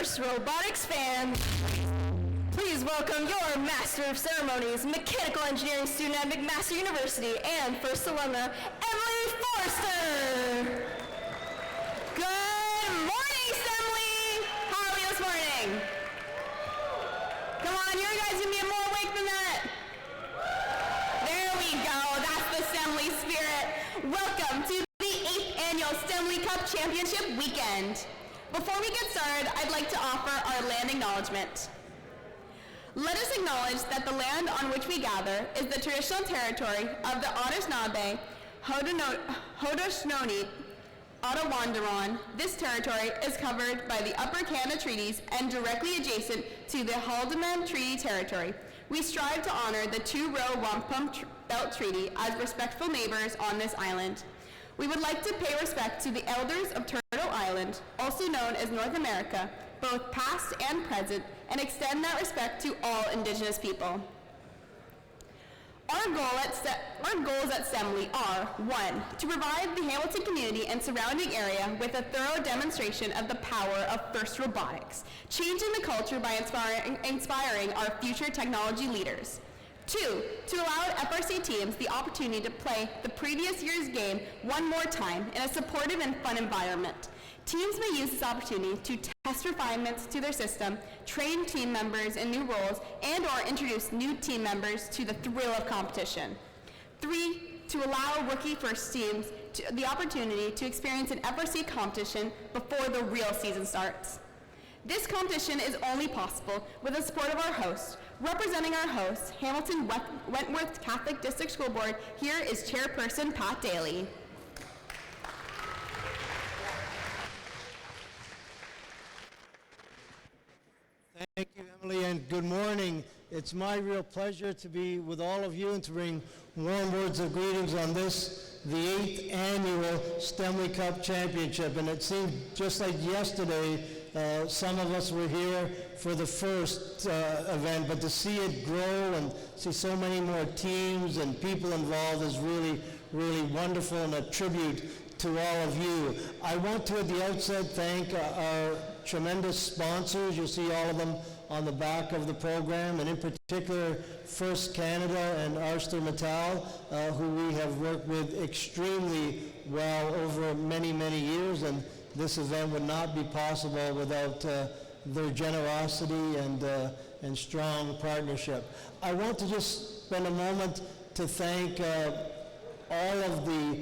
First Robotics fans, please welcome your Master of Ceremonies, Mechanical Engineering student at McMaster University and first alumna, Emily Forster. Good morning, STEMley! How are we this morning? Come on, you guys can be more awake than that. There we go, that's the STEMley spirit. Welcome to the 8th annual STEMley Cup Championship weekend. Before we get started, I'd like to offer our land acknowledgement. Let us acknowledge that the land on which we gather is the traditional territory of the Anishinaabe, Haudenosaunee, Ottawandaron. This territory is covered by the Upper Canada Treaties and directly adjacent to the Haldimand Treaty Territory. We strive to honor the Two-Row Wampum Belt Treaty as respectful neighbors on this island. We would like to pay respect to the elders of Turtle Island, also known as North America, both past and present, and extend that respect to all Indigenous people. Our goals at STEMley are: 1, to provide the Hamilton community and surrounding area with a thorough demonstration of the power of FIRST robotics, changing the culture by inspiring our future technology leaders. 2, to allow FRC teams the opportunity to play the previous year's game one more time in a supportive and fun environment. Teams may use this opportunity to test refinements to their system, train team members in new roles, and/or introduce new team members to the thrill of competition. 3, to allow rookie first teams the opportunity to experience an FRC competition before the real season starts. This competition is only possible with the support of our hosts. Representing our hosts, Hamilton Wentworth Catholic District School Board, here is Chairperson Pat Daly. Thank you, Emily, and good morning. It's my real pleasure to be with all of you and to bring warm words of greetings on this, the 8th annual STEMley Cup Championship. And it seemed just like yesterday, some of us were here for the first event, but to see it grow and see so many more teams and people involved is really, really wonderful and a tribute to all of you. I want to at the outset thank our tremendous sponsors. You'll see all of them on the back of the program, and in particular First Canada and ArcelorMittal, who we have worked with extremely well over many, many years, and this event would not be possible without their generosity and strong partnership. I want to just spend a moment to thank all of the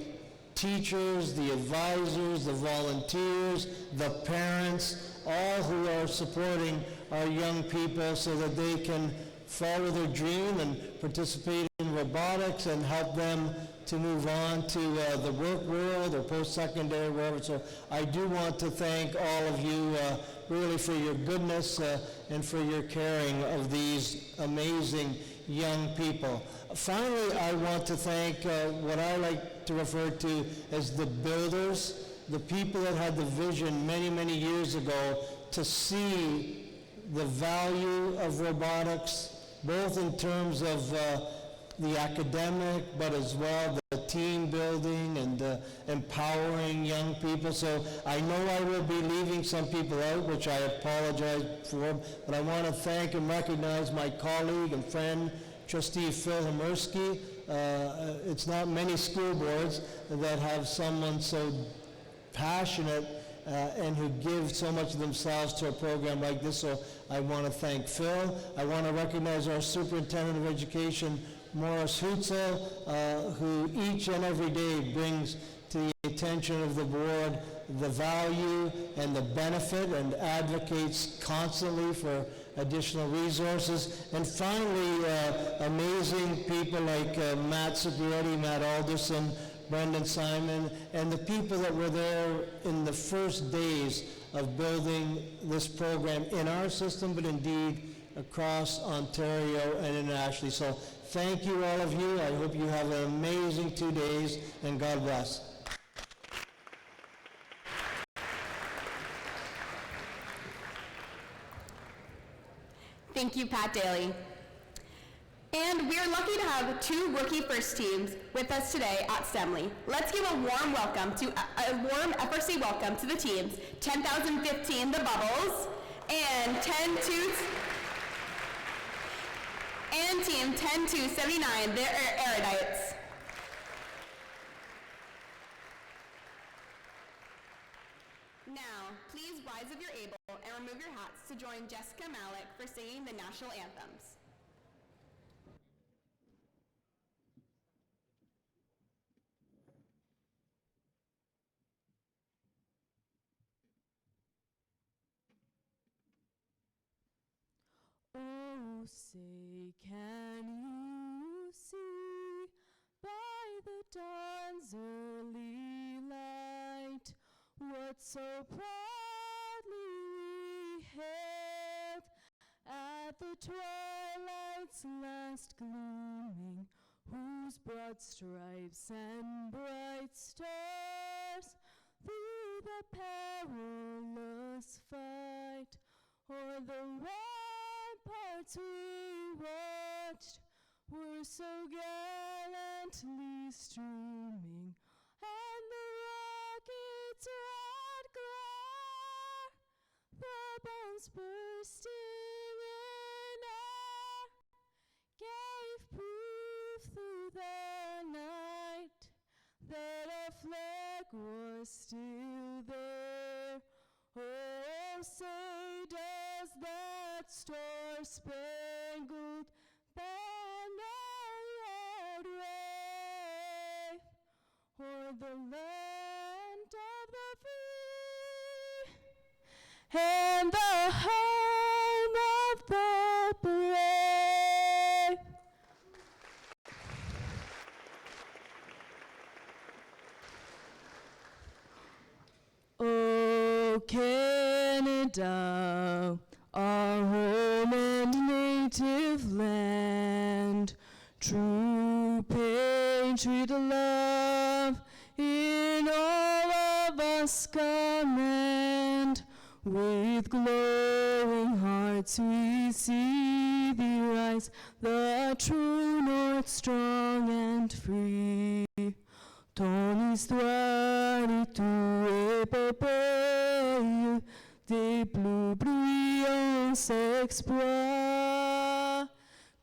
teachers, the advisors, the volunteers, the parents, all who are supporting our young people so that they can follow their dream and participate in robotics and help them to move on to the work world or post-secondary, wherever. So I do want to thank all of you really for your goodness and for your caring of these amazing young people. Finally, I want to thank what I like to refer to as the builders, the people that had the vision many, many years ago to see the value of robotics, both in terms of the academic, but as well the team building and empowering young people. So I know I will be leaving some people out, which I apologize for, but I want to thank and recognize my colleague and friend, Trustee Phil Hemersky. It's not many school boards that have someone so passionate and who give so much of themselves to a program like this. So I want to thank Phil. I want to recognize our Superintendent of Education, Morris Hutzel, who each and every day brings to the attention of the board the value and the benefit and advocates constantly for additional resources. And finally, amazing people like Matt Cicurietti, Matt Alderson, Brendan Simon, and the people that were there in the first days of building this program in our system, but indeed across Ontario and internationally. So thank you, all of you. I hope you have an amazing 2 days, and God bless. Thank you, Pat Daly. And we are lucky to have 2 rookie first teams with us today at STEMley. Let's give a warm welcome to a warm FRC welcome to the teams 10,015 The Bubbles And team 10279, they're erudites. Now, please rise if you're able and remove your hats to join Jessica Malik for singing the national anthems. Oh, say, can you see by the dawn's early light what so proudly we hailed at the twilight's last gleaming, whose broad stripes and bright stars through the perilous fight o'er the ramparts we watched were so gallantly streaming, and the rocket's red glare, the bombs bursting in air, gave proof through the night that our flag was still there. Oh, say does that star-spangled banner yet wave o'er the land of the free and the home of the brave? Oh, Canada, our home and native land, true patriot love in all of us command. With glowing hearts we see thee rise, the true north strong and free. Ton histoire et tout épopée, des plus brillants exploits.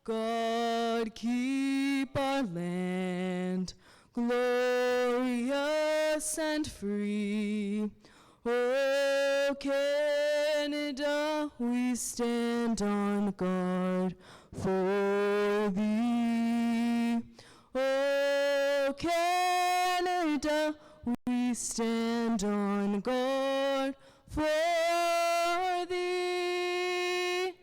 God keep our land glorious and free. Oh, Canada, we stand on guard for thee. Oh, Canada, we stand on guard for thee.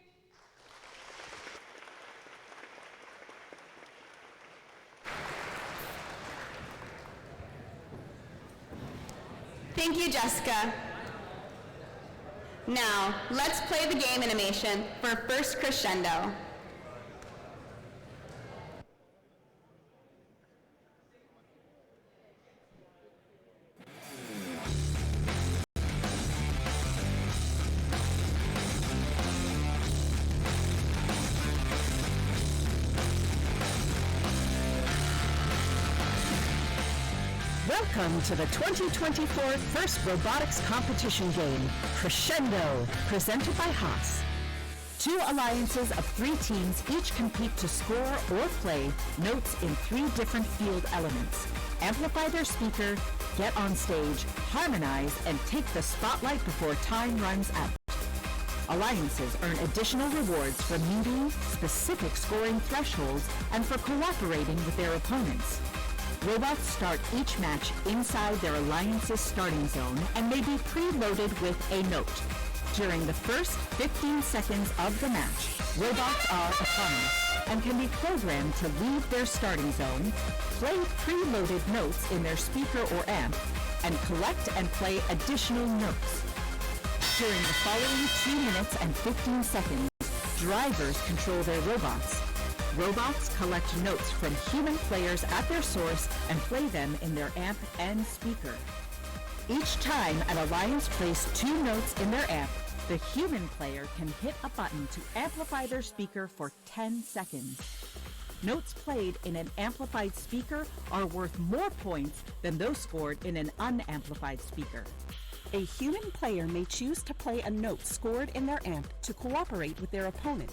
Thank you, Jessica. Now, let's play the game animation for First Crescendo. Welcome to the 2024 First Robotics Competition game, Crescendo, presented by Haas. Two alliances of 3 teams each compete to score or play notes in 3 different field elements. Amplify their speaker, get on stage, harmonize, and take the spotlight before time runs out. Alliances earn additional rewards for meeting specific scoring thresholds and for cooperating with their opponents. Robots start each match inside their alliance's starting zone and may be preloaded with a note. During the first 15 seconds of the match, robots are autonomous and can be programmed to leave their starting zone, play preloaded notes in their speaker or amp, and collect and play additional notes. During the following 2 minutes and 15 seconds, drivers control their robots. Robots collect notes from human players at their source and play them in their amp and speaker. Each time an alliance plays 2 notes in their amp, the human player can hit a button to amplify their speaker for 10 seconds. Notes played in an amplified speaker are worth more points than those scored in an unamplified speaker. A human player may choose to play a note scored in their amp to cooperate with their opponent.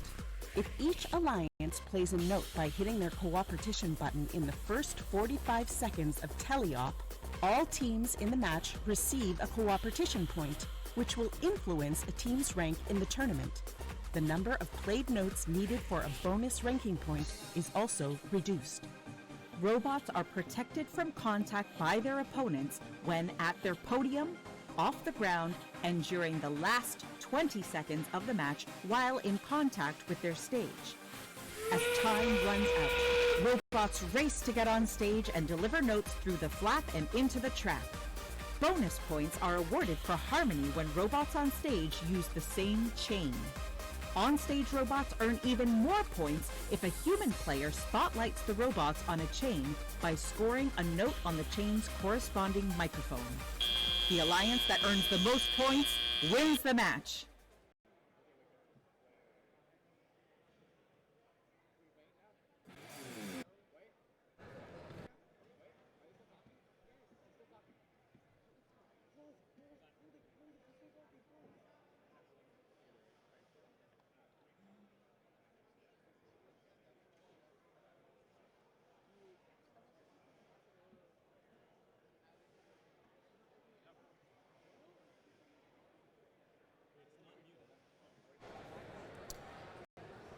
If each alliance plays a note by hitting their cooperation button in the first 45 seconds of teleop, all teams in the match receive a cooperation point, which will influence a team's rank in the tournament. The number of played notes needed for a bonus ranking point is also reduced. Robots are protected from contact by their opponents when at their podium, off the ground, and during the last 20 seconds of the match while in contact with their stage. As time runs out, robots race to get on stage and deliver notes through the flap and into the trap. Bonus points are awarded for harmony when robots on stage use the same chain. On-stage robots earn even more points if a human player spotlights the robots on a chain by scoring a note on the chain's corresponding microphone. The alliance that earns the most points wins the match.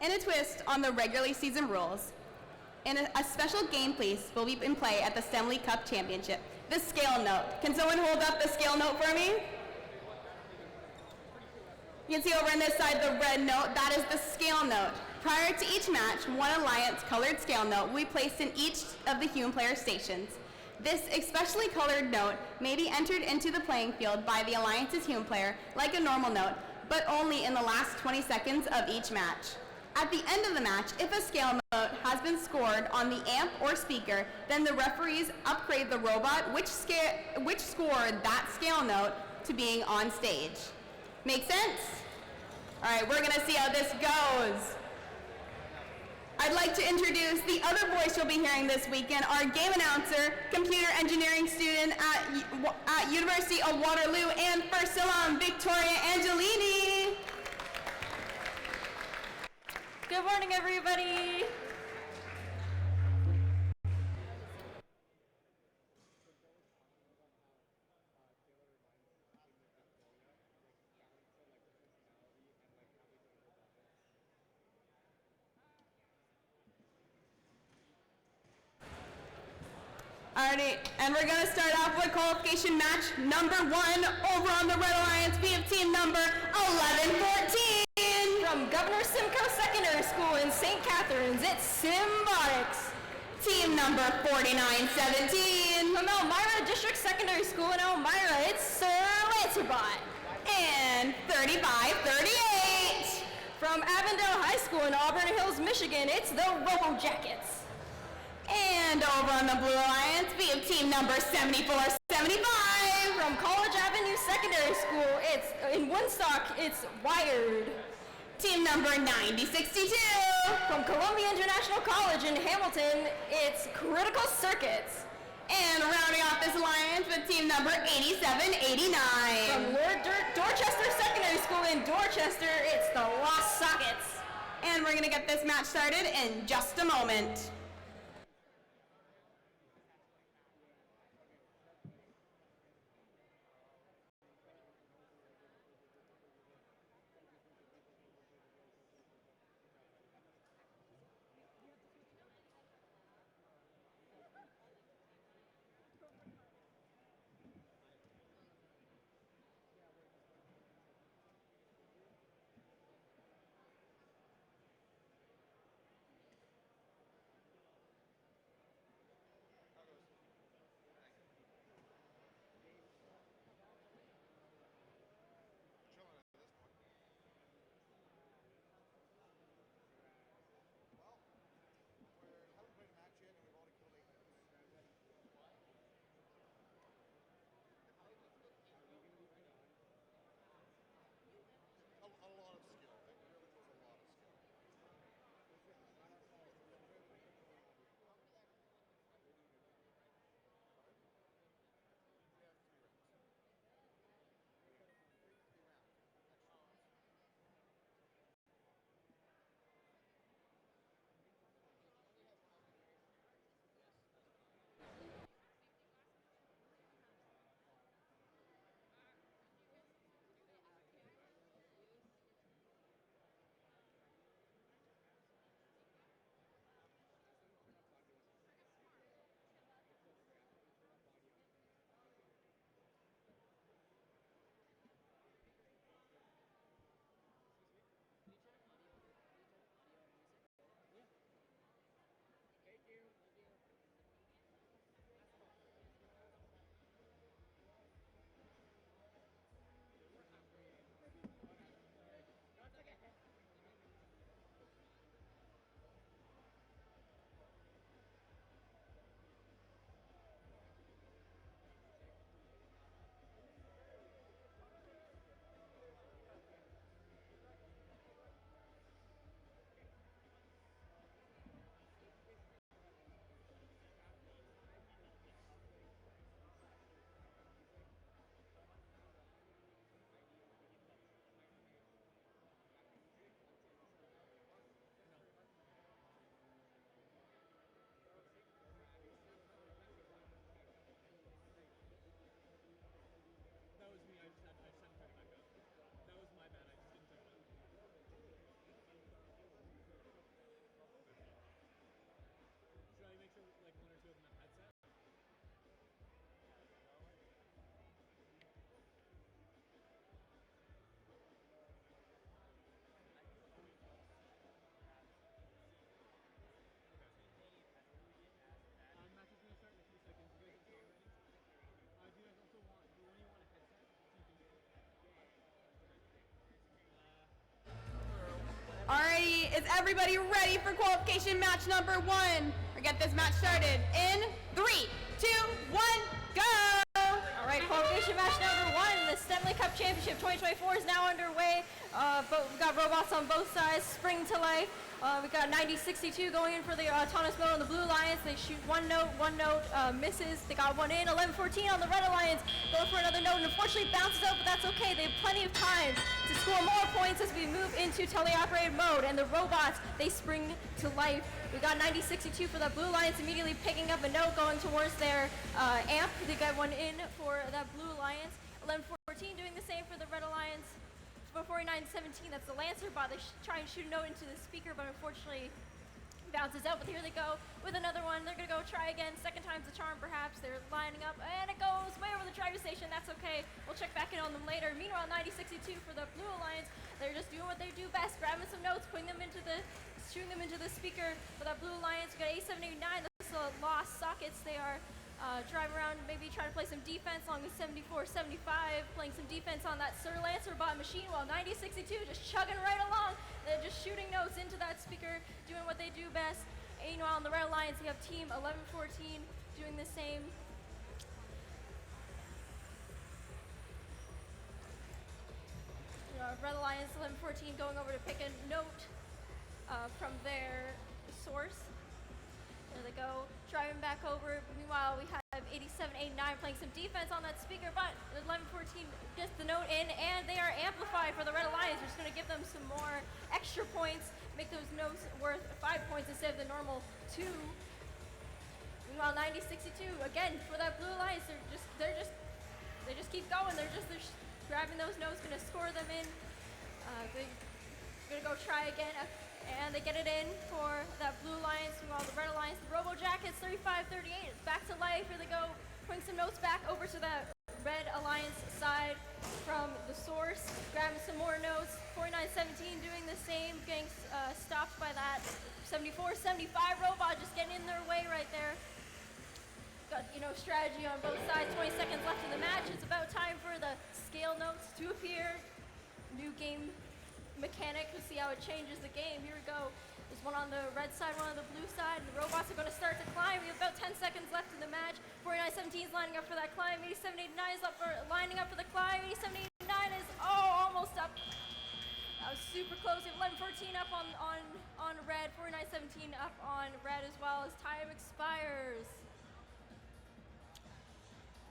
And a twist on the regular season rules, and a special game piece will be in play at the STEMley Cup Championship, the scale note. Can someone hold up the scale note for me? You can see over on this side the red note, that is the scale note. Prior to each match, one alliance colored scale note will be placed in each of the human player stations. This especially colored note may be entered into the playing field by the alliance's human player like a normal note, but only in the last 20 seconds of each match. At the end of the match, if a scale note has been scored on the amp or speaker, then the referees upgrade the robot which scored that scale note to being on stage. Make sense? All right, we're gonna see how this goes. I'd like to introduce the other voice you'll be hearing this weekend, our game announcer, computer engineering student at University of Waterloo and First Alum, Victoria Angelini. Good morning, everybody. Alrighty, and we're gonna start off with qualification match number 1 over on the Red Alliance. We have team number 1114. From Governor Simcoe Secondary School in St. Catharines, it's Symbiotics. Team number 4917. From Elmira District Secondary School in Elmira, it's Sir Lancerbot. And 3538. From Avondale High School in Auburn Hills, Michigan, it's the Robo Jackets. And over on the Blue Alliance, we have team number 7475. From College Avenue Secondary School, it's in Woodstock, it's Wired. Team number 9062. From Columbia International College in Hamilton, it's Critical Circuits. And rounding off this alliance with team number 8789. From Lord Dorchester Secondary School in Dorchester, it's the Lost Sockets. And we're gonna get this match started in just a moment. Is everybody ready for qualification match number 1? Or get this match started in 3, 2, 1, go! All right, qualification match number 1, the STEMley Cup Championship 2024 is now underway. We've got robots on both sides, spring to life. We've got 9062 going in for the autonomous mode on the Blue Alliance. They shoot one note misses. They got one in. 1114 on the Red Alliance, going for another note, and unfortunately bounces out, but that's okay. They have plenty of time to score more points as we move into teleoperated mode, and the robots, they spring to life. We got 9062 for the Blue Alliance immediately picking up a note going towards their amp. They got one in for that Blue Alliance. 1114 doing the same for the Red Alliance. 4917, that's the Lancer bot. They try and shoot a note into the speaker, but unfortunately bounces out. But here they go with another one. They're going to go try again. Second time's the charm, perhaps. They're lining up, and it goes way over the driver station. That's okay. We'll check back in on them later. Meanwhile, 9062 for the Blue Alliance. They're just doing what they do best, grabbing some notes, shooting them into the speaker. For that Blue Alliance, we got A789. That's the lost sockets. They are driving around, maybe trying to play some defense along with 7475, playing some defense on that Sir Lancer bot machine, while 9062 just chugging right along. They're just shooting notes into that speaker, doing what they do best. Meanwhile, on the Red Alliance, you have Team 1114 doing the same. Red Alliance 1114 going over to pick a note from their source. There they go, driving back over. Meanwhile, we have 8789 playing some defense on that speaker, but 1114 gets the note in, and they are amplified for the Red Alliance. We're just going to give them some more extra points, make those notes worth 5 points instead of the normal 2. Meanwhile, 9062 again for that Blue Alliance. They just keep going. They're grabbing those notes, going to score them in. They're going to go try again. And they get it in for that Blue Alliance. While the Red Alliance, the Robo Jackets 3538. It's back to life. Here they go, putting some notes back over to the Red Alliance side from the source, grabbing some more notes. 4917 doing the same, getting stopped by that 7475 robot, just getting in their way right there. Got strategy on both sides. 20 seconds left in the match. It's about time for the scale notes to appear. New game mechanic to see how it changes the game. Here we go. There's one on the red side, one on the blue side. The robots are going to start to climb. We have about 10 seconds left in the match. 4917 is lining up for that climb. 8789 is lining up for the climb. 8789 is almost up. That was super close. We have 1114 up on red. 4917 up on red as well as time expires.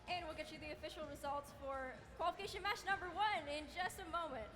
And we'll get you the official results for qualification match number 1 in just a moment.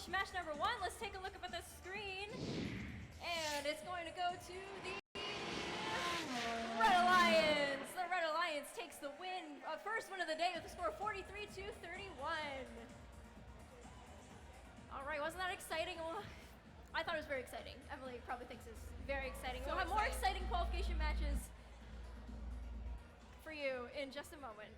qualification match number 1. Let's take a look up at the screen. And it's going to go to the Red Alliance. The Red Alliance takes the win, first win of the day with a score of 43-31. All right, wasn't that exciting? Well, I thought it was very exciting. Emily probably thinks it's very exciting. So we'll have more exciting qualification matches for you in just a moment.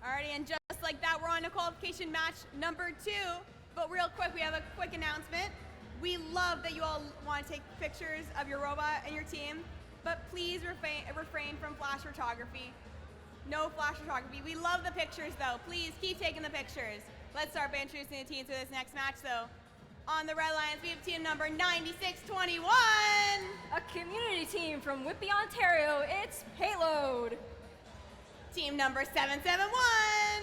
Alrighty, and just like that, we're on to qualification match number 2. But real quick, we have a quick announcement. We love that you all want to take pictures of your robot and your team, but please refrain from flash photography. No flash photography. We love the pictures though. Please keep taking the pictures. Let's start by introducing the teams for this next match though. On the Red Alliance, we have team number 9621. A community team from Whitby, Ontario. It's Payload. Team number 771.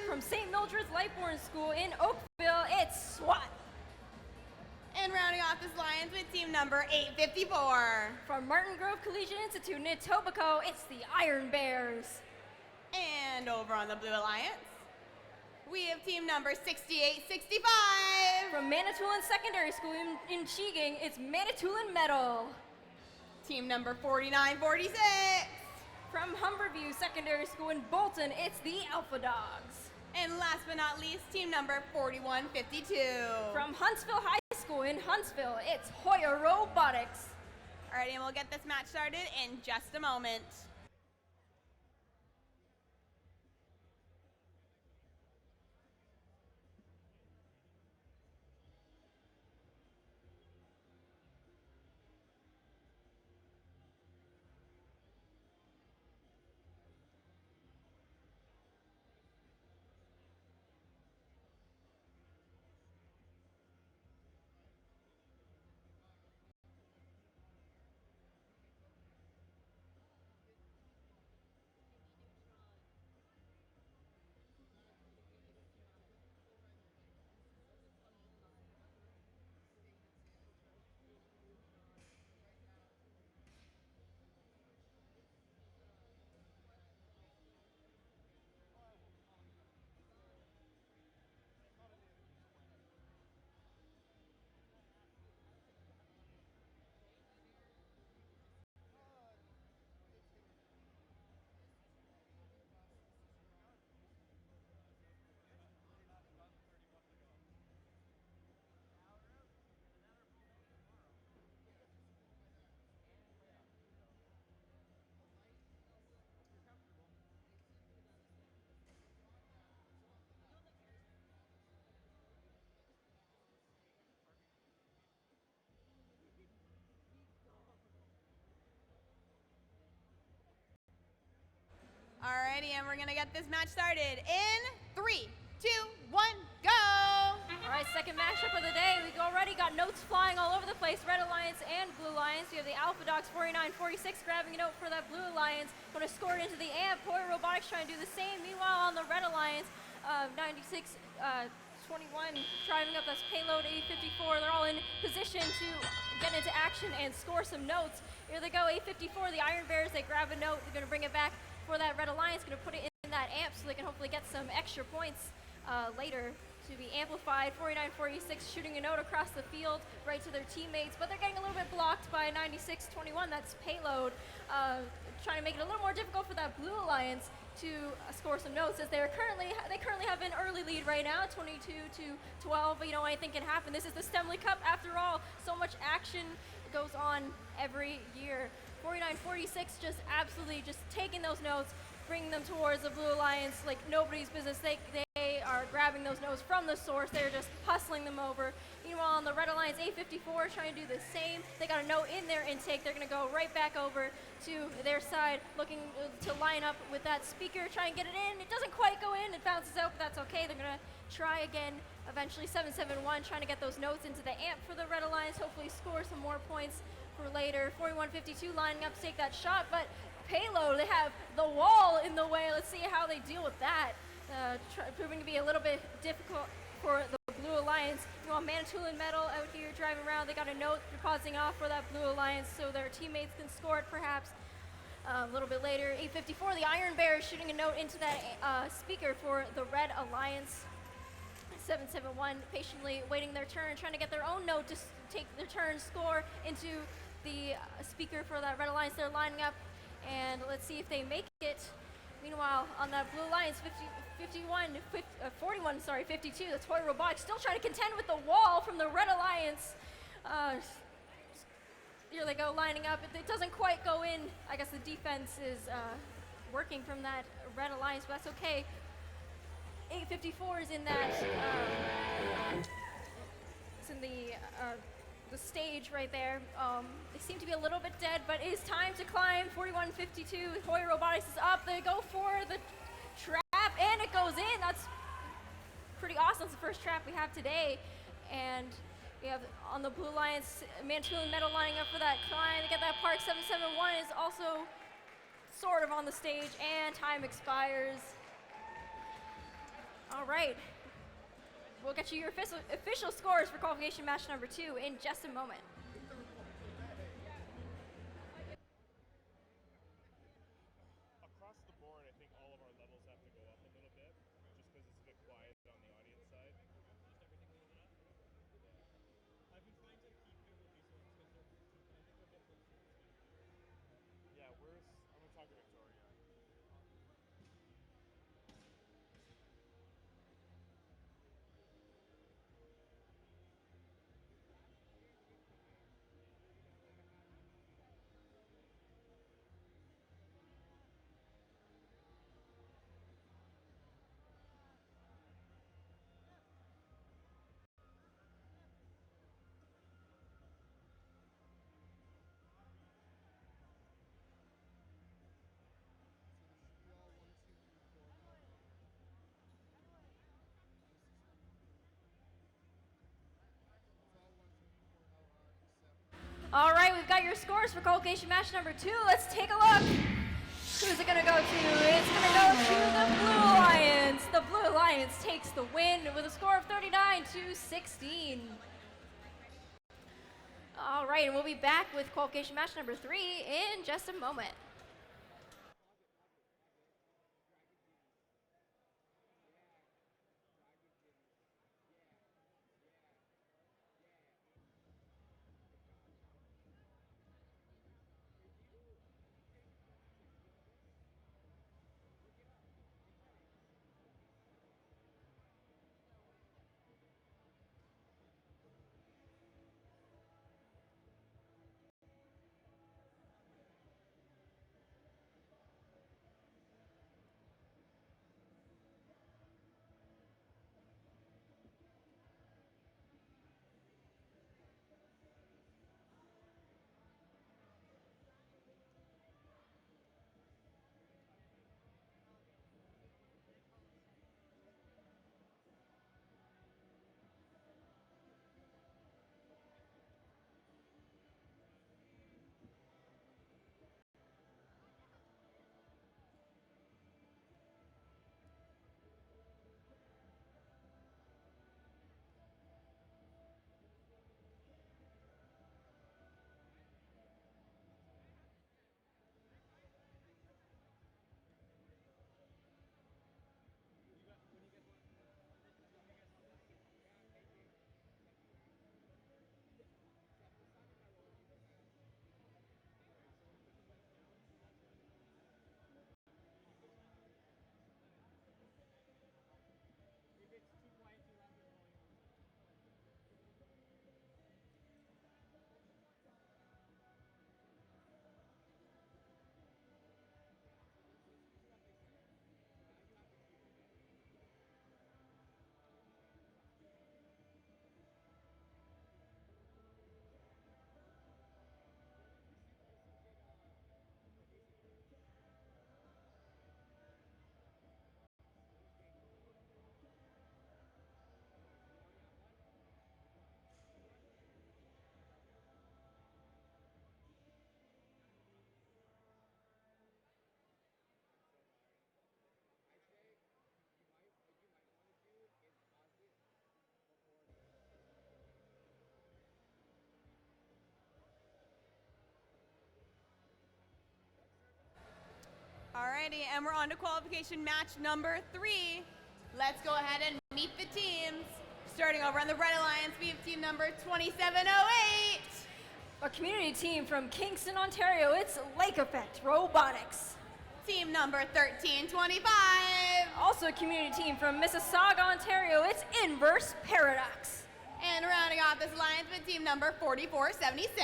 From St. Mildred's Lightbourne School in Oakville, it's SWAT. And rounding off this alliance with team number 854. From Martin Grove Collegiate Institute in Etobicoke, it's the Iron Bears. And over on the Blue Alliance, we have team number 6865. From Manitoulin Secondary School in Cheeging, it's Manitoulin Metal. Team number 4946. From Humberview Secondary School in Bolton, it's the Alpha Dogs. And last but not least, team number 4152. From Huntsville High School in Huntsville, it's Hoya Robotics. Alrighty, and we'll get this match started in just a moment. Alrighty, and we're gonna get this match started in 3, 2, 1, go! Alright, second matchup of the day. We already got notes flying all over the place. Red Alliance and Blue Alliance. We have the Alpha Dogs 4946 grabbing a note for that Blue Alliance. Going to score it into the amp. Hoya Robotics trying to do the same. Meanwhile, on the Red Alliance, 9621 driving up this Payload 854. They're all in position to get into action and score some notes. Here they go, 854, the Iron Bears. They grab a note. They're going to bring it back for that Red Alliance. Going to put it in that amp so they can hopefully get some extra points later. to be amplified. 49-46 shooting a note across the field right to their teammates, but they're getting a little bit blocked by 96-21. That's Payload, trying to make it a little more difficult for that Blue Alliance to score some notes, as they currently have an early lead right now, 22-12. But you know, anything can happen. This is the STEMley Cup after all. So much action goes on every year. 49-46 just absolutely just taking those notes, bringing them towards the Blue Alliance like nobody's business. They are grabbing those notes from the source. They're just hustling them over. Meanwhile, on the Red Alliance, A54 is trying to do the same. They got a note in their intake. They're going to go right back over to their side, looking to line up with that speaker, try and get it in. It doesn't quite go in. It bounces out, but that's okay. They're going to try again. Eventually, 771 trying to get those notes into the amp for the Red Alliance. Hopefully score some more points for later. 41-52 lining up to take that shot, but Payload, they have the wall in the way. Let's see how they deal with that. Proving to be a little bit difficult for the Blue Alliance. You know, Manitoulin Metal out here driving around. They got a note depositing off for that Blue Alliance so their teammates can score it perhaps a little bit later. 854, the Iron Bear is shooting a note into that speaker for the Red Alliance. 771 patiently waiting their turn, trying to get their own note to take their turn, score into the speaker for that Red Alliance. They're lining up, and let's see if they make it. Meanwhile, on that Blue Alliance, 52, the Toy Robotics still trying to contend with the wall from the Red Alliance. Here they go, lining up. It doesn't quite go in. I guess the defense is working from that Red Alliance, but that's okay. 854 is in that. It's in the stage right there. They seem to be a little bit dead, but it is time to climb. 41-52. Toy Robotics is up. They go for the trap, and it goes in. That's pretty awesome. It's the first trap we have today. And we have on the Blue Alliance, Manitoulin Metal lining up for that climb. They get that park. 771 is also sort of on the stage, and time expires. All right. We'll get you your official scores for qualification match number 2 in just a moment. Across the board, I think all of our levels have to go up a little bit, just because it's a bit quiet on the audience side. I've been trying to keep it with these ones because I think they're different. Yeah, I'm gonna talk to Victoria. All right, we've got your scores for qualification match number 2. Let's take a look. Who's it going to go to? It's going to go to the Blue Alliance. The Blue Alliance takes the win with a score of 39-16. All right, and we'll be back with qualification match number 3 in just a moment. Alrighty, and we're on to qualification match number 3. Let's go ahead and meet the teams. Starting over on the Red Alliance, we have team number 2708. A community team from Kingston, Ontario, it's Lake Effect Robotics. Team number 1325. Also a community team from Mississauga, Ontario, it's Inverse Paradox. And rounding off this alliance with team number 4476.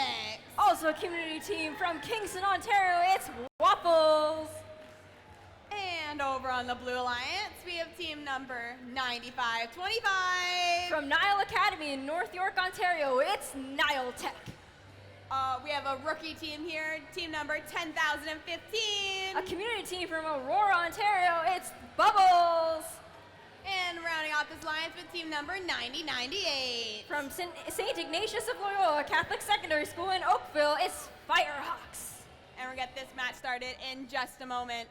Also a community team from Kingston, Ontario, it's Waffles. And over on the Blue Alliance, we have team number 9525. From Nile Academy in North York, Ontario, it's Nile Tech. We have a rookie team here, team number 10,015. A community team from Aurora, Ontario, it's Bubbles. And rounding off this alliance with team number 9098. From St. Ignatius of Loyola Catholic Secondary School in Oakville, it's Firehawks. And we'll get this match started in just a moment.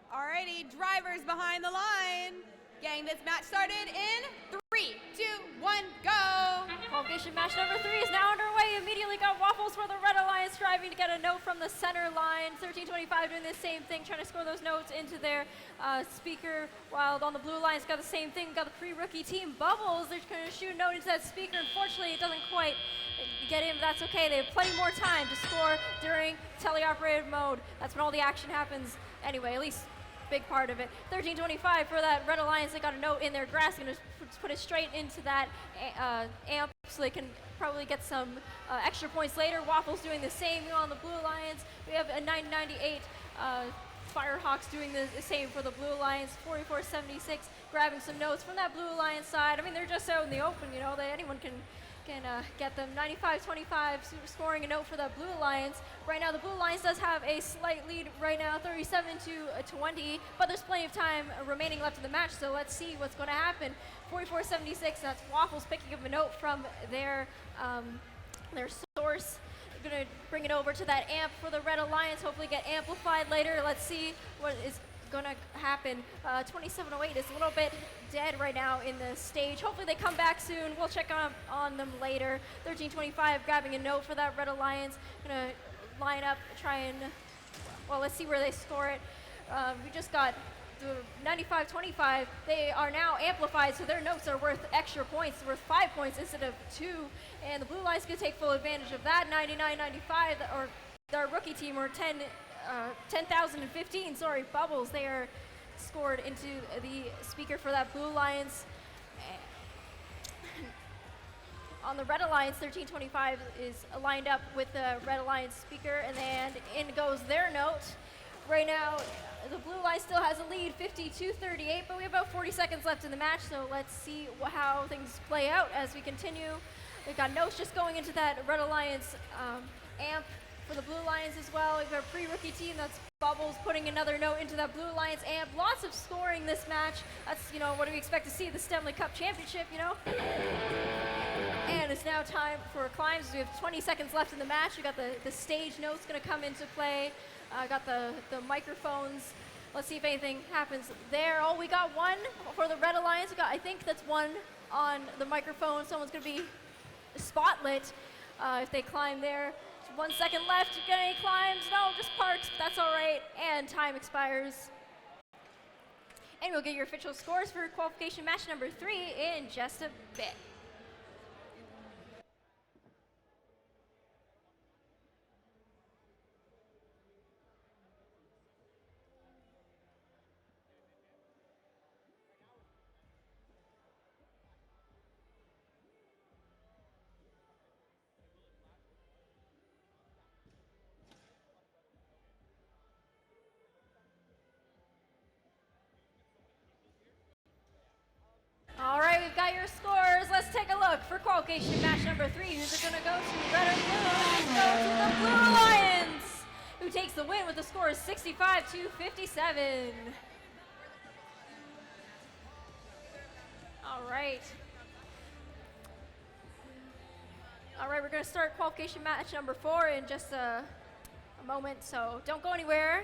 Alrighty, drivers behind the line. Getting this match started in 3, 2, 1, go. Qualification match number 3 is now underway. Immediately got Waffles for the Red Alliance, driving to get a note from the center line. 1325 doing the same thing, trying to score those notes into their speaker, while on the blue line's got the same thing. Got the pre-rookie team Bubbles. They're going to shoot a note into that speaker. Unfortunately, it doesn't quite get in, but that's okay. They have plenty more time to score during teleoperated mode. That's when all the action happens anyway, at least big part of it. 1325 for that Red Alliance. They got a note in their grass, and just put it straight into that amp so they can probably get some extra points later. Waffles doing the same on the Blue Alliance. We have a 998 Firehawks doing the same for the Blue Alliance. 4476 grabbing some notes from that Blue Alliance side. I mean, they're just out in the open, you know, anyone can get them. 95-25 scoring a note for the Blue Alliance. Right now the Blue Alliance does have a slight lead right now, 37-20, but there's plenty of time remaining left in the match, so let's see what's going to happen. 44-76, that's Waffles picking up a note from their source. They're going to bring it over to that amp for the Red Alliance, hopefully get amplified later. Let's see what is going to happen. 2708 is a little bit dead right now in the stage. Hopefully they come back soon. We'll check on them later. 1325 grabbing a note for that Red Alliance. Gonna line up, try and, well, let's see where they score it. We just got the 95-25. They are now amplified, so their notes are worth extra points, worth 5 points instead of 2. And the Blue Alliance gonna take full advantage of that. 99-95, or their rookie team, or 10,015, sorry, Bubbles. They are scored into the speaker for that Blue Alliance. On the Red Alliance, 1325 is lined up with the Red Alliance speaker, and then in goes their note. Right now, the Blue Alliance still has a lead, 52-38, but we have about 40 seconds left in the match, so let's see how things play out as we continue. We've got notes just going into that Red Alliance amp for the Blue Alliance as well. We've got a pre-rookie team, that's Bubbles putting another note into that Blue Alliance amp. Lots of scoring this match. That's, you know, what do we expect to see, the STEMley Cup Championship, you know? And it's now time for climbs. We have 20 seconds left in the match. We got the stage notes gonna come into play. Got the microphones. Let's see if anything happens there. Oh, we got one for the Red Alliance. I think that's one on the microphone. Someone's gonna be spotlit if they climb there. 1 second left. You get any climbs? No, just parks. That's all right. And time expires. And we'll get your official scores for qualification match number 3 in just a bit. All right, we've got your scores. Let's take a look for qualification match number 3. Who's it gonna go to? Red or blue? Let's go to the Blue Alliance, who takes the win with a score of 65-57. All right. All right, we're gonna start qualification match number 4 in just a moment, so don't go anywhere.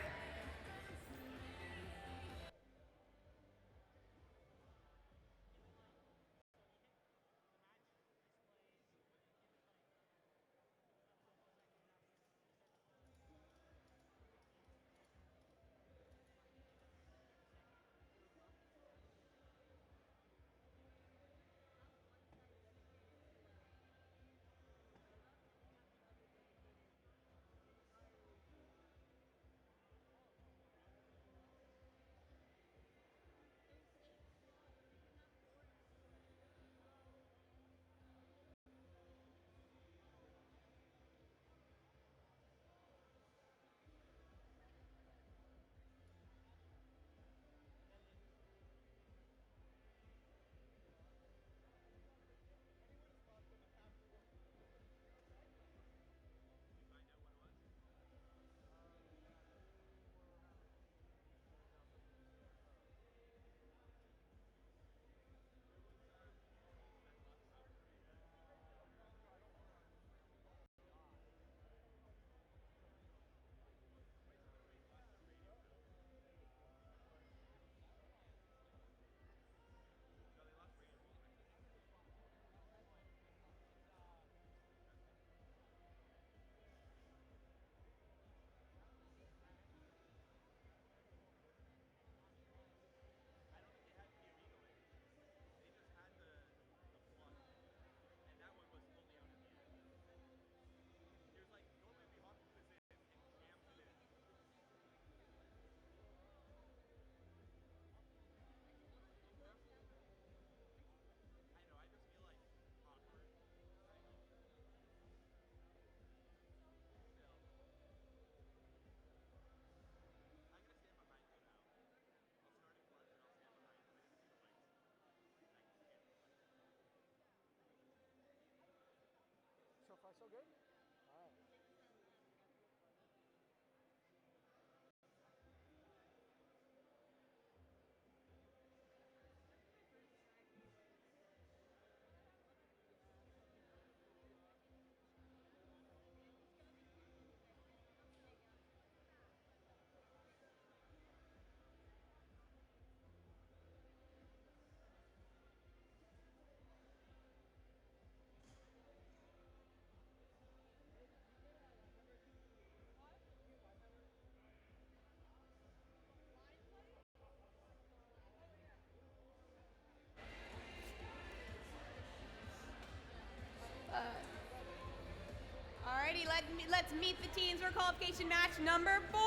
Alrighty, let's meet the teams for qualification match number 4.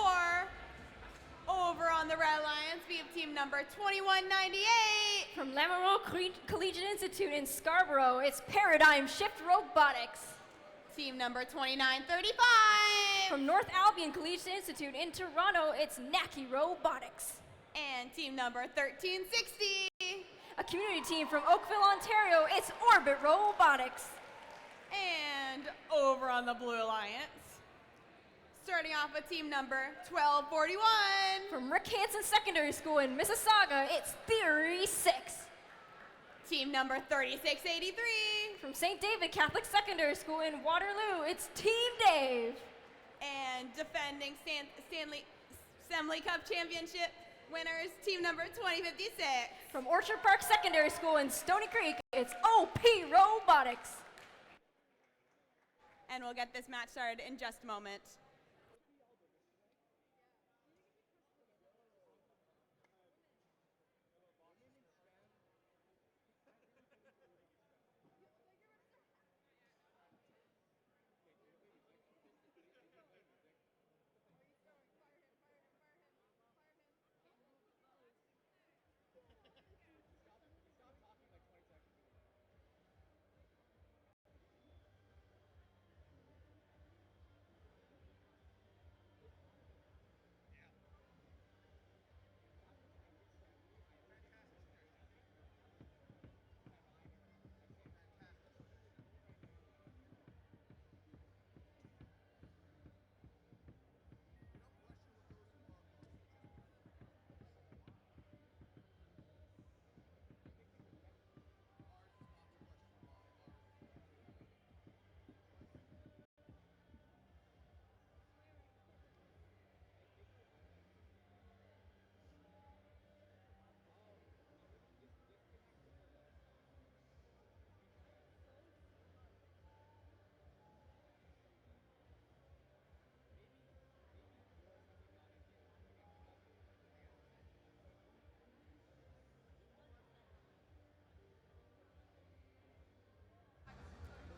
Over on the Red Alliance, we have team number 2198. From Lamoureux Collegiate Institute in Scarborough, it's Paradigm Shift Robotics. Team number 2935. From North Albion Collegiate Institute in Toronto, it's Naki Robotics. And team number 1360. A community team from Oakville, Ontario, it's Orbit Robotics. And over on the Blue Alliance, starting off with team number 1241. From Rick Hansen Secondary School in Mississauga, it's Theory 6. Team number 3683. From St. David Catholic Secondary School in Waterloo, it's Team Dave. And defending STEMley Cup Championship winners, team number 2056. From Orchard Park Secondary School in Stony Creek, it's OP Robotics. And we'll get this match started in just a moment.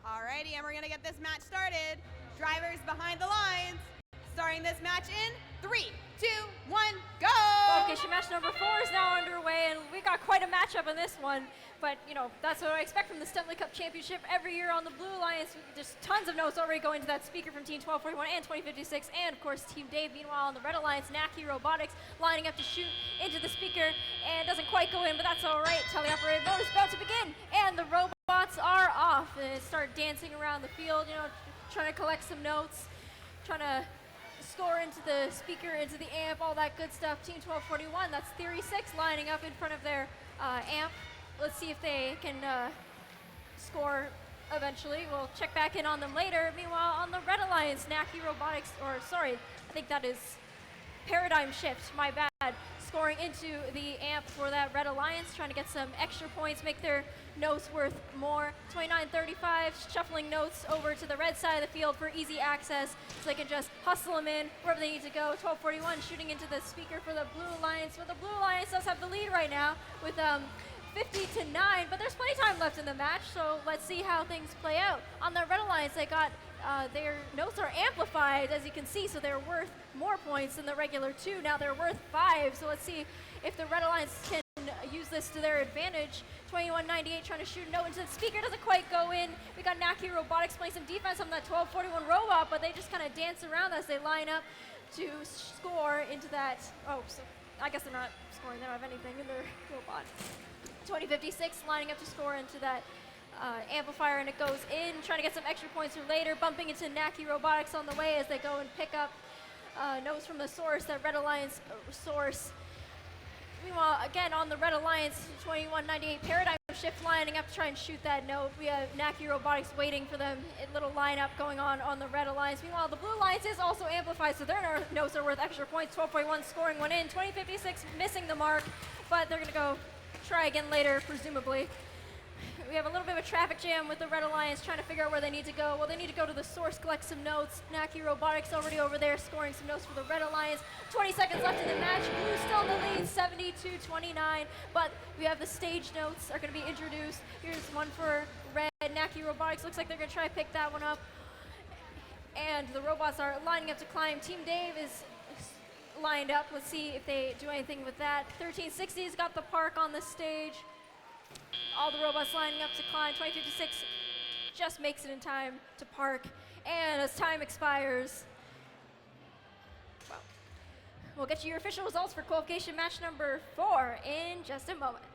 Alrighty, and we're gonna get this match started. Drivers behind the lines. Starting this match in 3, 2, 1, go! Qualification match number 4 is now underway, and we got quite a matchup in this one. But, you know, that's what I expect from the STEMley Cup Championship every year on the Blue Alliance. There's tons of notes already going to that speaker from Team 1241 and 2056, and, of course, Team Dave. Meanwhile, on the Red Alliance, Naki Robotics lining up to shoot into the speaker, and doesn't quite go in, but that's all right. Teleoperated mode is about to begin, and the robots are off. And start dancing around the field, you know, trying to collect some notes, trying to score into the speaker, into the amp, all that good stuff. Team 1241, that's Theory 6 lining up in front of their amp. Let's see if they can score eventually. We'll check back in on them later. Meanwhile, on the Red Alliance, Naki Robotics, or sorry, I think that is Paradigm Shift, my bad, scoring into the amp for that Red Alliance, trying to get some extra points, make their notes worth more. 2935, shuffling notes over to the red side of the field for easy access, so they can just hustle them in wherever they need to go. 1241 shooting into the speaker for the Blue Alliance, but the Blue Alliance does have the lead right now with 50-9, but there's plenty of time left in the match, so let's see how things play out. On the Red Alliance, they got their notes are amplified, as you can see, so they're worth more points than the regular 2. Now they're worth 5, so let's see if the Red Alliance can use this to their advantage. 2198 trying to shoot a note into the speaker, doesn't quite go in. We got Naki Robotics playing some defense on that 1241 robot, but they just kind of dance around as they line up to score into that. Oh, so I guess they're not scoring, they don't have anything in their robot. 2056 lining up to score into that amplifier, and it goes in, trying to get some extra points for later, bumping into Naki Robotics on the way as they go and pick up notes from the source, that Red Alliance source. Meanwhile, again, on the Red Alliance 2198 paradigm shift lining up to try and shoot that note. We have Naki Robotics waiting for them. A little lineup going on the Red Alliance. Meanwhile, the Blue Alliance is also amplified, so their notes are worth extra points. 12.1 scoring one in. 2056 missing the mark, but they're going to go try again later, presumably. We have a little bit of a traffic jam with the Red Alliance trying to figure out where they need to go. Well, they need to go to the source, collect some notes. Naki Robotics already over there scoring some notes for the Red Alliance. 20 seconds left in the match. Blue still in the lead, 72-29. But we have the stage notes are going to be introduced. Here's one for Red. Naki Robotics looks like they're going to try to pick that one up. And the robots are lining up to climb. Team Dave is lined up. Let's see if they do anything with that. 1360's got the park on the stage. All the robots lining up to climb. 2056 just makes it in time to park. And as time expires, well, we'll get you your official results for qualification match number 4 in just a moment.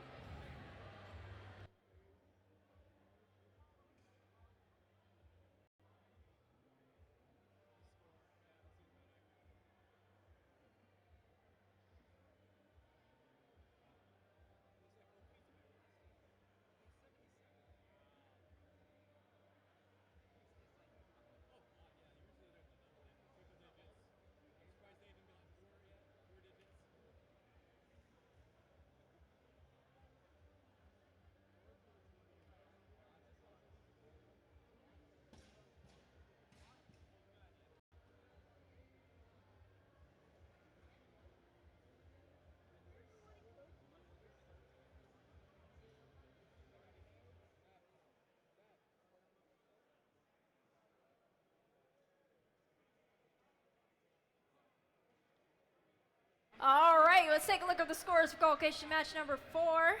All right, let's take a look at the scores for qualification match number 4.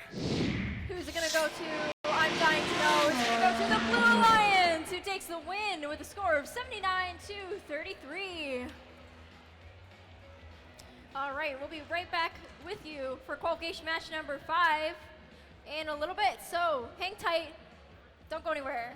Who's it going to go to? I'm dying to know. It's going to go to the Blue Alliance, who takes the win with a score of 79-33. All right, we'll be right back with you for qualification match number 5 in a little bit. So hang tight. Don't go anywhere.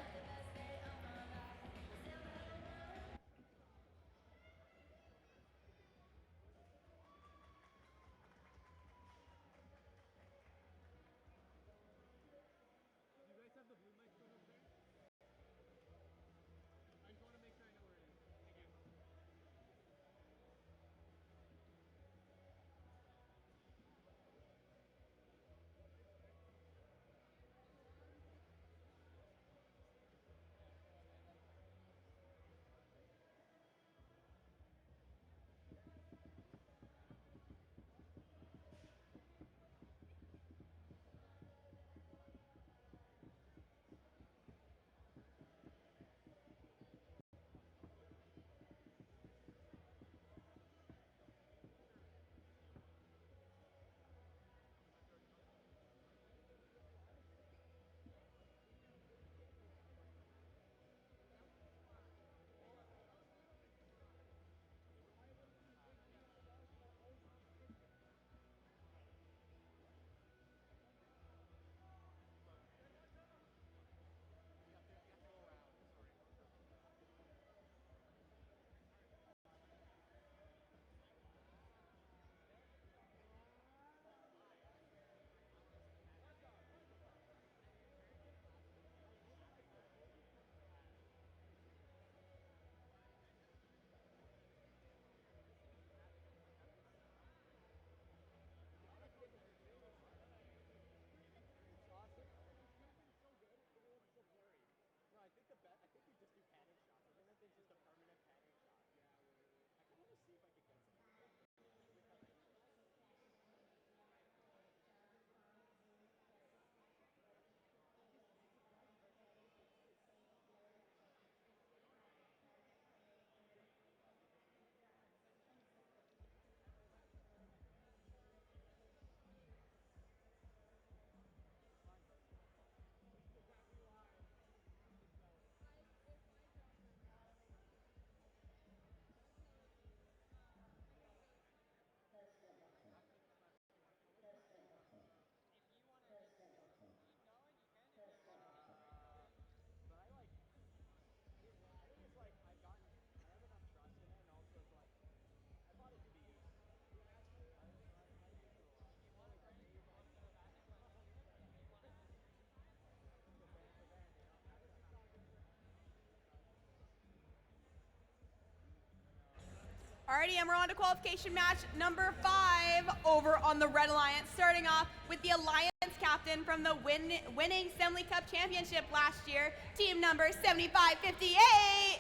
Alrighty, and we're on to qualification match number 5 over on the Red Alliance, starting off with the Alliance captain from the winning STEMley Cup Championship last year, team number 7558.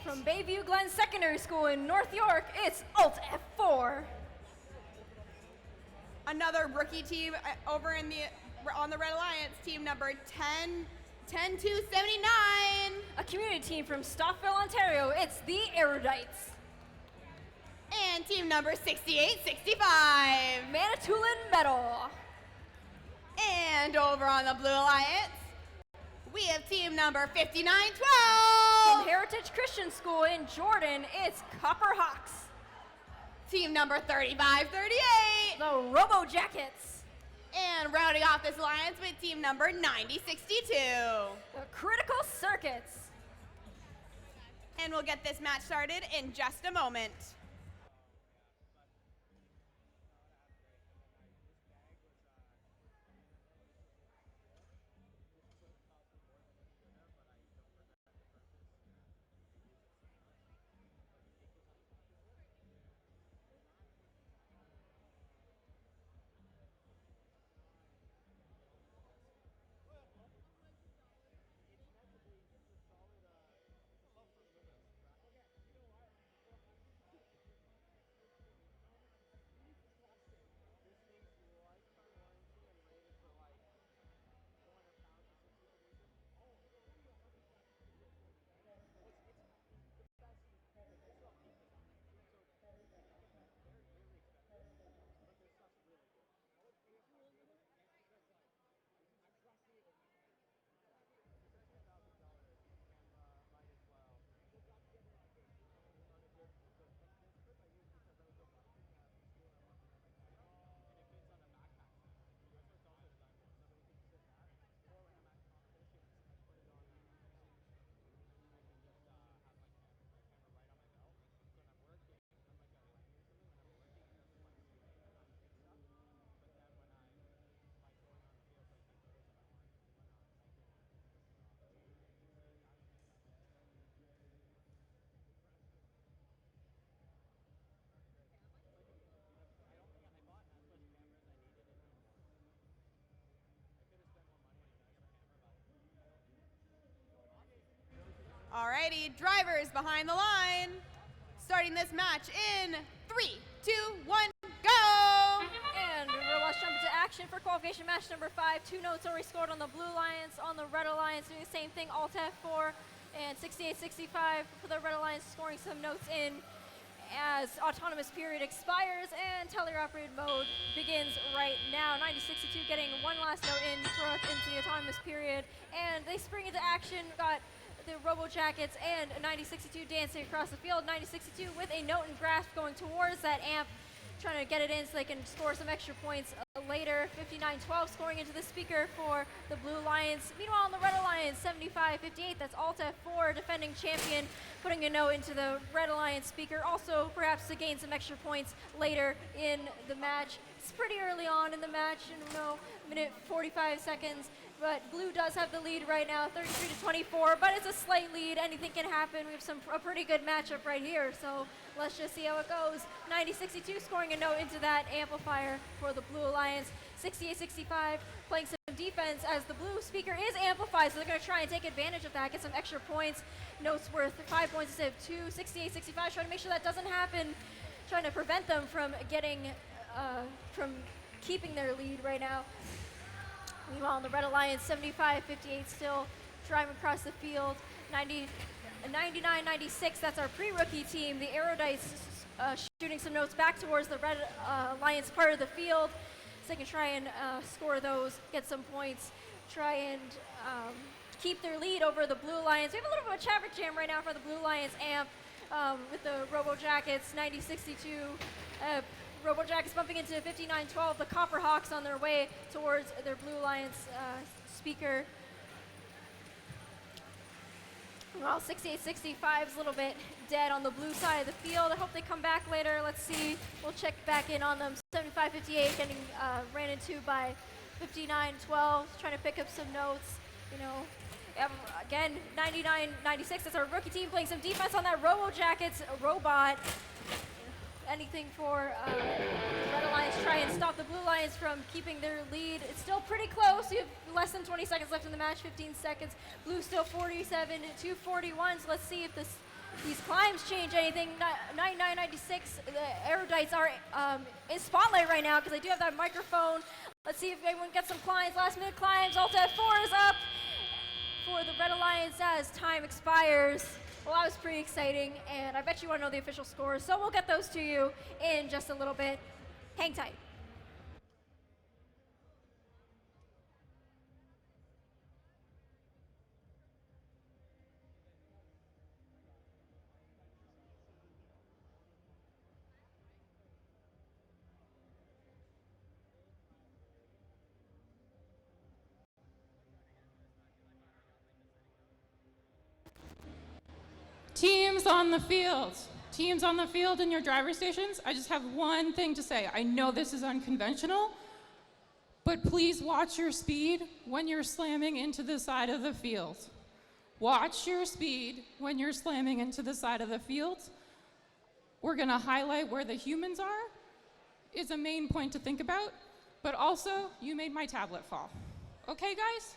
From Bayview Glen Secondary School in North York, it's Alt F4. Another rookie team over on the Red Alliance, team number 10279. A community team from Stockville, Ontario, it's the Erudites. And team number 6865. Manitoulin Metal. And over on the Blue Alliance, we have team number 5912. From Heritage Christian School in Jordan, it's Copper Hawks. Team number 3538. The Robo Jackets. And rounding off this alliance with team number 9062. The Critical Circuits. And we'll get this match started in just a moment. Alrighty, drivers behind the line. Starting this match in 3, 2, 1, go! And let's jump into action for qualification match number 5. 2 notes already scored on the Blue Alliance. On the Red Alliance, doing the same thing, Alt F4 and 6865 for the Red Alliance, scoring some notes in as autonomous period expires and teleoperated mode begins right now. 9062 getting one last note into the autonomous period, and they spring into action. Got the Robo Jackets and 9062 dancing across the field. 9062 with a note and grasp going towards that amp, trying to get it in so they can score some extra points later. 5912 scoring into the speaker for the Blue Alliance. Meanwhile, on the Red Alliance, 7558, that's Alt F4, defending champion, putting a note into the Red Alliance speaker, also perhaps to gain some extra points later in the match. It's pretty early on in the match, minute 45 seconds. But Blue does have the lead right now, 33-24, but it's a slight lead. Anything can happen. We have a pretty good matchup right here, so let's just see how it goes. 9062 scoring a note into that amplifier for the Blue Alliance. 6865 playing some defense as the Blue speaker is amplified, so they're going to try and take advantage of that, get some extra points. Notes worth 5 points instead of 2. 6865 trying to make sure that doesn't happen, trying to prevent them from from keeping their lead right now. Meanwhile, on the Red Alliance, 7558 still driving across the field. 99-96, that's our pre-rookie team. The Erudites shooting some notes back towards the Red Alliance part of the field, so they can try and score those, get some points, try and keep their lead over the Blue Alliance. We have a little bit of a traffic jam right now for the Blue Alliance amp with the Robo Jackets. 9062. Robo Jackets bumping into 5912, the Copper Hawks on their way towards their Blue Alliance speaker. Well, 6865 is a little bit dead on the blue side of the field. I hope they come back later. Let's see. We'll check back in on them. 7558 getting ran into by 5912, trying to pick up some notes. Again, 99-96, that's our rookie team playing some defense on that Robo Jackets robot. anything for the Red Alliance try and stop the Blue Lions from keeping their lead. It's still pretty close. You have less than 20 seconds left in the match, 15 seconds. Blue still 47 to 41. So let's see if these climbs change anything. 9996, the erudites are in spotlight right now because they do have that microphone. Let's see if anyone gets some climbs. Last minute climbs. Ultra F4 is up for the Red Alliance as time expires. Well, that was pretty exciting, and I bet you want to know the official scores, so we'll get those to you in just a little bit. Hang tight. Teams on the field. Teams on the field in your driver stations, I just have one thing to say. I know this is unconventional, but please watch your speed when you're slamming into the side of the field. Watch your speed when you're slamming into the side of the field. We're gonna highlight where the humans are. It's a main point to think about, but also, you made my tablet fall. Okay, guys?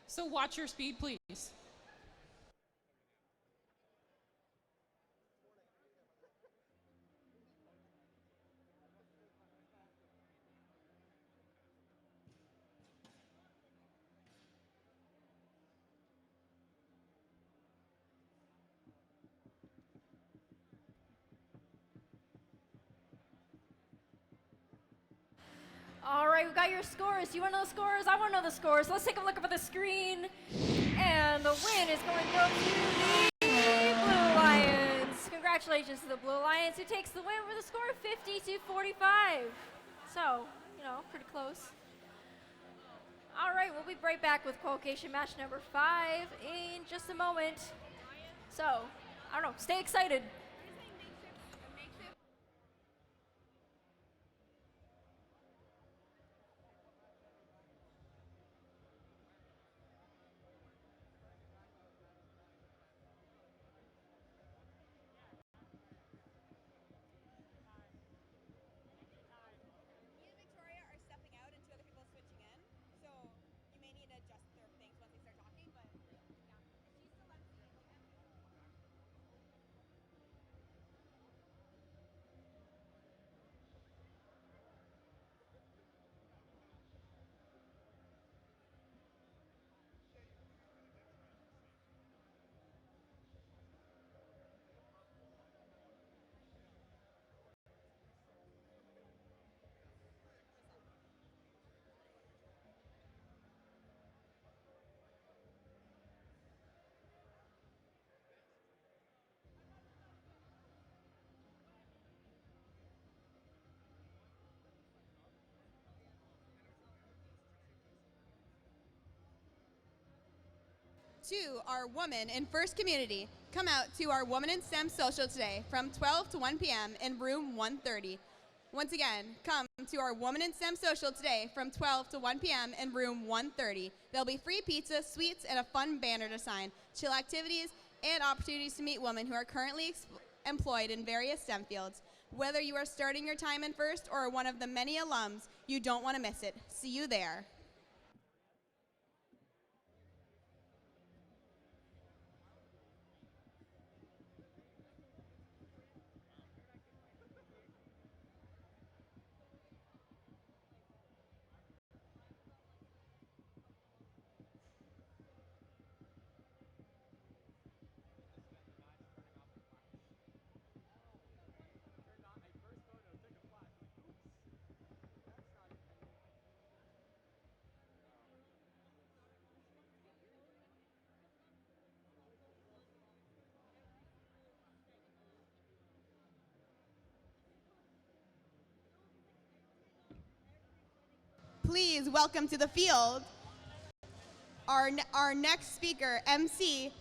So watch your speed, please. All right, we got your scores. Do you want to know the scores? I want to know the scores. Let's take a look up at the screen. And the win is going to go to the Blue Lions. Congratulations to the Blue Lions, who takes the win with a score of 50 to 45. So, pretty close. All right, we'll be right back with qualification match number 5 in just a moment. So, I don't know, stay excited. To our Woman in First community, come out to our Woman in STEM social today from 12 to 1 p.m. in room 130. Once again, come to our Woman in STEM social today from 12 to 1 p.m. in room 130. There'll be free pizza, sweets, and a fun banner to sign, chill activities, and opportunities to meet women who are currently employed in various STEM fields. Whether you are starting your time in First or one of the many alums, you don't want to miss it. See you there. Please welcome to the field our next speaker, MC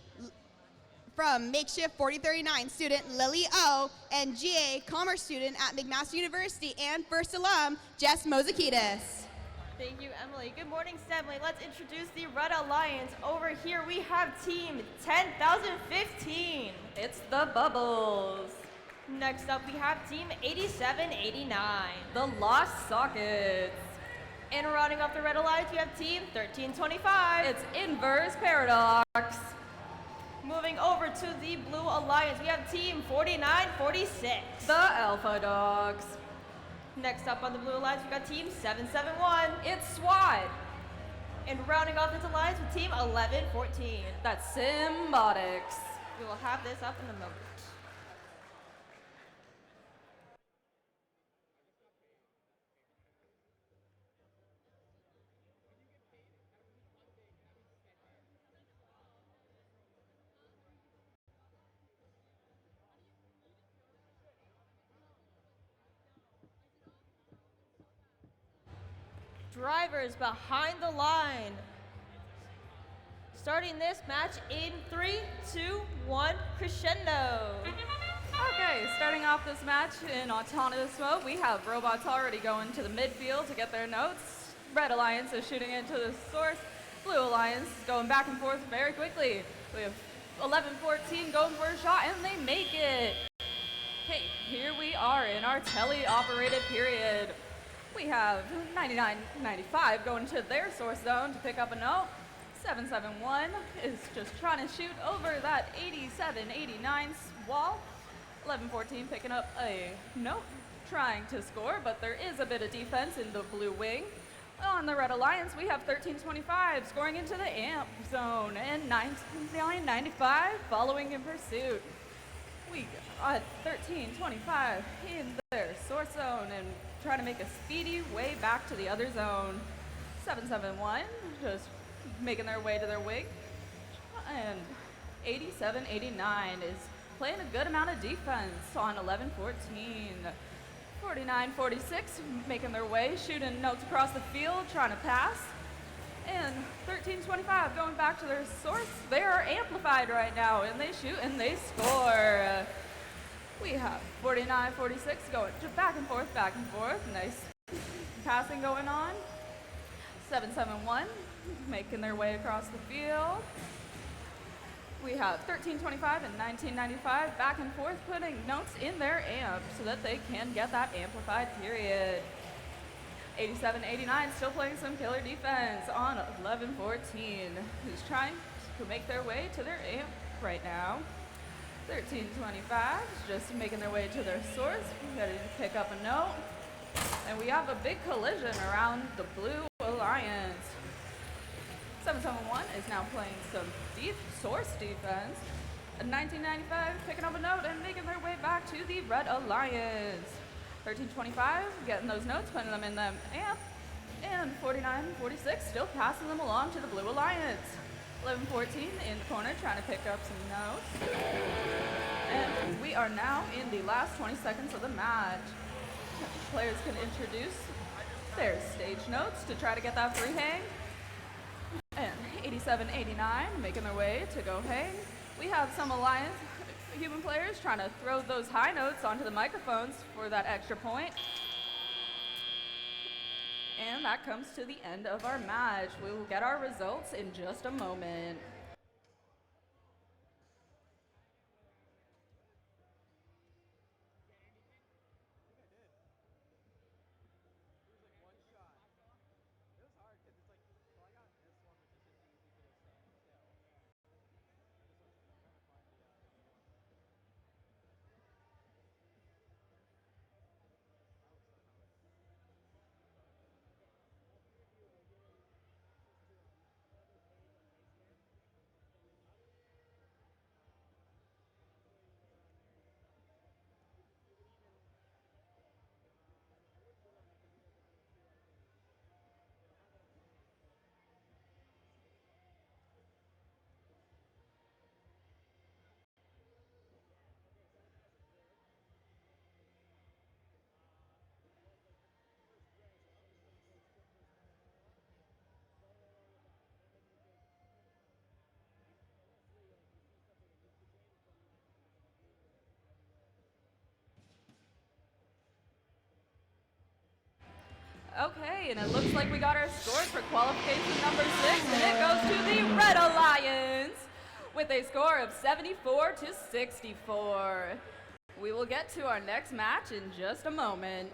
from Makeshift 4039 student Lily O and GA Commerce student at McMaster University and first alum Jess Mozakidis. Thank you, Emily. Good morning, STEMley. Let's introduce the Red Alliance. Over here we have team 10,015. It's the Bubbles. Next up, we have Team 8789. The Lost Sockets. And rounding off the Red Alliance, we have Team 1325. It's Inverse Paradox. Moving over to the Blue Alliance, we have Team 4946. The Alpha Dogs. Next up on the Blue Alliance, we got Team 771. It's SWAT. And rounding off this alliance with Team 1114. That's Symbiotics. We will have this up in a moment. Drivers behind the line. Starting this match in 3, 2, 1, crescendo. Okay, starting off this match in autonomous mode, we have robots already going to the midfield to get their notes. Red Alliance is shooting into the source. Blue Alliance is going back and forth very quickly. We have 11-14 going for a shot, and they make it. Okay, here we are in our tele-operated period. We have 99-95 going to their source zone to pick up a note. 771 is just trying to shoot over that 87-89 wall. 11-14 picking up a note, trying to score, but there is a bit of defense in the blue wing. On the Red Alliance, we have 13-25 scoring into the amp zone, and 99-95 following in pursuit. We got 13-25 in their source zone and trying to make a speedy way back to the other zone. 771 just making their way to their wing. And 87-89 is playing a good amount of defense on 11-14. 49-46 making their way, shooting notes across the field, trying to pass. And 13-25 going back to their source. They are amplified right now, and they shoot and they score. We have 49-46 going back and forth, back and forth. Nice passing going on. 771 making their way across the field. We have 13-25 and 19-95 back and forth, putting notes in their amp so that they can get that amplified period. 87-89 still playing some killer defense on 11-14, who's trying to make their way to their amp right now. 13-25 just making their way to their source, ready to pick up a note. And we have a big collision around the Blue Alliance. 771 is now playing some deep source defense. And 1995 picking up a note and making their way back to the Red Alliance. 13-25 getting those notes, putting them in the amp. And 49-46 still passing them along to the Blue Alliance. 11-14 in the corner trying to pick up some notes. And we are now in the last 20 seconds of the match. Players can introduce their stage notes to try to get that free hang. And 87-89 making their way to go hang. We have some Alliance human players trying to throw those high notes onto the microphones for that extra point. And that comes to the end of our match. We will get our results in just a moment. Okay, and it looks like we got our scores for qualification number 6, and it goes to the Red Alliance with a score of 74-64. We will get to our next match in just a moment.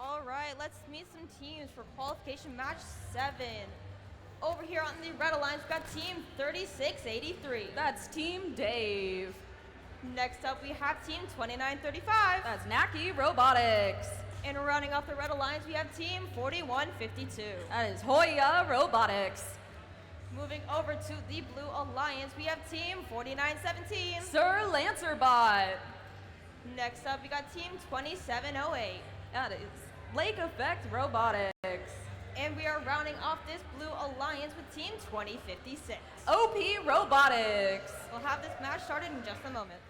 All right, let's meet some teams for qualification match 7. Over here on the Red Alliance, we've got team 3683. That's Team Dave. Next up, we have team 2935. That's Naki Robotics. And rounding off the Red Alliance, we have team 4152. That is Hoya Robotics. Moving over to the Blue Alliance, we have team 4917. Sir Lancerbot. Next up, we got team 2708. That is Lake Effect Robotics. And we are rounding off this Blue Alliance with team 2056. OP Robotics. We'll have this match started in just a moment.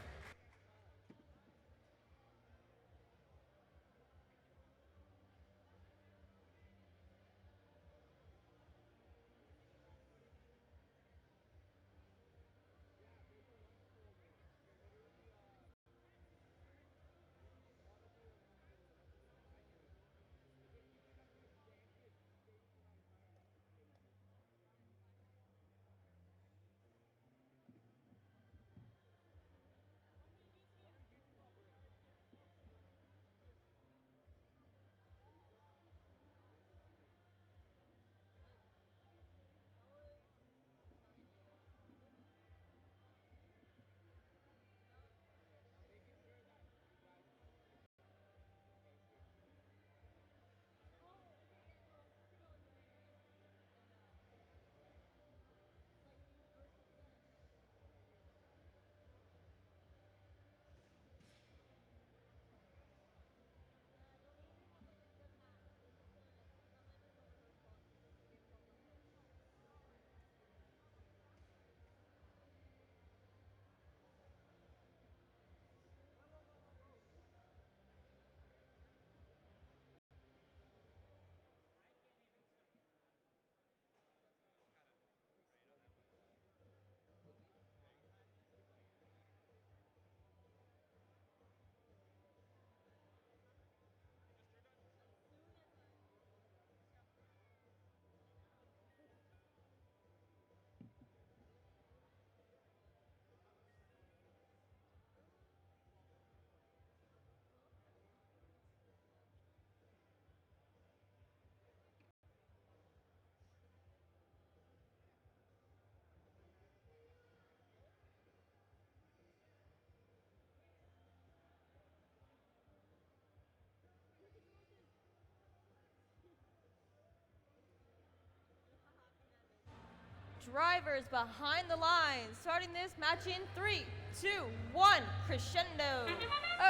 drivers behind the lines. Starting this match in 3, 2, 1, crescendo.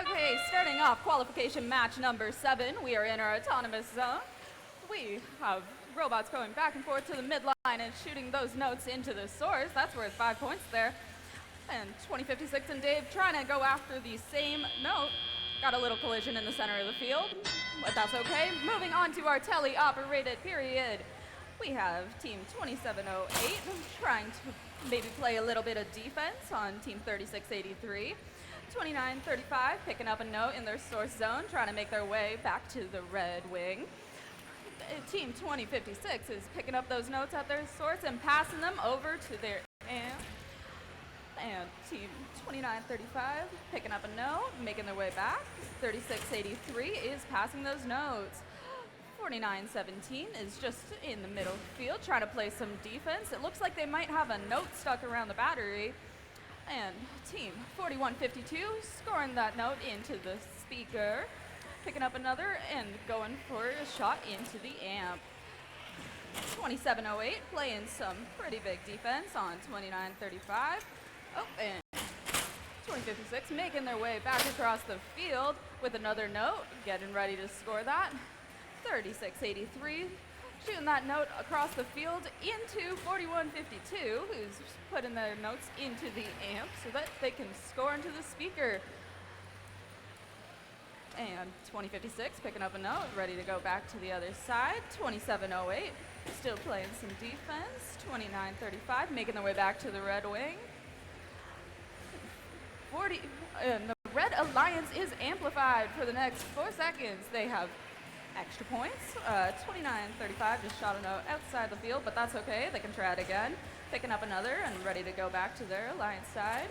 Okay, starting off qualification match number 7. We are in our autonomous zone. We have robots going back and forth to the midline and shooting those notes into the source. That's worth 5 points there. And 2056 and Dave trying to go after the same note. Got a little collision in the center of the field, but that's okay. Moving on to our tele-operated period. We have Team 2708 trying to maybe play a little bit of defense on Team 3683. 2935 picking up a note in their source zone, trying to make their way back to the red wing. Team 2056 is picking up those notes at their source and passing them over to their amp. And Team 2935 picking up a note, making their way back. 3683 is passing those notes. 4917 is just in the middle field trying to play some defense. It looks like they might have a note stuck around the battery. And Team 4152 scoring that note into the speaker, picking up another and going for a shot into the amp. 2708 playing some pretty big defense on 2935. Oh, and 2056 making their way back across the field with another note, getting ready to score that. 3683 shooting that note across the field into 4152, who's putting their notes into the amp so that they can score into the speaker. And 2056 picking up a note, ready to go back to the other side. 2708 still playing some defense. 2935 making their way back to the red wing. And the Red Alliance is amplified for the next 4 seconds. They have extra points. 2935 just shot a note outside the field, but that's okay. They can try it again. Picking up another and ready to go back to their Alliance side.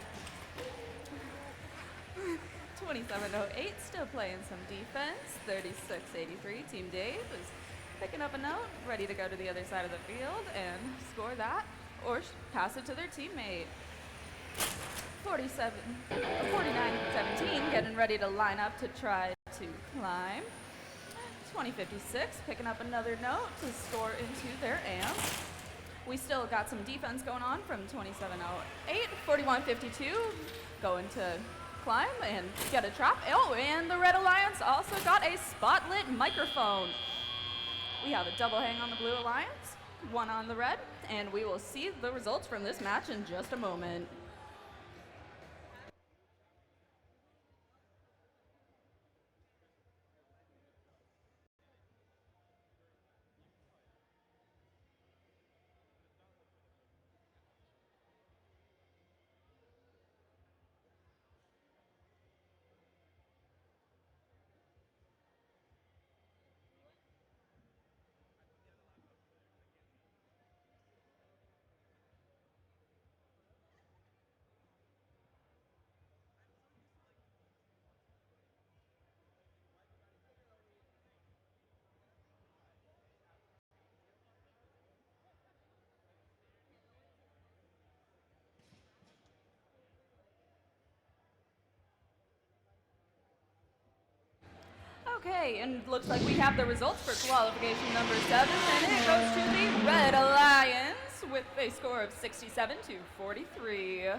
2708 still playing some defense. 3683 Team Dave is picking up a note, ready to go to the other side of the field and score that or pass it to their teammate. 4917 getting ready to line up to try to climb. 2056 picking up another note to score into their amp. We still got some defense going on from 2708. 4152 going to climb and get a trap. Oh, and the Red Alliance also got a spotlit microphone. We have a double hang on the Blue Alliance, one on the red, and we will see the results from this match in just a moment. Okay, and looks like we have the results for qualification number 7, and it goes to the Red Alliance with a score of 67 to 43.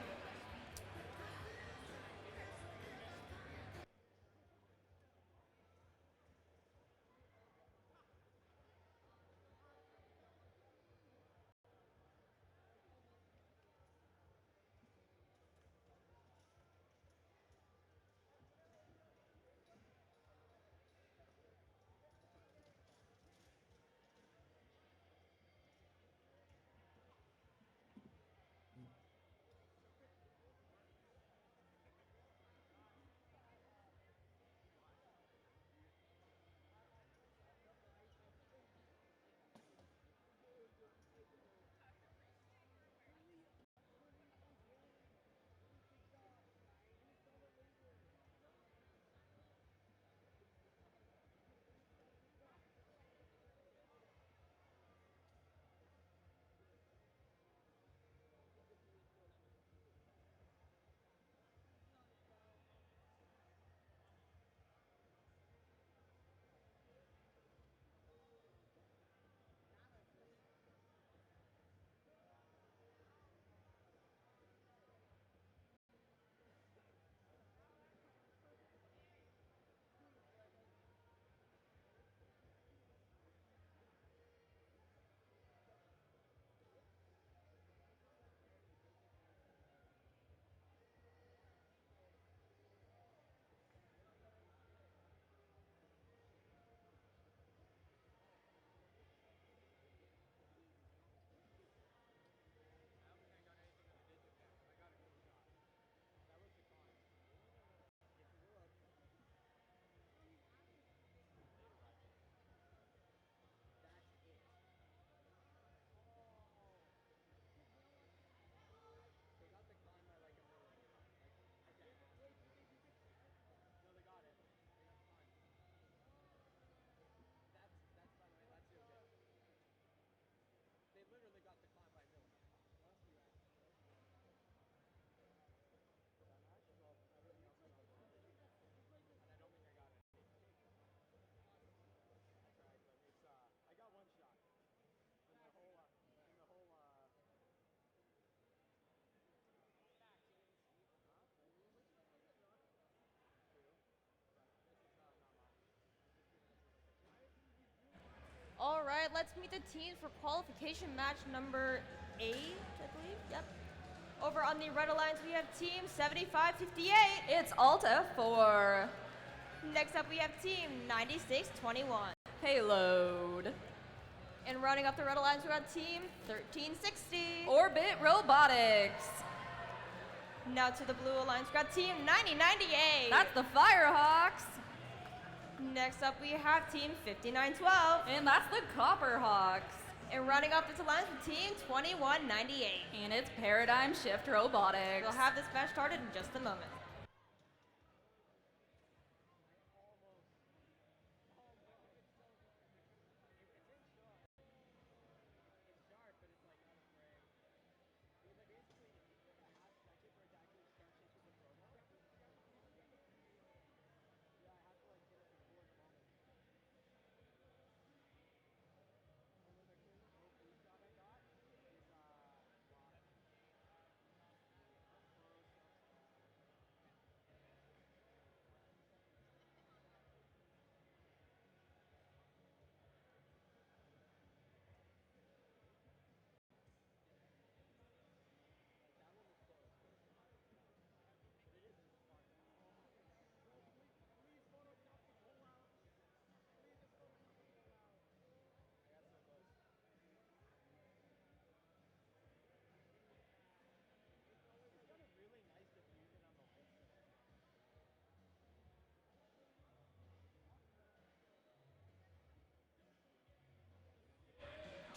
right, let's meet the teams for qualification match number 8, I believe. Yep. Over on the Red Alliance, we have team 7558. It's Alta for Next up, we have team 9621. Payload. And running up the Red Alliance, we have team 1360. Orbit Robotics. Now to the Blue Alliance, we got team 9098. That's the Firehawks. Next up, we have team 5912. And that's the Copperhawks. And running up this alliance with team 2198. And it's Paradigm Shift Robotics. We'll have this match started in just a moment.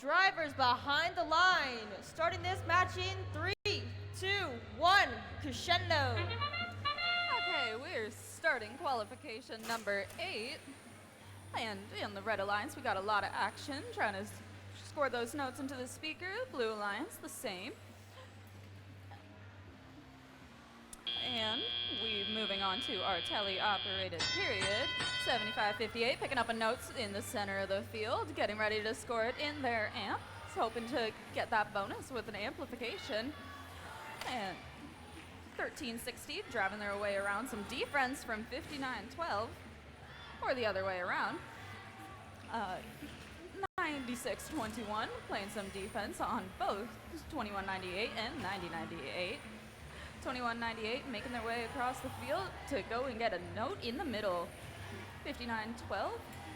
Drivers behind the line. Starting this match in 3, 2, 1, crescendo. Okay, we're starting qualification number 8. And in the Red Alliance, we got a lot of action trying to score those notes into the speaker. Blue Alliance, the same. And we moving on to our tele-operated period. 7558 picking up a notes in the center of the field, getting ready to score it in their amp. Hoping to get that bonus with an amplification. And 1360 driving their way around some defense from 5912, or the other way around. 9621 playing some defense on both 2198 and 9098. 2198 making their way across the field to go and get a note in the middle. 5912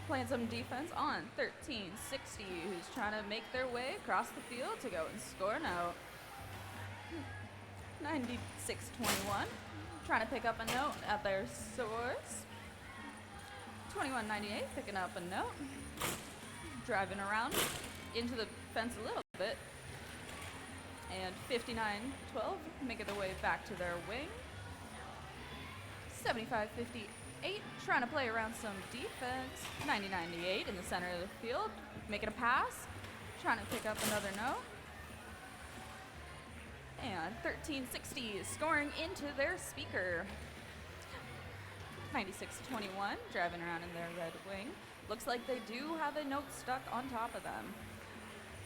playing some defense on 1360, who's trying to make their way across the field to go and score a note. 9621 trying to pick up a note at their source. 2198 picking up a note, driving around into the fence a little bit. And 5912 making their way back to their wing. 7558 trying to play around some defense. 9098 in the center of the field, making a pass, trying to pick up another note. And 1360 is scoring into their speaker. 9621 driving around in their red wing. Looks like they do have a note stuck on top of them.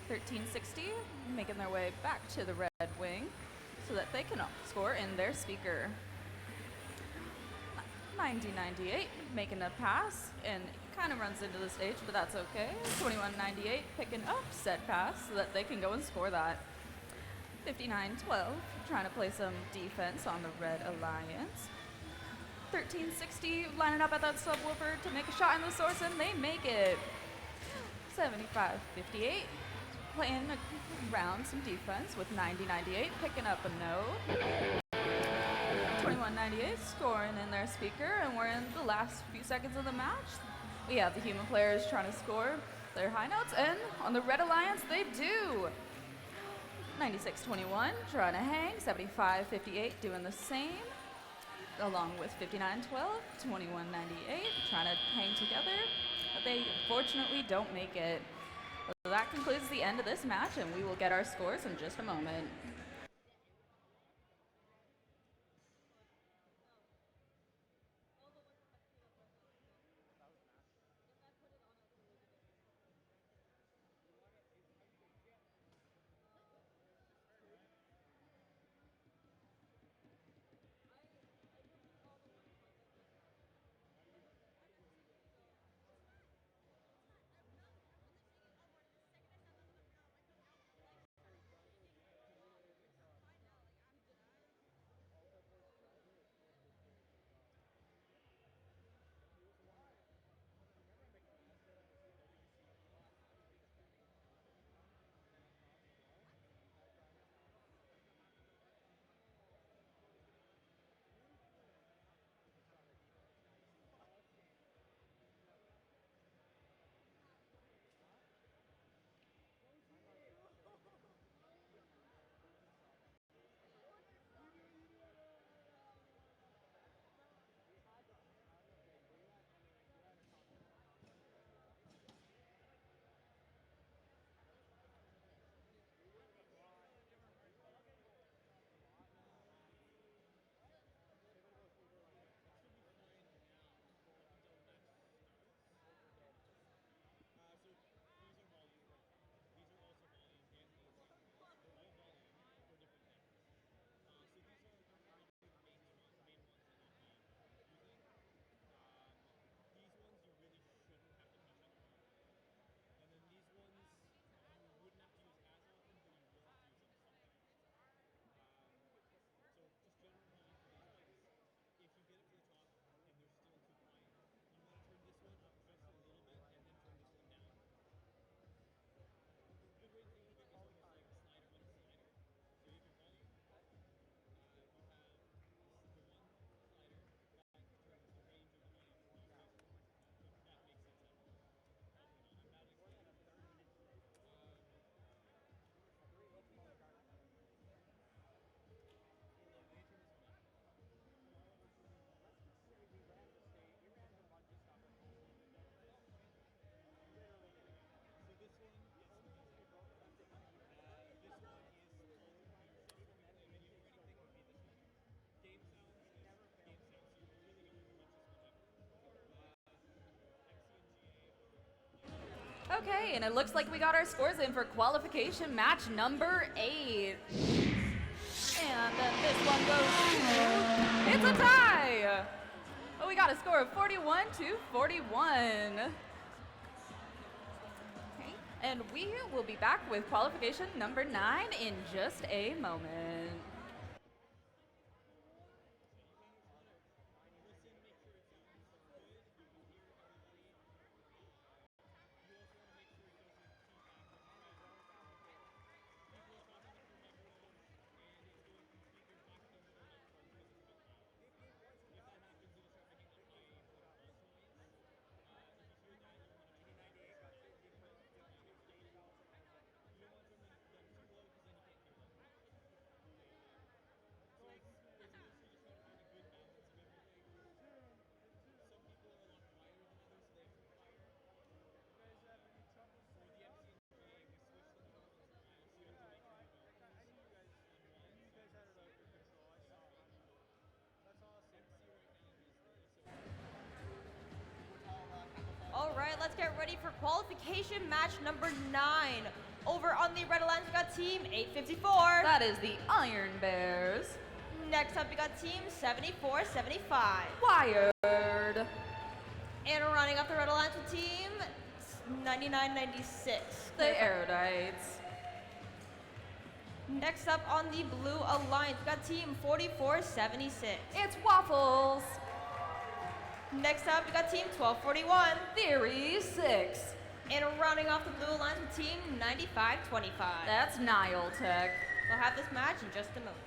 1360 making their way back to the red wing so that they can score in their speaker. 9098 making a pass and kind of runs into the stage, but that's okay. 2198 picking up said pass so that they can go and score that. 5912 trying to play some defense on the Red Alliance. 1360 lining up at that subwoofer to make a shot in the source, and they make it. 7558 playing around some defense with 9098 picking up a note. 2198 scoring in their speaker, and we're in the last few seconds of the match. We have the human players trying to score their high notes, and on the Red Alliance they do. 9621 trying to hang, 7558 doing the same, along with 5912, 2198 trying to hang together, but they fortunately don't make it. So that concludes the end of this match, and we will get our scores in just a moment. Okay, and it looks like we got our scores in for qualification match number 8. And then this one goes to, it's a tie! Oh, we got a score of 41 to 41. Okay, and we will be back with qualification number 9 in just a moment. All right, let's get ready for qualification match number 9. Over on the Red Alliance, we got team 854. That is the Iron Bears. Next up, we got team 7475. Wired. And running up the Red Alliance with team 9996. The Erudites. Next up on the Blue Alliance, we got team 4476. It's Waffles. Next up, we got team 1241. Theory 6. And rounding off the Blue Alliance with team 9525. That's Nile Tech. We'll have this match in just a moment.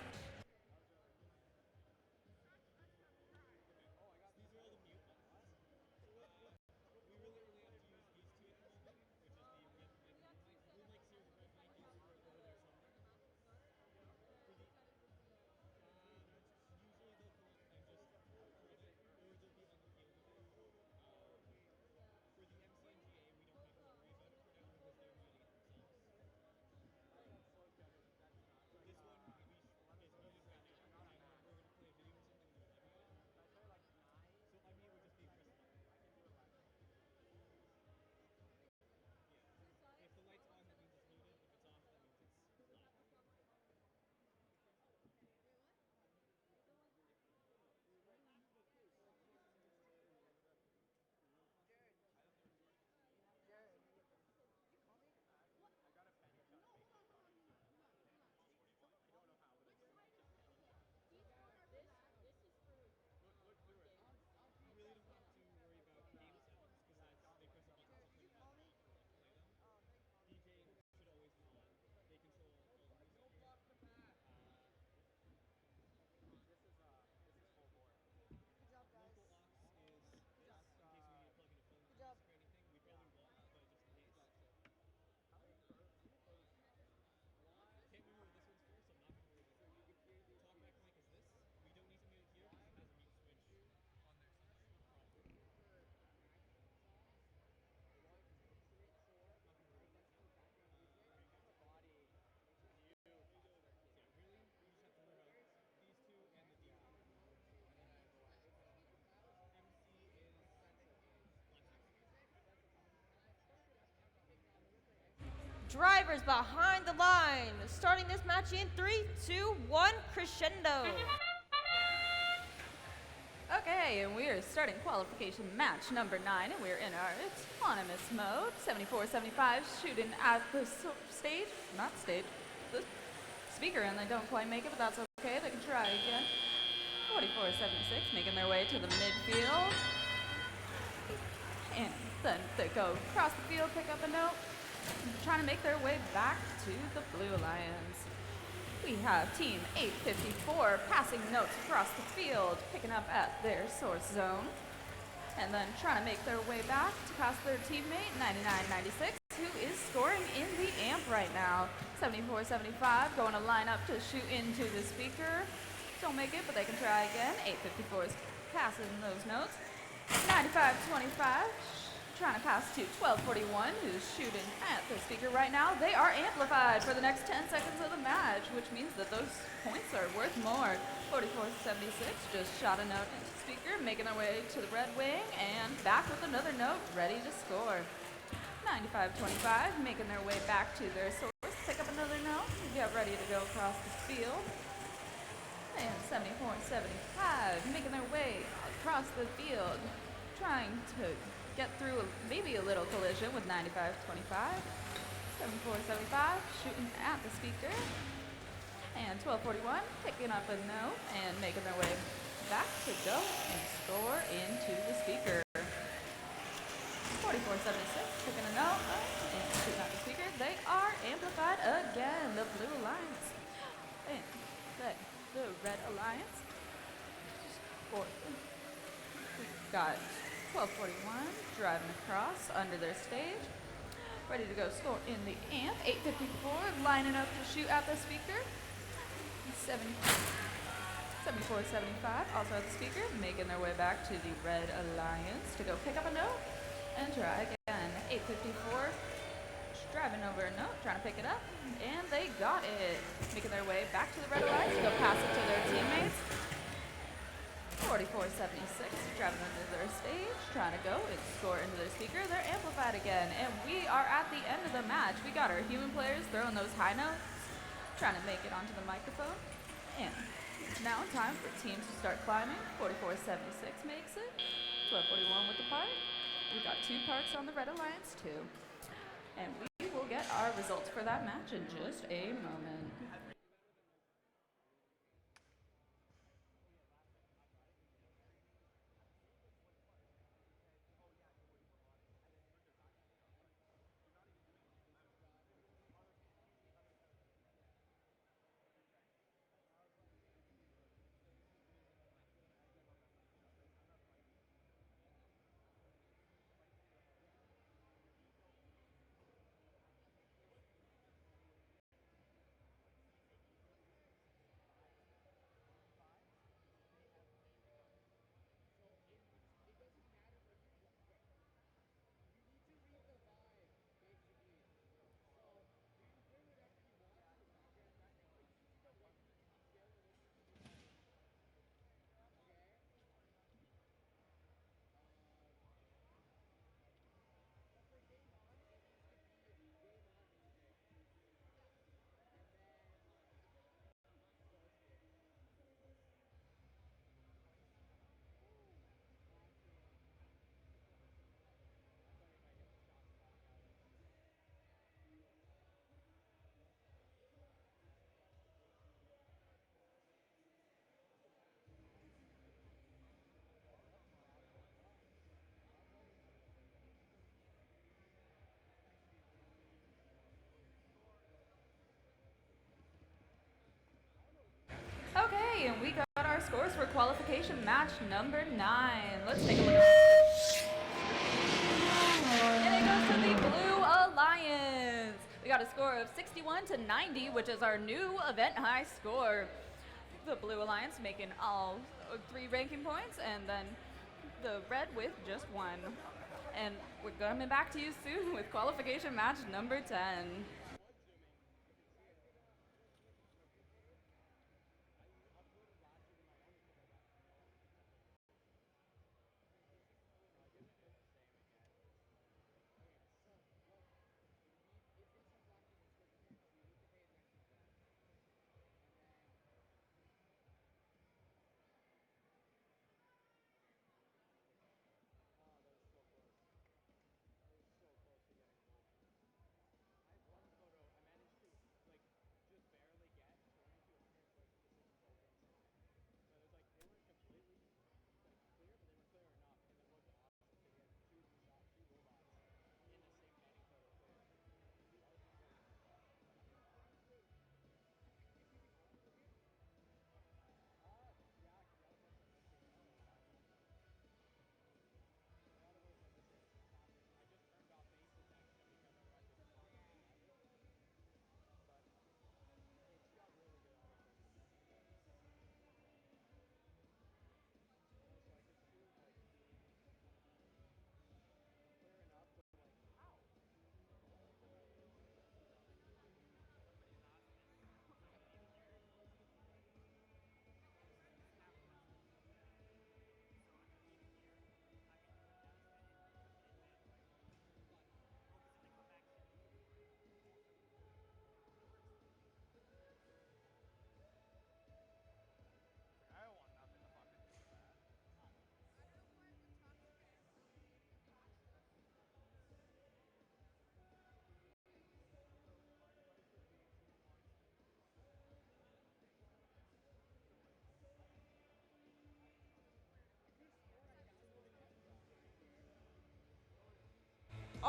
Drivers behind the line. Starting this match in 3, 2, 1, crescendo. Okay, and we are starting qualification match number 9, and we're in our autonomous mode. 7475 shooting at the the speaker, and they don't quite make it, but that's okay. They can try again. 4476 making their way to the midfield. And then they go across the field, pick up a note, trying to make their way back to the Blue Alliance. We have Team 854 passing notes across the field, picking up at their source zone, and then trying to make their way back to pass their teammate 9996, who is scoring in the amp right now. 7475 going to line up to shoot into the speaker. Don't make it, but they can try again. 854 is passing those notes. 9525 trying to pass to 1241, who's shooting at the speaker right now. They are amplified for the next 10 seconds of the match, which means that those points are worth more. 4476 just shot a note into the speaker, making their way to the red wing, and back with another note, ready to score. 95-25, making their way back to their source. Pick up another note. Get ready to go across the field. And 74-75, making their way across the field, trying to get through maybe a little collision with 95-25. 74-75, shooting at the speaker. And 12-41, picking up a note and making their way back to go and score into the speaker. 44-76, picking a note and shooting at the speaker. They are amplified again, the Blue Alliance. And the Red Alliance. We've got 12-41 driving across under their stage. Ready to go score in the amp. 8-54 lining up to shoot at the speaker. 74-75 also at the speaker, making their way back to the Red Alliance to go pick up a note and try again. 8-54 driving over a note, trying to pick it up, and they got it. Making their way back to the Red Alliance to go pass it to their teammates. 44-76, driving under their stage, trying to go and score into their speaker. They're amplified again, and we are at the end of the match. We got our human players throwing those high notes, trying to make it onto the microphone. And now time for teams to start climbing. 44-76 makes it. 12-41 with the park. We got 2 parks on the Red Alliance too. And we will get our results for that match in just a moment. Okay, and we got our scores for qualification match number 9. Let's take a look at it. And it goes to the Blue Alliance. We got a score of 61-90, which is our new event high score. The Blue Alliance making all 3 ranking points, and then the Red with just 1. And we're coming back to you soon with qualification match number 10.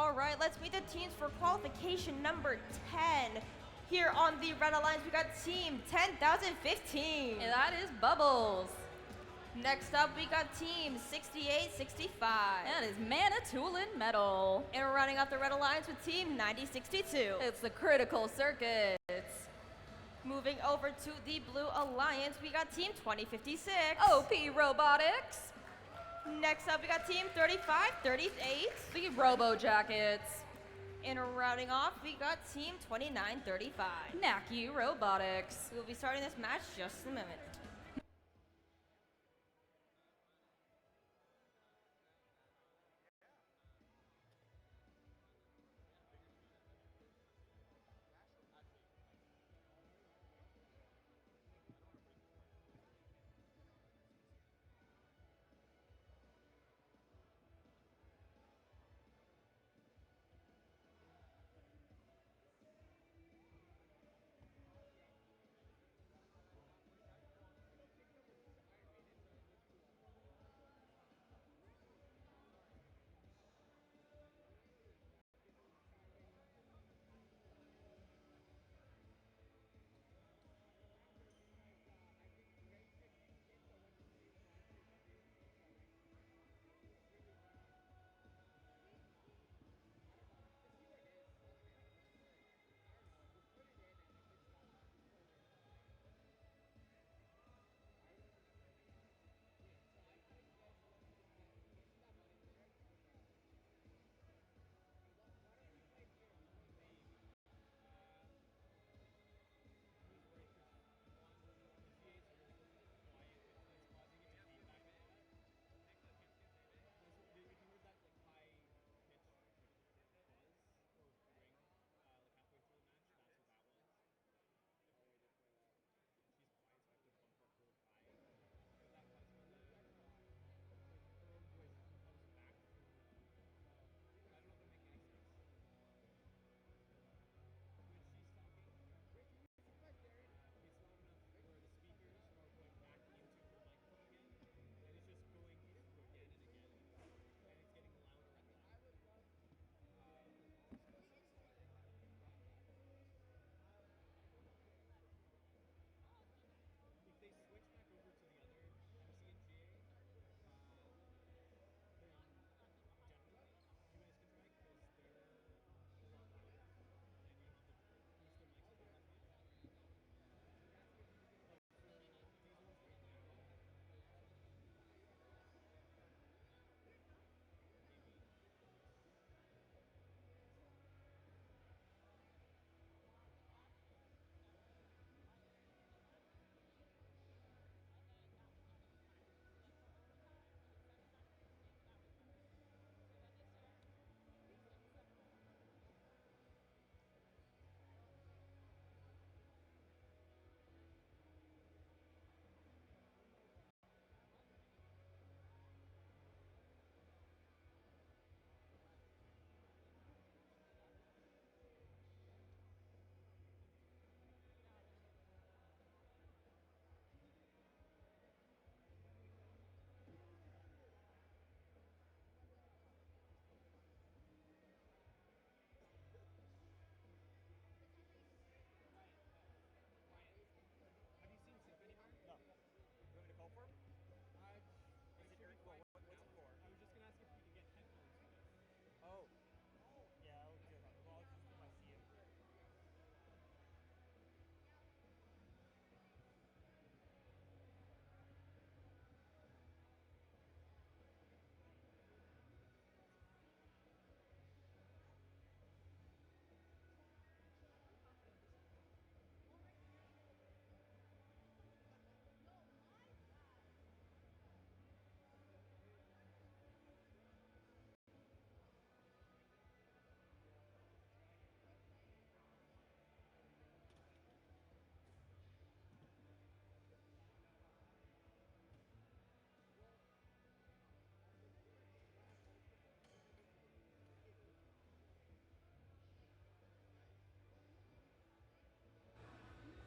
All right, let's meet the teams for qualification number 10. Here on the Red Alliance, we got team 10,015. And that is Bubbles. Next up, we got team 6865. That is Manitoulin Metal. And we're rounding out the Red Alliance with team 9062. It's the Critical Circuits. Moving over to the Blue Alliance, we got team 2056. OP Robotics. Next up, we got team 3538. The Robo Jackets. And rounding off, we got team 2935. Nacky Robotics. We'll be starting this match just in a minute.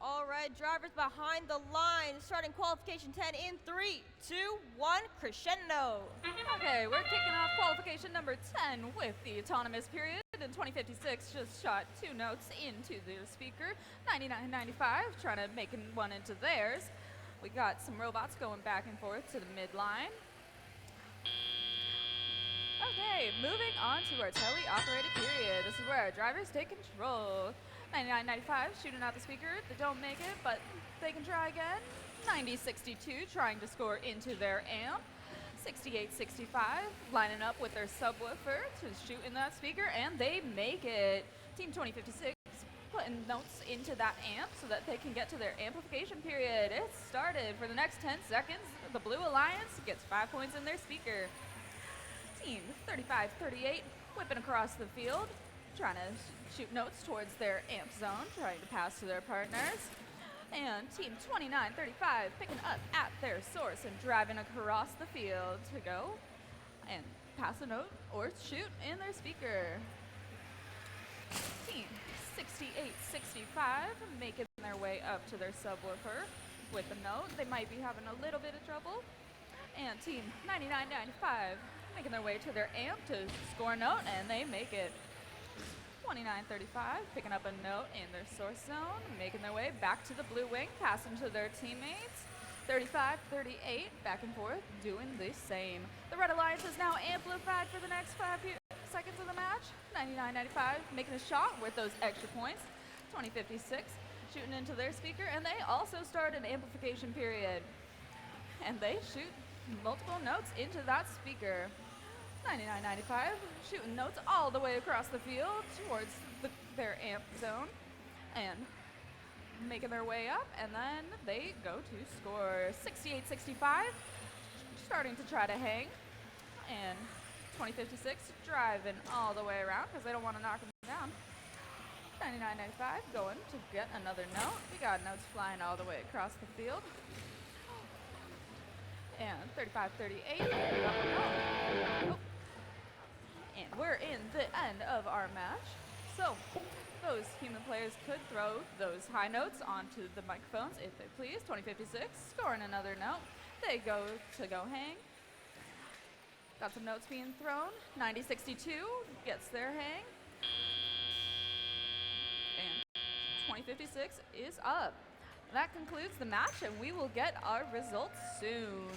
All right, drivers behind the line, starting qualification 10 in 3, 2, 1, crescendo. Okay, we're kicking off qualification number 10 with the autonomous period. In 2056, just shot 2 notes into their speaker. 9995, trying to make one into theirs. We got some robots going back and forth to the midline. Okay, moving on to our tele-operated period. This is where our drivers take control. 9995 shooting out the speaker. They don't make it, but they can try again. 9062 trying to score into their amp. 6865 lining up with their subwoofer to shoot in that speaker, and they make it. Team 2056 putting notes into that amp so that they can get to their amplification period. It started for the next 10 seconds. The Blue Alliance gets 5 points in their speaker. Team 3538 whipping across the field, trying to shoot notes towards their amp zone, trying to pass to their partners. And Team 2935 picking up at their source and driving across the field to go and pass a note or shoot in their speaker. Team 6865 making their way up to their subwoofer with a note. They might be having a little bit of trouble. And Team 9995 making their way to their amp to score a note, and they make it. 2935 picking up a note in their source zone, making their way back to the blue wing, passing to their teammates. 3538 back and forth, doing the same. The Red Alliance is now amplified for the next 5 seconds of the match. 9995 making a shot with those extra points. 2056 shooting into their speaker, and they also start an amplification period. And they shoot multiple notes into that speaker. 9995 shooting notes all the way across the field towards their amp zone and making their way up, and then they go to score. 6865 starting to try to hang, and 2056 driving all the way around because they don't want to knock them down. 9995 going to get another note. We got notes flying all the way across the field. And 3538 picking up a note. Oh. And we're in the end of our match. So those human players could throw those high notes onto the microphones if they please. 2056 scoring another note. They go to go hang. Got some notes being thrown. 9062 gets their hang. And 2056 is up. That concludes the match, and we will get our results soon.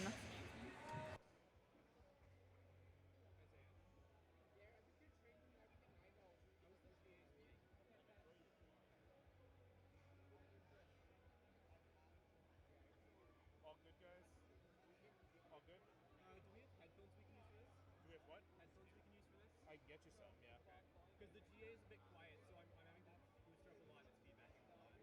All good, guys? All good? Do we have headphones we can use for this? Do we have what? Headphones we can use for this? I can get you some, yeah. Okay. Because the GA is a bit quiet, so I'm having to boost up a lot. It's feedbacking a lot.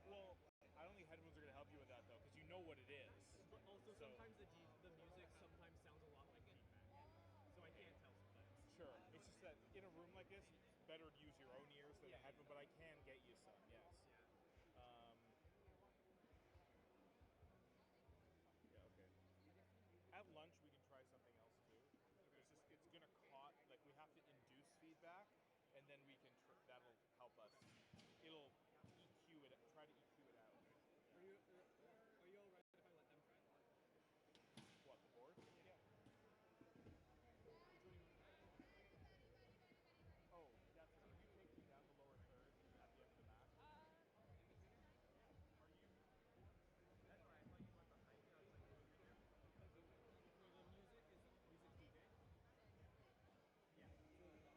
Well, I don't think headphones are going to help you with that, though, because you know what it is. But also, sometimes the music sometimes sounds a lot like feedback. So I can't tell sometimes. Sure. It's just that in a room like this, it's better to use your own ears than a headphone, but I can get you some, yes. Yeah, okay. At lunch, we can try something else too. It's gonna cost, like, we have to induce feedback, and then we can, that'll help us. It'll EQ it, try to EQ it out. Are you alright if I let them try? What, the board? Yeah. Oh, yeah, so could you take me down the lower third at the end of the match? That's why I thought you went behind me. I was like, oh, you're here. No, the music is music DJ.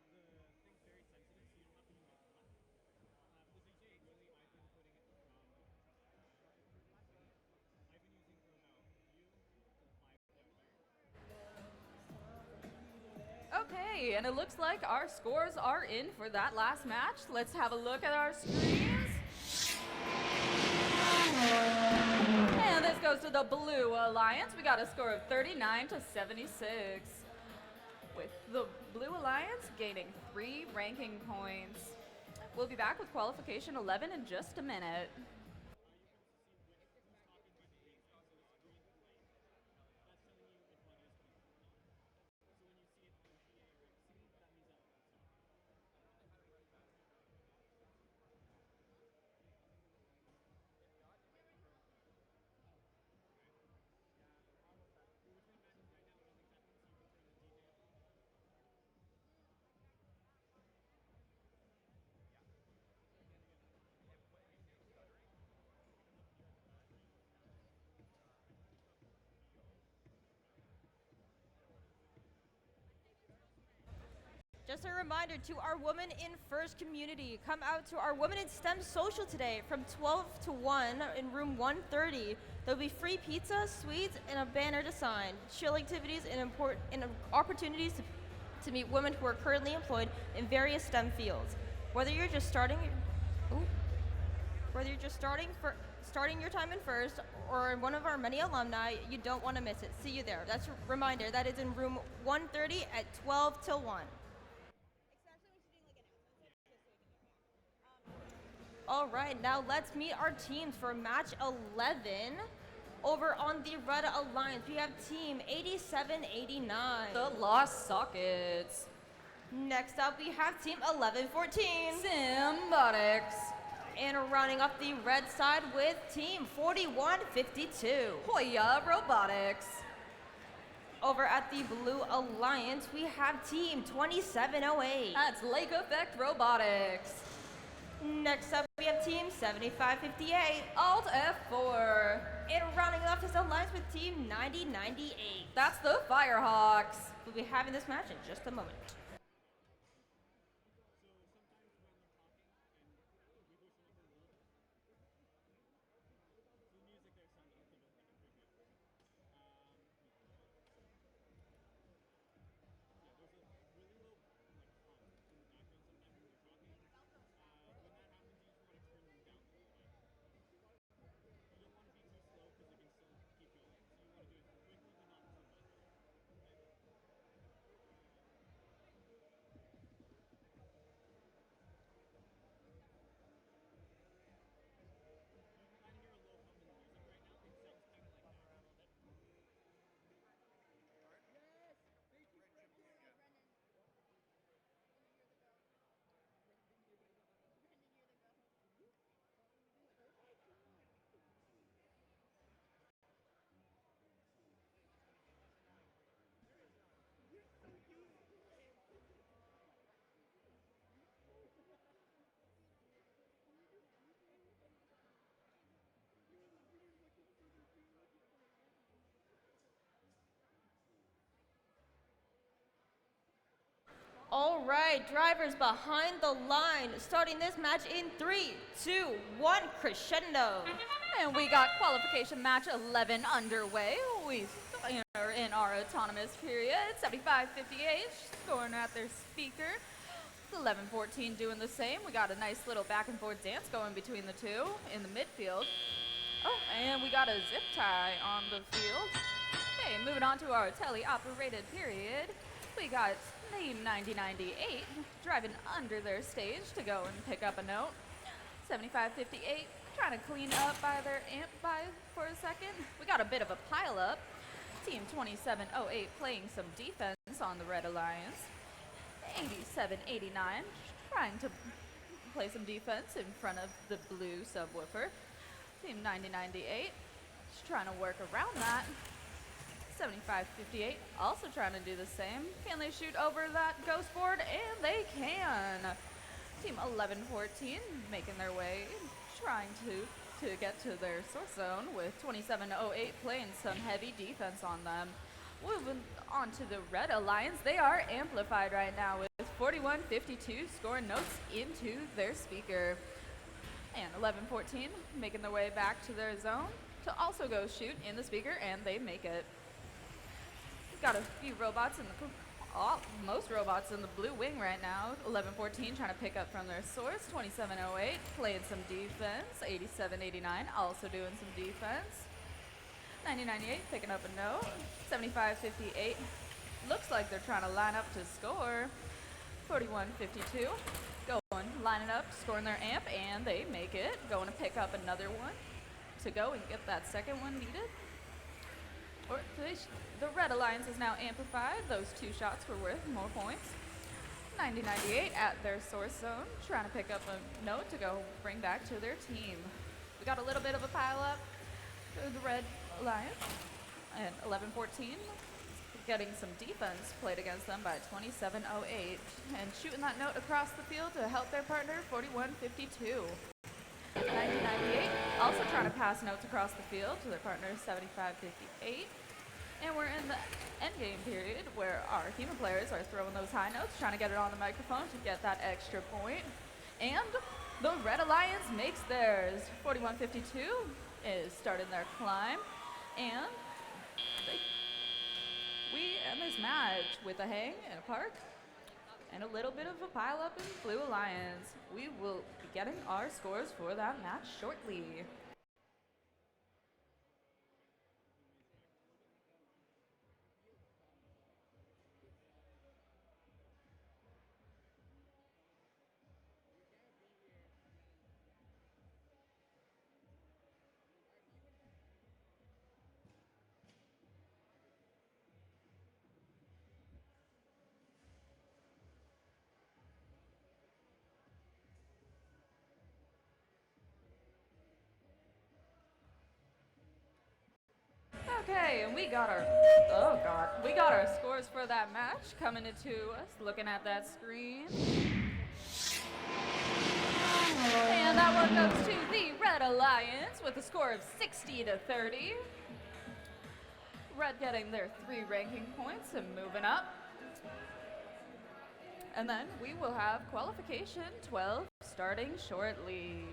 Yeah. So the thing's very sensitive, so you don't have to do much. The DJ really, I've been putting it from. I've been using from about U to 5.0. Okay, and it looks like our scores are in for that last match. Let's have a look at our screens. And this goes to the Blue Alliance. We got a score of 39 to 76. With the Blue Alliance gaining 3 ranking points. We'll be back with qualification 11 in just a minute. Just a reminder to our Women in First community, come out to our Women in STEM social today from 12 to 1 in room 130. There'll be free pizza, sweets, and a banner to sign. Chill activities and opportunities to meet women who are currently employed in various STEM fields. Whether you're just starting your time in First or one of our many alumni, you don't want to miss it. See you there. That's a reminder. That is in room 130 at 12 till 1. All right, now let's meet our teams for match 11. Over on the Red Alliance, we have team 8789. The Lost Sockets. Next up, we have team 1114. Symbotics. And rounding up the red side with team 4152. Hoya Robotics. Over at the Blue Alliance, we have team 2708. That's Lake Effect Robotics. Next up, we have team 7558. Alt F4. And rounding off his alliance with team 9098. That's the Firehawks. We'll be having this match in just a moment. All right, drivers behind the line, starting this match in 3, 2, 1, crescendo. And we got qualification match 11 underway. We are in our autonomous period. 75-58, scoring at their speaker. 11-14 doing the same. We got a nice little back and forth dance going between the two in the midfield. Oh, and we got a zip tie on the field. Okay, moving on to our tele-operated period. We got Team 9098 driving under their stage to go and pick up a note. 75-58 trying to clean up by their amp for a second. We got a bit of a pile up. Team 2708 playing some defense on the Red Alliance. 87-89 trying to play some defense in front of the blue subwoofer. Team 9098 just trying to work around that. 75-58 also trying to do the same. Can they shoot over that ghost board? And they can. Team 11-14 making their way, trying to get to their source zone with 2708 playing some heavy defense on them. Moving on to the Red Alliance, they are amplified right now with 41-52 scoring notes into their speaker. And 11-14 making their way back to their zone to also go shoot in the speaker, and they make it. Got a few robots in the, most robots in the blue wing right now. 11-14 trying to pick up from their source. 2708 playing some defense. 87-89 also doing some defense. 90-98 picking up a note. 75-58 looks like they're trying to line up to score. 41-52 going, lining up, scoring their amp, and they make it. Going to pick up another one to go and get that second one needed. The Red Alliance is now amplified. Those two shots were worth more points. 90-98 at their source zone, trying to pick up a note to go bring back to their team. We got a little bit of a pile up to the Red Alliance. And 11-14 getting some defense played against them by 2708 and shooting that note across the field to help their partner, 41-52. 90-98 also trying to pass notes across the field to their partner, 75-58. And we're in the endgame period where our human players are throwing those high notes, trying to get it on the microphone to get that extra point. And the Red Alliance makes theirs. 4152 is starting their climb. And we end this match with a hang in a park and a little bit of a pile up in Blue Alliance. We will be getting our scores for that match shortly. Okay, and we got our, oh God, we got our scores for that match coming into us, looking at that screen. And that one goes to the Red Alliance with a score of 60-30. Red getting their 3 ranking points and moving up. And then we will have qualification 12 starting shortly.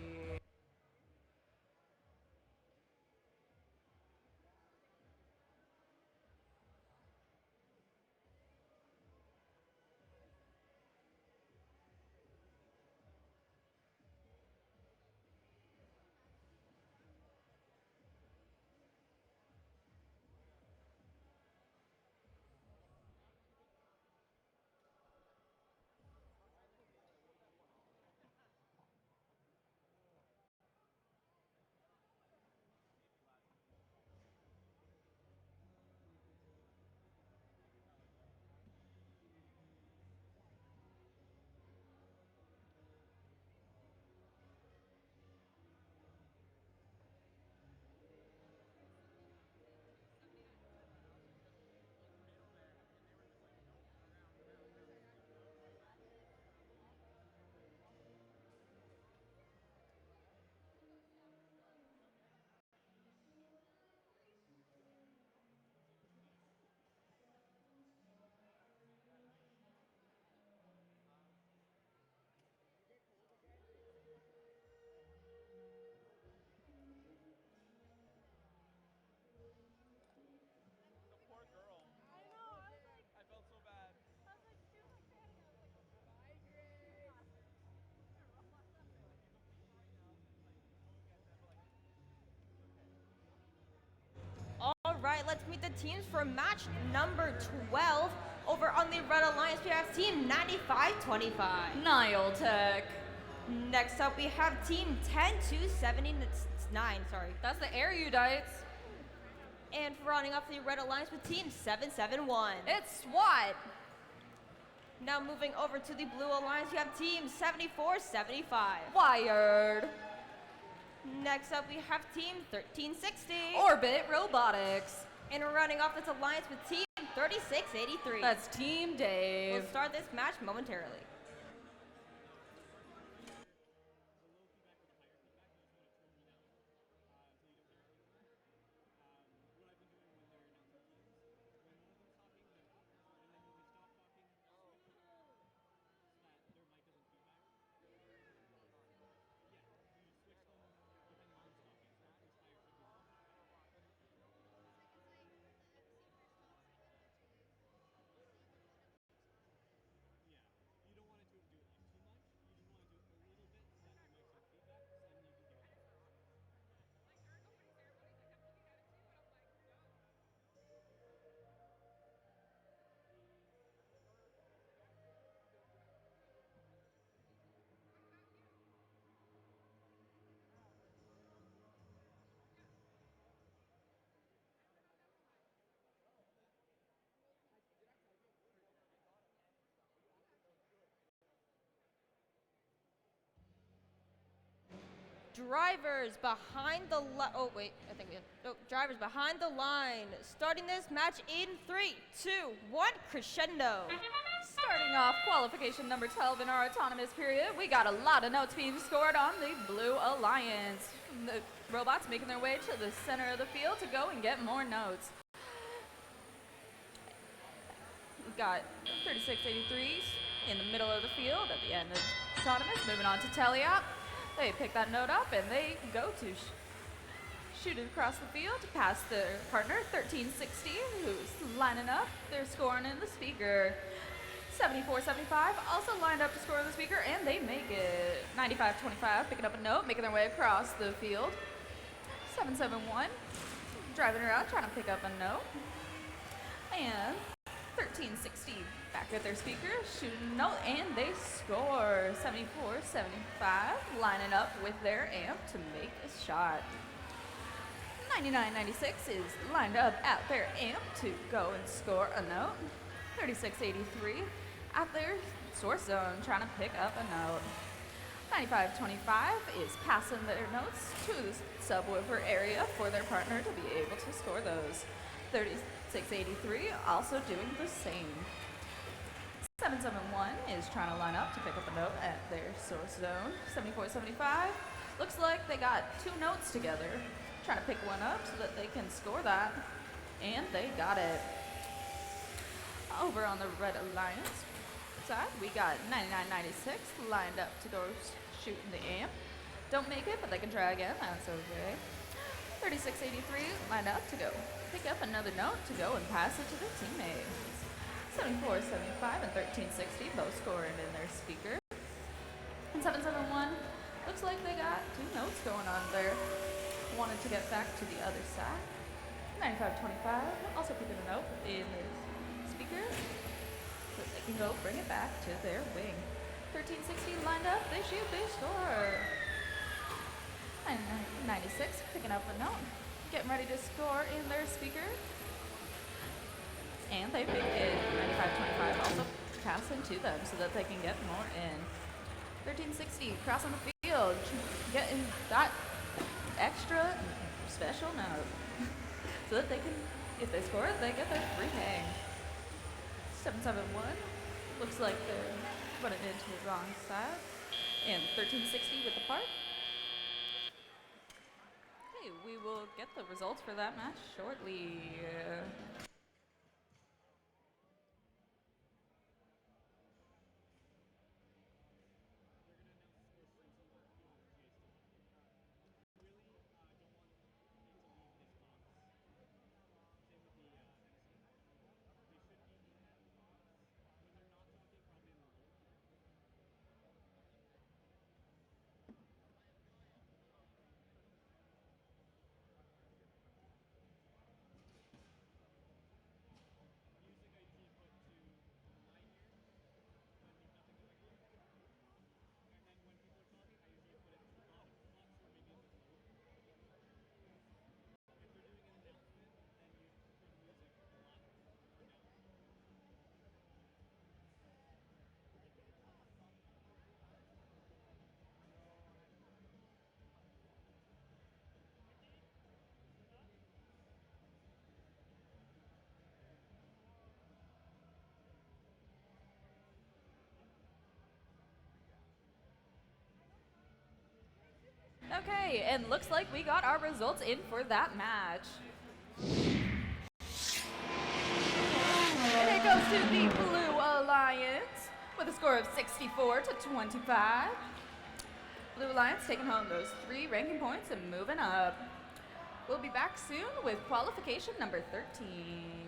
All right, let's meet the teams for match number 12. Over on the Red Alliance, we have team 9525. Nile Tech. Next up, we have team 10279, sorry. That's the Erudites. And rounding off the Red Alliance with team 771. It's SWAT. Now moving over to the Blue Alliance, you have team 7475. Wired. Next up, we have team 1360. Orbit Robotics. And rounding off this alliance with team 3683. That's Team Dave. We'll start this match momentarily. Drivers behind the drivers behind the line. Starting this match in 3, 2, 1, crescendo. Starting off qualification number 12 in our autonomous period, we got a lot of notes being scored on the Blue Alliance. The robots making their way to the center of the field to go and get more notes. got 3683 in the middle of the field at the end of autonomous. Moving on to Teliop. They pick that note up and they go to shoot it across the field to pass their partner 1360, who's lining up. They're scoring in the speaker. 7475 also lined up to score in the speaker, and they make it. 9525 picking up a note, making their way across the field. 771 driving around trying to pick up a note. And 1360 back at their speaker, shooting a note, and they score. 7475 lining up with their amp to make a shot. 9996 is lined up at their amp to go and score a note. 3683 at their source zone trying to pick up a note. 9525 is passing their notes to the subwoofer area for their partner to be able to score those. 3683 also doing the same. 771 is trying to line up to pick up a note at their source zone. 7475 looks like they got two notes together, trying to pick one up so that they can score that, and they got it. Over on the Red Alliance side, we got 9996 lined up to go shooting the amp. Don't make it, but they can try again, that's okay. 3683 lined up to go pick up another note to go and pass it to their teammates. 7475 and 1360 both scoring in their speaker. And 771 looks like they got two notes going on there. Wanted to get back to the other side. 9525 also picking a note in their speaker so they can go bring it back to their wing. 1360 lined up, they shoot, they score. 96 picking up a note, getting ready to score in their speaker. And they pick it. 9525 also passing to them so that they can get more in. 1360 crossing the field, getting that extra special note so that they can, if they score it, they get their free hang. 771 looks like they're running into the wrong side. And 1360 with the park. Okay, we will get the results for that match shortly. Okay, and looks like we got our results in for that match. And it goes to the Blue Alliance with a score of 64-25. Blue Alliance taking home those 3 ranking points and moving up. We'll be back soon with qualification number 13.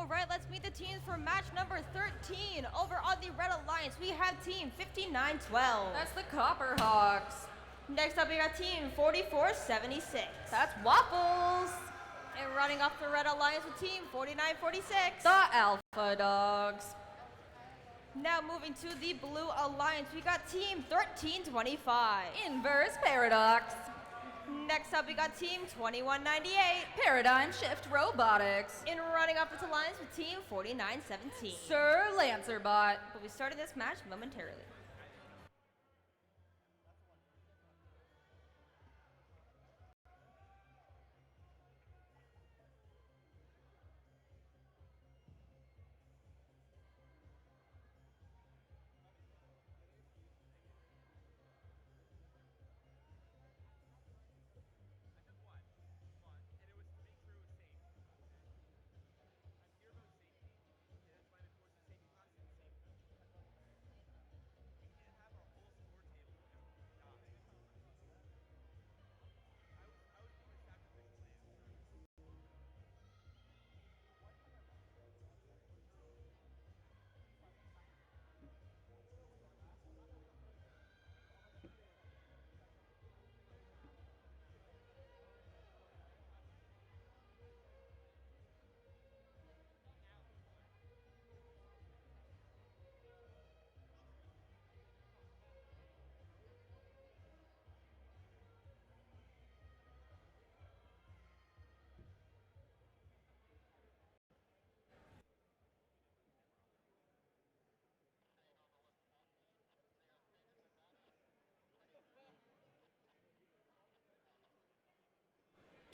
All right, let's meet the teams for match number 13. Over on the Red Alliance, we have team 5912. That's the Copper Hawks. Next up, we got team 4476. That's Waffles. And running off the Red Alliance with team 4946. The Alpha Dogs. Now moving to the Blue Alliance, we got team 1325. Inverse Paradox. Next up, we got team 2198. Paradigm Shift Robotics. And running off this alliance with team 4917. Sir Lancerbot. We'll be starting this match momentarily.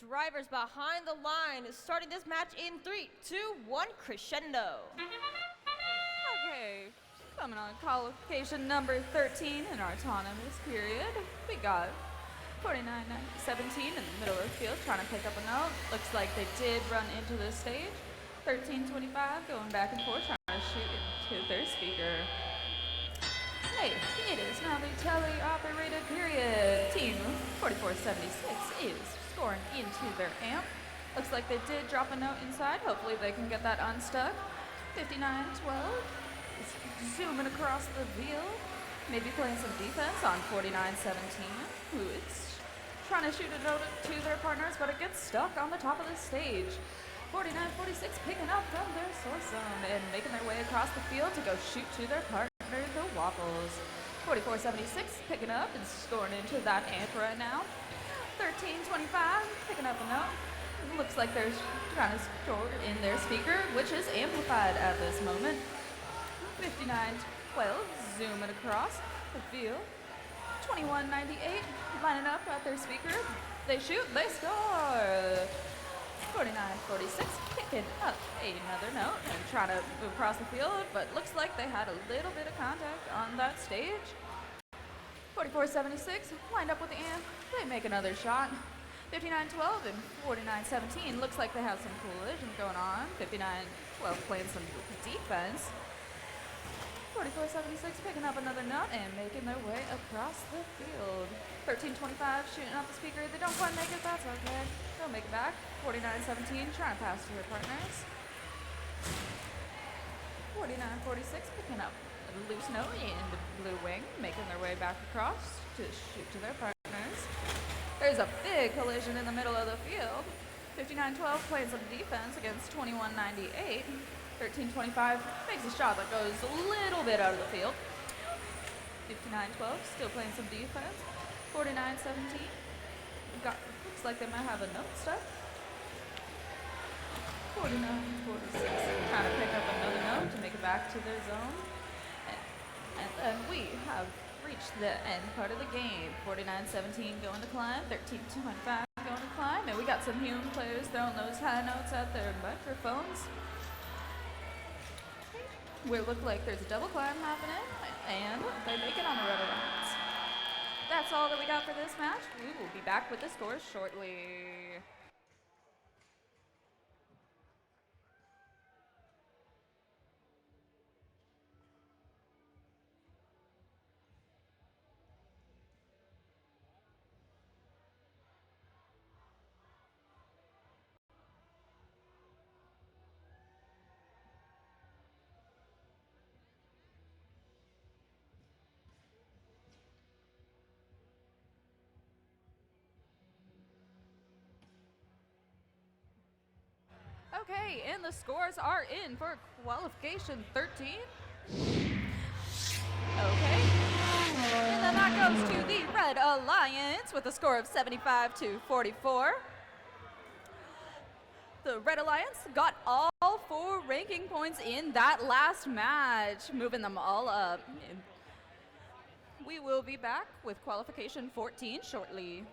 Drivers behind the line is starting this match in 3, 2, 1, crescendo. Okay, coming on qualification number 13 in our autonomous period. We got 49-17 in the middle of the field trying to pick up a note. Looks like they did run into the stage. 13-25 going back and forth trying to shoot into their speaker. Hey, it is now the tele-operated period. Team 4476 is scoring into their amp. Looks like they did drop a note inside. Hopefully they can get that unstuck. 59-12 is zooming across the field. Maybe playing some defense on 49-17, who is trying to shoot a note to their partners, but it gets stuck on the top of the stage. 49-46 picking up from their source zone and making their way across the field to go shoot to their partner, the Waffles. 44-76 picking up and scoring into that amp right now. 13-25 picking up a note. Looks like they're trying to score in their speaker, which is amplified at this moment. 59-12 zooming across the field. 21-98 lining up at their speaker. They shoot, they score. 49-46 picking up another note and trying to move across the field, but looks like they had a little bit of contact on that stage. 44-76 lined up with the amp. They make another shot. 59-12 and 49-17 looks like they have some collision going on. 59-12 playing some defense. 44-76 picking up another note and making their way across the field. 13-25 shooting out the speaker. They don't quite make it, that's okay. They'll make it back. 49-17 trying to pass to their partners. 49-46 picking up a loose note in the blue wing, making their way back across to shoot to their partners. There's a big collision in the middle of the field. 59-12 playing some defense against 21-98. 13-25 makes a shot that goes a little bit out of the field. 59-12 still playing some defense. 49-17 looks like they might have a note stuck. 49-46 trying to pick up another note to make it back to their zone. And then we have reached the end part of the game. 49-17 going to climb, 13-25 going to climb, and we got some human players throwing those high notes at their microphones. We look like there's a double climb happening, and they make it on the Red Alliance. That's all that we got for this match. We will be back with the scores shortly. Okay, and the scores are in for qualification 13. Okay. And then that goes to the Red Alliance with a score of 75 to 44. The Red Alliance got all 4 ranking points in that last match, moving them all up. We will be back with qualification 14 shortly.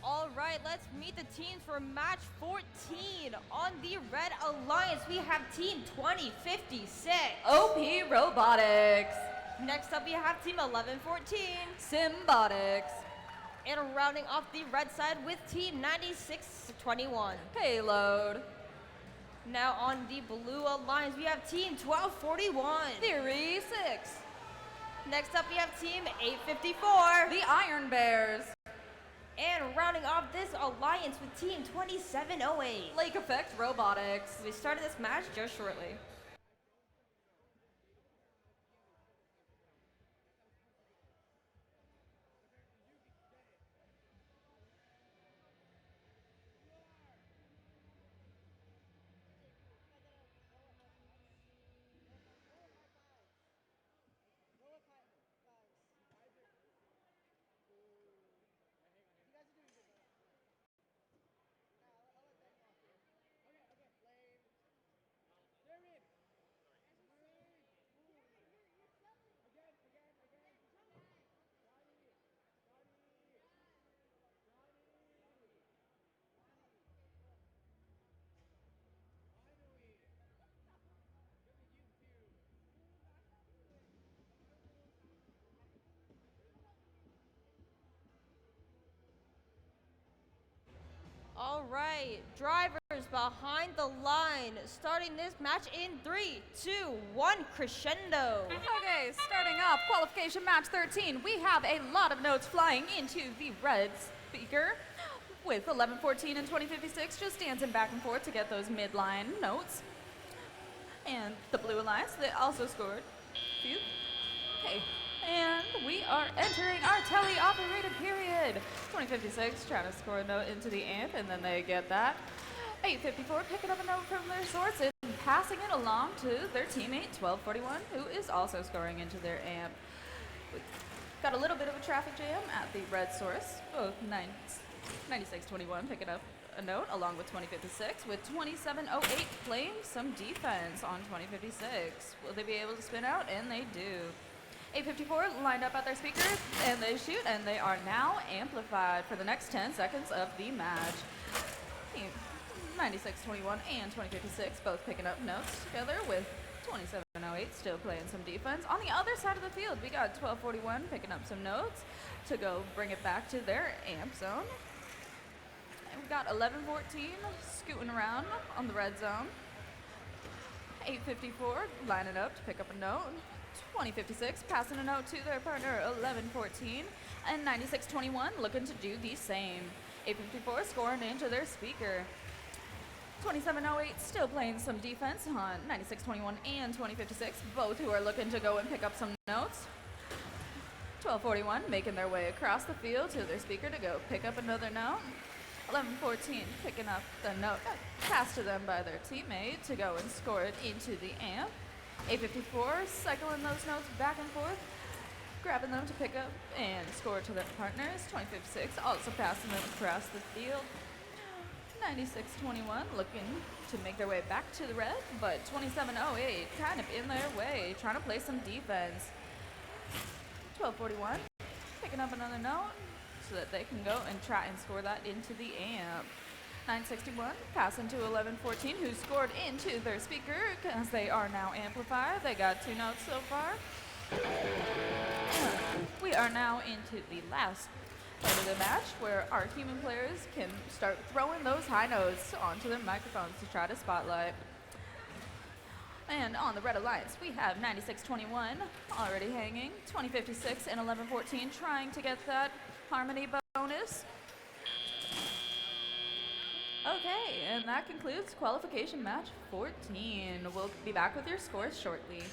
All right, let's meet the teams for match 14. On the Red Alliance, we have team 2056. OP Robotics. Next up, we have team 1114. Symbotics. And rounding off the red side with team 9621. Payload. Now on the Blue Alliance, we have team 1241. Theory 6. Next up, we have team 854. The Iron Bears. And rounding off this alliance with team 2708. Lake Effect Robotics. We started this match just shortly. All right, drivers behind the line, starting this match in 3, 2, 1, crescendo. Okay, starting off qualification match 13, we have a lot of notes flying into the red speaker with 1114 and 2056 just dancing back and forth to get those midline notes. And the Blue Alliance, they also scored a few. Okay, and we are entering our tele-operated period. 2056 trying to score a note into the amp, and then they get that. 854 picking up a note from their source and passing it along to their teammate 1241, who is also scoring into their amp. We got a little bit of a traffic jam at the red source. Both 9621 picking up a note along with 2056, with 2708 playing some defense on 2056. Will they be able to spin out? And they do. 854 lined up at their speakers, and they shoot, and they are now amplified for the next 10 seconds of the match. 96-21 and 2056 both picking up notes together with 2708 still playing some defense. On the other side of the field, we got 1241 picking up some notes to go bring it back to their amp zone. And we got 1114 scooting around on the red zone. 854 lining up to pick up a note. 2056 passing a note to their partner 1114, and 9621 looking to do the same. 854 scoring into their speaker. 2708 still playing some defense on 9621 and 2056, both who are looking to go and pick up some notes. 1241 making their way across the field to their speaker to go pick up another note. 1114 picking up the note passed to them by their teammate to go and score it into the amp. 854 cycling those notes back and forth, grabbing them to pick up and score to their partners. 2056 also passing them across the field. 9621 looking to make their way back to the red, but 2708 kind of in their way, trying to play some defense. 1241 picking up another note so that they can go and try and score that into the amp. 961 passing to 1114, who scored into their speaker because they are now amplified. They got 2 notes so far. We are now into the last part of the match where our human players can start throwing those high notes onto their microphones to try to spotlight. And on the Red Alliance, we have 9621 already hanging, 2056 and 1114 trying to get that harmony bonus. Okay, and that concludes qualification match 14. We'll be back with your scores shortly.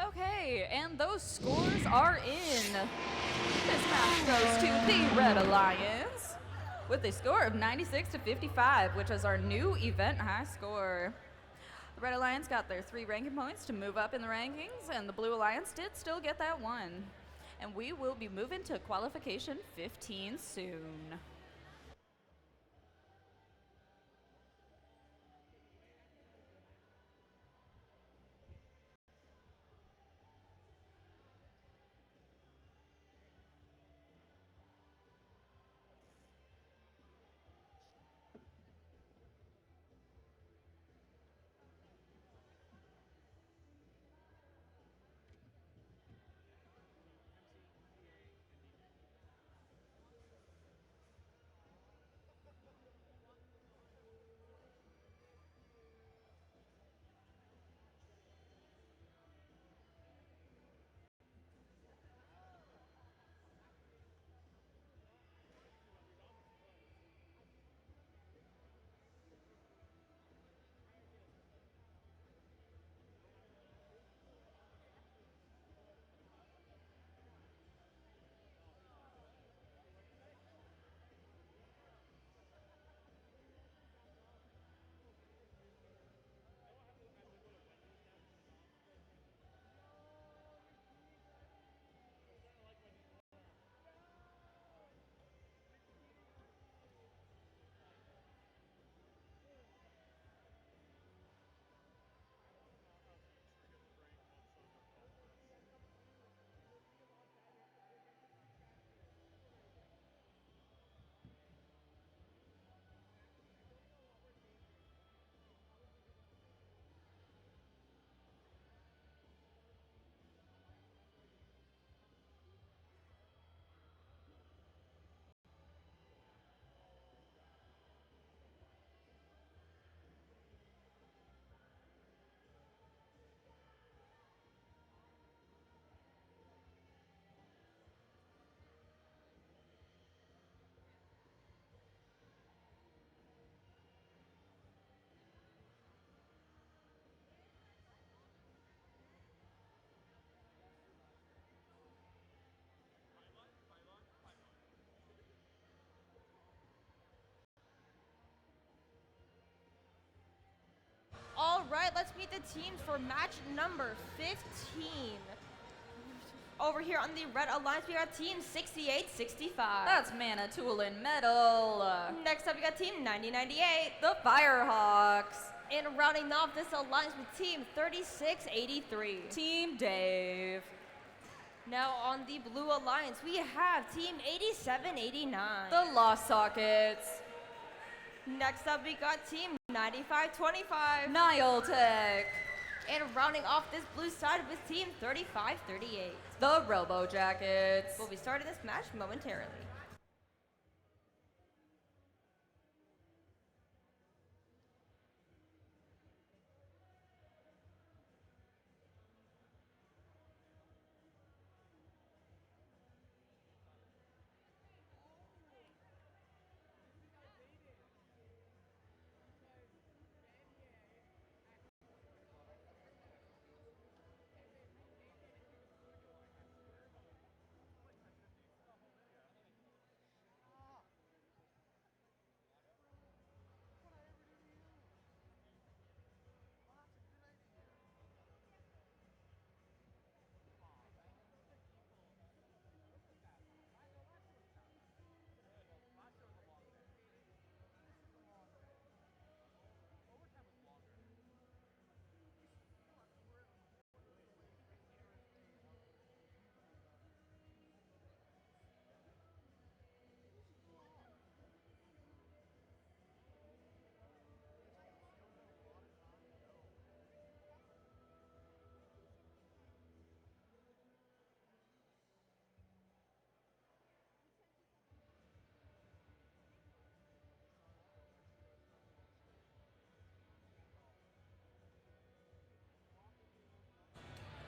Okay, and those scores are in. This match goes to the Red Alliance with a score of 96-55, which is our new event high score. The Red Alliance got their 3 ranking points to move up in the rankings, and the Blue Alliance did still get that 1. And we will be moving to qualification 15 soon. right, let's meet the teams for match number 15. Over here on the Red Alliance, we got Team 6865. That's Manitoul and Metal. Next up, we got Team 9098. The Firehawks. And rounding off this alliance with Team 3683. Team Dave. Now on the Blue Alliance, we have Team 8789. The Lost Sockets. Next up, we got Team 9525. Niletech. And rounding off this blue side with Team 3538. The Robo Jackets. We'll be starting this match momentarily.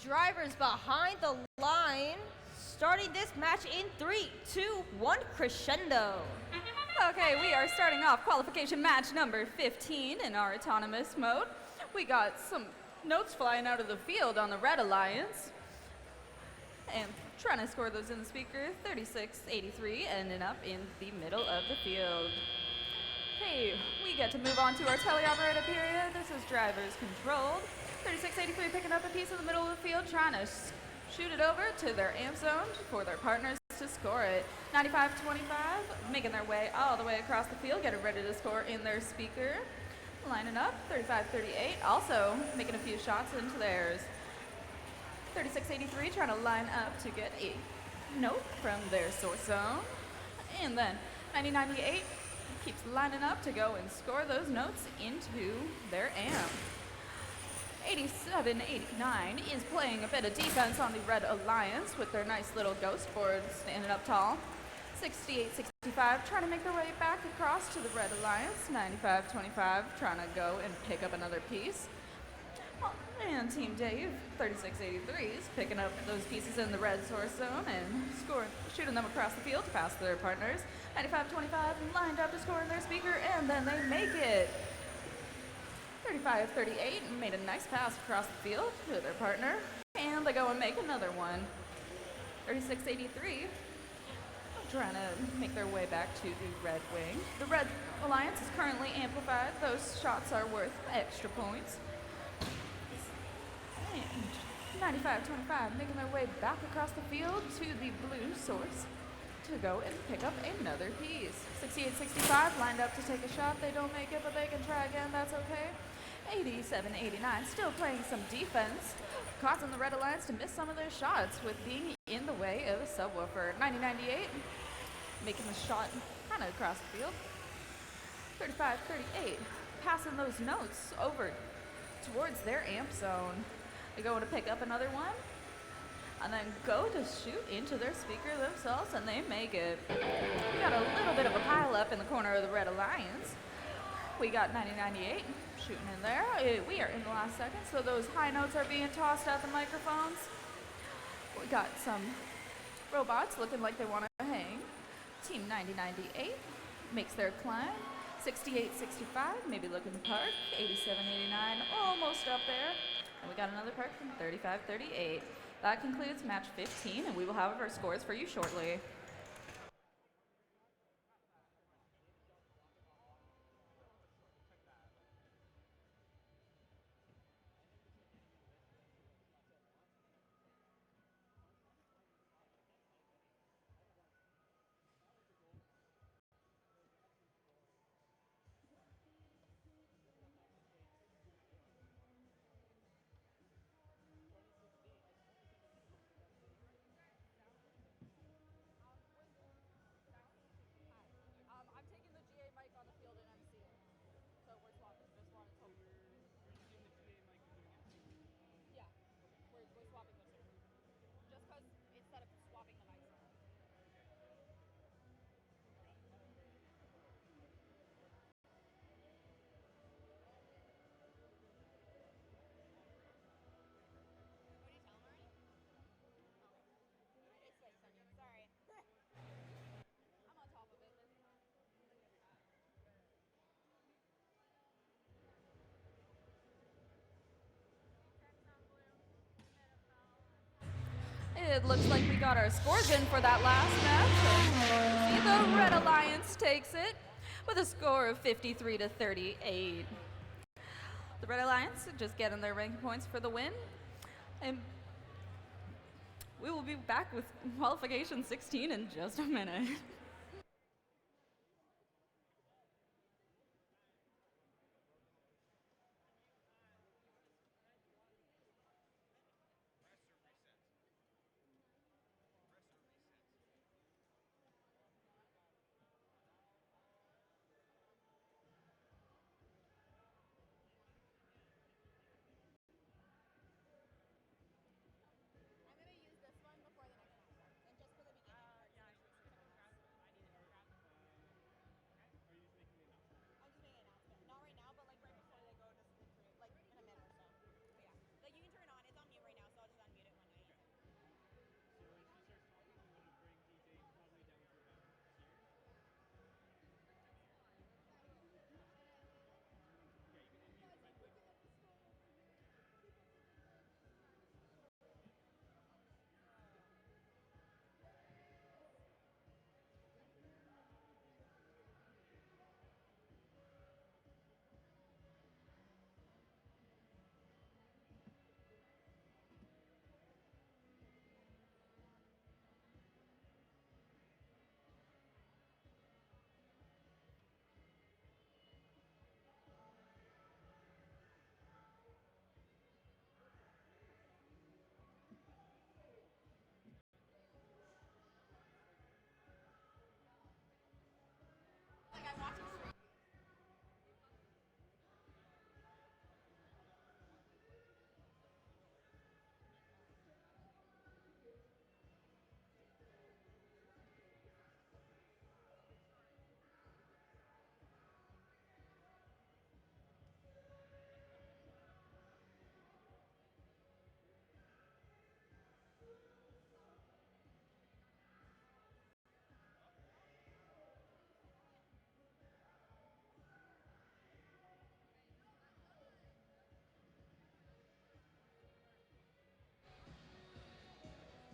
Drivers behind the line, starting this match in 3, 2, 1, crescendo. Okay, we are starting off qualification match number 15 in our autonomous mode. We got some notes flying out of the field on the Red Alliance. And trying to score those in the speaker, 3683 ending up in the middle of the field. Hey, we get to move on to our teleoperator period. This is drivers controlled. 3683 picking up a piece in the middle of the field, trying to shoot it over to their amp zone for their partners to score it. 9525 making their way all the way across the field, getting ready to score in their speaker. Lining up, 3538 also making a few shots into theirs. 3683 trying to line up to get a note from their source zone. And then 9098 keeps lining up to go and score those notes into their amp. 8789 is playing a bit of defense on the Red Alliance with their nice little ghost board standing up tall. 6865 trying to make their way back across to the Red Alliance. 9525 trying to go and pick up another piece. And Team Dave, 3683 is picking up those pieces in the red source zone and shooting them across the field to pass their partners. 9525 lined up to score in their speaker, and then they make it. 3538 made a nice pass across the field to their partner, and they go and make another one. 3683 trying to make their way back to the Red Wing. The Red Alliance is currently amplified. Those shots are worth extra points. And 9525 making their way back across the field to the blue source to go and pick up another piece. 6865 lined up to take a shot. They don't make it, but they can try again. That's okay. 8789 still playing some defense, causing the Red Alliance to miss some of their shots with being in the way of a subwoofer. 9098 making the shot kind of across the field. 3538 passing those notes over towards their amp zone. They go to pick up another one and then go to shoot into their speaker themselves, and they make it. We got a little bit of a pile up in the corner of the Red Alliance. We got 9098 shooting in there. We are in the last second, so those high notes are being tossed at the microphones. We got some robots looking like they want to hang. Team 9098 makes their climb. 6865 maybe looking to park. 8789 almost up there. And we got another park from 3538. That concludes match 15, and we will have our scores for you shortly. It looks like we got our scores in for that last match. See, the Red Alliance takes it with a score of 53 to 38. The Red Alliance just getting their ranking points for the win. And we will be back with qualification 16 in just a minute.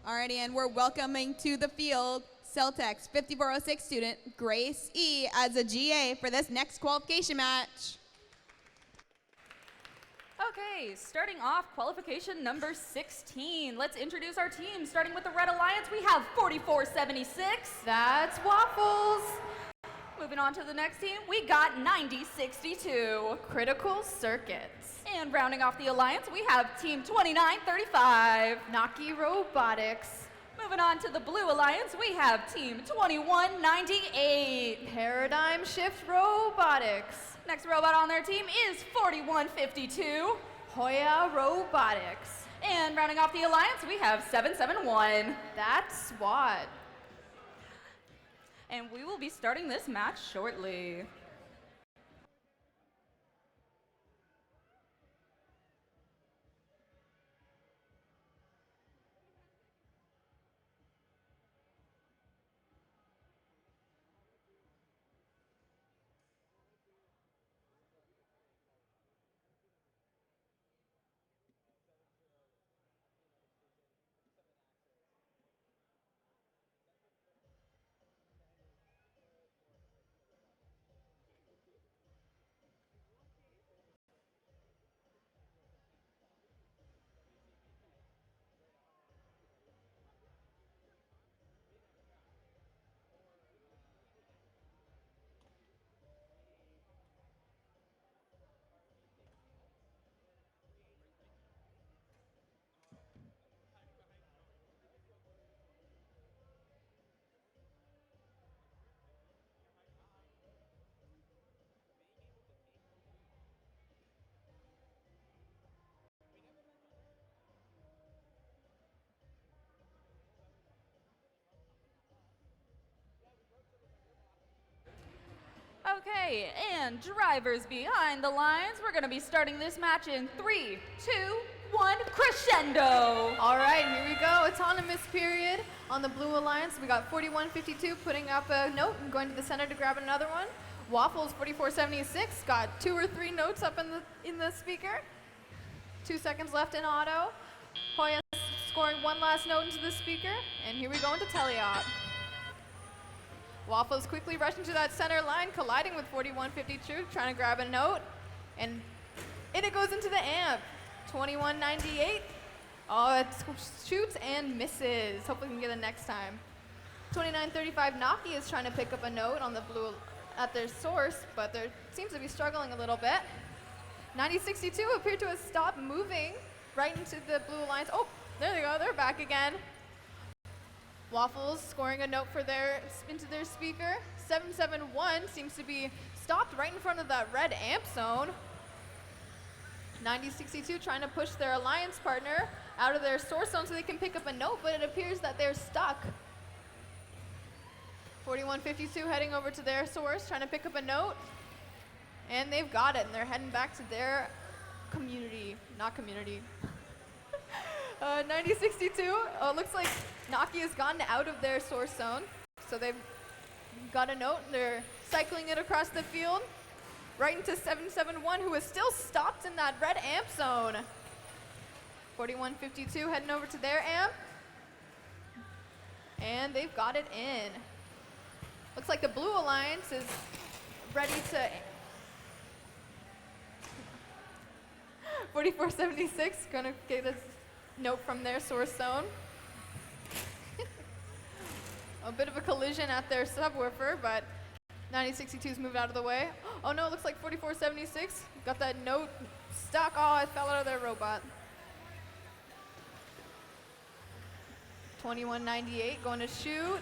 Alrighty, and we're welcoming to the field Celtech's 5406 student, Grace E., as a GA for this next qualification match. Okay, starting off qualification number 16. Let's introduce our team. Starting with the Red Alliance, we have 4476. That's Waffles. Moving on to the next team, we got 9062. Critical Circuits. And rounding off the Alliance, we have Team 2935. Naki Robotics. Moving on to the Blue Alliance, we have Team 2198. Paradigm Shift Robotics. Next robot on their team is 4152. Hoya Robotics. And rounding off the Alliance, we have 771. That's SWAT. And we will be starting this match shortly. Okay, and drivers behind the lines, we're going to be starting this match in 3, 2, 1, crescendo. All right, here we go. Autonomous period on the Blue Alliance. We got 4152 putting up a note and going to the center to grab another one. Waffles 4476 got 2 or 3 notes up in the speaker. 2 seconds left in auto. Hoya scoring one last note into the speaker, and here we go into teleop. Waffles quickly rushing to that center line, colliding with 4152, trying to grab a note, and in it goes into the amp. 2198. Oh, it shoots and misses. Hopefully we can get it next time. 2935 Naki is trying to pick up a note on the blue at their source, but they seems to be struggling a little bit. 9062 appear to have stopped moving right into the blue alliance. Oh, there they go, they're back again. Waffles scoring a note for into their speaker. 771 seems to be stopped right in front of that red amp zone. 9062 trying to push their alliance partner out of their source zone so they can pick up a note, but it appears that they're stuck. 4152 heading over to their source, trying to pick up a note. And they've got it, and they're heading back to their community, not community. 9062, looks like Naki has gotten out of their source zone. So they've got a note, and they're cycling it across the field. Right into 771, who is still stopped in that red amp zone. 4152 heading over to their amp. And they've got it in. Looks like the blue alliance is ready to... 4476 gonna get a note from their source zone. A bit of a collision at their subwoofer, but 9062's moved out of the way. Oh no, it looks like 4476 got that note stuck. Oh, it fell out of their robot. 2198 going to shoot,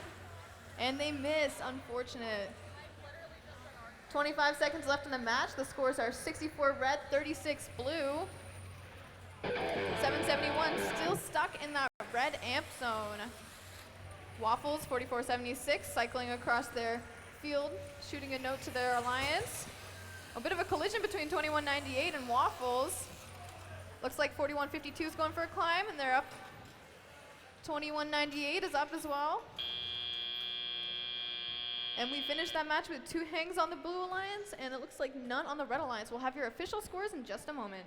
and they miss, unfortunate. 25 seconds left in the match. The scores are 64 red, 36 blue. 771 still stuck in that red amp zone. Waffles, 4476, cycling across their field, shooting a note to their alliance. A bit of a collision between 2198 and Waffles. Looks like 4152 is going for a climb, and they're up. 2198 is up as well. And we finished that match with 2 hangs on the blue alliance, and it looks like none on the red alliance. We'll have your official scores in just a moment.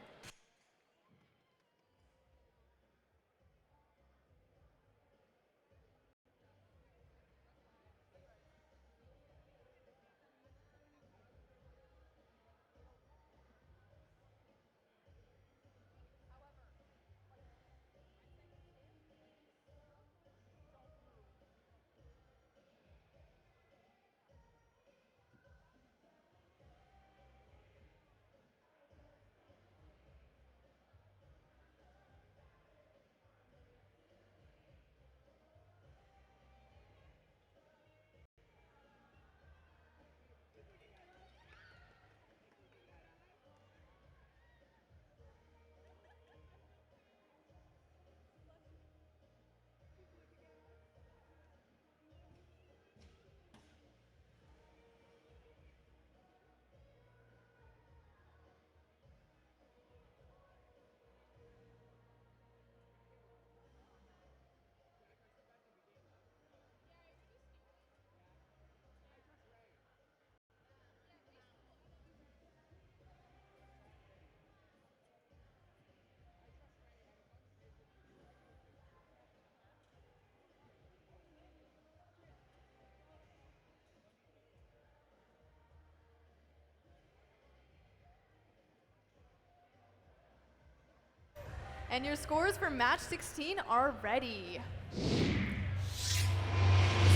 And your scores for match 16 are ready. This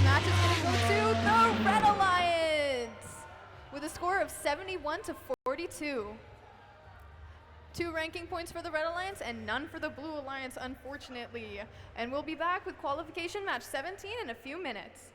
match is going to go to the Red Alliance with a score of 71 to 42. 2 ranking points for the Red Alliance and none for the Blue Alliance, unfortunately. And we'll be back with qualification match 17 in a few minutes.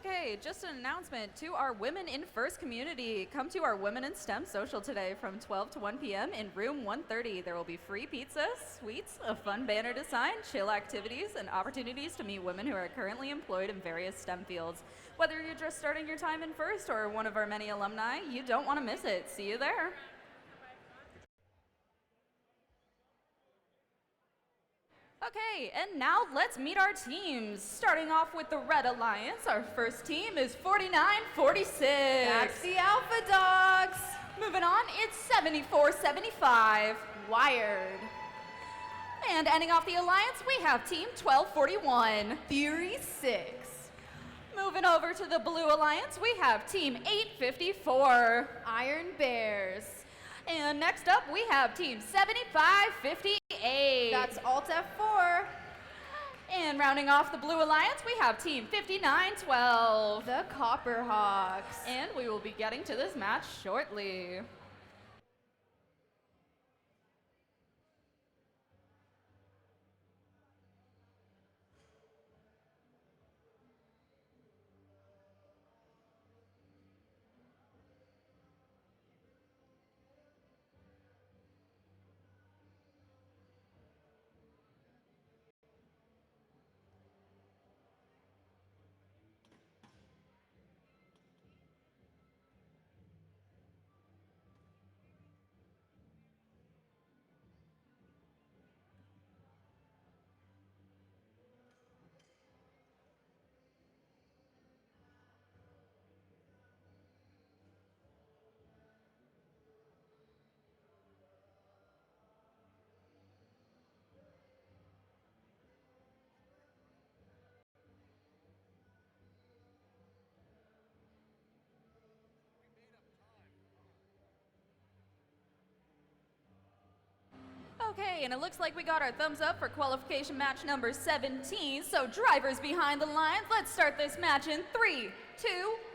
Okay, just an announcement to our Women in First community. Come to our Women in STEM social today from 12 to 1 p.m. in room 130. There will be free pizza, sweets, a fun banner design, chill activities, and opportunities to meet women who are currently employed in various STEM fields. Whether you're just starting your time in First or one of our many alumni, you don't want to miss it. See you there. Okay, and now let's meet our teams. Starting off with the Red Alliance, our first team is 49-46. That's the Alpha Dogs. Moving on, it's 74-75. Wired. And ending off the Alliance, we have team 1241. Theory 6. Moving over to the Blue Alliance, we have team 854. Iron Bears. And next up, we have team 7558. That's Alt F4. And rounding off the Blue Alliance, we have team 5912. The Copperhawks. And we will be getting to this match shortly. Okay, and it looks like we got our thumbs up for qualification match number 17. So drivers behind the lines, let's start this match in 3, 2,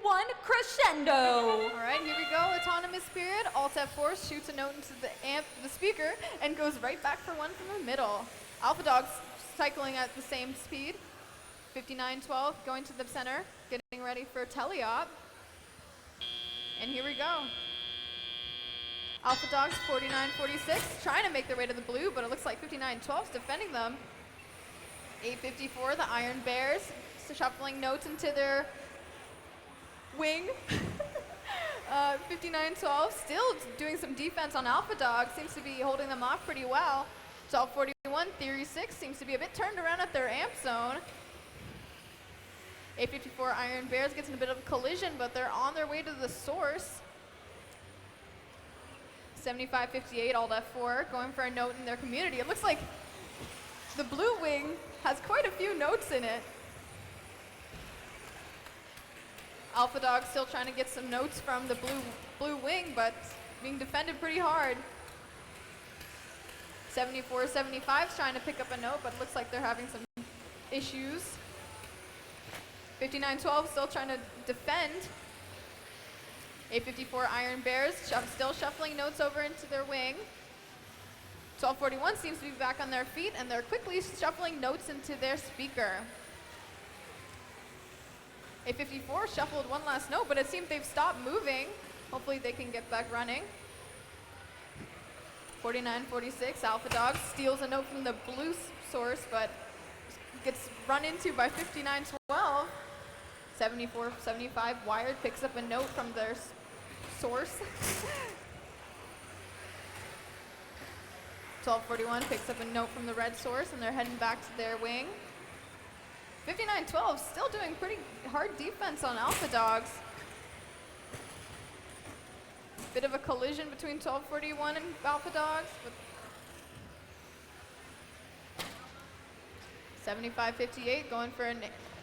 1, crescendo. All right, here we go. Autonomous Spirit. Alt F4 shoots a note into the speaker and goes right back for one from the middle. Alpha Dogs cycling at the same speed. 5912 going to the center, getting ready for teleop. And here we go. Alpha Dogs 49-46 trying to make their way to the blue, but it looks like 59-12's defending them. 854, the Iron Bears, shuffling notes into their wing. 59-12 still doing some defense on Alpha Dogs, seems to be holding them off pretty well. 1241, Theory 6 seems to be a bit turned around at their amp zone. 854 Iron Bears gets in a bit of a collision, but they're on their way to the source. 7558 Alt F4 going for a note in their community. It looks like the blue wing has quite a few notes in it. Alpha Dog still trying to get some notes from the blue wing, but being defended pretty hard. 7475 is trying to pick up a note, but it looks like they're having some issues. 5912 still trying to defend. 854 Iron Bears still shuffling notes over into their wing. 1241 seems to be back on their feet, and they're quickly shuffling notes into their speaker. 854 shuffled one last note, but it seems they've stopped moving. Hopefully they can get back running. 4946 Alpha Dog steals a note from the blue source, but gets run into by 5912. 7475 Wired picks up a note from their source. 1241 picks up a note from the red source, and they're heading back to their wing. 5912 still doing pretty hard defense on Alpha Dogs. Bit of a collision between 1241 and Alpha Dogs. But 7558 going for a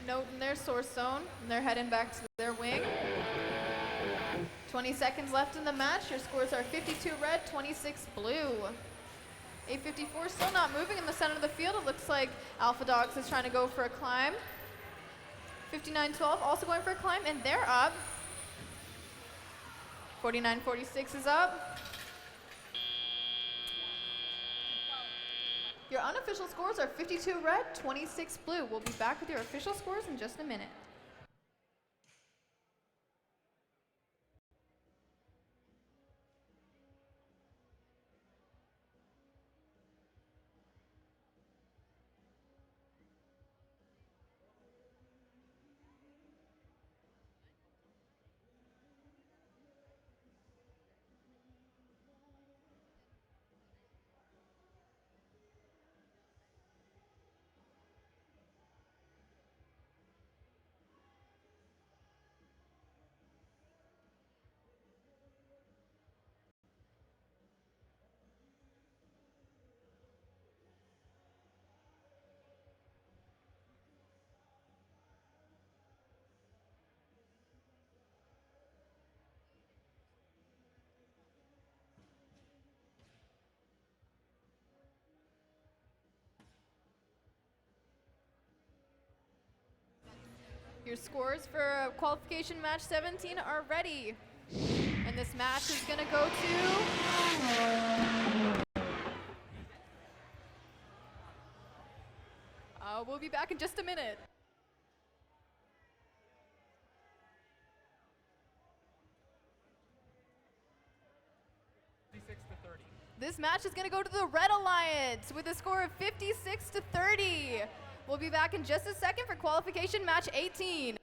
note in their source zone, and they're heading back to their wing. 20 seconds left in the match. Your scores are 52 red, 26 blue. 854 still not moving in the center of the field. It looks like Alpha Dogs is trying to go for a climb. 5912 also going for a climb, and they're up. 4946 is up. Your unofficial scores are 52 red, 26 blue. We'll be back with your official scores in just a minute. Your scores for qualification match 17 are ready. And this match is going to go to... we'll be back in just a minute. This match is going to go to the Red Alliance with a score of 56 to 30. We'll be back in just a second for qualification match 18.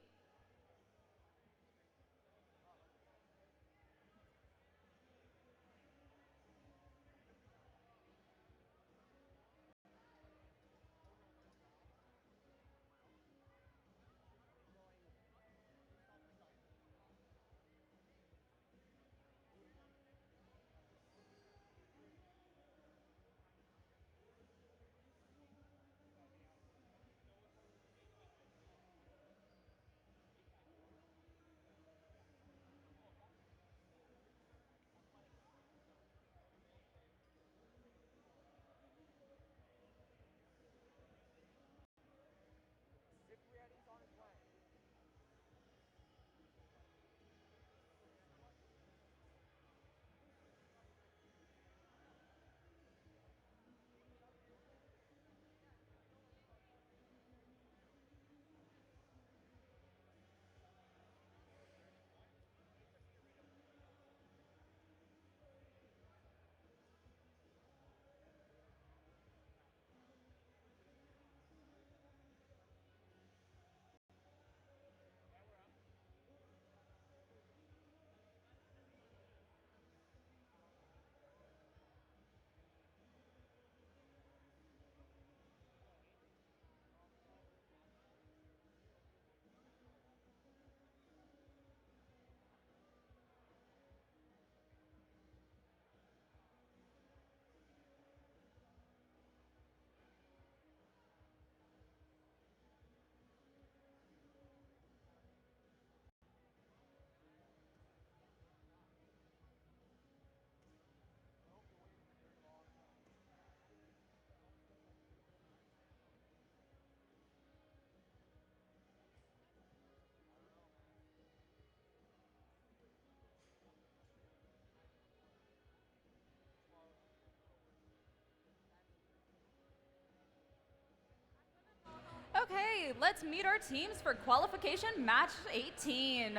Okay, let's meet our teams for qualification match 18.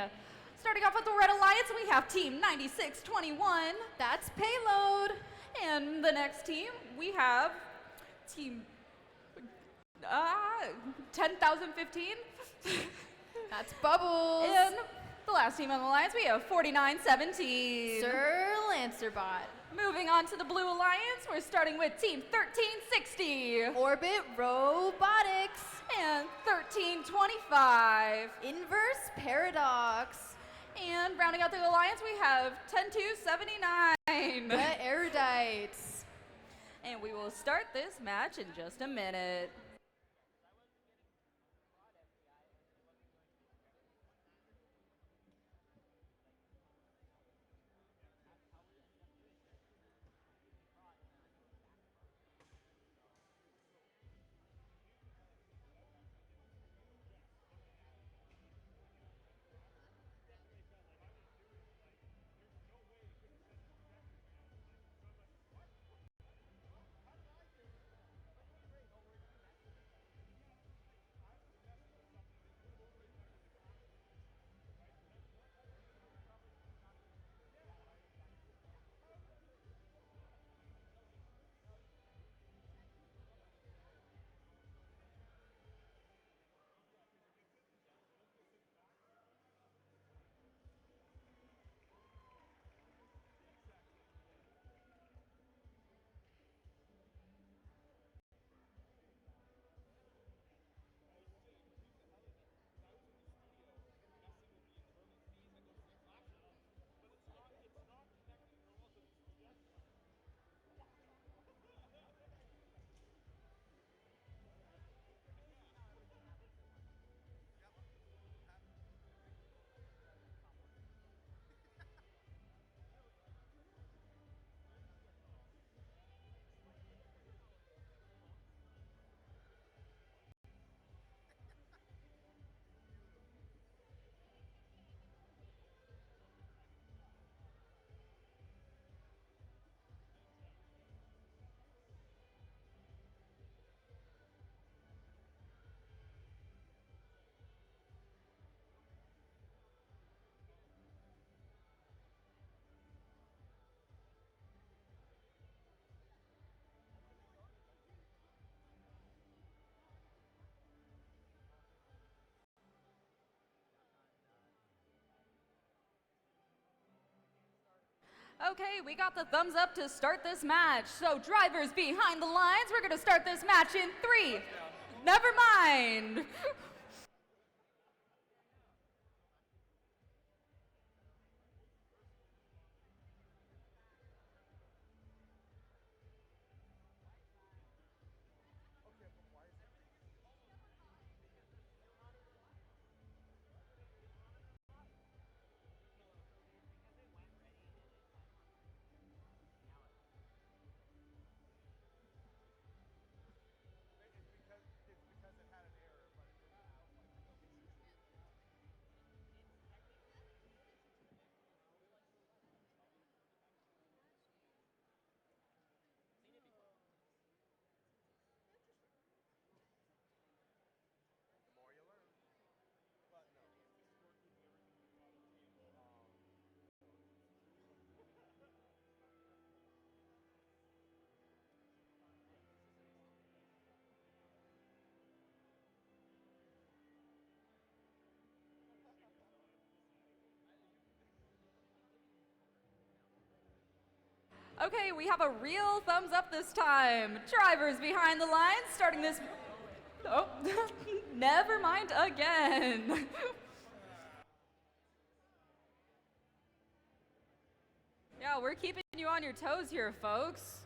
Starting off with the Red Alliance, we have team 9621. That's Payload. And the next team, we have team 10,015. That's Bubbles. And the last team on the Alliance, we have 4917. Sir Lancerbot. Moving on to the Blue Alliance, we're starting with team 1360. Orbit Robotics. And 1325. Inverse Paradox. And rounding out the Alliance, we have 10279. The Erudites. And we will start this match in just a minute. Okay, we got the thumbs up to start this match. So drivers behind the lines, we're gonna start this match in 3. Never mind. Okay, we have a real thumbs up this time. Drivers behind the lines, starting this. Oh, never mind again. Yeah, we're keeping you on your toes here, folks.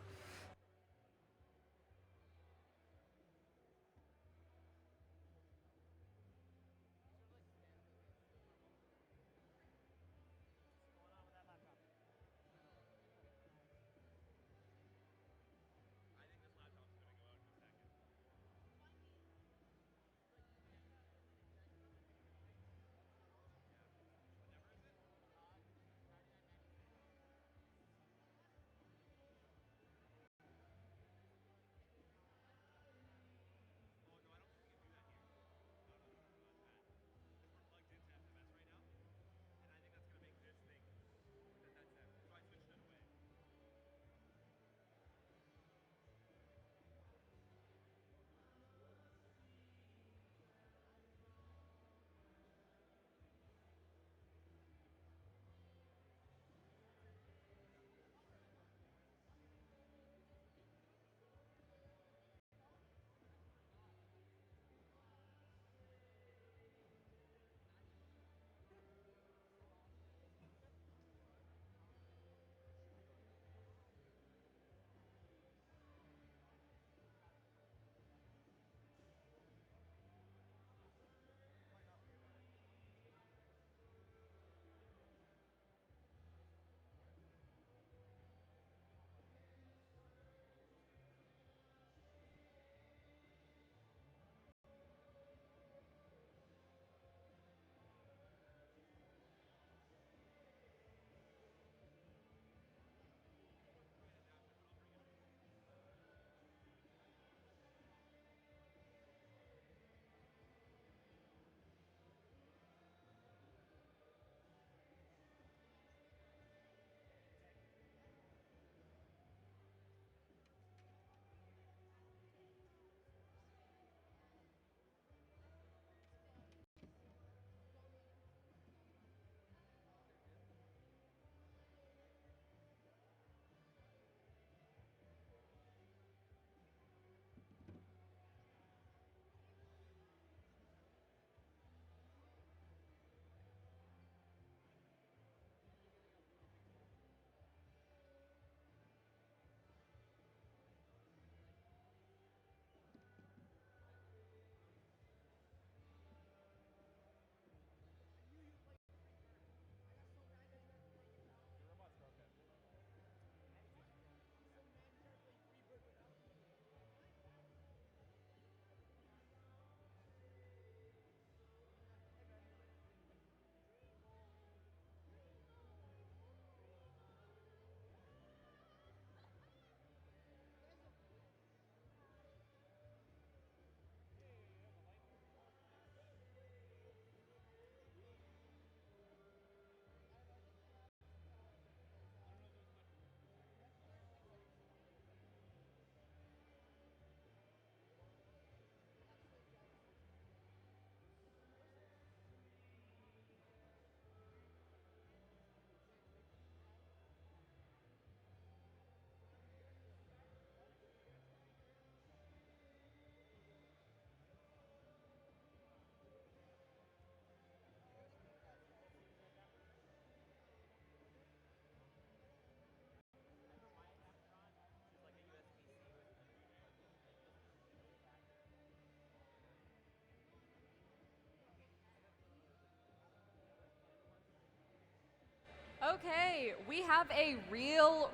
Okay, we have a real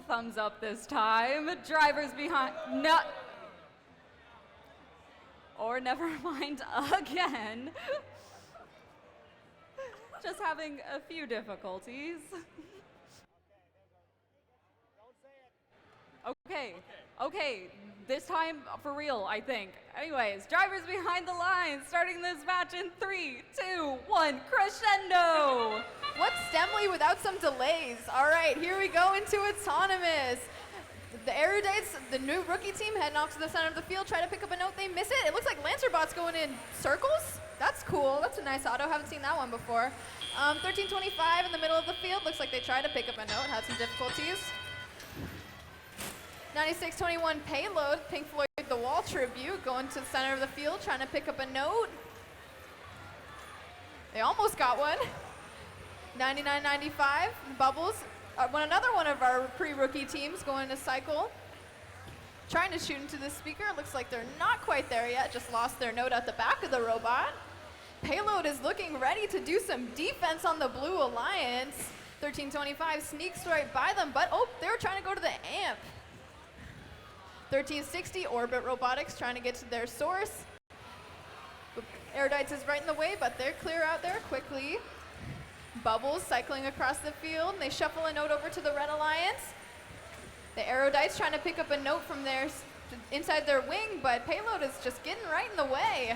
thumbs up this time. Drivers behind, no, or never mind again. Just having a few difficulties. Okay, this time for real, I think. Anyways, drivers behind the lines, starting this match in 3, 2, 1, crescendo! What's STEMley without some delays? All right, here we go into autonomous. The Erudites, the new rookie team, heading off to the center of the field, try to pick up a note, they miss it. It looks like Lancerbot's going in circles. That's cool, that's a nice auto, haven't seen that one before. 1325 in the middle of the field, looks like they tried to pick up a note, had some difficulties. 9621 Payload, Pink Floyd The Wall tribute, going to the center of the field, trying to pick up a note. They almost got one. 9995 Bubbles, another one of our pre-rookie teams going to cycle. Trying to shoot into the speaker, looks like they're not quite there yet, just lost their note at the back of the robot. Payload is looking ready to do some defense on the Blue Alliance. 1325 sneaks right by them, but oh, they were trying to go to the amp. 1360 Orbit Robotics trying to get to their source. Erudites is right in the way, but they're clear out there quickly. Bubbles cycling across the field. They shuffle a note over to the Red Alliance. The Erudites trying to pick up a note from their inside their wing, but Payload is just getting right in the way.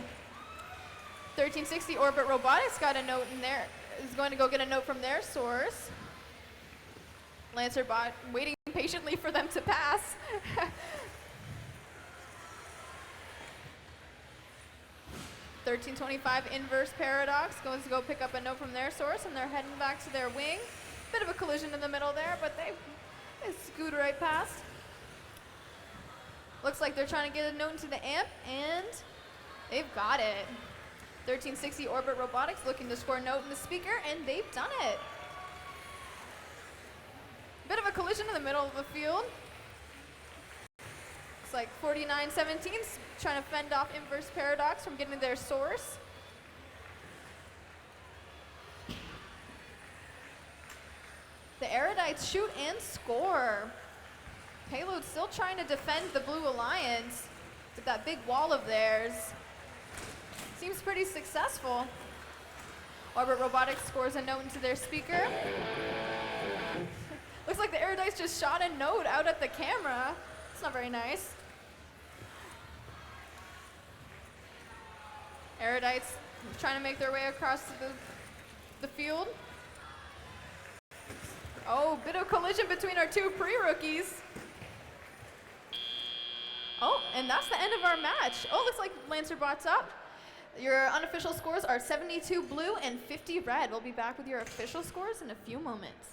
1360 Orbit Robotics got a note in there, is going to go get a note from their source. Lancerbot waiting patiently for them to pass. 1325 Inverse Paradox goes to go pick up a note from their source, and they're heading back to their wing. Bit of a collision in the middle there, but they scoot right past. Looks like they're trying to get a note into the amp, and they've got it. 1360 Orbit Robotics looking to score a note in the speaker, and they've done it. Bit of a collision in the middle of the field. Looks like 4917's trying to fend off Inverse Paradox from getting their source. The Erudites shoot and score. Payload still trying to defend the Blue Alliance with that big wall of theirs. Seems pretty successful. Orbit Robotics scores a note into their speaker. Looks like the Erudites just shot a note out at the camera. It's not very nice. Erudites trying to make their way across the field. Oh, bit of collision between our two pre-rookies. Oh, and that's the end of our match. Oh, looks like Lancerbot's up. Your unofficial scores are 72 blue and 50 red. We'll be back with your official scores in a few moments.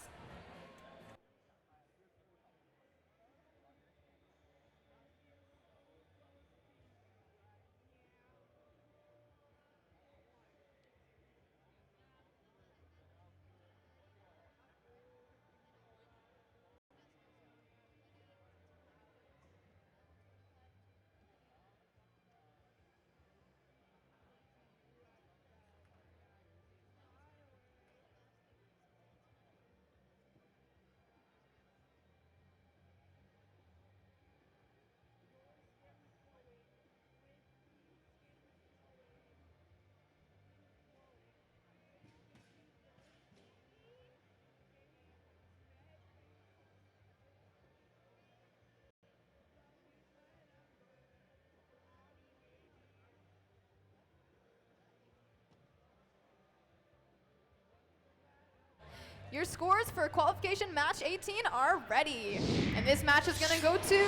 Your scores for qualification match 18 are ready. And this match is gonna go to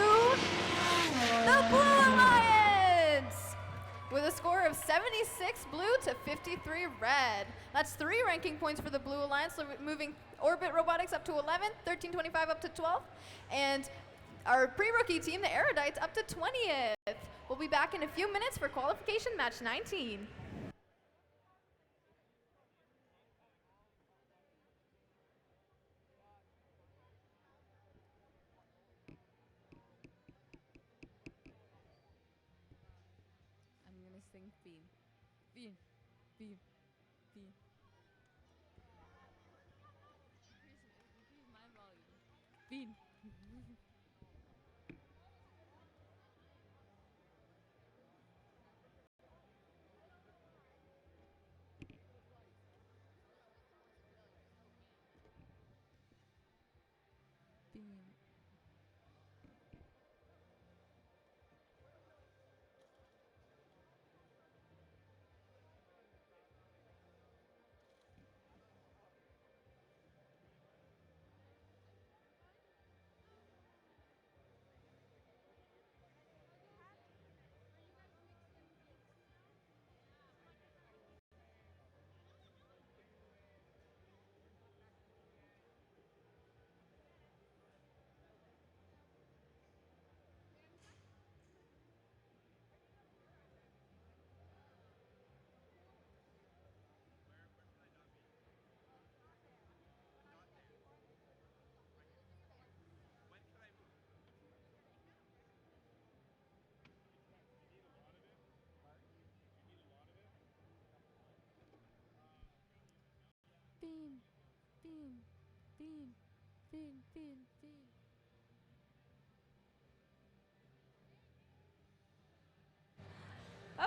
the Blue Alliance with a score of 76 blue to 53 red. That's 3 ranking points for the Blue Alliance, so moving Orbit Robotics up to 11, 1325 up to 12, and our pre-rookie team, the Erudites, up to 20th. We'll be back in a few minutes for qualification match 19.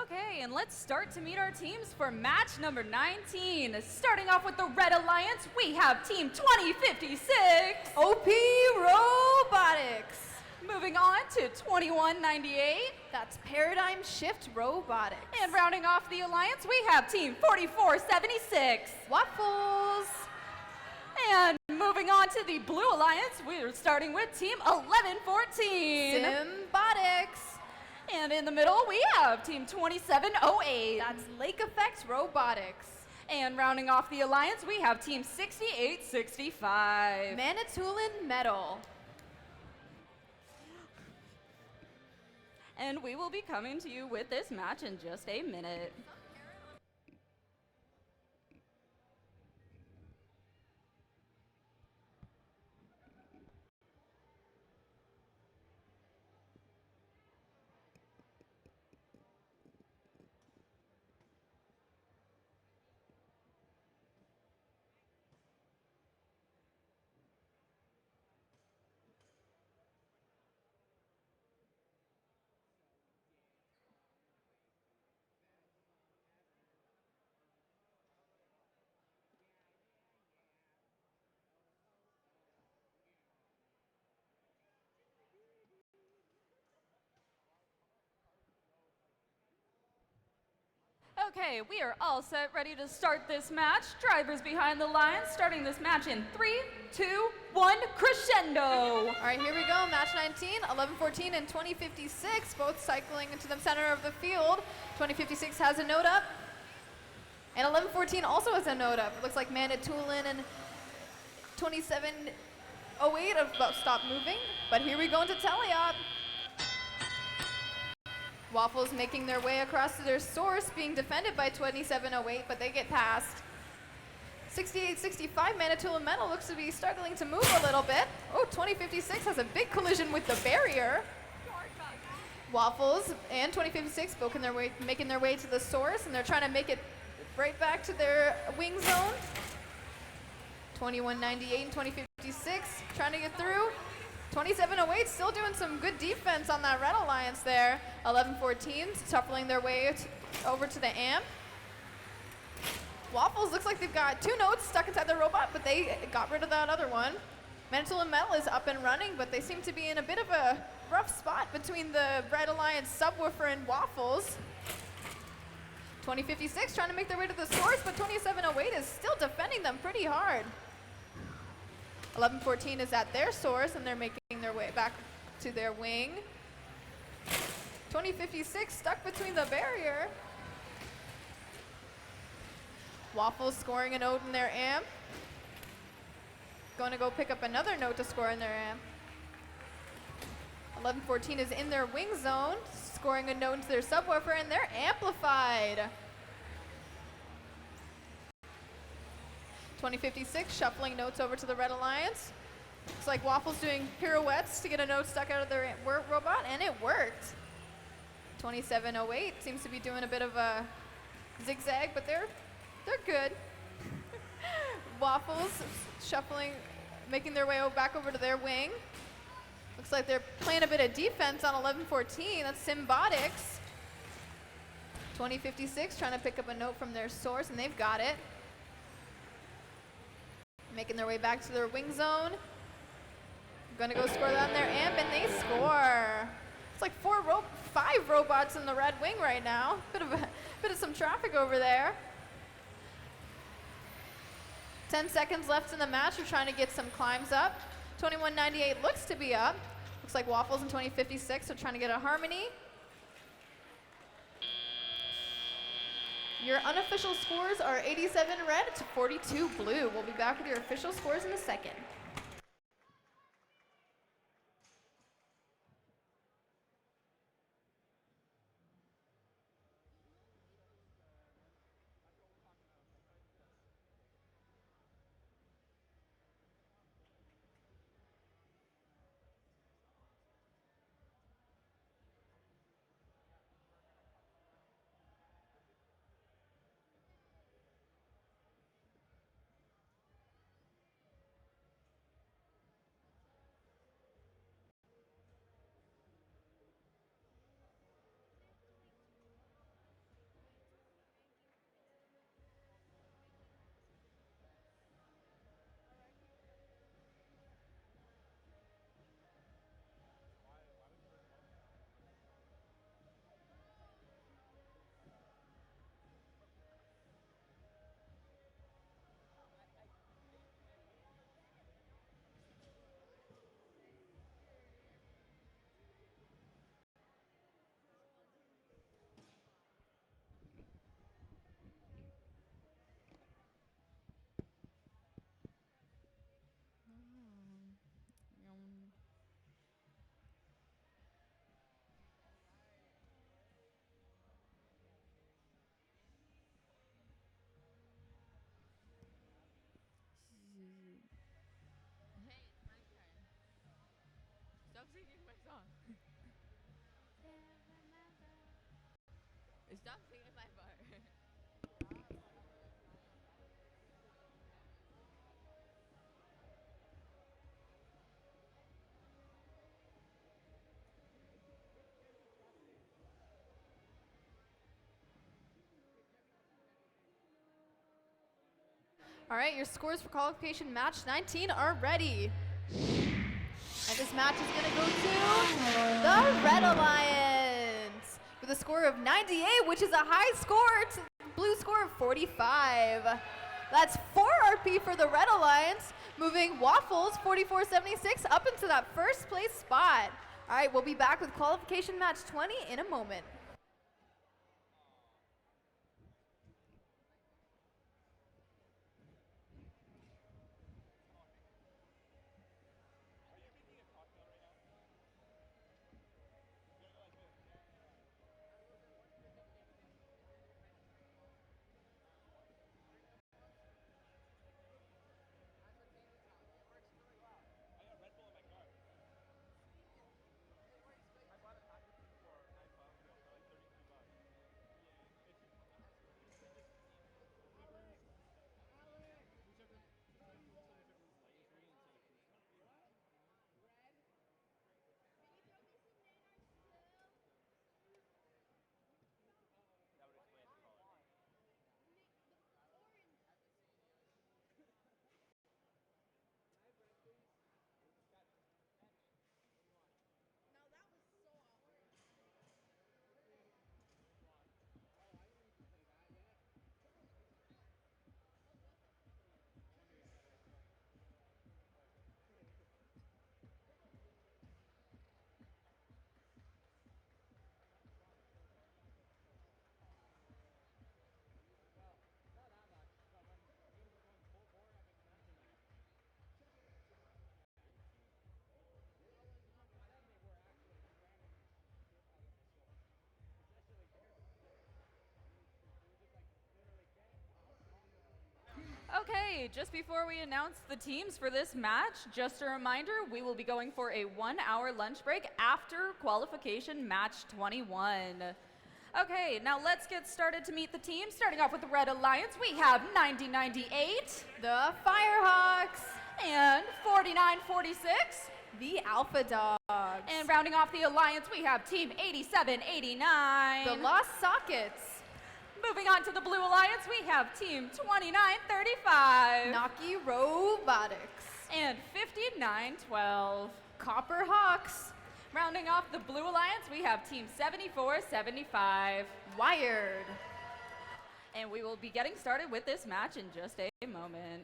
Okay, and let's start to meet our teams for match number 19. Starting off with the Red Alliance, we have Team 2056. OP Robotics. Moving on to 2198. That's Paradigm Shift Robotics. And rounding off the Alliance, we have Team 4476. Waffles. And moving on to the Blue Alliance, we're starting with Team 1114. Symbotics. And in the middle, we have Team 2708. That's Lake Effect Robotics. And rounding off the Alliance, we have Team 6865. Manitoulin Metal. And we will be coming to you with this match in just a minute. Okay, we are all set, ready to start this match. Drivers behind the lines, starting this match in 3, 2, 1, crescendo. All right, here we go. Match 19, 1114 and 2056, both cycling into the center of the field. 2056 has a note up, and 1114 also has a note up. It looks like Manitoulin and 2708 have about stopped moving, but here we go into teleop. Waffles making their way across to their source, being defended by 2708, but they get past. 6865 Manitoulin Metal looks to be struggling to move a little bit. Oh, 2056 has a big collision with the barrier. Waffles and 2056 making their way to the source, and they're trying to make it right back to their wing zone. 2198 and 2056 trying to get through. 2708 still doing some good defense on that Red Alliance there. 1114 shuffling their way over to the amp. Waffles looks like they've got 2 notes stuck inside the robot, but they got rid of that other one. Manitoulin Metal is up and running, but they seem to be in a bit of a rough spot between the Red Alliance subwoofer and Waffles. 2056 trying to make their way to the source, but 2708 is still defending them pretty hard. 1114 is at their source, and they're making their way back to their wing. 2056 stuck between the barrier. Waffles scoring a note in their amp. Going to go pick up another note to score in their amp. 1114 is in their wing zone, scoring a note into their subwoofer, and they're amplified. 2056 shuffling notes over to the Red Alliance. Looks like Waffles doing pirouettes to get a note stuck out of their robot, and it worked. 2708 seems to be doing a bit of a zigzag, but they're good. Waffles shuffling, making their way back over to their wing. Looks like they're playing a bit of defense on 1114. That's Symbotics. 2056 trying to pick up a note from their source, and they've got it. Making their way back to their wing zone. Gonna go score that on their amp, and they score. It's like 5 robots in the red wing right now. Bit of some traffic over there. 10 seconds left in the match. We're trying to get some climbs up. 2198 looks to be up. Looks like Waffles and 2056 are trying to get a harmony. Your unofficial scores are 87 red to 42 blue. We'll be back with your official scores in a second. Stop singing my part. All right, your scores for qualification match 19 are ready. And this match is going to go to the Red Alliance with a score of 98, which is a high score to the blue score of 45. That's 4 RP for the Red Alliance, moving Waffles 4476 up into that first place spot. All right, we'll be back with qualification match 20 in a moment. Okay, just before we announce the teams for this match, just a reminder, we will be going for a 1-hour lunch break after qualification match 21. Okay, now let's get started to meet the teams. Starting off with the Red Alliance, we have 9098, The Firehawks, and 4946, the Alpha Dogs, and rounding off the Alliance, we have Team 8789. the Lost Sockets, Moving on to the Blue Alliance, we have Team 2935. Naki Robotics, And 5912. Copper Hawks, Rounding off the Blue Alliance, we have Team 7475. Wired. And we will be getting started with this match in just a moment.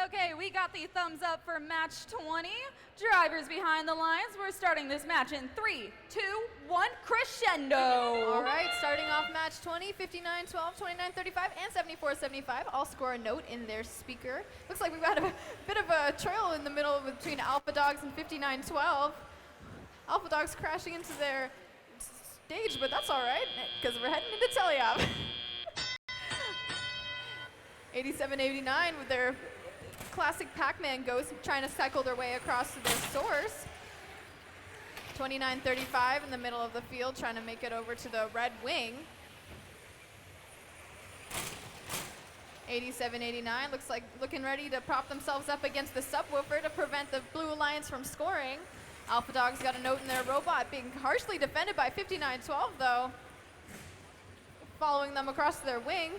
Okay, we got the thumbs up for match 20. Drivers behind the lines, we're starting this match in 3, 2, 1, crescendo. All right, starting off match 20, 59-12, 29-35, and 74-75 all score a note in their speaker. Looks like we've got a bit of a trail in the middle between Alpha Dogs and 59-12. Alpha Dogs crashing into their stage, but that's all right, because we're heading into Teleop. 87-89 with their classic Pac-Man ghost trying to cycle their way across to their source. 29-35 in the middle of the field trying to make it over to the red wing. 87-89 looks like looking ready to prop themselves up against the subwoofer to prevent the Blue Alliance from scoring. Alpha Dog's got a note in their robot, being harshly defended by 59-12 though, following them across their wing.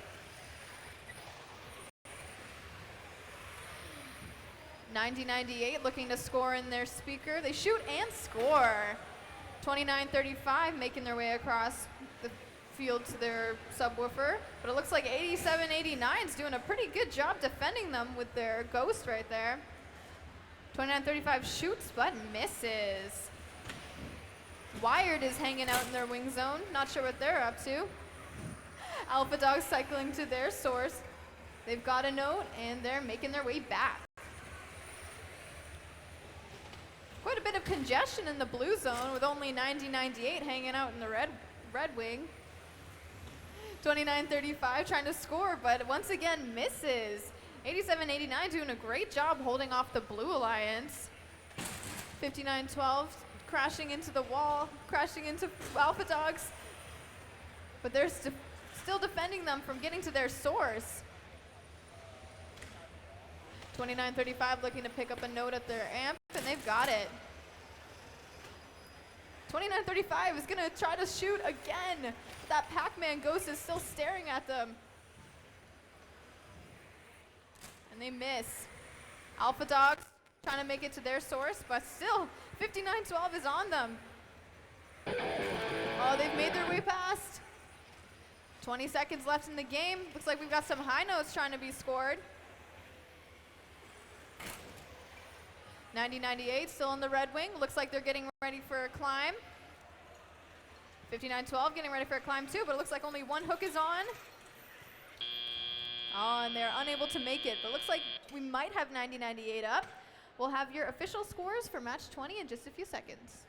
90-98 looking to score in their speaker. They shoot and score. 29-35 making their way across the field to their subwoofer. But it looks like 87-89 is doing a pretty good job defending them with their ghost right there. 29-35 shoots but misses. Wired is hanging out in their wing zone. Not sure what they're up to. Alpha Dog cycling to their source. They've got a note and they're making their way back. Quite a bit of congestion in the blue zone with only 90-98 hanging out in the red wing. 29-35 trying to score, but once again misses. 87-89 doing a great job holding off the Blue Alliance. 59-12 crashing into the wall, crashing into Alpha Dogs, but they're still defending them from getting to their source. 29-35 looking to pick up a note at their amp, and they've got it. 29-35 is going to try to shoot again. That Pac-Man ghost is still staring at them. And they miss. Alpha Dogs trying to make it to their source, but still 59-12 is on them. Oh, they've made their way past. 20 seconds left in the game. Looks like we've got some high notes trying to be scored. 90-98 still in the red wing. Looks like they're getting ready for a climb. 59-12 getting ready for a climb too, but it looks like only one hook is on. Oh, and they're unable to make it, but looks like we might have 90-98 up. We'll have your official scores for match 20 in just a few seconds.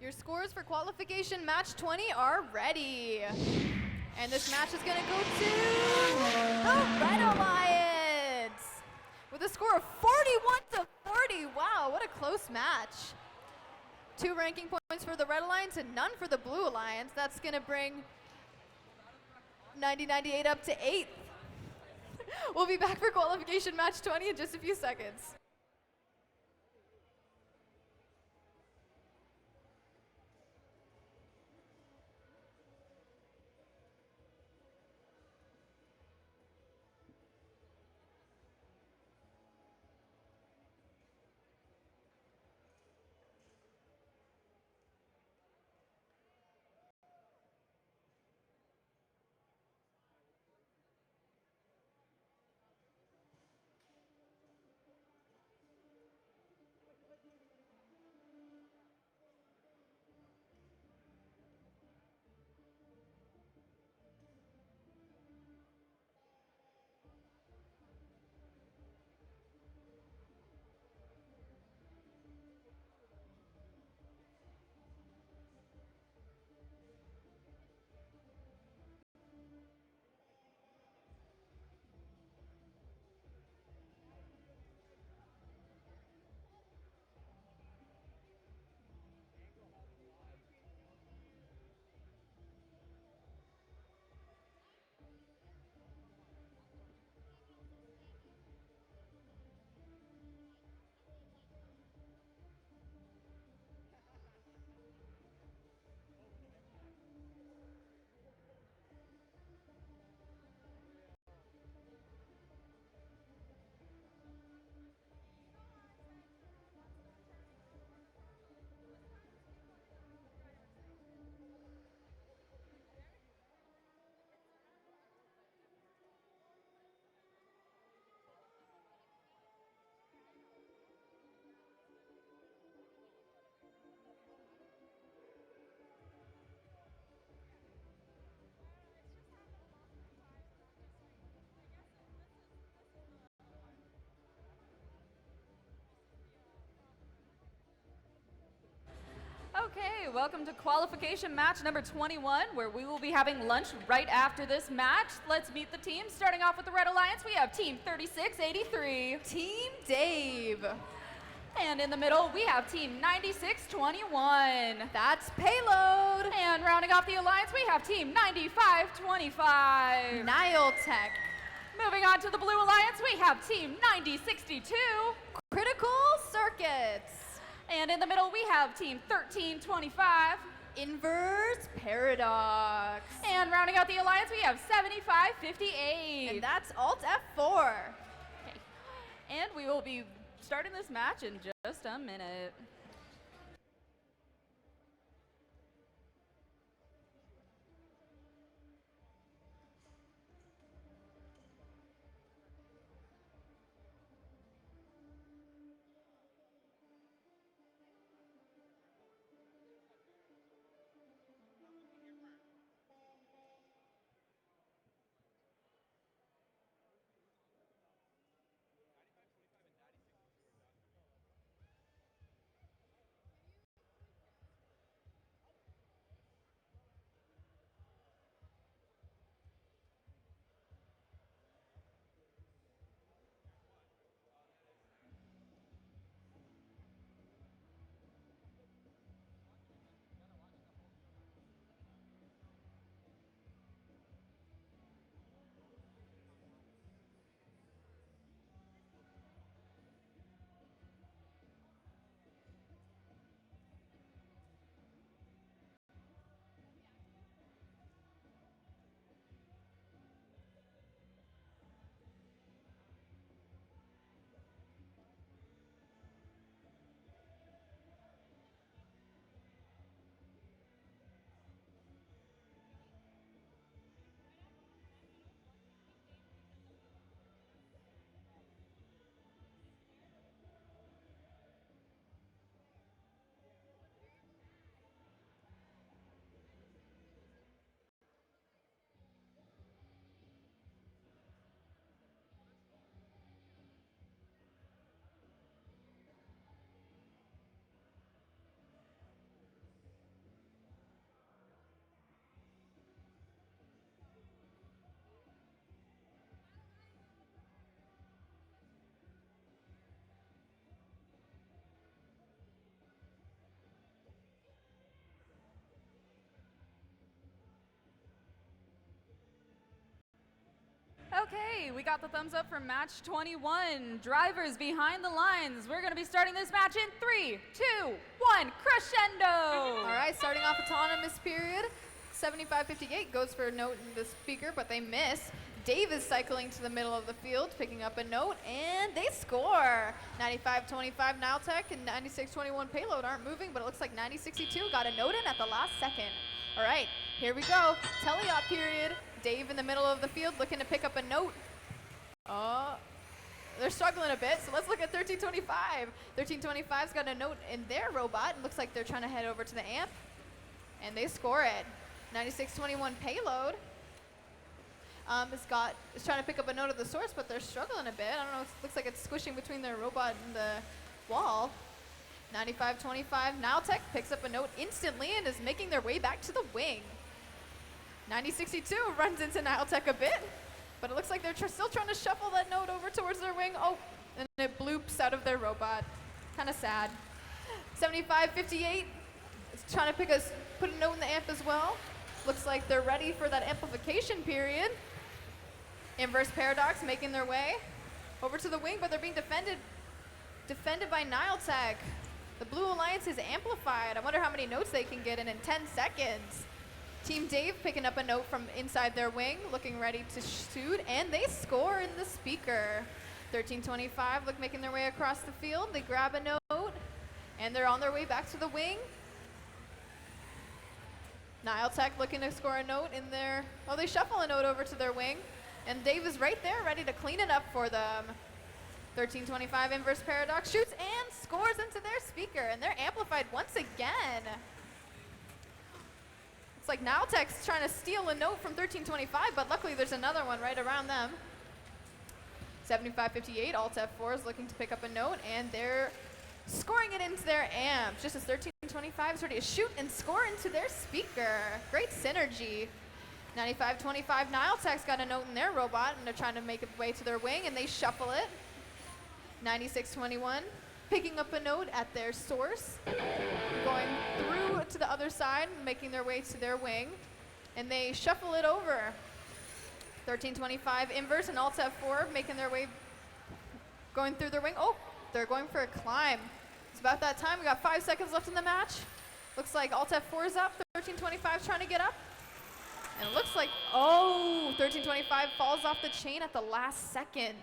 Your scores for qualification match 20 are ready. And this match is going to go to the Red Alliance with a score of 41-40. Wow, what a close match. 2 ranking points for the Red Alliance and none for the Blue Alliance. That's going to bring 90-98 up to 8th. We'll be back for qualification match 20 in just a few seconds. welcome to qualification match number 21, where we will be having lunch right after this match. Let's meet the teams. Starting off with the Red Alliance, we have Team 3683. Team Dave. And in the middle, we have Team 9621. That's Payload. And rounding off the alliance, we have Team 9525. Nile Tech. Moving on to the Blue Alliance, we have Team 9062. Critical Circuits. And in the middle, we have Team 1325. Inverse Paradox. And rounding out the alliance, we have 7558. And that's Alt F4. Okay. And we will be starting this match in just a minute. Okay, we got the thumbs up for match 21. Drivers behind the lines. We're going to be starting this match in 3, 2, 1, crescendo! All right, starting off autonomous period. 7558 goes for a note in the speaker, but they miss. Dave is cycling to the middle of the field, picking up a note, and they score. 95-25 Niltech and 96-21 Payload aren't moving, but it looks like 90-62 got a note in at the last second. All right, here we go. Teleop period. Dave in the middle of the field looking to pick up a note. They're struggling a bit, so let's look at 1325. 1325's got a note in their robot. It looks like they're trying to head over to the amp, and they score it. 96-21 Payload is trying to pick up a note at the source, but they're struggling a bit. I don't know, it looks like it's squishing between their robot and the wall. 95-25 Niltech picks up a note instantly and is making their way back to the wing. 90-62 runs into Niltech a bit, but it looks like they're still trying to shuffle that note over towards their wing. Oh, and it bloops out of their robot. Kind of sad. 75-58 is trying to put a note in the amp as well. Looks like they're ready for that amplification period. Inverse Paradox making their way over to the wing, but they're being defended by Niltech. The Blue Alliance is amplified. I wonder how many notes they can get in 10 seconds. Team Dave picking up a note from inside their wing, looking ready to shoot, and they score in the speaker. 1325 look making their way across the field. They grab a note, and they're on their way back to the wing. Niltech looking to score a note in their, oh, they shuffle a note over to their wing, and Dave is right there ready to clean it up for them. 1325 Inverse Paradox shoots and scores into their speaker, and they're amplified once again. It's like Niltech's trying to steal a note from 1325, but luckily there's another one right around them. 7558 Alt F4 is looking to pick up a note, and they're scoring it into their amp, just as 1325 is ready to shoot and score into their speaker. Great synergy. 9525 Niletech's got a note in their robot, and they're trying to make it way to their wing, and they shuffle it. 9621 picking up a note at their source, going through to the other side, making their way to their wing, and they shuffle it over. 1325 Inverse and Alt F4 making their way, going through their wing. Oh, they're going for a climb. It's about that time. We got 5 seconds left in the match. Looks like Alt F4 is up. 1325 is trying to get up. And it looks like, oh, 1325 falls off the chain at the last second.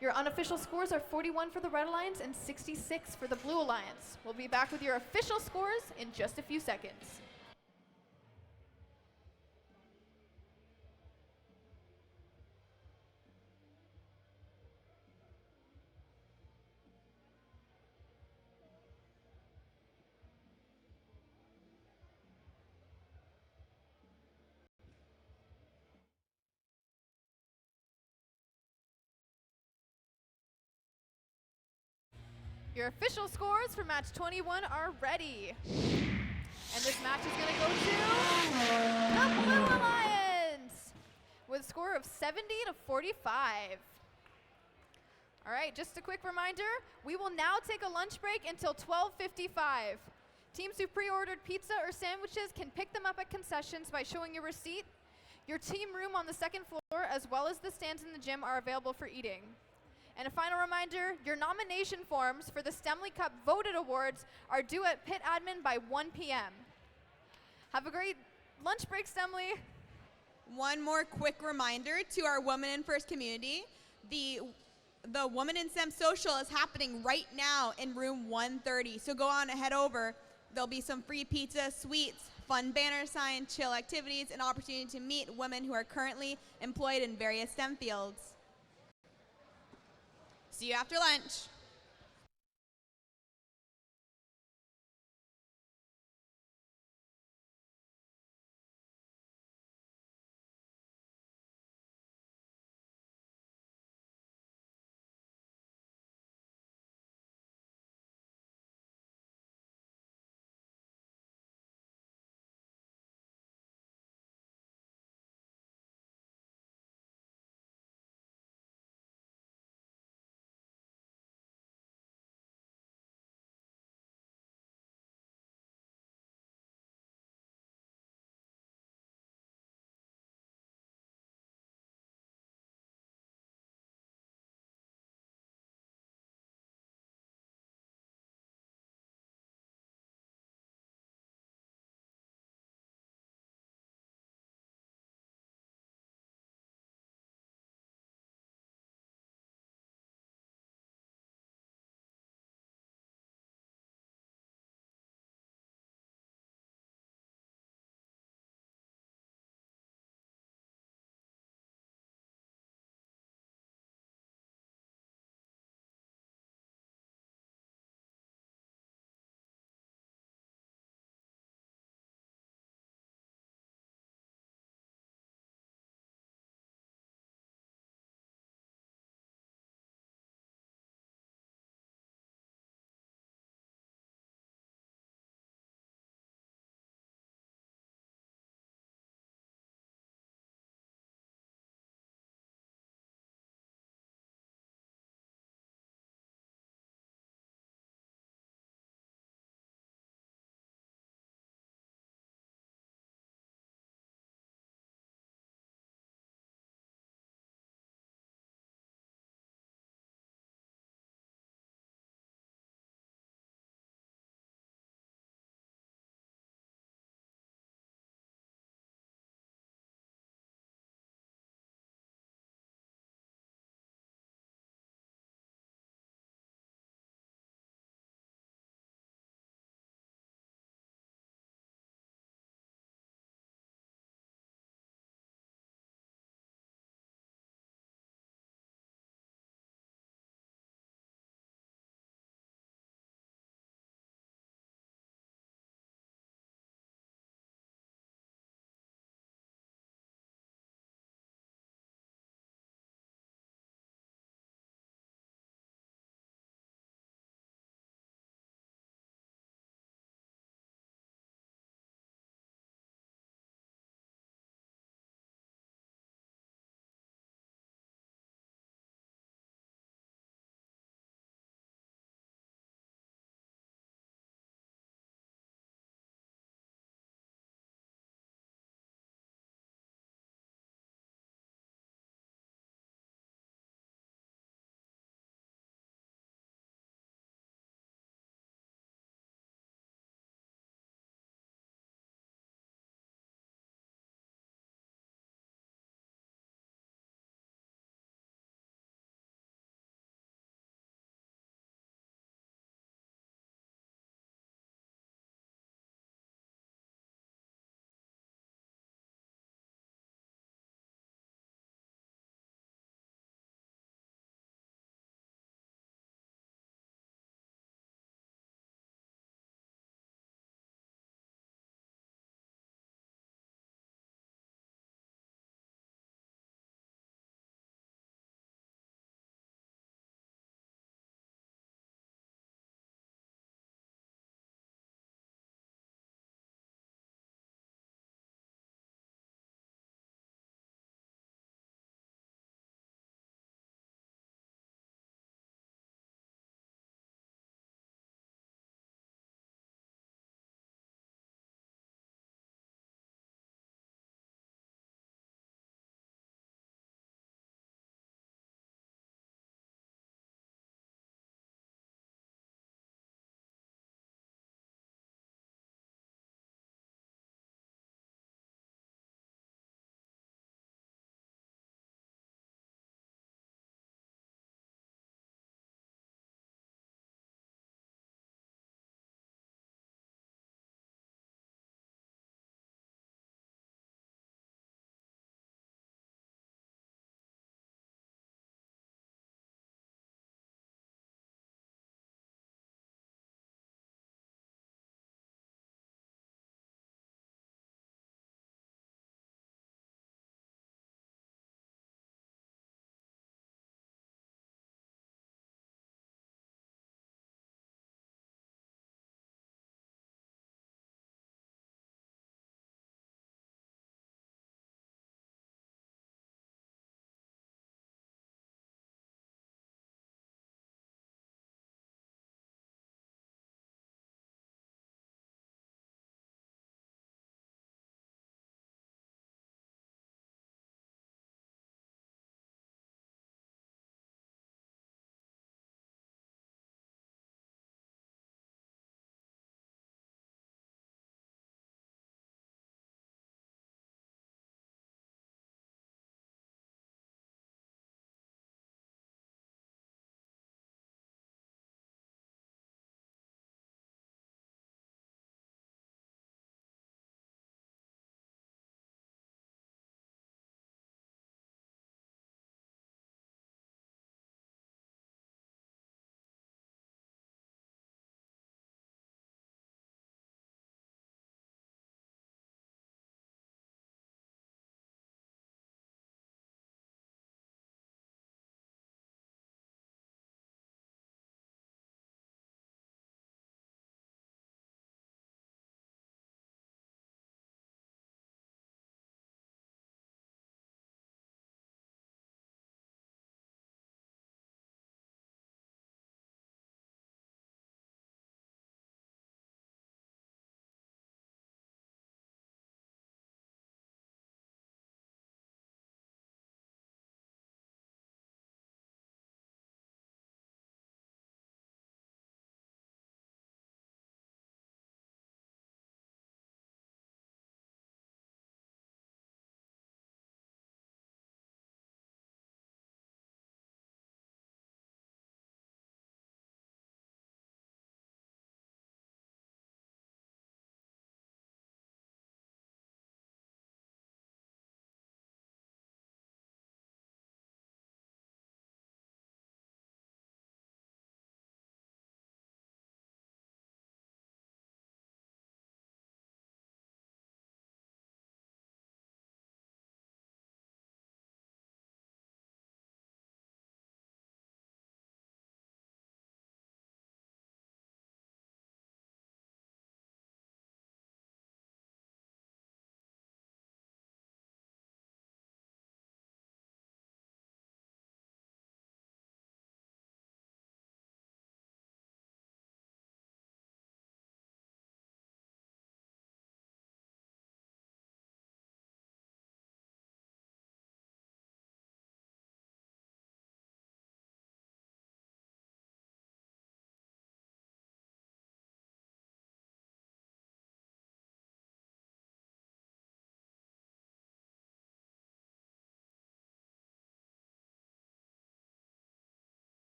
Your unofficial scores are 41 for the Red Alliance and 66 for the Blue Alliance. We'll be back with your official scores in just a few seconds. Your official scores for match 21 are ready. And this match is going to go to the Blue Alliance with a score of 70 to 45. All right, just a quick reminder, we will now take a lunch break until 12:55. Teams who pre-ordered pizza or sandwiches can pick them up at concessions by showing your receipt. Your team room on the second floor, as well as the stands in the gym, are available for eating. And a final reminder, your nomination forms for the STEMley Cup Voted Awards are due at Pit Admin by 1 p.m. Have a great lunch break, STEMley. One more quick reminder to our Women in First community. The Women in STEM Social is happening right now in room 130. So go on and head over. There'll be some free pizza, sweets, fun banner sign, chill activities, and opportunity to meet women who are currently employed in various STEM fields. See you after lunch.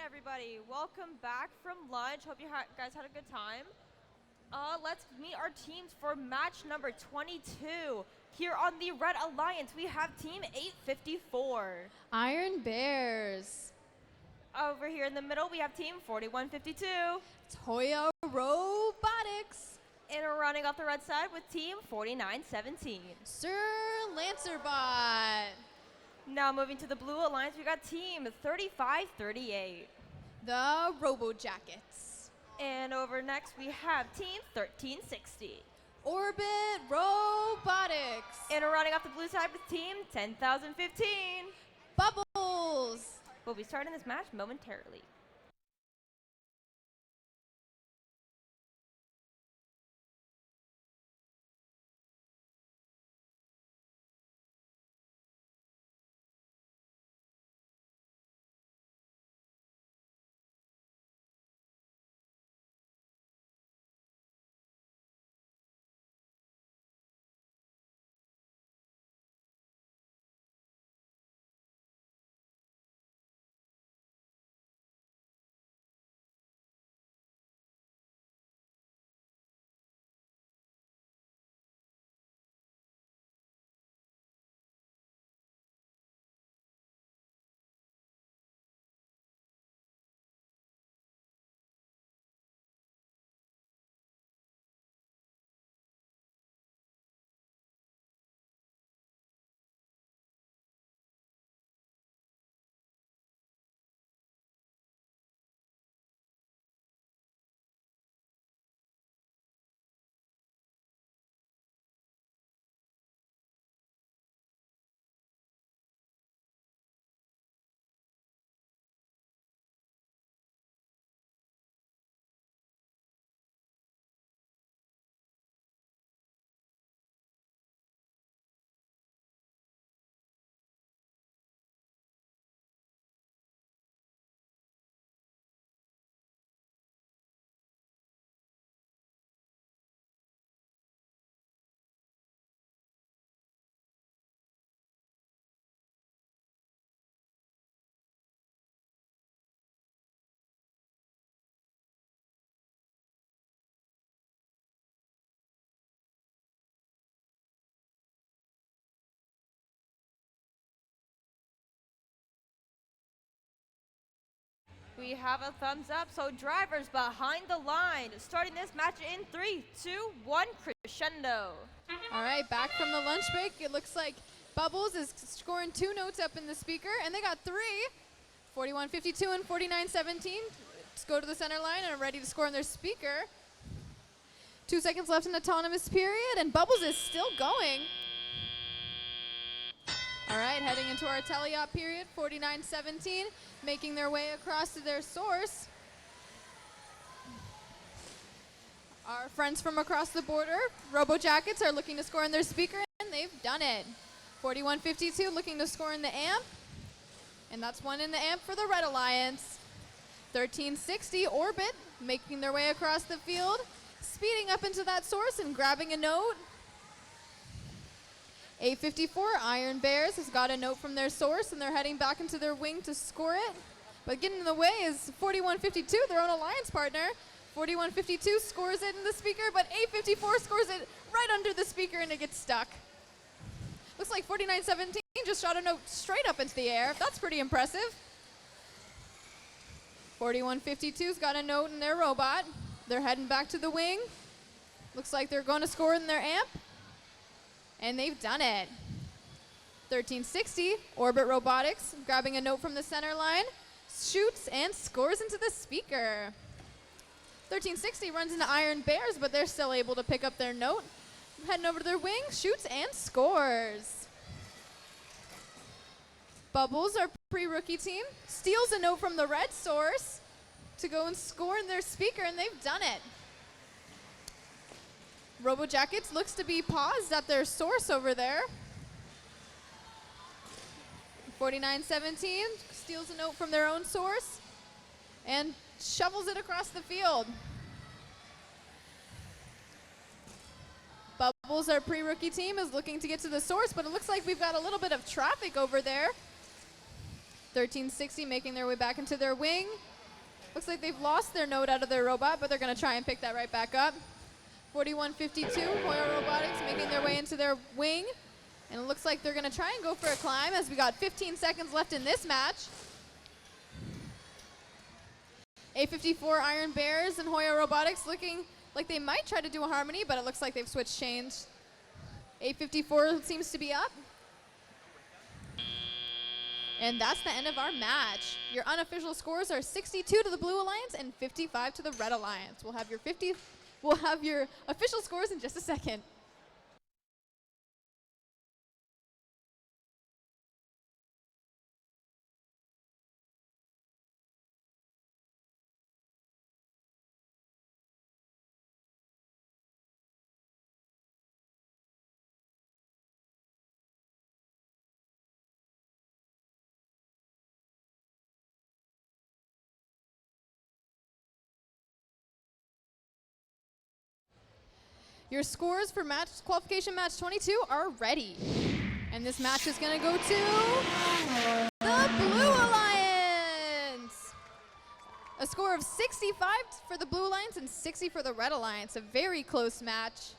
everybody. Welcome back from lunch. Hope you guys had a good time. Let's meet our teams for match number 22. Here on the Red Alliance, we have Team 854. Iron Bears. Over here in the middle, we have Team 4152. Toya Robotics. And running off the red side with Team 4917. Sir Lancerbot. Now moving to the Blue Alliance, we got Team 3538. The Robo Jackets. And over next, we have Team 1360. Orbit Robotics. And running off the blue side with Team 10,015. Bubbles. We'll be starting this match momentarily. We have a thumbs up, so drivers behind the line. Starting this match in 3, 2, 1, crescendo. All right, back from the lunch break. It looks like Bubbles is scoring 2 notes up in the speaker, and they got 3. 4152 and 4917 go to the center line and are ready to score in their speaker. 2 seconds left in autonomous period, and Bubbles is still going. All right, heading into our teleop period, 4917, making their way across to their source. Our friends from across the border, Robo Jackets, are looking to score in their speaker, and they've done it. 4152 looking to score in the amp, and that's 1 in the amp for the Red Alliance. 1360, Orbit, making their way across the field, speeding up into that source and grabbing a note. 854, Iron Bears, has got a note from their source, and they're heading back into their wing to score it. But getting in the way is 4152, their own alliance partner. 4152 scores it in the speaker, but 854 scores it right under the speaker, and it gets stuck. Looks like 4917 just shot a note straight up into the air. That's pretty impressive. 4152's got a note in their robot. They're heading back to the wing. Looks like they're going to score in their amp. And they've done it. 1360, Orbit Robotics, grabbing a note from the center line, shoots and scores into the speaker. 1360 runs into Iron Bears, but they're still able to pick up their note. Heading over to their wing, shoots and scores. Bubbles, our pre-rookie team, steals a note from the red source to go and score in their speaker, and they've done it. Robo Jackets looks to be paused at their source over there. 4917 steals a note from their own source and shovels it across the field. Bubbles, our pre-rookie team, is looking to get to the source, but it looks like we've got a little bit of traffic over there. 1360 making their way back into their wing. Looks like they've lost their note out of their robot, but they're going to try and pick that right back up. 4152, Hoya Robotics making their way into their wing. And it looks like they're going to try and go for a climb as we got 15 seconds left in this match. A54 Iron Bears and Hoya Robotics looking like they might try to do a harmony, but it looks like they've switched chains. A54 seems to be up. And that's the end of our match. Your unofficial scores are 62 to the Blue Alliance and 55 to the Red Alliance. We'll have your official scores in just a second. Your scores for qualification match 22 are ready. And this match is going to go to the Blue Alliance. A score of 65 for the Blue Alliance and 60 for the Red Alliance. A very close match.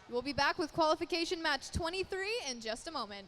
We'll be back with qualification match 23 in just a moment.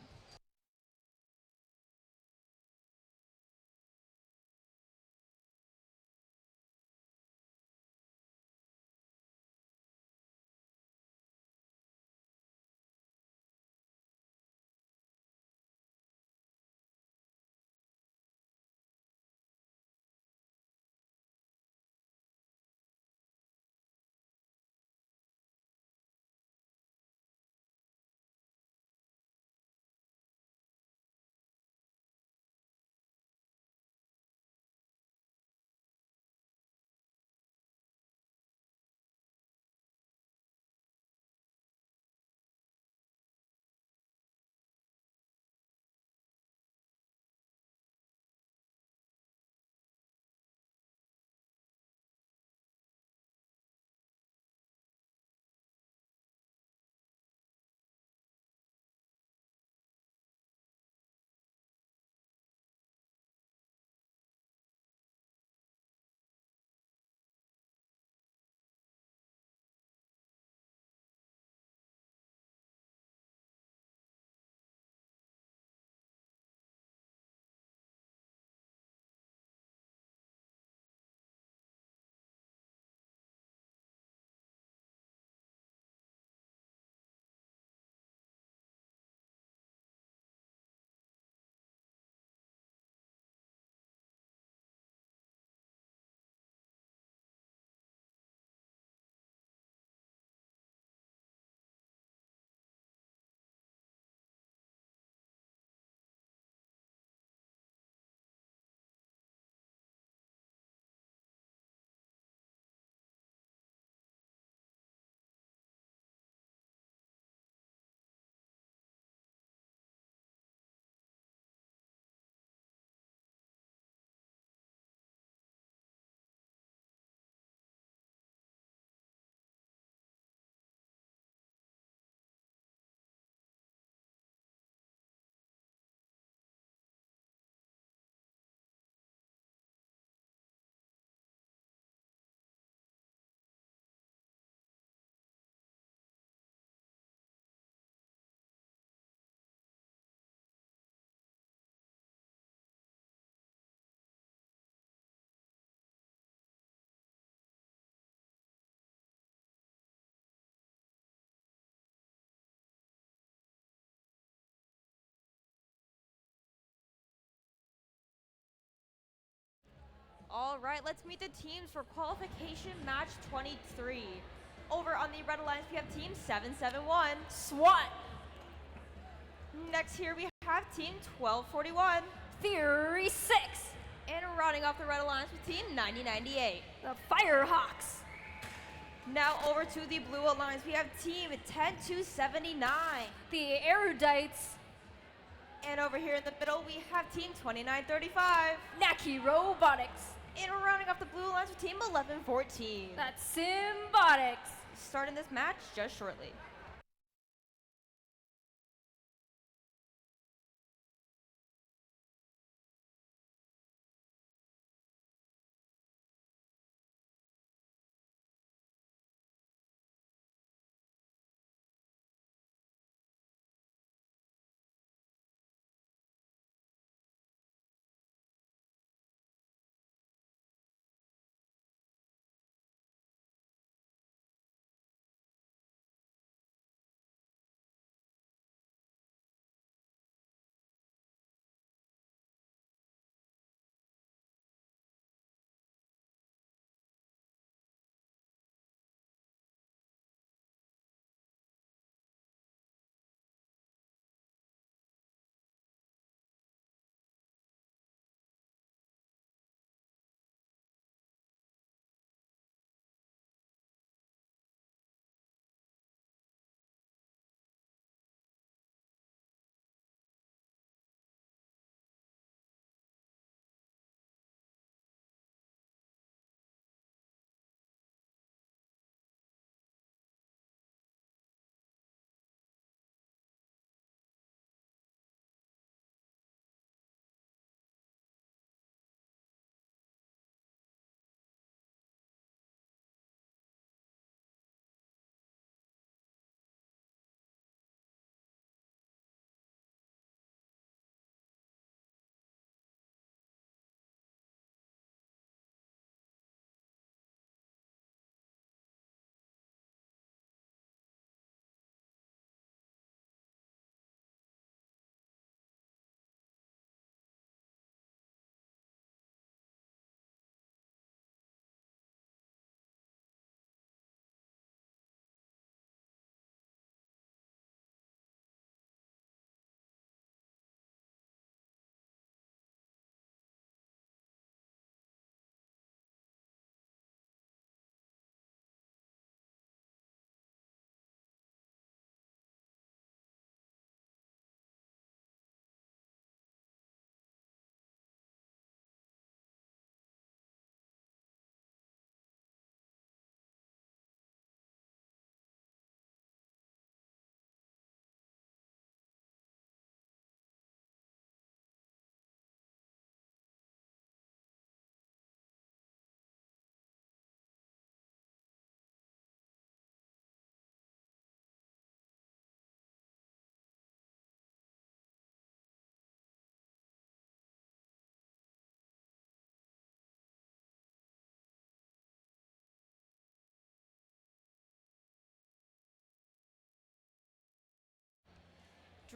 All right, let's meet the teams for qualification match 23. Over on the Red Alliance, we have team 771. SWAT. Next here, we have team 1241. Fury 6. And rounding off the Red Alliance with team 9098. The Firehawks. Now over to the Blue Alliance, we have team 10279. The Erudites. And over here in the middle, we have team 2935. Naki Robotics. And rounding off the Blue Alliance with team 1114. That's Symbotics. Starting this match just shortly.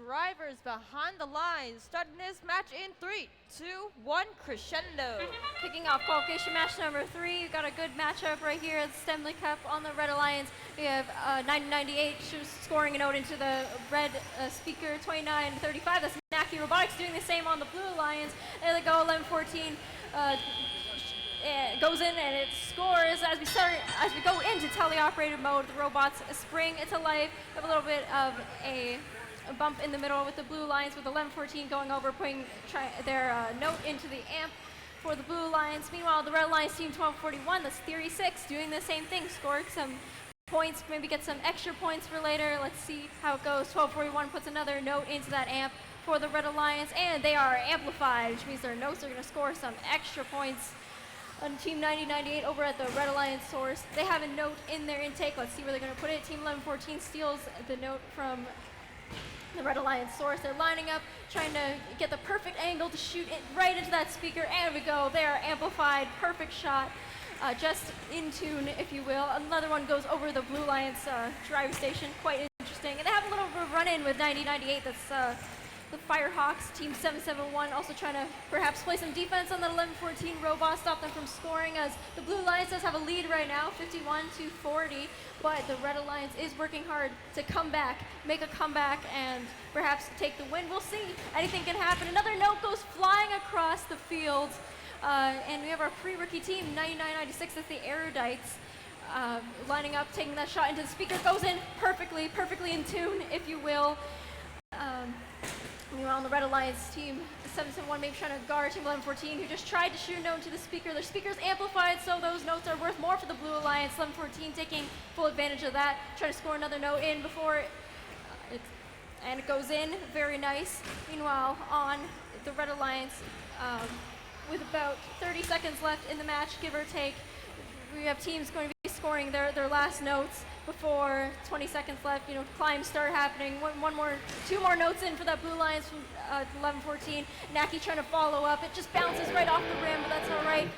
drivers behind the lines, starting this match in 3, 2, 1, crescendo. Kicking off qualification match number 3. We've got a good matchup right here at the STEMley Cup on the Red Alliance. We have 9098 scoring a note into the red speaker, 2935. That's Naki Robotics doing the same on the Blue Alliance. There they go, 1114. It goes in and it scores as we go into teleoperated mode. The robots spring into life. We have a little bit of a bump in the middle with the Blue Alliance, with 1114 going over, putting their note into the amp for the Blue Alliance. Meanwhile, the Red Alliance team 1241, that's Theory 6, doing the same thing, scoring some points, maybe get some extra points for later. Let's see how it goes. 1241 puts another note into that amp for the Red Alliance, and they are amplified, which means their notes are going to score some extra points. On Team 9098 over at the Red Alliance source, they have a note in their intake. Let's see where they're going to put it. Team 1114 steals the note from the Red Alliance source. They're lining up, trying to get the perfect angle to shoot it right into that speaker, and we go. They are amplified, perfect shot, just in tune, if you will. Another one goes over the Blue Alliance drive station, quite interesting. And they have a little run-in with 9098. That's the Firehawks, Team 771, also trying to perhaps play some defense on the 1114 robot, stop them from scoring, as the Blue Alliance does have a lead right now, 51-40, but the Red Alliance is working hard to come back, make a comeback, and perhaps take the win. We'll see. Anything can happen. Another note goes flying across the field, and we have our pre-rookie team, 9996, that's the Erudites, lining up, taking that shot into the speaker, goes in perfectly in tune, if you will. Meanwhile, on the Red Alliance team, 771 maybe trying to guard Team 1114, who just tried to shoot a note to the speaker. Their speaker's amplified, so those notes are worth more for the Blue Alliance. 1114 taking full advantage of that, trying to score another note in before and it goes in. Very nice. Meanwhile, on the Red Alliance, with about 30 seconds left in the match, give or take, we have teams going to be scoring their last notes before 20 seconds left. Climbs start happening. Two more notes in for that Blue Alliance from 1114. Naki trying to follow up. It just bounces right off the rim, but that's all right.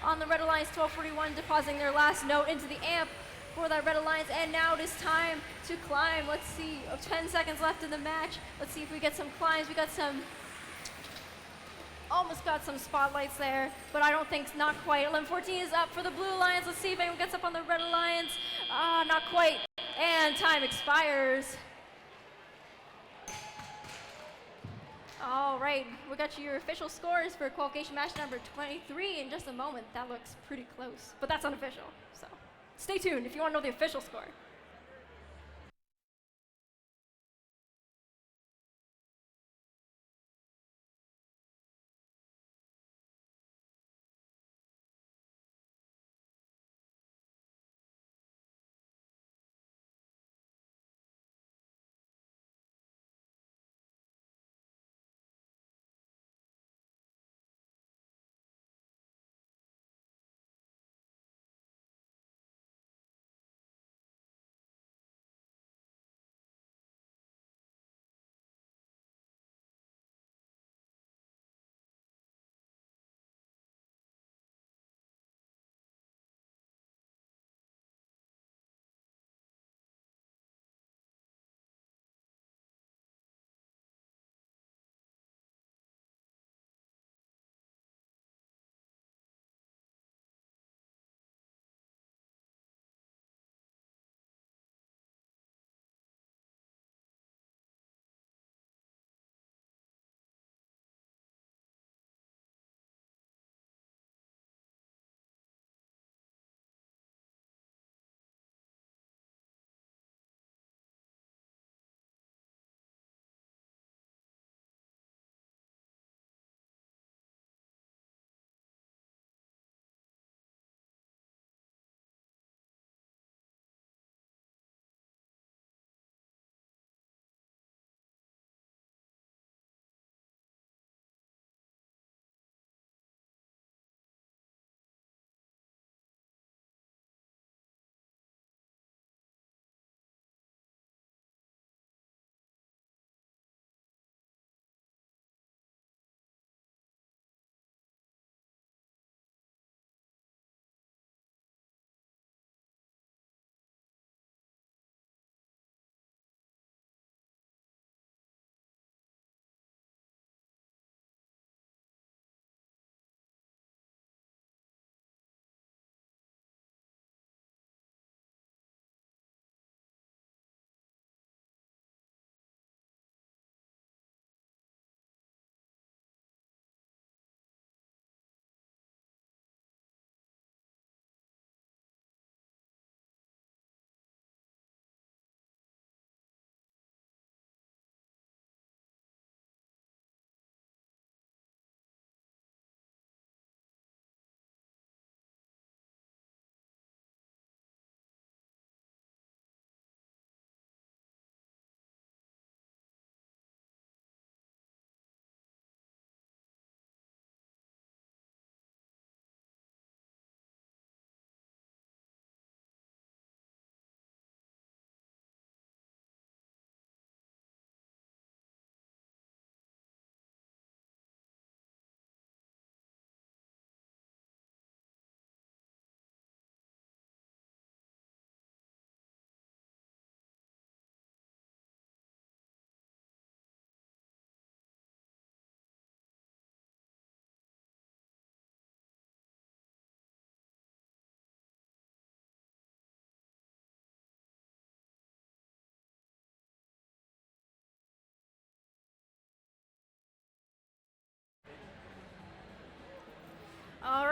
On the Red Alliance, 1241 depositing their last note into the amp for that Red Alliance, and now it is time to climb. Let's see, 10 seconds left in the match. Let's see if we get some climbs. We got almost got some spotlights there, but I don't think, not quite. 1114 is up for the Blue Alliance. Let's see if anyone gets up on the Red Alliance. Not quite, and time expires. All right, we got your official scores for qualification match number 23 in just a moment. That looks pretty close, but that's unofficial, so stay tuned if you want to know the official score.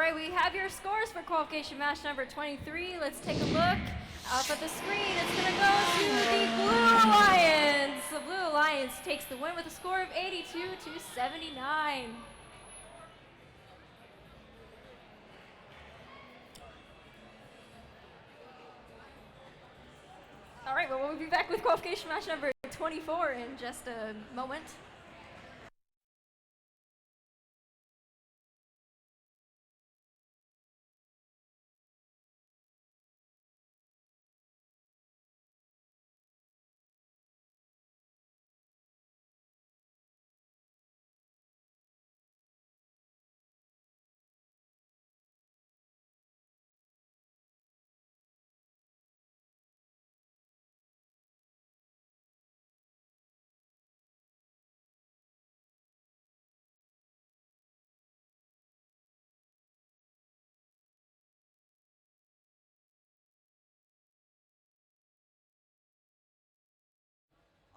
right, we have your scores for qualification match number 23. Let's take a look up at the screen. It's going to go to the Blue Alliance. The Blue Alliance takes the win with a score of 82 to 79. All right, well, we'll be back with qualification match number 24 in just a moment.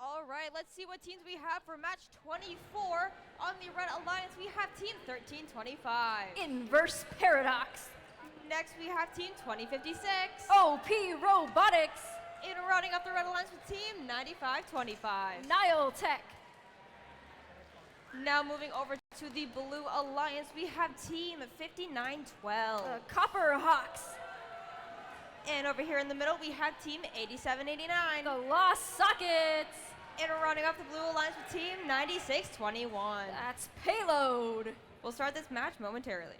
All right, let's see what teams we have for match 24. On the Red Alliance, we have team 1325. Inverse Paradox. Next, we have team 2056. OP Robotics. In rounding up the Red Alliance with team 9525. Nile Tech. Now moving over to the Blue Alliance, we have team 5912. Copper Hawks. And over here in the middle, we have team 8789. The Lost Sockets. And rounding up the Blue Alliance with team 9621. That's Payload. We'll start this match momentarily.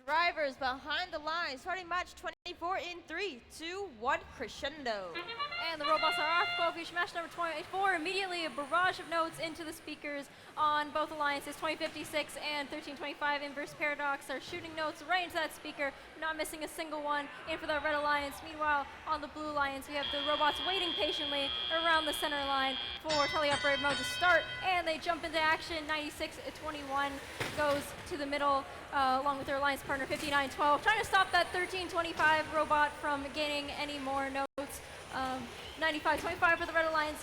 Drivers behind the line, starting match 24 in 3, 2, 1, crescendo. And the robots are off. Qualification match number 24. Immediately a barrage of notes into the speakers on both alliances. 2056 and 1325 Inverse Paradox are shooting notes right into that speaker, not missing a single one in for the Red Alliance. Meanwhile, on the Blue Alliance, we have the robots waiting patiently around the center line for teleoperated mode to start, and they jump into action. 9621 goes to the middle along with their alliance partner 5912, trying to stop that 1325 robot from gaining any more notes. 9525 for the Red Alliance,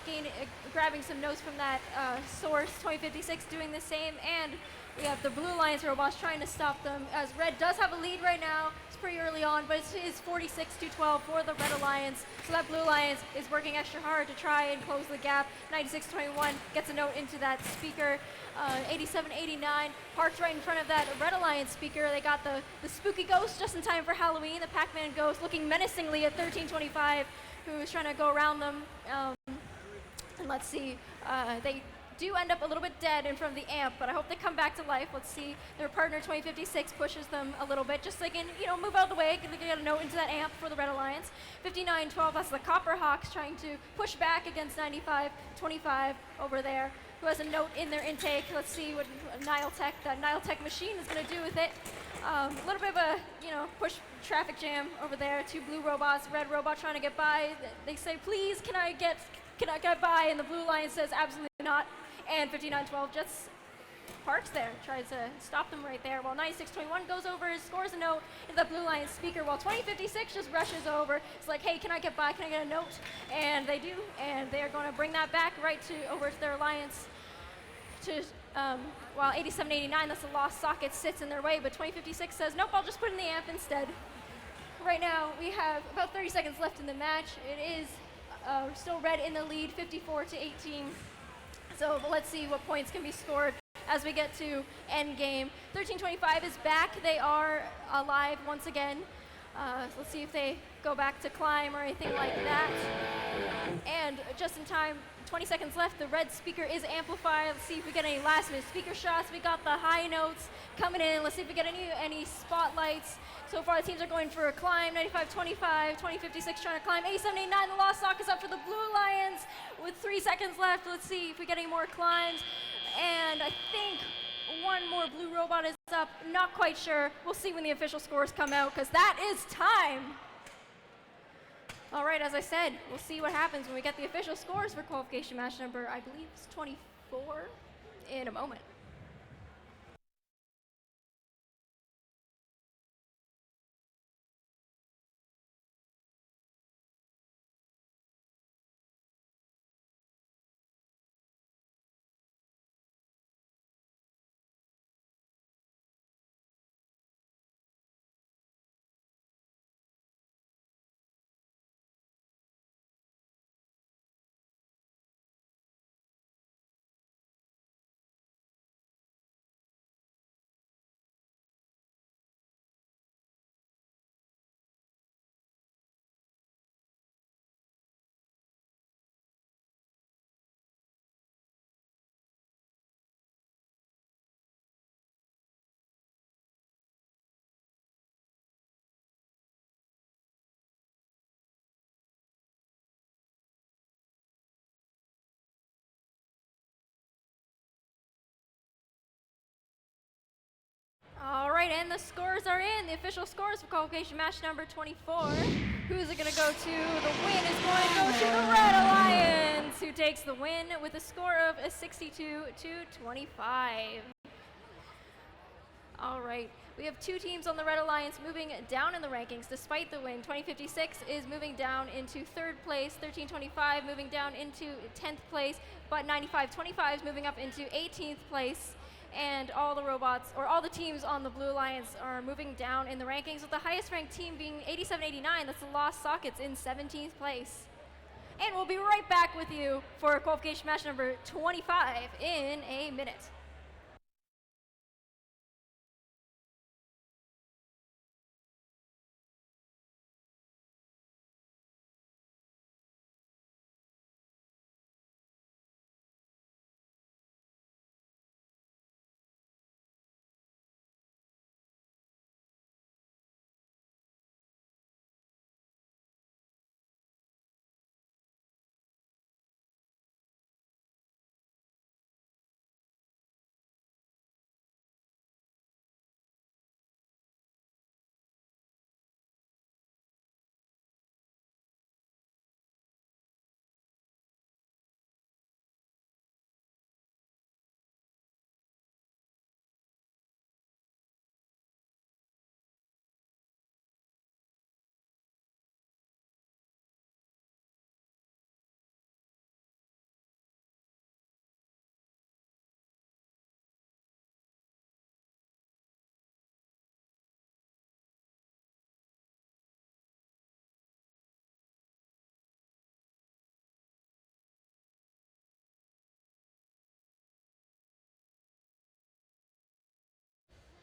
grabbing some notes from that source. 2056 doing the same, and we have the Blue Alliance robots trying to stop them, as Red does have a lead right now. It's pretty early on, but it is 46-12 for the Red Alliance. So that Blue Alliance is working extra hard to try and close the gap. 9621 gets a note into that speaker. 8789 parked right in front of that Red Alliance speaker. They got the spooky ghost just in time for Halloween. The Pac-Man ghost looking menacingly at 1325, who is trying to go around them. And let's see, they do end up a little bit dead in front of the amp, but I hope they come back to life. Let's see. Their partner 2056 pushes them a little bit, just so they can, move out of the way, get a note into that amp for the Red Alliance. 5912, that's the Copper Hawks trying to push back against 9525 over there, who has a note in their intake. Let's see what that Niletech machine is going to do with it. A little bit of a, push traffic jam over there. Two blue robots, red robot trying to get by. They say, please, can I get by? And the Blue Alliance says, absolutely not. And 5912 just parks there, tries to stop them right there. While 9621 goes over, scores a note into the Blue Alliance speaker, while 2056 just rushes over. It's like, hey, can I get by? Can I get a note? And they do, and they are going to bring that back right over to their alliance. While 8789, that's the lost socket, sits in their way, but 2056 says, nope, I'll just put in the amp instead. Right now, we have about 30 seconds left in the match. It is still red in the lead, 54-18. So let's see what points can be scored as we get to end game. 1325 is back. They are alive once again. Let's see if they go back to climb or anything like that. And just in time, 20 seconds left. The red speaker is amplified. Let's see if we get any last minute speaker shots. We got the high notes coming in. Let's see if we get any spotlights. So far, the teams are going for a climb. 9525, 2056 trying to climb. 8789, the lost sock is up for the Blue Alliance with 3 seconds left. Let's see if we get any more climbs. And I think one more blue robot is up. Not quite sure. We'll see when the official scores come out, because that is time. All right, as I said, we'll see what happens when we get the official scores for qualification match number, I believe it's 24, in a moment. All right, and the scores are in. The official scores for qualification match number 24. Who's it going to go to? The win is going to go to the Red Alliance, who takes the win with a score of 62-25. All right, we have two teams on the Red Alliance moving down in the rankings despite the win. 2056 is moving down into 3rd place, 1325 moving down into 10th place, but 9525 is moving up into 18th place. And all the robots, or all the teams on the Blue Alliance, are moving down in the rankings, with the highest ranked team being 8789, that's the Lost Sockets, in 17th place. And we'll be right back with you for qualification match number 25 in a minute.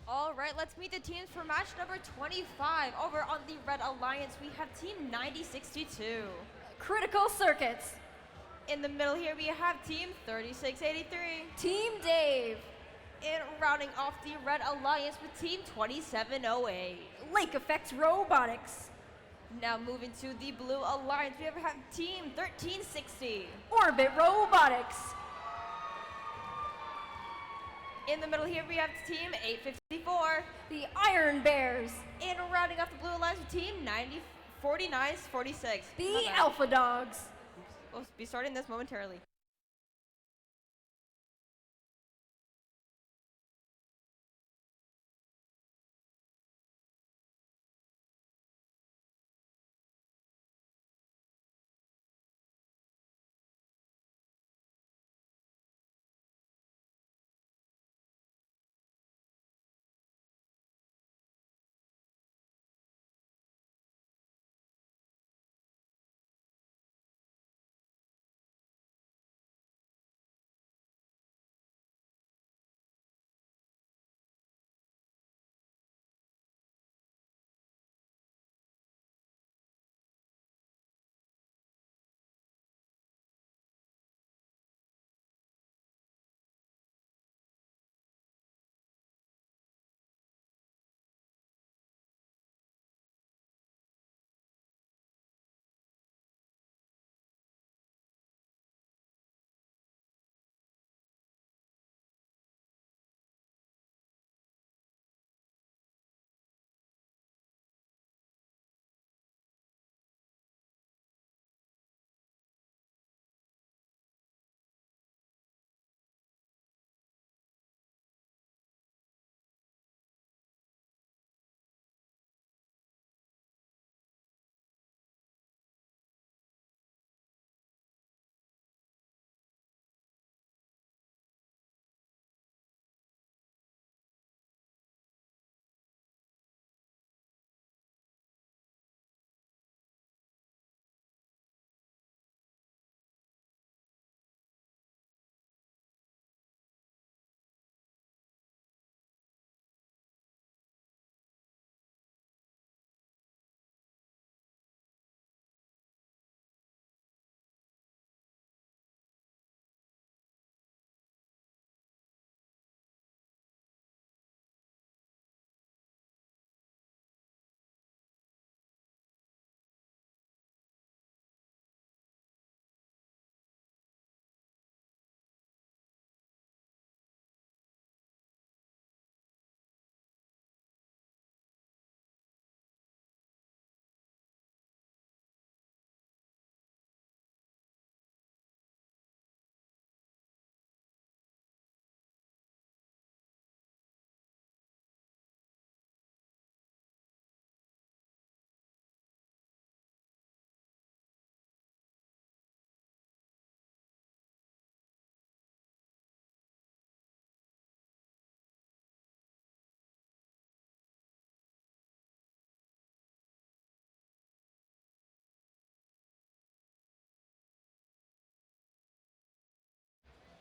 All right, let's meet the teams for match number 25. Over on the Red Alliance, we have Team 9062. Critical Circuits. In the middle here, we have Team 3683. Team Dave. And rounding off the Red Alliance with Team 2708. Lake Effect Robotics. Now moving to the Blue Alliance, we have Team 1360. Orbit Robotics. In the middle here, we have Team 854. The Iron Bears. And rounding off the Blue Alliance with Team 4946. The Alpha Dogs. We'll be starting this momentarily.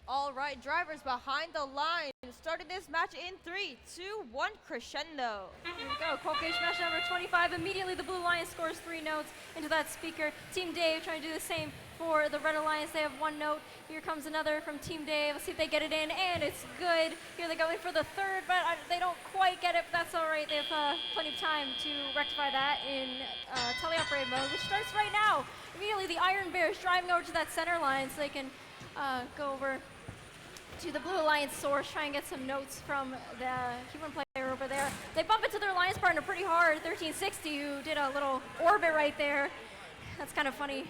All right, drivers behind the line. Starting this match in 3, 2, 1, crescendo. Here we go. Qualification match number 25. Immediately the Blue Alliance scores 3 notes into that speaker. Team Dave trying to do the same for the Red Alliance. They have 1 note. Here comes another from Team Dave. Let's see if they get it in, and it's good. Here they go in for the 3rd, but they don't quite get it, but that's all right. They have plenty of time to rectify that in teleoperated mode, which starts right now. Immediately the Iron Bears driving over to that center line so they can go over to the Blue Alliance source, try and get some notes from the human player over there. They bump into their alliance partner pretty hard, 1360, who did a little orbit right there. That's kind of funny.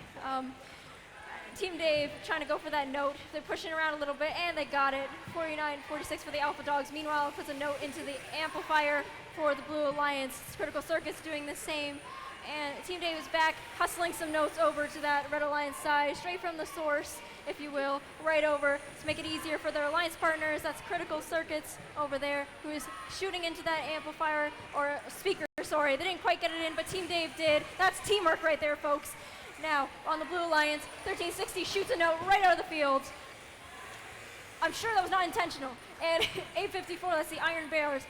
Team Dave trying to go for that note. They're pushing around a little bit, and they got it. 49-46 for the Alpha Dogs. Meanwhile, it puts a note into the amplifier for the Blue Alliance. Critical Circuit's doing the same. And Team Dave is back, hustling some notes over to that Red Alliance side, straight from the source, if you will, right over to make it easier for their alliance partners. That's Critical Circuits over there, who is shooting into that amplifier, or speaker, sorry. They didn't quite get it in, but Team Dave did. That's teamwork right there, folks. Now, on the Blue Alliance, 1360 shoots a note right out of the field. I'm sure that was not intentional. And 854, that's the Iron Bears,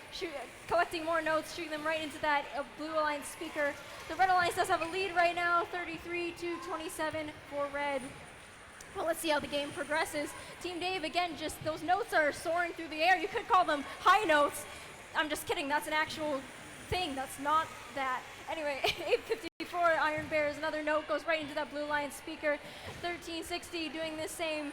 collecting more notes, shooting them right into that Blue Alliance speaker. The Red Alliance does have a lead right now, 33-27 for Red. Well, let's see how the game progresses. Team Dave, again, just those notes are soaring through the air. You could call them high notes. I'm just kidding. That's an actual thing. That's not that. Anyway, 854 Iron Bears. Another note goes right into that Blue Alliance speaker. 1360 doing the same.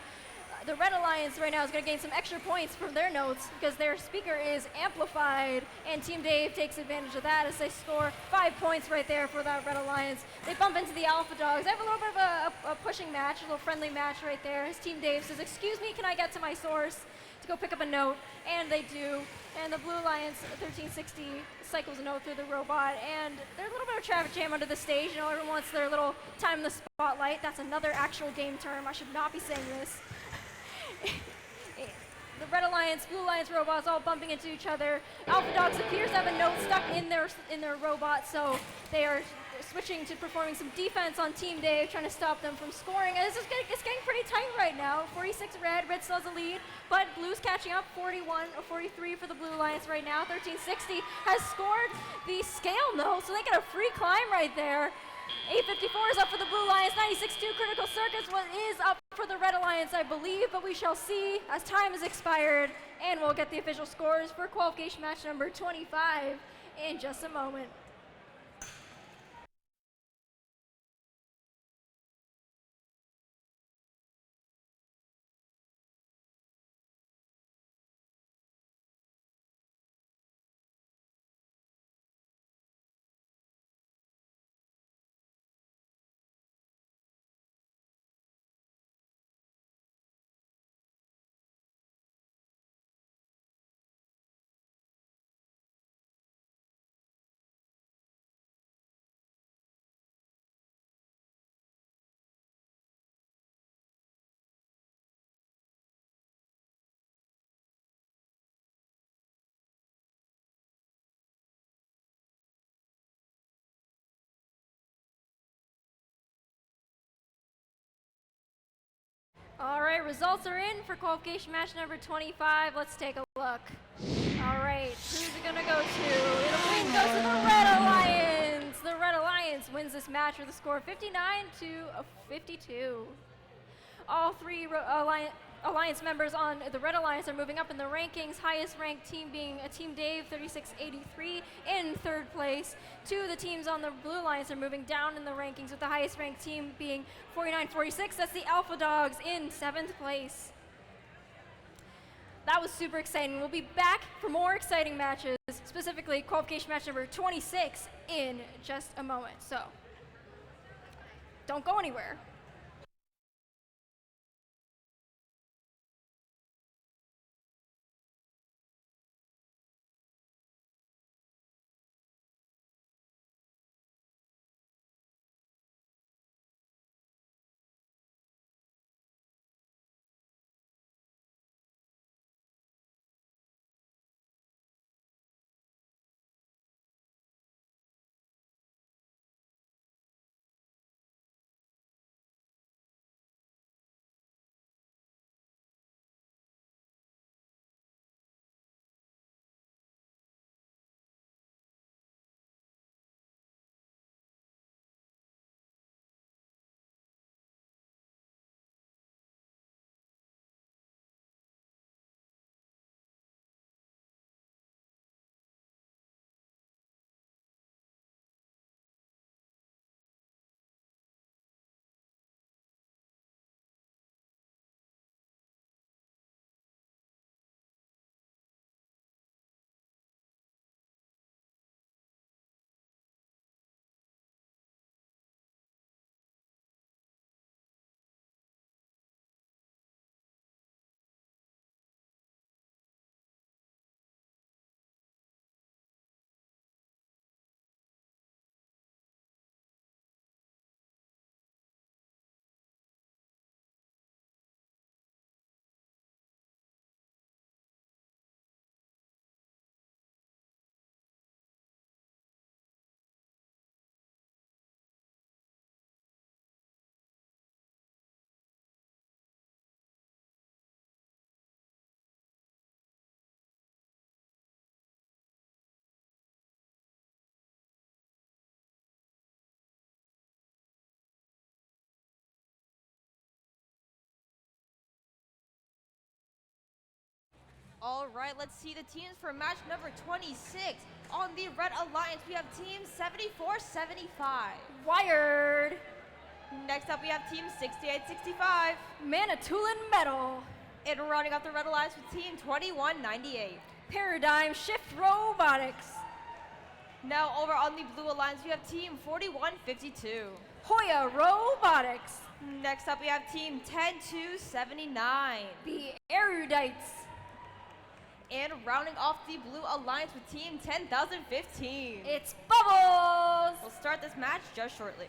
The Red Alliance right now is going to gain some extra points from their notes because their speaker is amplified, and Team Dave takes advantage of that as they score 5 points right there for that Red Alliance. They bump into the Alpha Dogs. They have a little bit of a pushing match, a little friendly match right there. As Team Dave says, "Excuse me, can I get to my source to go pick up a note?" And they do. And the Blue Alliance 1360 cycles a note through the robot, and there's a little bit of traffic jam under the stage. You know, everyone wants their little time in the spotlight. That's another actual game term. I should not be saying this. The Red Alliance, Blue Alliance robots all bumping into each other. Alpha Dogs appears to have a note stuck in their robot, so they are switching to performing some defense on Team Dave, trying to stop them from scoring. And it's getting pretty tight right now. 46 red, red still has a lead, but blue's catching up. 43 for the Blue Alliance right now. 1360 has scored the scale note, so they get a free climb right there. 854 is up for the Blue Alliance. 96-2 Critical Circuits is up for the Red Alliance, I believe, but we shall see as time has expired, and we'll get the official scores for qualification match number 25 in just a moment. All right, results are in for qualification match number 25. Let's take a look. All right, who's it gonna go to? It'll go to the Red Alliance. The Red Alliance wins this match with a score of 59-52. All three Alliance members on the Red Alliance are moving up in the rankings, highest ranked team being a Team Dave, 3683 in third place. Two of the teams on the Blue Alliance are moving down in the rankings, with the highest ranked team being 4946. That's the Alpha Dogs in seventh place. That was super exciting. We'll be back for more exciting matches, specifically qualification match number 26 in just a moment. So don't go anywhere. All right, let's see the teams for match number 26. On the Red Alliance, we have team 74-75. Wired. Next up, we have team 68-65. Manitoulin Metal. And rounding out the Red Alliance with team 21-98. Paradigm Shift Robotics. Now over on the Blue Alliance, we have team 41-52. Hoya Robotics. Next up, we have team 10-79. The Erudites. And rounding off the Blue Alliance with team 10,015. It's Bubbles. We'll start this match just shortly.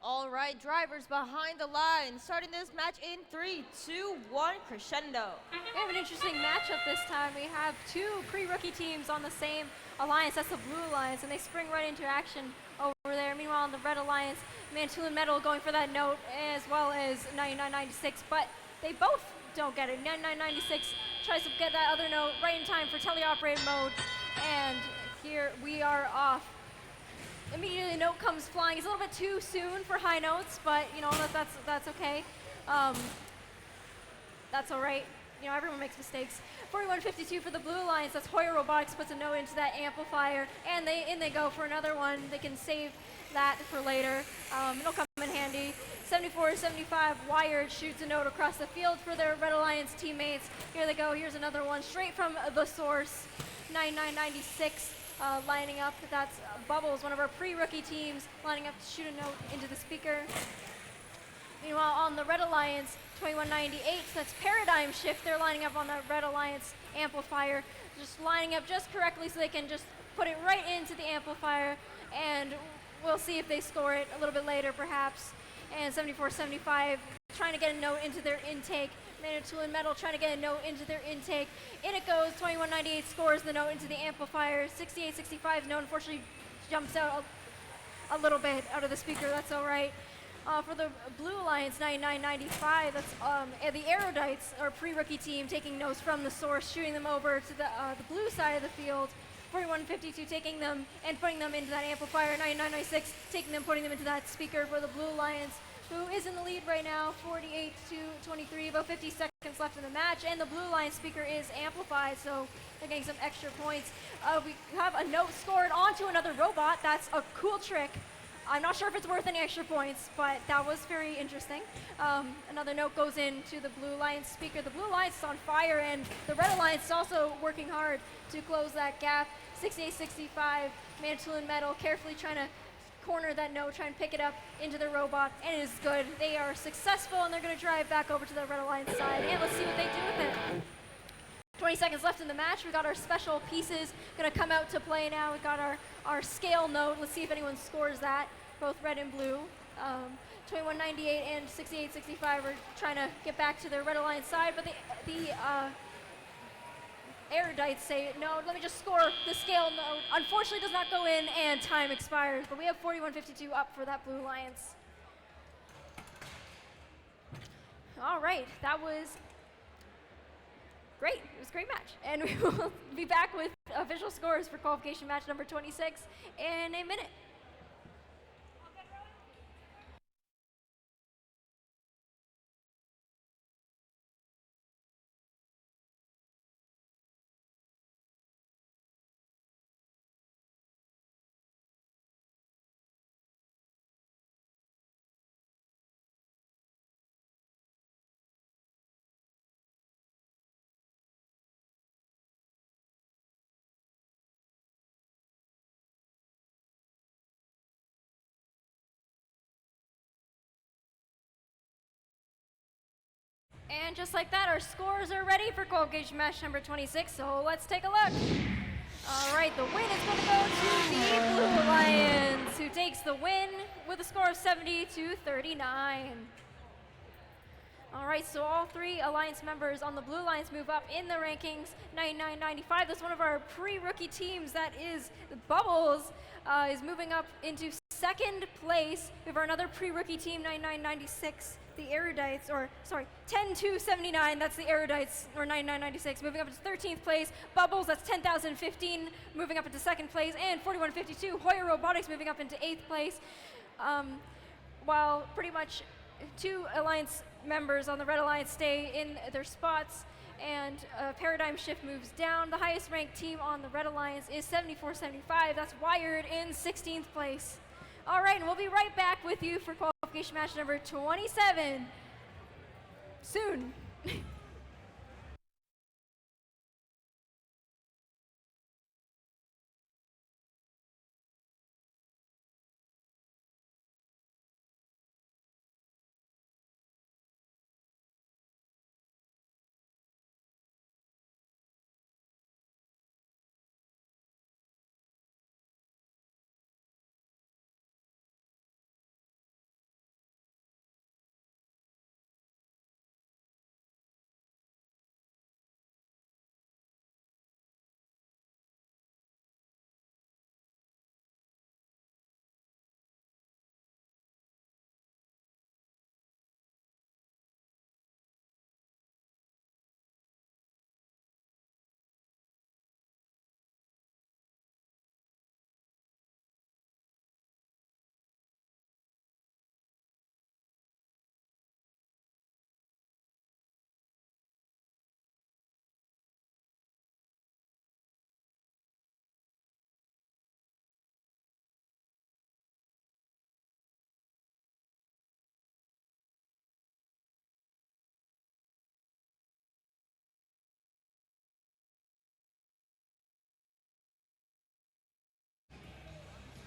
All right, drivers behind the line, starting this match in 3, 2, 1, crescendo. We have an interesting matchup this time. We have two pre-rookie teams on the same alliance. That's the Blue Alliance, and they spring right into action over there. Meanwhile, on the Red Alliance, Manitoulin Metal going for that note, as well as 9996, but they both don't get it. 9996 tries to get that other note right in time for teleoperated mode, and here we are off. Immediately a note comes flying. It's a little bit too soon for high notes, but you know that's okay. That's all right. You know, everyone makes mistakes. 4152 for the Blue Alliance. That's Hoya Robotics puts a note into that amplifier, and they go for another one. They can save that for later. It'll come in handy. 74-75 Wired shoots a note across the field for their Red Alliance teammates. Here they go. Here's another one straight from the source. 9996. Lining up, that's Bubbles, one of our pre-rookie teams, lining up to shoot a note into the speaker. Meanwhile, on the Red Alliance, 2198, so that's Paradigm Shift. They're lining up on the Red Alliance amplifier, just lining up just correctly so they can just put it right into the amplifier, and we'll see if they score it a little bit later, perhaps. And 74-75, trying to get a note into their intake. Manitoulin Metal trying to get a note into their intake. In it goes. 2198 scores the note into the amplifier. 6865's note unfortunately jumps out a little bit out of the speaker. That's all right. For the Blue Alliance, 9995, that's the Erudites, our pre-rookie team, taking notes from the source, shooting them over to the blue side of the field. 4152 taking them and putting them into that amplifier. 9996 taking them, putting them into that speaker for the Blue Alliance, who is in the lead right now, 48-23, about 50 seconds left in the match, and the Blue Line speaker is amplified, so they're getting some extra points. We have a note scored onto another robot. That's a cool trick I'm not sure if it's worth any extra points, but that was very interesting. Another note goes into the Blue Alliance speaker. The Blue Alliance is on fire, and the Red Alliance is also working hard to close that gap. 6865, Mantoulin Metal carefully trying to corner that note, try and pick it up into the robot, and it is good. They are successful, and they're going to drive back over to the Red Alliance side, and let's see what they do with it. 20 seconds left in the match. We got our special pieces going to come out to play now. We got our scale note. Let's see if anyone scores that. Both red and blue. 2198 and 6865 are trying to get back to their Red Alliance side, but the erudites say, no, let me just score the scale note. Unfortunately, does not go in, and time expires, but we have 4152 up for that Blue Alliance. All right, that was great. It was a great match. And we will be back with official scores for qualification match number 26 in a minute. And just like that, our scores are ready for qualification match number 26, so let's take a look. All right, the win is going to go to the Blue Alliance, who takes the win with a score of 70-39. All right, so all three Alliance members on the Blue Alliance move up in the rankings, 99-95. That's one of our pre-rookie teams, that is Bubbles, is moving up into second place. We have another pre-rookie team, 99-96. The Erudites, or sorry, 10-279, that's the Erudites, or 9996, moving up into 13th place. Bubbles, that's 10,015, moving up into second place, and 4152, Hoyer Robotics moving up into 8th place. While pretty much two Alliance members on the Red Alliance stay in their spots, and Paradigm Shift moves down. The highest ranked team on the Red Alliance is 7475, that's Wired in 16th place. All right, and we'll be right back with you for qualification match number 27 soon.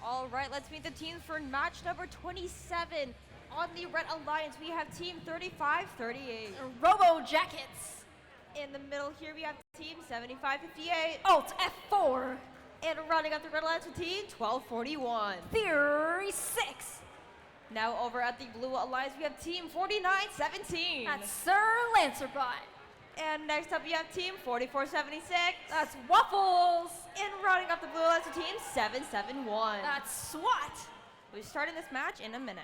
All right, let's meet the teams for match number 27. On the Red Alliance, we have team 3538. Robo Jackets. In the middle here, we have team 7558. Alt F4. And running up the Red Alliance with team 1241. Theory 6. Now over at the Blue Alliance, we have team 4917. That's Sir Lancerbot. And next up, we have team 4476. That's Waffles. And running up the Blue Alliance with team 771. That's SWAT. We're starting this match in a minute.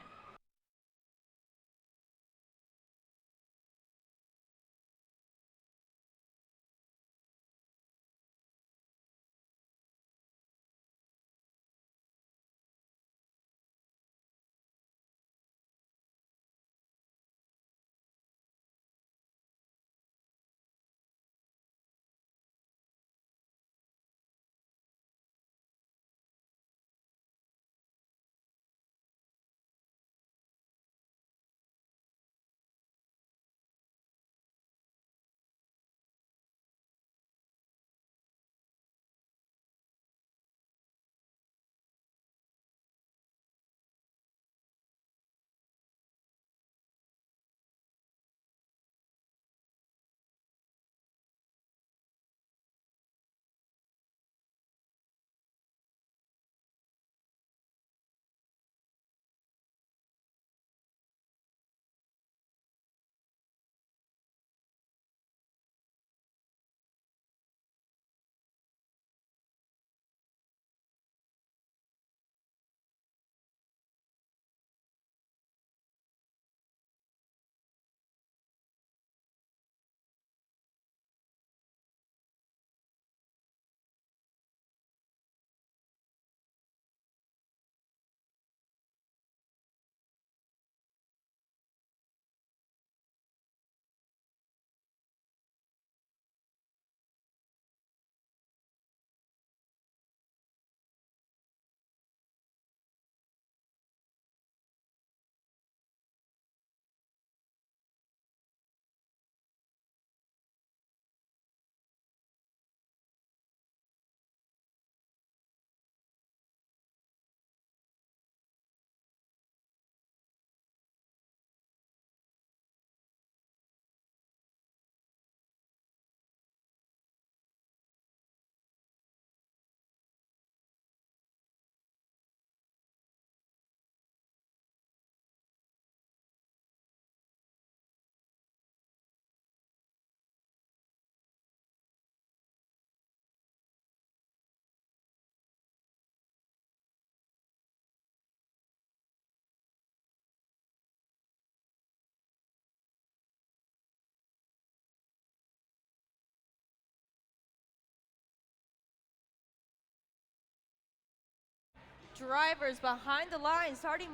drivers behind the line, starting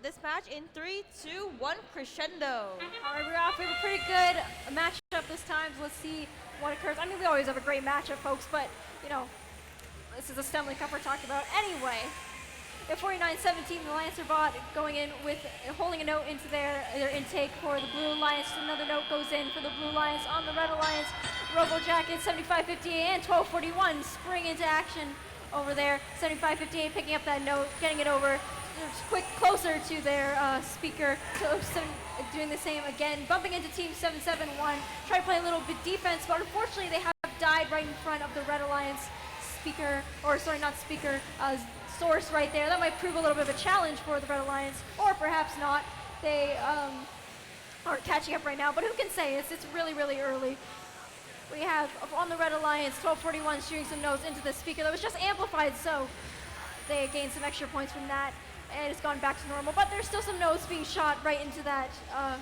this match in 3, 2, 1, crescendo. All right, we're off. We have a pretty good matchup this time. So let's see what occurs. I mean, we always have a great matchup, folks, but, you know, this is a STEMley Cup we're talking about anyway. At 49-17, the Lancer bot going in with holding a note into their intake for the Blue Alliance. Another note goes in for the Blue Alliance on the Red Alliance. Robo Jacket 75-58 and 12-41 spring into action over there. 75-58 picking up that note, getting it over closer to their speaker. So doing the same again, bumping into team 771. Try to play a little bit defense, but unfortunately they have died right in front of the Red Alliance speaker, or sorry, not speaker, source right there. That might prove a little bit of a challenge for the Red Alliance, or perhaps not. They are catching up right now, but who can say? It's really, really early. We have on the Red Alliance 1241 shooting some notes into the speaker that was just amplified, so they gained some extra points from that, and it's gone back to normal. But there's still some notes being shot right into that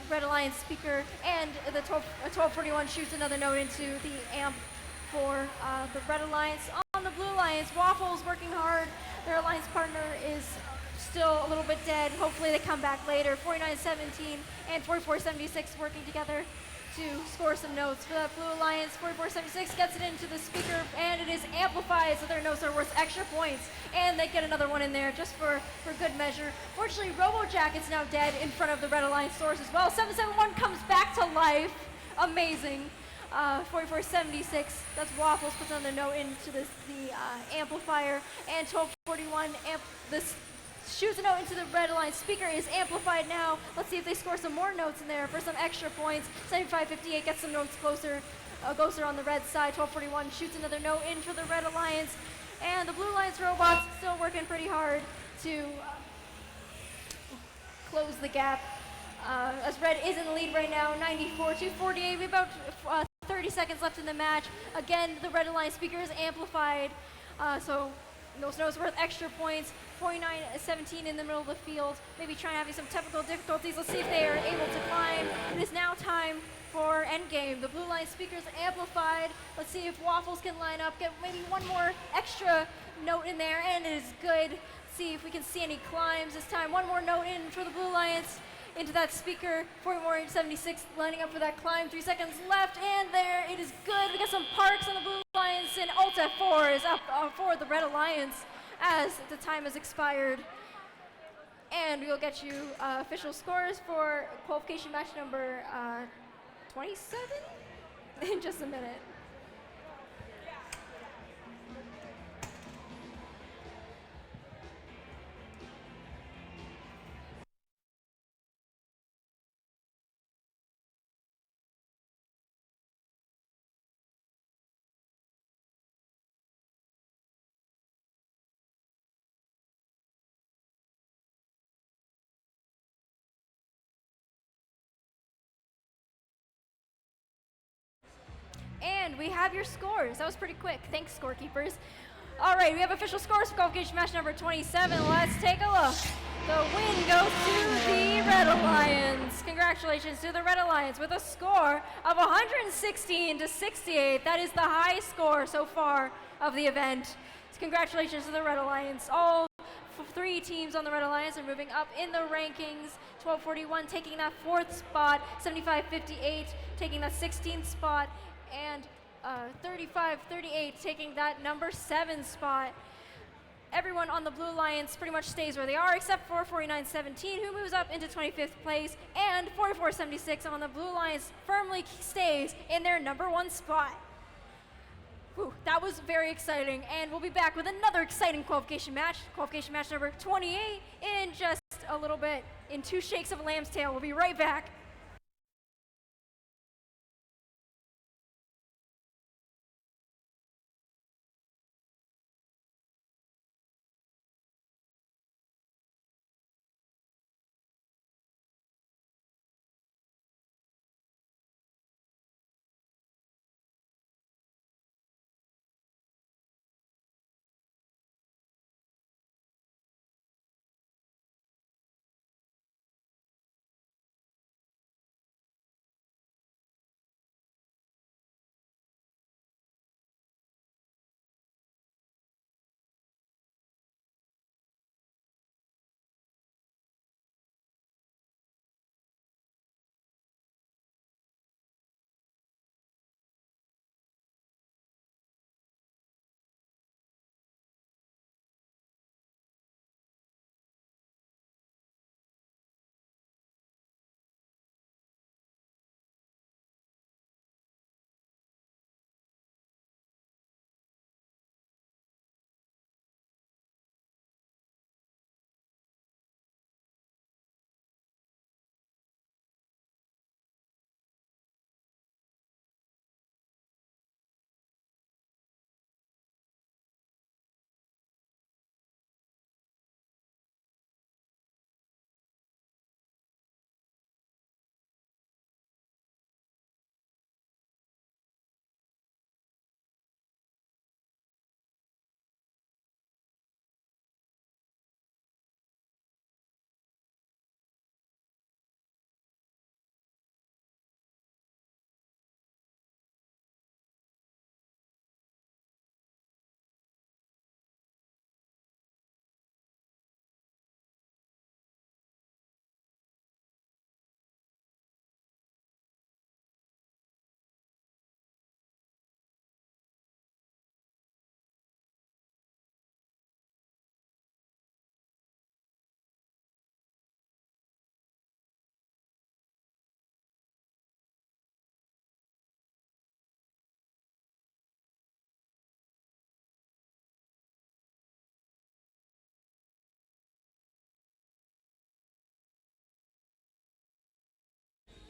Red Alliance speaker, and the 1241 shoots another note into the amp for the Red Alliance. On the Blue Alliance, Waffles working hard. Their alliance partner is still a little bit dead. Hopefully they come back later. 49-17 and 44-76 working together to score some notes for that Blue Alliance. 44-76 gets it into the speaker, and it is amplified, so their notes are worth extra points. And they get another one in there just for good measure. Fortunately, Robo Jacket's now dead in front of the Red Alliance source as well. 771 comes back to life. Amazing. 44-76, that's Waffles, puts another note into the amplifier, and 1241 this shoots a note into the Red Alliance speaker, is amplified now. Let's see if they score some more notes in there for some extra points. 75-58 gets some notes closer on the red side. 1241 shoots another note in for the Red Alliance, and the Blue Alliance robots still working pretty hard to close the gap. As Red is in the lead right now, 94-48. We about 30 seconds left in the match. Again, the Red Alliance speaker is amplified, so those notes worth extra points. 49-17 in the middle of the field, maybe trying having some technical difficulties. Let's see if they are able to climb. It is now time for endgame. The Blue Alliance speaker is amplified. Let's see if Waffles can line up, get maybe one more extra note in there, and it is good. See if we can see any climbs this time. One more note in for the Blue Alliance into that speaker. 44-76 lining up for that climb. 3 seconds left, and there it is good. We got some parks on the Blue Alliance, and Alt F4 is up for the Red Alliance as the time has expired. And we will get you official scores for qualification match number 27 in just a minute. And we have your scores. That was pretty quick. Thanks, scorekeepers. All right, we have official scores for qualification match number 27. Let's take a look. The win goes to the Red Alliance. Congratulations to the Red Alliance with a score of 116-68. That is the highest score so far of the event. So congratulations to the Red Alliance. All 3 teams on the Red Alliance are moving up in the rankings. 1241 taking that 4th spot, 75-58 taking that 16th spot, and 35-38 taking that number 7 spot. Everyone on the Blue Alliance pretty much stays where they are, except for 49-17, who moves up into 25th place, and 44-76 on the Blue Alliance firmly stays in their number 1 spot. Whew, that was very exciting, and we'll be back with another exciting qualification match number 28, in just a little bit. In 2 shakes of a lamb's tail. We'll be right back.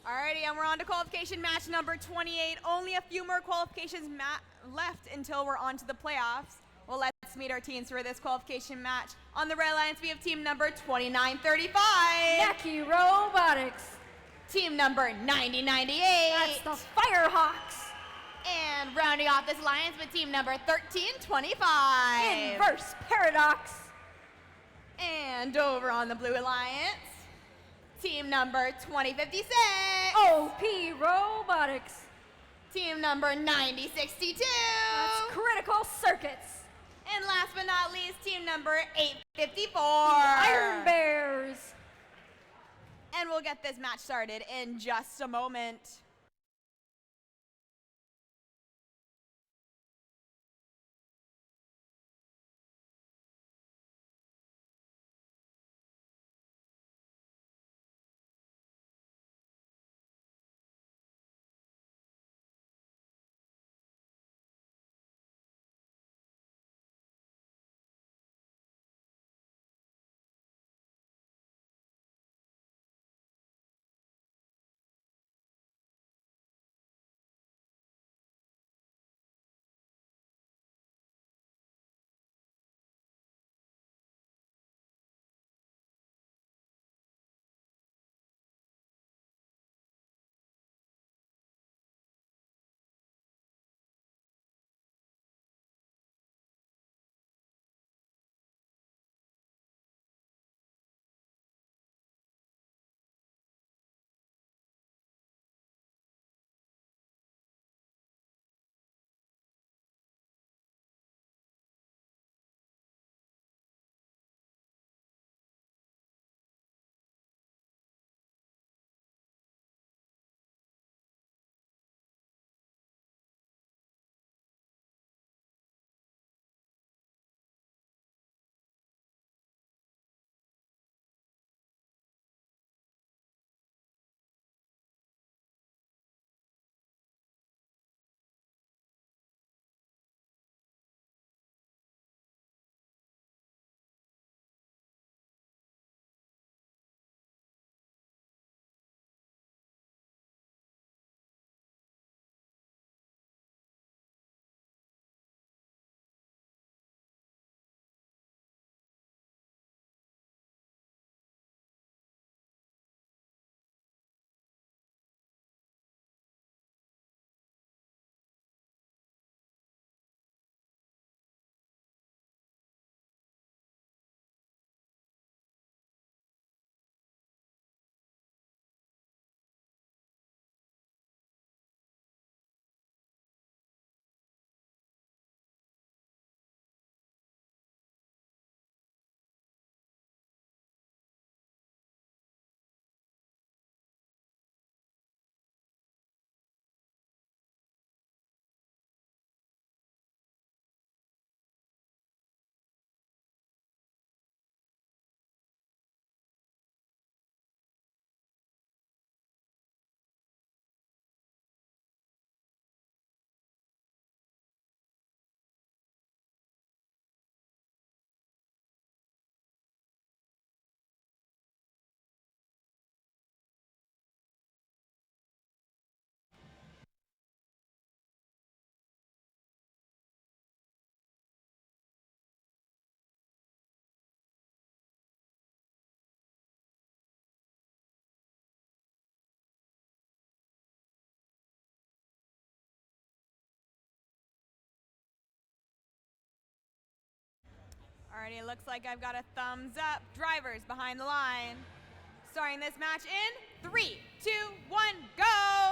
Alrighty, and we're on to qualification match number 28. Only a few more qualifications left until we're on to the playoffs. Well, let's meet our teams for this qualification match. On the Red Alliance, we have team number 2935. Naki Robotics. Team number 9098. That's the Firehawks. And rounding off this alliance with team number 1325. Inverse Paradox. And over on the Blue Alliance, team number 2056. OP Robotics. Team number 9062. That's Critical Circuits. And last but not least, team number 854. Iron Bears. And we'll get this match started in just a moment. Alrighty, it looks like I've got a thumbs up. Drivers behind the line. Starting this match in 3, 2, 1, go!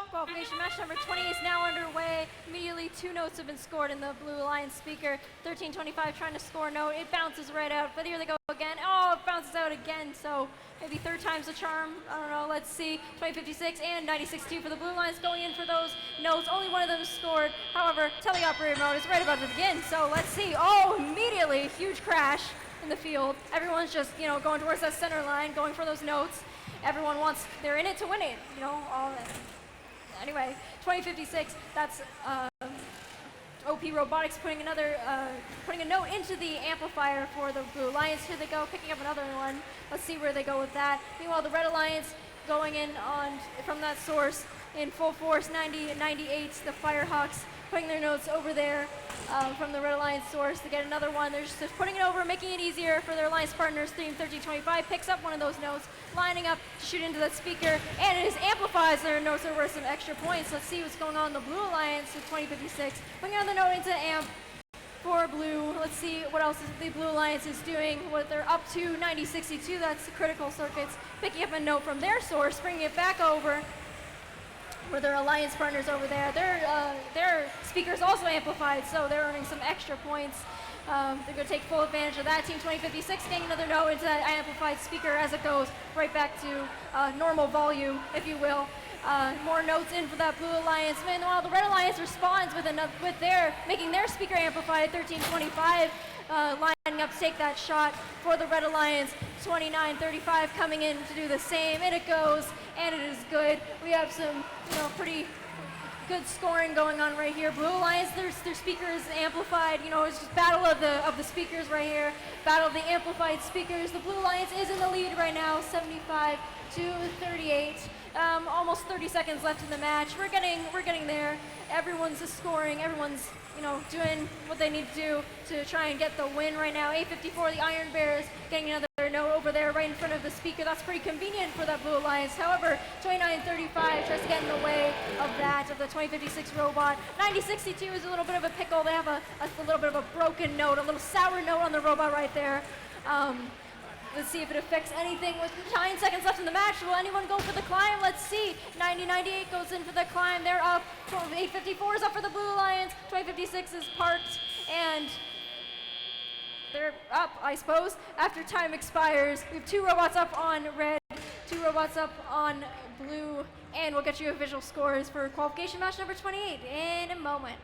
Qualification match number 20 is now underway. Immediately 2 notes have been scored in the Blue Alliance speaker. 1325 trying to score a note. It bounces right out, but here they go again. Oh, it bounces out again, so maybe third time's the charm. I don't know, let's see. 2056 and 962 for the Blue Alliance going in for those notes. Only one of them scored. However, teleoperator mode is right about to begin, so let's see. Oh, immediately, huge crash in the field. Everyone's just, going towards that center line, going for those notes. Everyone wants, they're in it to win it, all that. Anyway, 2056, that's OP Robotics putting a note into the amplifier for the Blue Alliance. Here they go, picking up another one. Let's see where they go with that. Meanwhile, the Red Alliance going in on from that source in full force. 90, 98. The Firehawks putting their notes over there from the Red Alliance source to get another one. They're just putting it over, making it easier for their alliance partners. Team 1325 picks up one of those notes, lining up to shoot into that speaker, and it amplifies their notes over some extra points. Let's see what's going on in the Blue Alliance with 2056. Bringing another note into amp for blue. Let's see what else the Blue Alliance is doing. What they're up to 9062. That's the critical circuits. Picking up a note from their source, bringing it back over with their alliance partners over there. Their speakers also amplified, so they're earning some extra points. They're going to take full advantage of that. Team 2056 getting another note into that amplified speaker as it goes right back to normal volume, if you will. More notes in for that Blue Alliance. Meanwhile, the Red Alliance responds with making their speaker amplified. 1325 lining up to take that shot for the Red Alliance. 2935 coming in to do the same, and it goes, and it is good. We have some, pretty good scoring going on right here. Blue Alliance, their speakers amplified. It's just battle of the speakers right here. Battle of the amplified speakers. The Blue Alliance is in the lead right now, 75 to 38. Almost 30 seconds left in the match. We're getting there. Everyone's scoring. Everyone's doing what they need to do to try and get the win right now. 854, the Iron Bears getting another note over there right in front of the speaker. That's pretty convenient for that Blue Alliance. However, 2935 tries to get in the way of the 2056 robot. 9062 is a little bit of a pickle. They have a little bit of a broken note, a little sour note on the robot right there. Let's see if it affects anything. With 9 seconds left in the match, will anyone go for the climb? Let's see. 9098 goes in for the climb. They're up. 854 is up for the Blue Alliance. 2056 is parked, and they're up, I suppose, after time expires. We have 2 robots up on red, 2 robots up on blue, and we'll get you official scores for qualification match number 28 in a moment.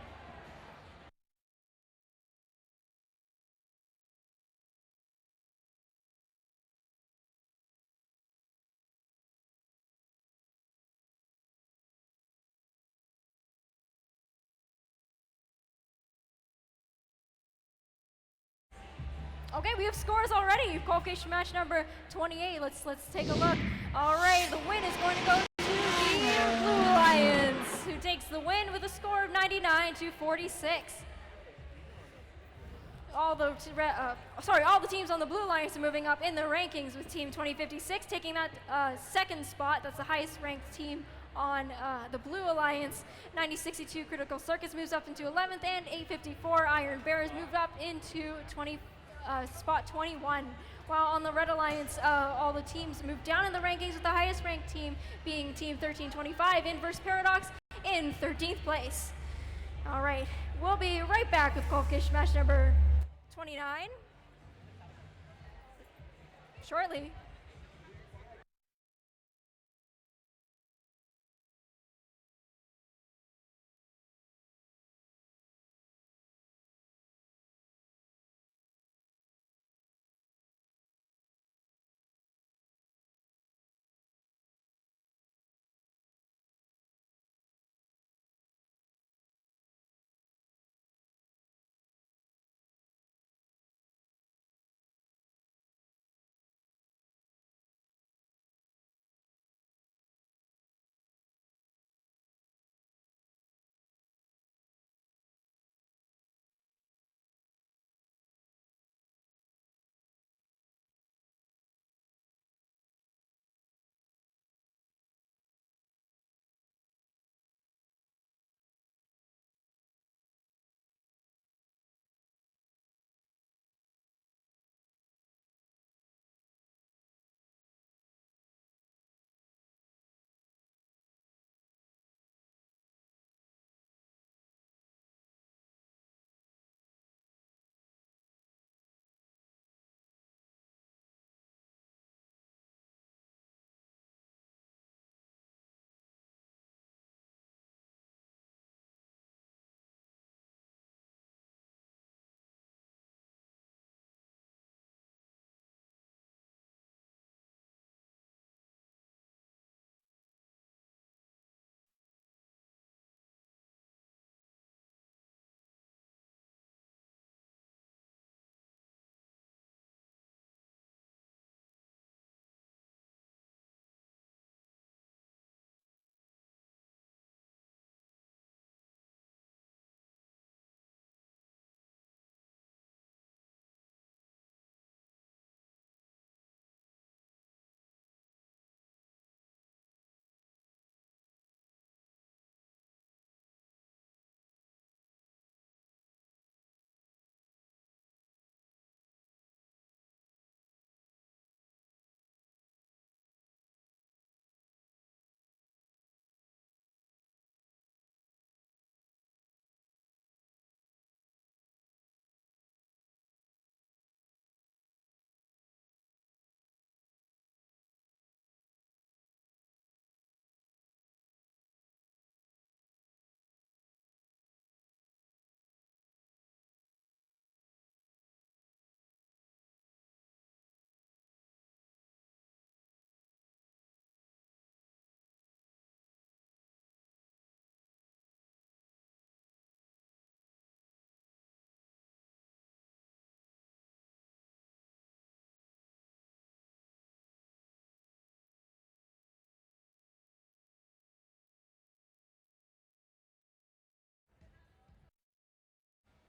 Okay, we have scores already. Qualification match number 28. Let's take a look. All right, the win is going to go to the Blue Alliance, who takes the win with a score of 99 to 46. All the teams on the Blue Alliance are moving up in the rankings, with Team 2056 taking that second spot. That's the highest ranked team on the Blue Alliance. 9062 Critical Circuits moves up into 11th, and 854 Iron Bears moved up into spot 21. While on the Red Alliance, all the teams moved down in the rankings, with the highest ranked team being Team 1325, Inverse Paradox in 13th place. All right, we'll be right back with qualification match number 29 shortly.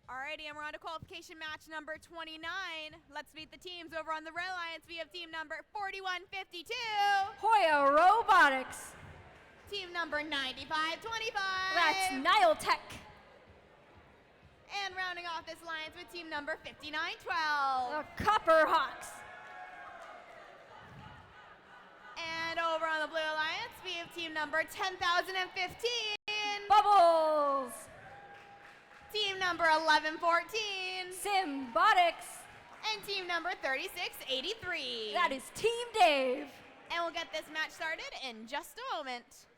Alrighty, and we're on to qualification match number 29. Let's meet the teams over on the Red Alliance. We have team number 4152. Hoya Robotics. Team number 9525. That's Nile Tech. And rounding off this alliance with team number 5912. The Copper Hawks. And over on the Blue Alliance, we have team number 10,015. Bubbles. Team number 1114. Symbotics. And team number 3683. That is Team Dave. And we'll get this match started in just a moment.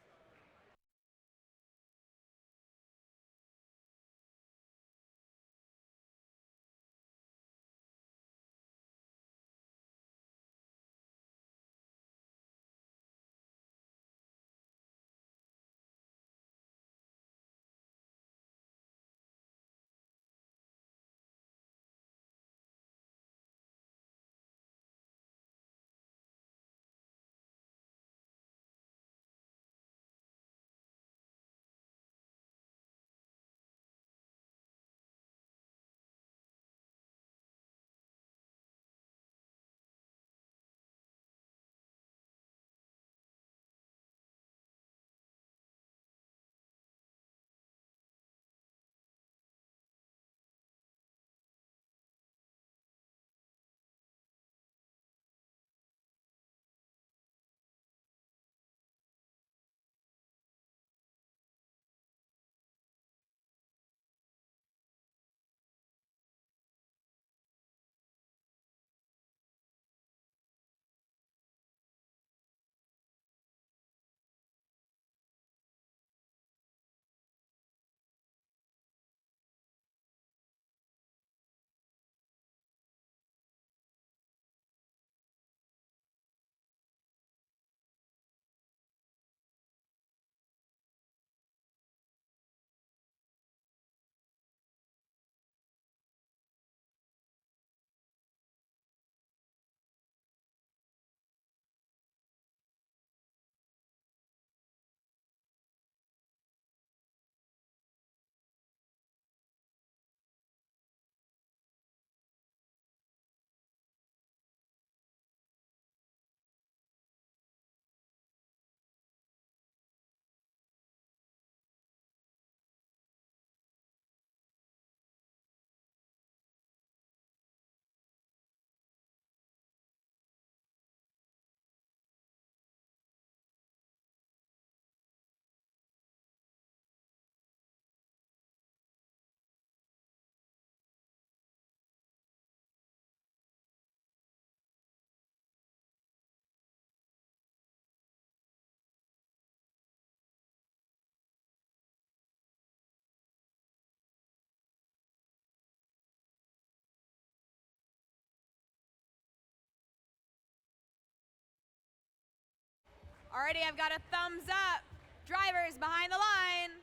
Alrighty, I've got a thumbs up. Drivers behind the line.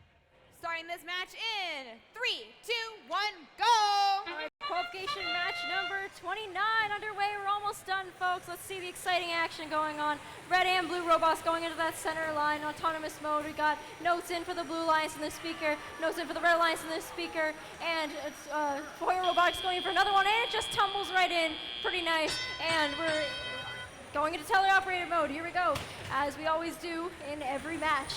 Starting this match in 3, 2, 1, go! Qualification match number 29 underway. We're almost done, folks. Let's see the exciting action going on. Red and blue robots going into that center line, autonomous mode. We got notes in for the blue alliance in the speaker, notes in for the red alliance in the speaker, and it's Hoya Robotics going in for another one, and it just tumbles right in. Pretty nice. And we're going into teleoperated mode. Here we go, as we always do in every match.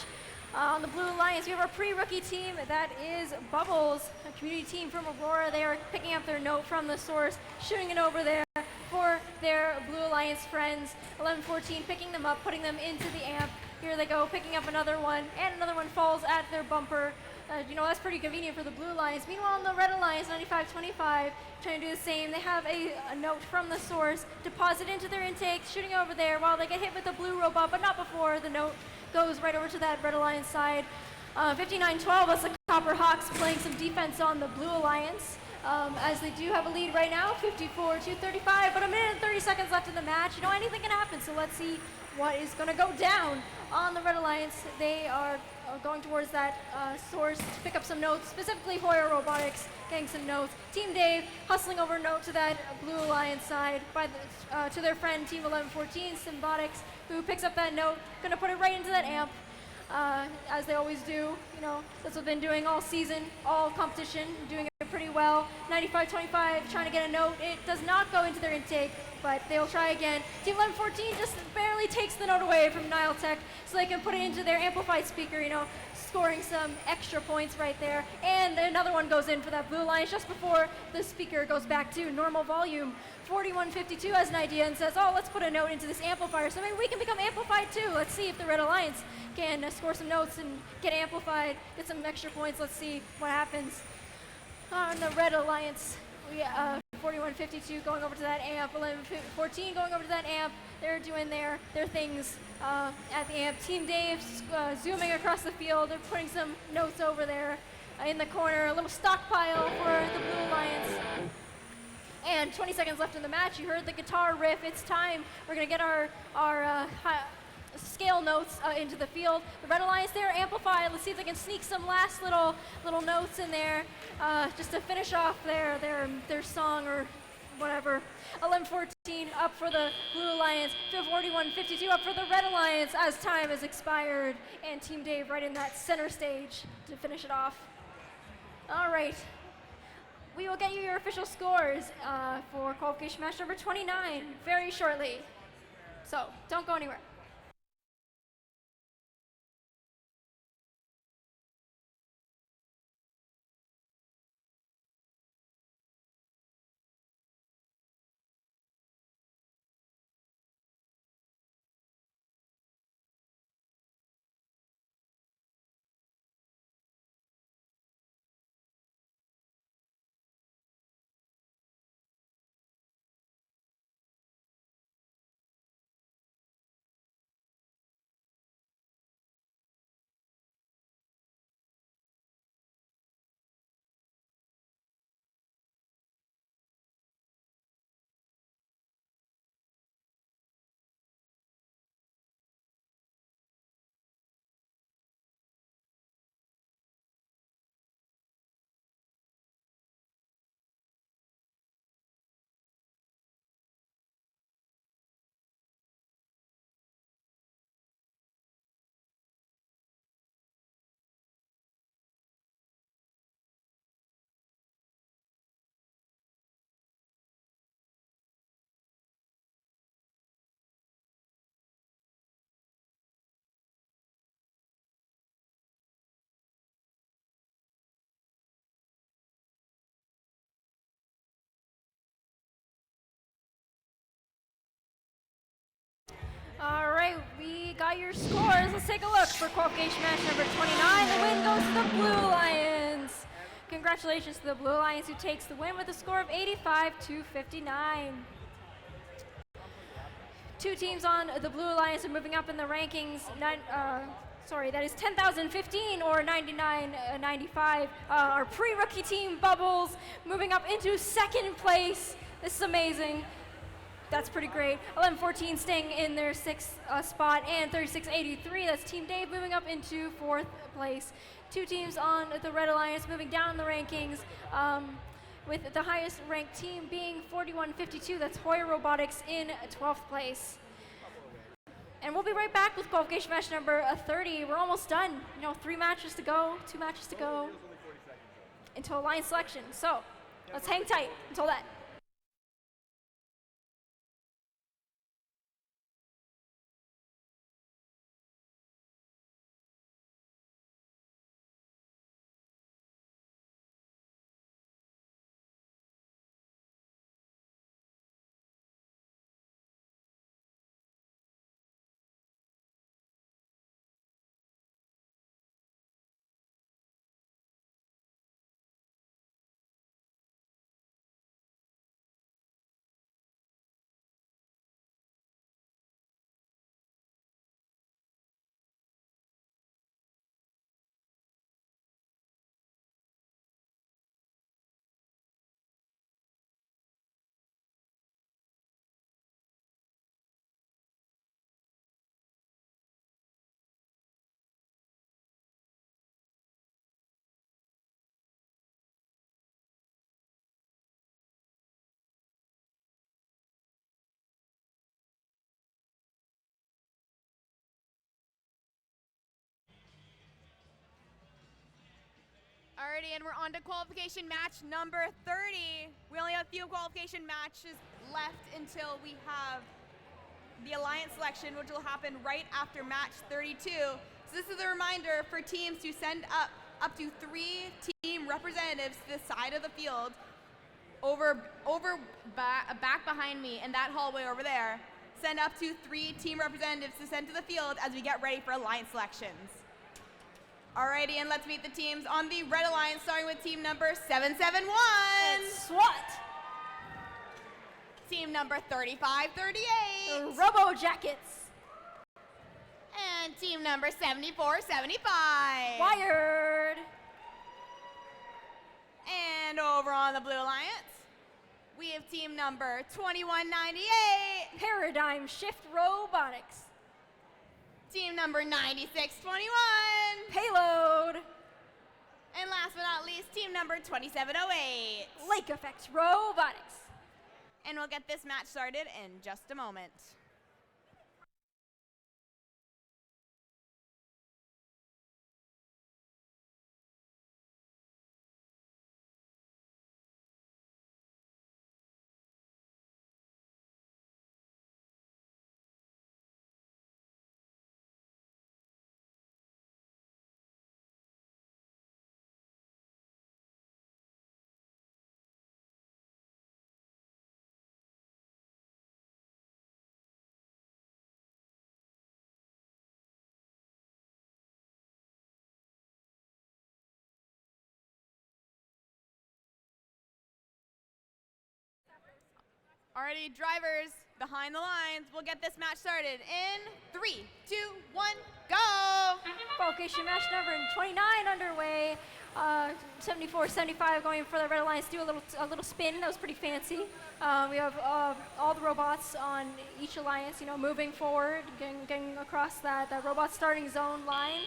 On the Blue Alliance, we have our pre-rookie team. That is Bubbles, a community team from Aurora. They are picking up their note from the source, shooting it over there for their Blue Alliance friends. 11-14, picking them up, putting them into the amp. Here they go, picking up another one, and another one falls at their bumper. That's pretty convenient for the Blue Alliance. Meanwhile, on the Red Alliance, 95-25, trying to do the same. They have a note from the source, deposit into their intake, shooting over there while they get hit with the blue robot, but not before the note goes right over to that Red Alliance side. 59-12, that's the Copper Hawks playing some defense on the Blue Alliance, as they do have a lead right now, 54-35, but a minute and 30 seconds left in the match. Anything can happen, so let's see what is going to go down on the Red Alliance. They are going towards that source to pick up some notes, specifically Hoya Robotics getting some notes. Team Dave hustling over a note to that Blue Alliance side to their friend Team 11-14, Symbotics, who picks up that note, going to put it right into that amp, as they always do. That's what they've been doing all season, all competition, doing it pretty well. 95-25 trying to get a note. It does not go into their intake, but they'll try again. Team 1114 just barely takes the note away from Nile Tech so they can put it into their amplified speaker, scoring some extra points right there. And another one goes in for that Blue Alliance just before the speaker goes back to normal volume. 4152 has an idea and says, oh, let's put a note into this amplifier so maybe we can become amplified too. Let's see if the Red Alliance can score some notes and get amplified, get some extra points. Let's see what happens. On the Red Alliance, 4152 going over to that amp, 1114 going over to that amp. They're doing their things at the amp. Team Dave zooming across the field. They're putting some notes over there in the corner. A little stockpile for the Blue Alliance. And 20 seconds left in the match. You heard the guitar riff. It's time. We're going to get our scale notes into the field. The Red Alliance there amplified. Let's see if they can sneak some last little notes in there just to finish off their song or whatever. 11-14 up for the Blue Alliance. 41-52 up for the Red Alliance as time has expired. And Team Dave right in that center stage to finish it off. All right. We will get you your official scores for qualification match number 29 very shortly. So don't go anywhere. All right, we got your scores. Let's take a look for qualification match number 29. The win goes to the Blue Alliance. Congratulations to the Blue Alliance who takes the win with a score of 85-59. Two teams on the Blue Alliance are moving up in the rankings. That is 10,015 or 99.95. Our pre-rookie team, Bubbles, moving up into second place. This is amazing. That's pretty great. 11-14 staying in their sixth spot, and 36-83, that's Team Dave moving up into fourth place. Two teams on the Red Alliance moving down the rankings, with the highest ranked team being 41-52, that's Hoyer Robotics in 12th place. And we'll be right back with qualification match number 30. We're almost done. 3 matches to go, 2 matches to go until Alliance selection. So let's hang tight until then. Alrighty, and we're on to qualification match number 30. We only have a few qualification matches left until we have the alliance selection, which will happen right after match 32. So this is a reminder for teams to send up to 3 team representatives to the side of the field, back behind me in that hallway over there. Send up to 3 team representatives to send to the field as we get ready for alliance selections. Alrighty, and let's meet the teams on the red alliance, starting with team number 771. It's SWAT. Team number 3538. Robo Jackets. And team number 7475. Wired. And over on the blue alliance, we have team number 2198. Paradigm Shift Robotics. Team number 9621. Payload. And last but not least, team number 2708. Lake Effect Robotics. And we'll get this match started in just a moment. Alrighty, drivers behind the lines. We'll get this match started in 3, 2, 1, go! Qualification match number 29 underway. 74-75 going for the red alliance. Do a little spin. That was pretty fancy. We have all the robots on each alliance, moving forward, getting across that robot starting zone line.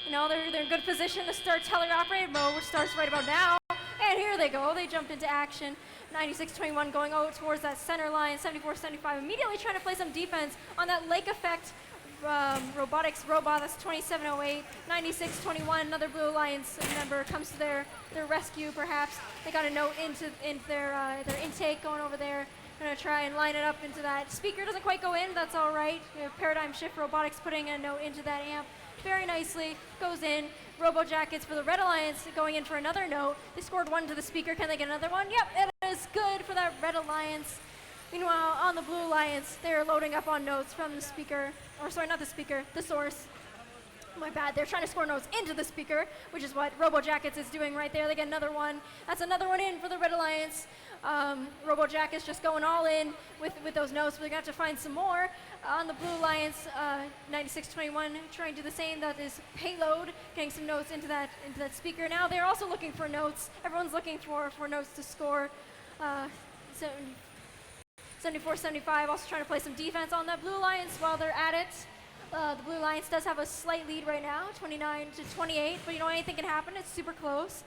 They're in good position to start teleoperated mode, which starts right about now. And here they go. They jumped into action. 96-21 going out towards that center line. 74-75 immediately trying to play some defense on that Lake Effect robotics robot. That's 2708. 96-21, another Blue Alliance member comes to their rescue perhaps. They got a note into their intake going over there. Gonna try and line it up into that. Speaker doesn't quite go in, that's all right. We have Paradigm Shift Robotics putting a note into that amp very nicely. Goes in. Robo Jackets for the Red Alliance going in for another note. They scored one to the speaker. Can they get another one? Yep, it is good for that Red Alliance. Meanwhile, on the Blue Alliance, they're loading up on notes from the speaker. Or sorry, not the speaker, the source. My bad, they're trying to score notes into the speaker, which is what Robo Jackets is doing right there. They get another one. That's another one in for the Red Alliance. Robo Jackets just going all in with those notes. We're going to have to find some more. On the Blue Alliance, 9621 trying to do the same. That is Payload, getting some notes into that speaker. Now they're also looking for notes. Everyone's looking for notes to score. 74-75 also trying to play some defense on that Blue Alliance while they're at it. The Blue Alliance does have a slight lead right now, 29-28, but anything can happen. It's super close.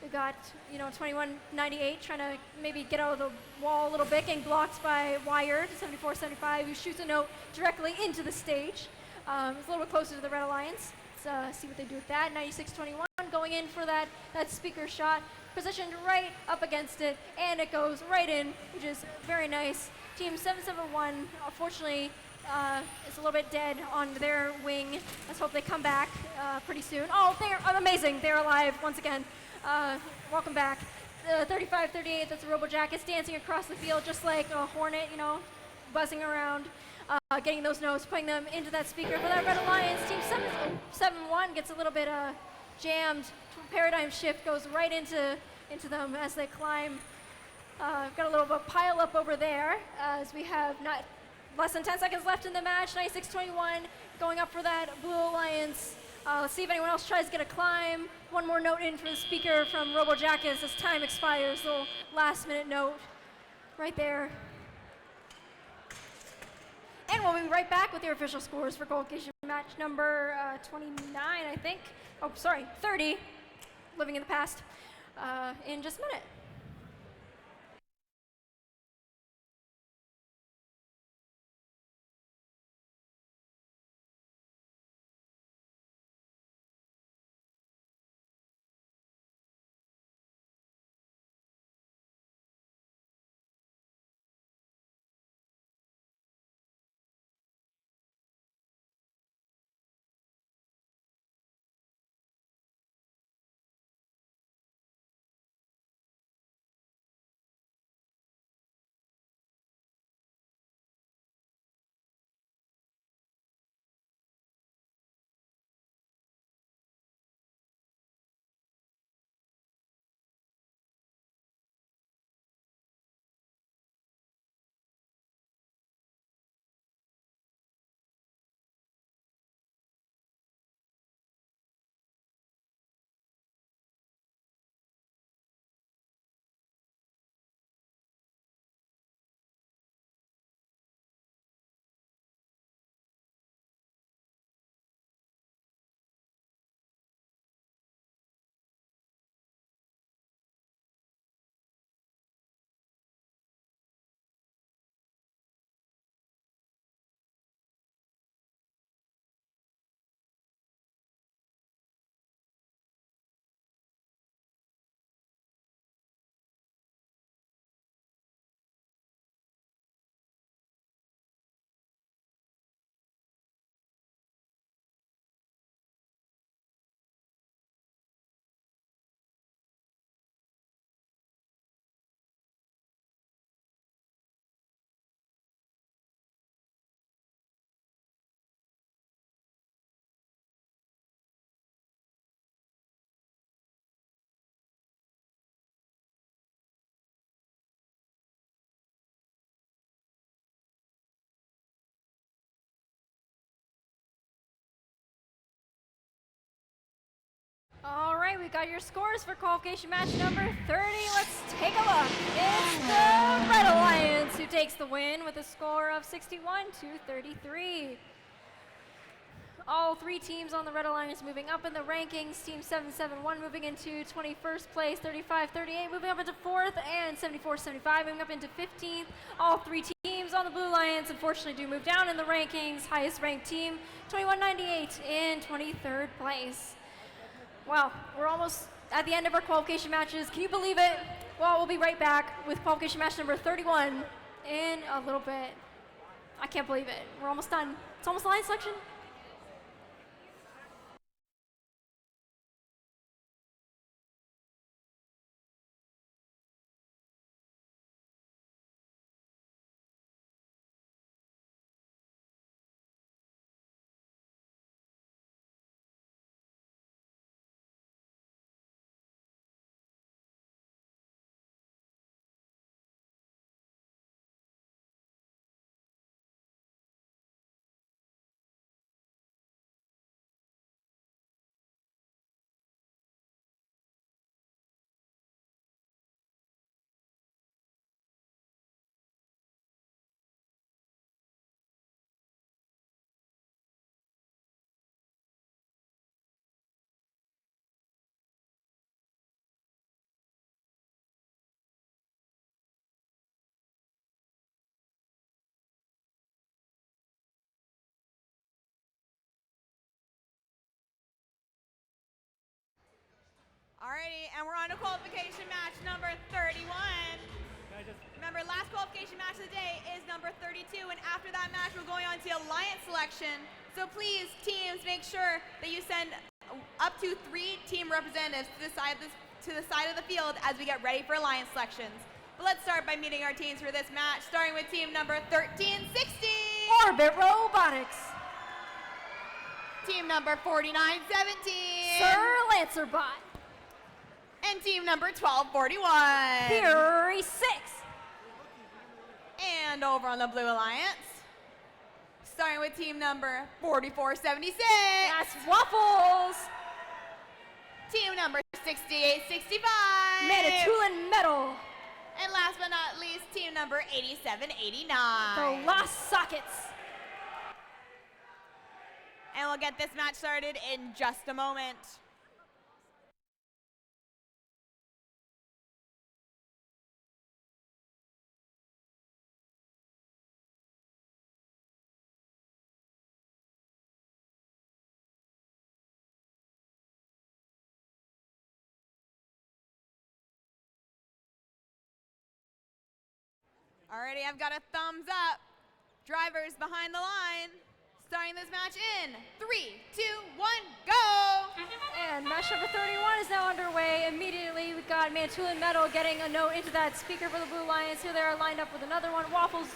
We've got 2198 trying to maybe get out of the wall a little bit, getting blocked by Wired. 74-75 who shoots a note directly into the stage. It's a little bit closer to the Red Alliance. Let's see what they do with that. 96-21 going in for that speaker shot, positioned right up against it, and it goes right in, which is very nice. Team 771, unfortunately, is a little bit dead on their wing. Let's hope they come back pretty soon. Oh, they're amazing. They're alive once again. Welcome back. 35-38, that's a Robo Jackets dancing across the field just like a hornet, buzzing around, getting those notes, putting them into that speaker for that Red Alliance. Team 771 gets a little bit jammed. Paradigm Shift goes right into them as they climb. Got a little bit of pile up over there as we have less than 10 seconds left in the match. 96-21 going up for that Blue Alliance. Let's see if anyone else tries to get a climb. One more note in for the speaker from Robo Jackets as time expires. Little last minute note right there. And we'll be right back with your official scores for qualification match number 29, I think. Oh, sorry, 30, living in the past, in just a minute. right, we got your scores for qualification match number 30. Let's take a look. It's the Red Alliance who takes the win with a score of 61 to 33. All three teams on the Red Alliance moving up in the rankings. Team 771 moving into 21st place, 35-38 moving up into 4th, and 74-75 moving up into 15th. All three teams on the Blue Alliance unfortunately do move down in the rankings. Highest ranked team, 2198 in 23rd place. Wow, we're almost at the end of our qualification matches. Can you believe it? Well, we'll be right back with qualification match number 31 in a little bit. I can't believe it. We're almost done. It's almost line selection. Alrighty, and we're on to qualification match number 31. Remember, last qualification match of the day is number 32, and after that match, we're going on to alliance selection. So please, teams, make sure that you send up to 3 team representatives to the side of the field as we get ready for alliance selections. But let's start by meeting our teams for this match, starting with team number 1360. Orbit Robotics. Team number 4917. Sir Lancerbot. And team number 1241. Fury 6. And over on the Blue Alliance, starting with team number 4476. That's Waffles. Team number 6865. Manitoulin Metal. And last but not least, team number 8789. The Lost Sockets. And we'll get this match started in just a moment. Alrighty, I've got a thumbs up. Drivers behind the line. Starting this match in 3, 2, 1, go! And match number 31 is now underway. Immediately, we got Manitoulin Metal getting a note into that speaker for the Blue Alliance. Here they are lined up with another one. Waffles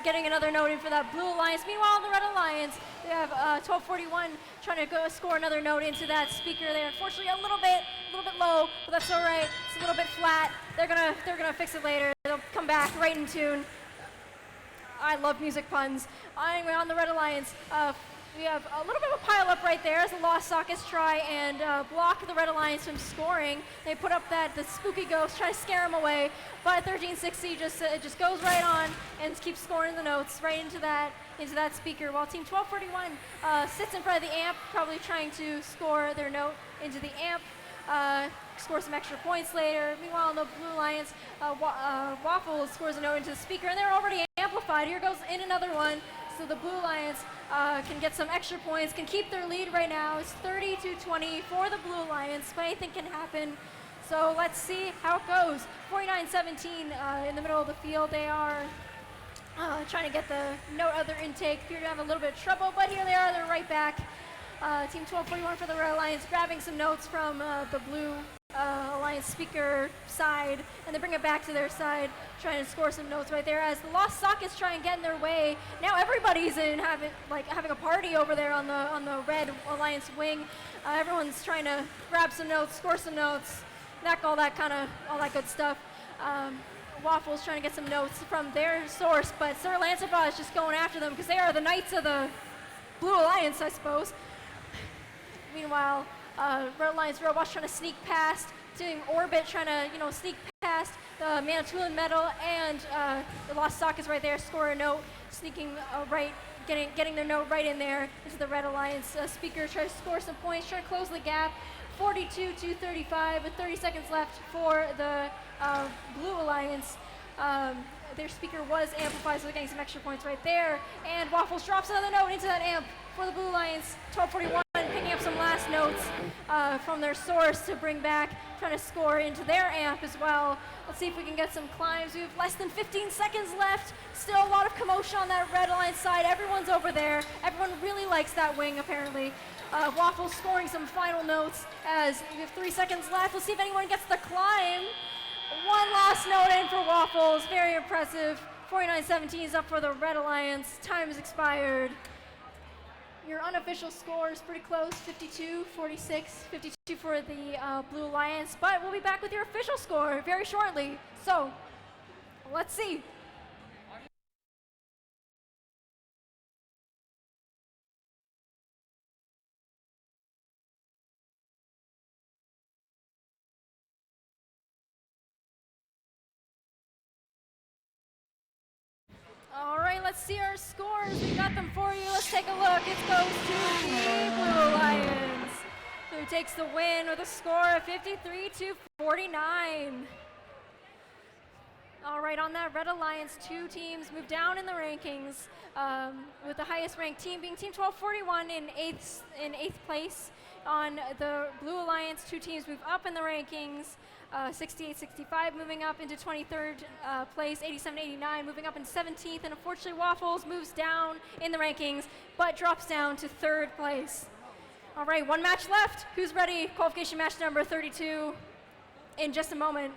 getting another note in for that Blue Alliance. Meanwhile, in the Red Alliance, we have 1241 trying to score another note into that speaker there. Unfortunately, a little bit low, but that's all right. It's a little bit flat. They're gonna fix it later. They'll come back right in tune. I love music puns. Anyway, on the Red Alliance, we have a little bit of a pile up right there as the Lost Sockets try and block the Red Alliance from scoring. They put up the spooky ghost, try to scare him away, but 1360 just goes right on and keeps scoring the notes right into that speaker, while Team 1241 sits in front of the amp, probably trying to score their note into the amp. Score some extra points later. Meanwhile, in the Blue Alliance, Waffles scores a note into the speaker, and they're already amplified. Here goes in another one. So the Blue Alliance can get some extra points, can keep their lead right now. It's 30-20 for the Blue Alliance, but anything can happen. So let's see how it goes. 49-17 in the middle of the field. They are trying to get the note of their intake. Appear to have a little bit of trouble, but here they are. They're right back. Team 1241 for the Red Alliance grabbing some notes from the Blue Alliance speaker side, and they bring it back to their side, trying to score some notes right there as the Lost Sockets try and get in their way. Now everybody's having a party over there on the Red Alliance wing. Everyone's trying to grab some notes, score some notes, all that good stuff. Waffles trying to get some notes from their source, but Sir Lancerbot is just going after them because they are the Knights of the Blue Alliance, I suppose. Meanwhile, Red Alliance robots trying to sneak past, doing orbit, trying to sneak past the Manitoulin Metal, and the Lost Sock is right there, score a note, sneaking right, getting their note right in there into the Red Alliance speaker, try to score some points, try to close the gap. 42-35 with 30 seconds left for the Blue Alliance. Their speaker was amplified, so they're getting some extra points right there. And Waffles drops another note into that amp for the Blue Alliance. 12:41, picking up some last notes from their source to bring back, trying to score into their amp as well. Let's see if we can get some climbs. We have less than 15 seconds left. Still a lot of commotion on that Red Alliance side. Everyone's over there. Everyone really likes that wing, apparently. Waffles scoring some final notes as we have 3 seconds left. Let's see if anyone gets the climb. One last note in for Waffles. Very impressive. 49-17 is up for the Red Alliance. Time has expired. Your unofficial score is pretty close, 52-46, 52 for the Blue Alliance, but we'll be back with your official score very shortly. So, let's see. All right, let's see our scores. We got them for you. Let's take a look. It goes to the Blue Alliance, who takes the win with a score of 53-49. All right, on that Red Alliance, 2 teams move down in the rankings, with the highest ranked team being Team 1241 in eighth place. On the Blue Alliance, 2 teams move up in the rankings. 68-65 moving up into 23rd place, 87-89 moving up in 17th, and unfortunately Waffles moves down in the rankings, but drops down to 3rd place. All right, 1 match left. Who's ready? Qualification match number 32 in just a moment.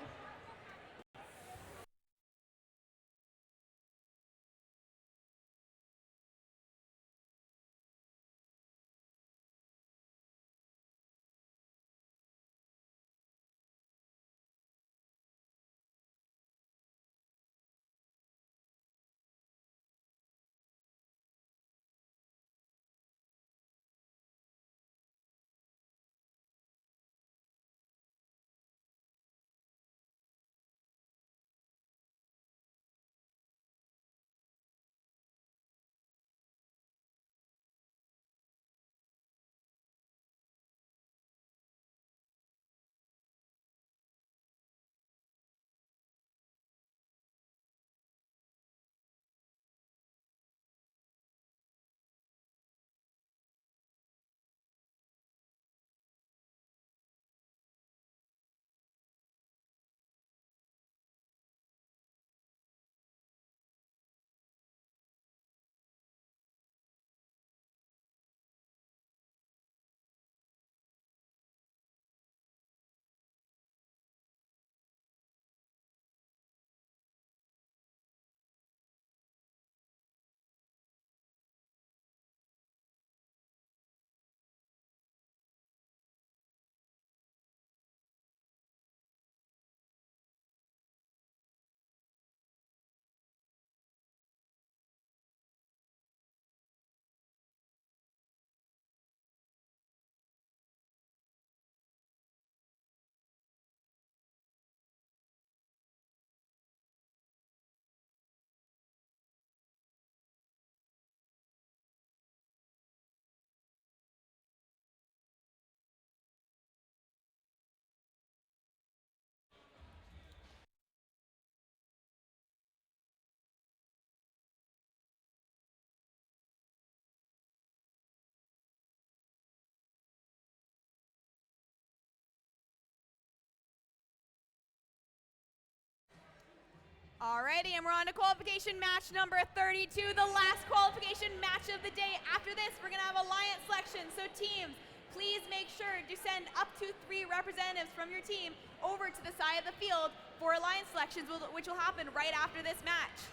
Alrighty, and we're on to qualification match number 32, the last qualification match of the day. After this, we're gonna have alliance selection. So teams, please make sure to send up to 3 representatives from your team over to the side of the field for alliance selections, which will happen right after this match.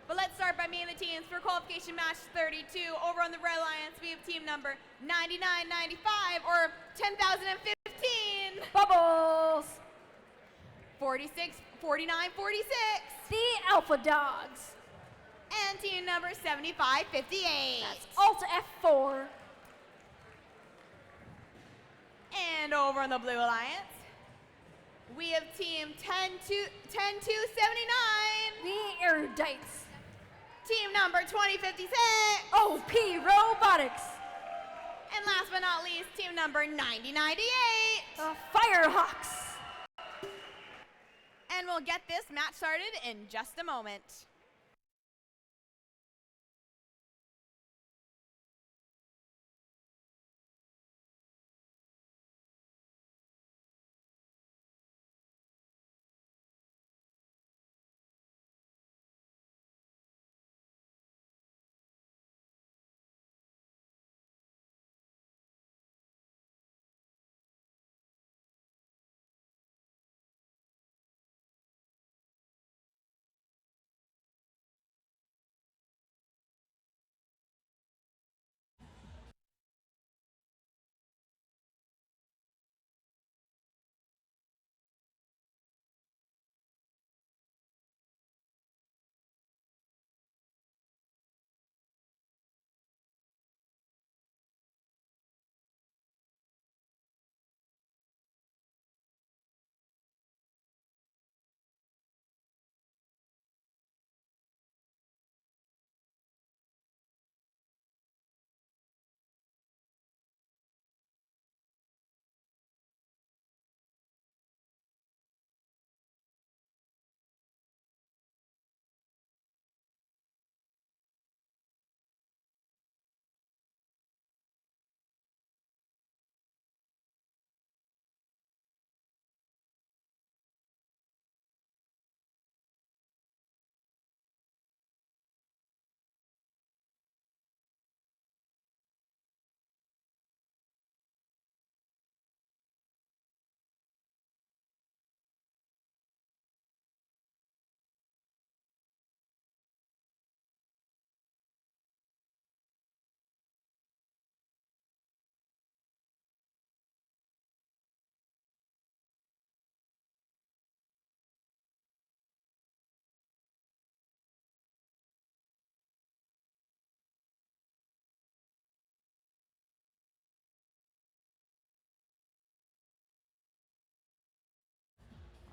But let's start by meeting the teams for qualification match 32. Over on the Red Alliance, we have team number 9995, or 10,015. Bubbles! 4946. The Alpha Dogs. And team number 7558. That's Alta F4. And over on the Blue Alliance, we have team 10279. The Erudites. Team number 2056. OP Robotics. And last but not least, team number 9098. The Firehawks. And we'll get this match started in just a moment.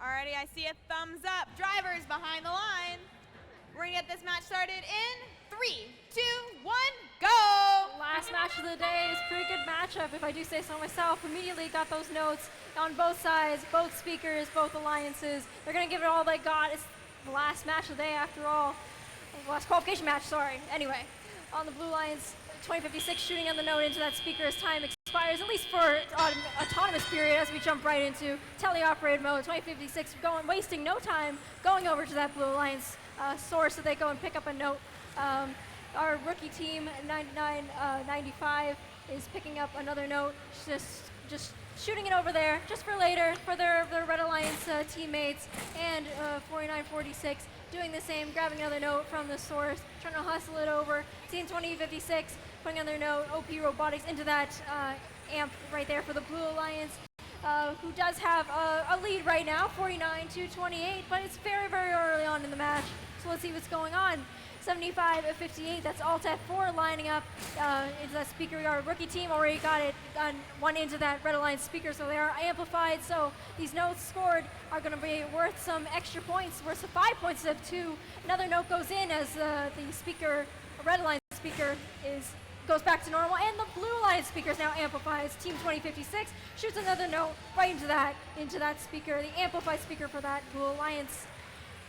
Alrighty, I see a thumbs up. Drivers behind the line. We're gonna get this match started in 3, 2, 1, go! Last match of the day is a pretty good matchup, if I do say so myself. Immediately got those notes on both sides, both speakers, both alliances. They're going to give it all they got. It's the last match of the day after all. Last qualification match, sorry. Anyway, on the Blue Alliance, 2056 shooting on the note into that speaker as time expires, at least for autonomous period, as we jump right into teleoperated mode. 2056 wasting no time going over to that Blue Alliance source so they go and pick up a note. Our rookie team, 9995, is picking up another note, just shooting it over there, just for later, for their Red Alliance teammates, and 4946 doing the same, grabbing another note from the source, trying to hustle it over. Team 2056 putting on their note, OP Robotics into that amp right there for the Blue Alliance, who does have a lead right now, 49-28, but it's very, very early on in the match, so let's see what's going on. 75-58, that's Alt F4 lining up into that speaker. Our rookie team already got one into that Red Alliance speaker, so they are amplified. So these notes scored are going to be worth some extra points, worth some 5 points of 2. Another note goes in as the speaker, Red Alliance speaker, goes back to normal, and the Blue Alliance speaker is now amplifies. Team 2056 shoots another note right into that speaker, the amplified speaker for that Blue Alliance.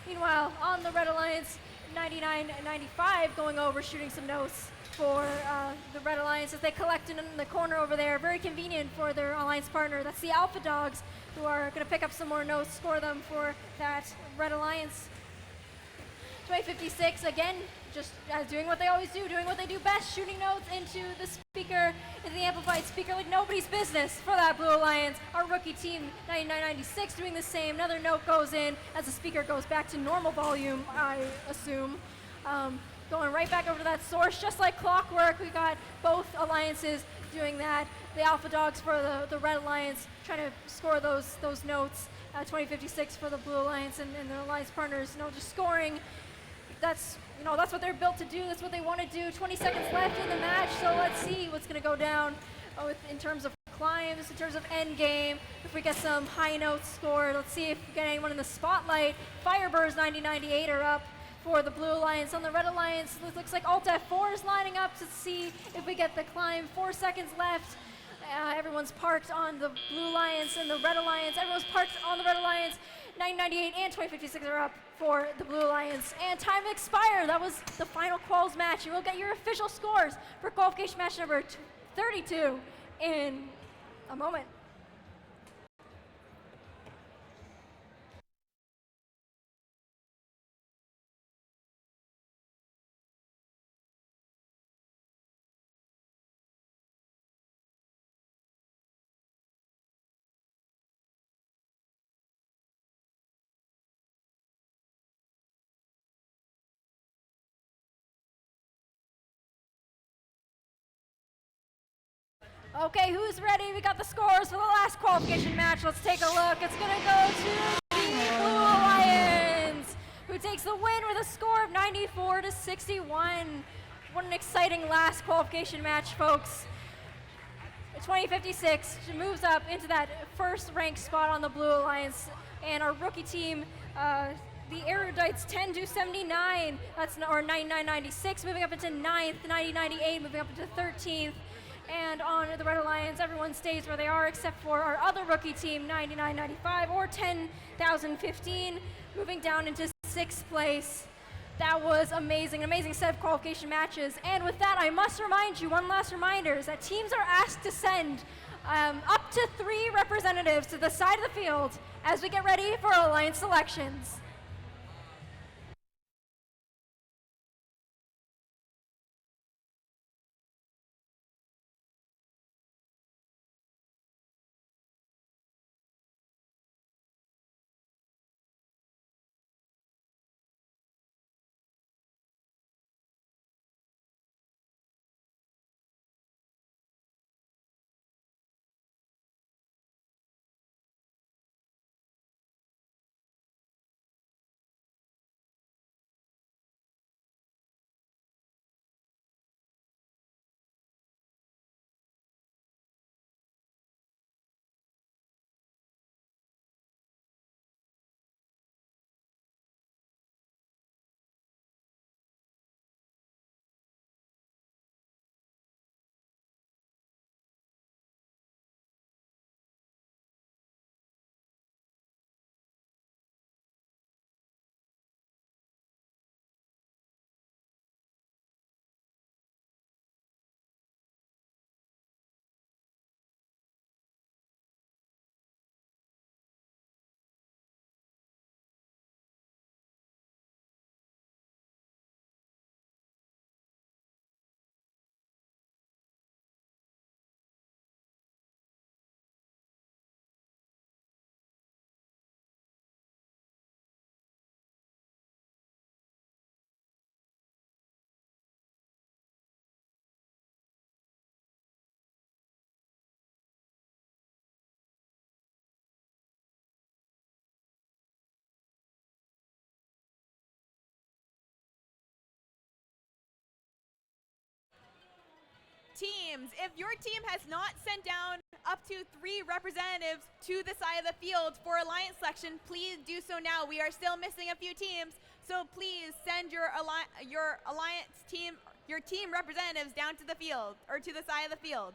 Meanwhile, on the Red Alliance, 99-95 going over, shooting some notes for the Red Alliance as they collect in the corner over there. Very convenient for their alliance partner. That's the Alpha Dogs, who are going to pick up some more notes, score them for that Red Alliance. 2056, again, just doing what they always do, doing what they do best, shooting notes into the speaker, into the amplified speaker like nobody's business for that Blue Alliance. Our rookie team, 9996, doing the same. Another note goes in as the speaker goes back to normal volume, I assume. Going right back over to that source, just like clockwork. We got both alliances doing that. The Alpha Dogs for the Red Alliance, trying to score those notes. 2056 for the Blue Alliance and their alliance partners, just scoring. That's what they're built to do. That's what they want to do. 20 seconds left in the match, so let's see what's going to go down in terms of climbs in terms of end game. If we get some high notes scored, let's see if we get anyone in the spotlight. Firebirds 9098 are up for the Blue Alliance. On the Red Alliance, it looks like Alt F4 is lining up to see if we get the climb. 4 seconds left. Everyone's parked on the Blue Alliance and the Red Alliance. Everyone's parked on the Red Alliance. 998 and 2056 are up for the Blue Alliance. And time expired. That was the final quals match. You will get your official scores for qualification match number 32 in a moment. Okay, who's ready? We got the scores for the last qualification match. Let's take a look. It's gonna go to the Blue Alliance, who takes the win with a score of 94-61. What an exciting last qualification match, folks. 2056 moves up into that first ranked spot on the Blue Alliance, and our rookie team, the Erudites 10-79, that's or 99-96, moving up into 9th, 90-98, moving up into 13th. And on the Red Alliance, everyone stays where they are except for our other rookie team, 99-95 or 10,015, moving down into 6th place. That was amazing, amazing set of qualification matches. And with that, I must remind you, one last reminder, is that teams are asked to send up to 3 representatives to the side of the field as we get ready for Alliance selections. Teams, if your team has not sent down up to 3 representatives to the side of the field for Alliance selection, please do so now. We are still missing a few teams, so please send your Alliance team, your team representatives down to the field, or to the side of the field.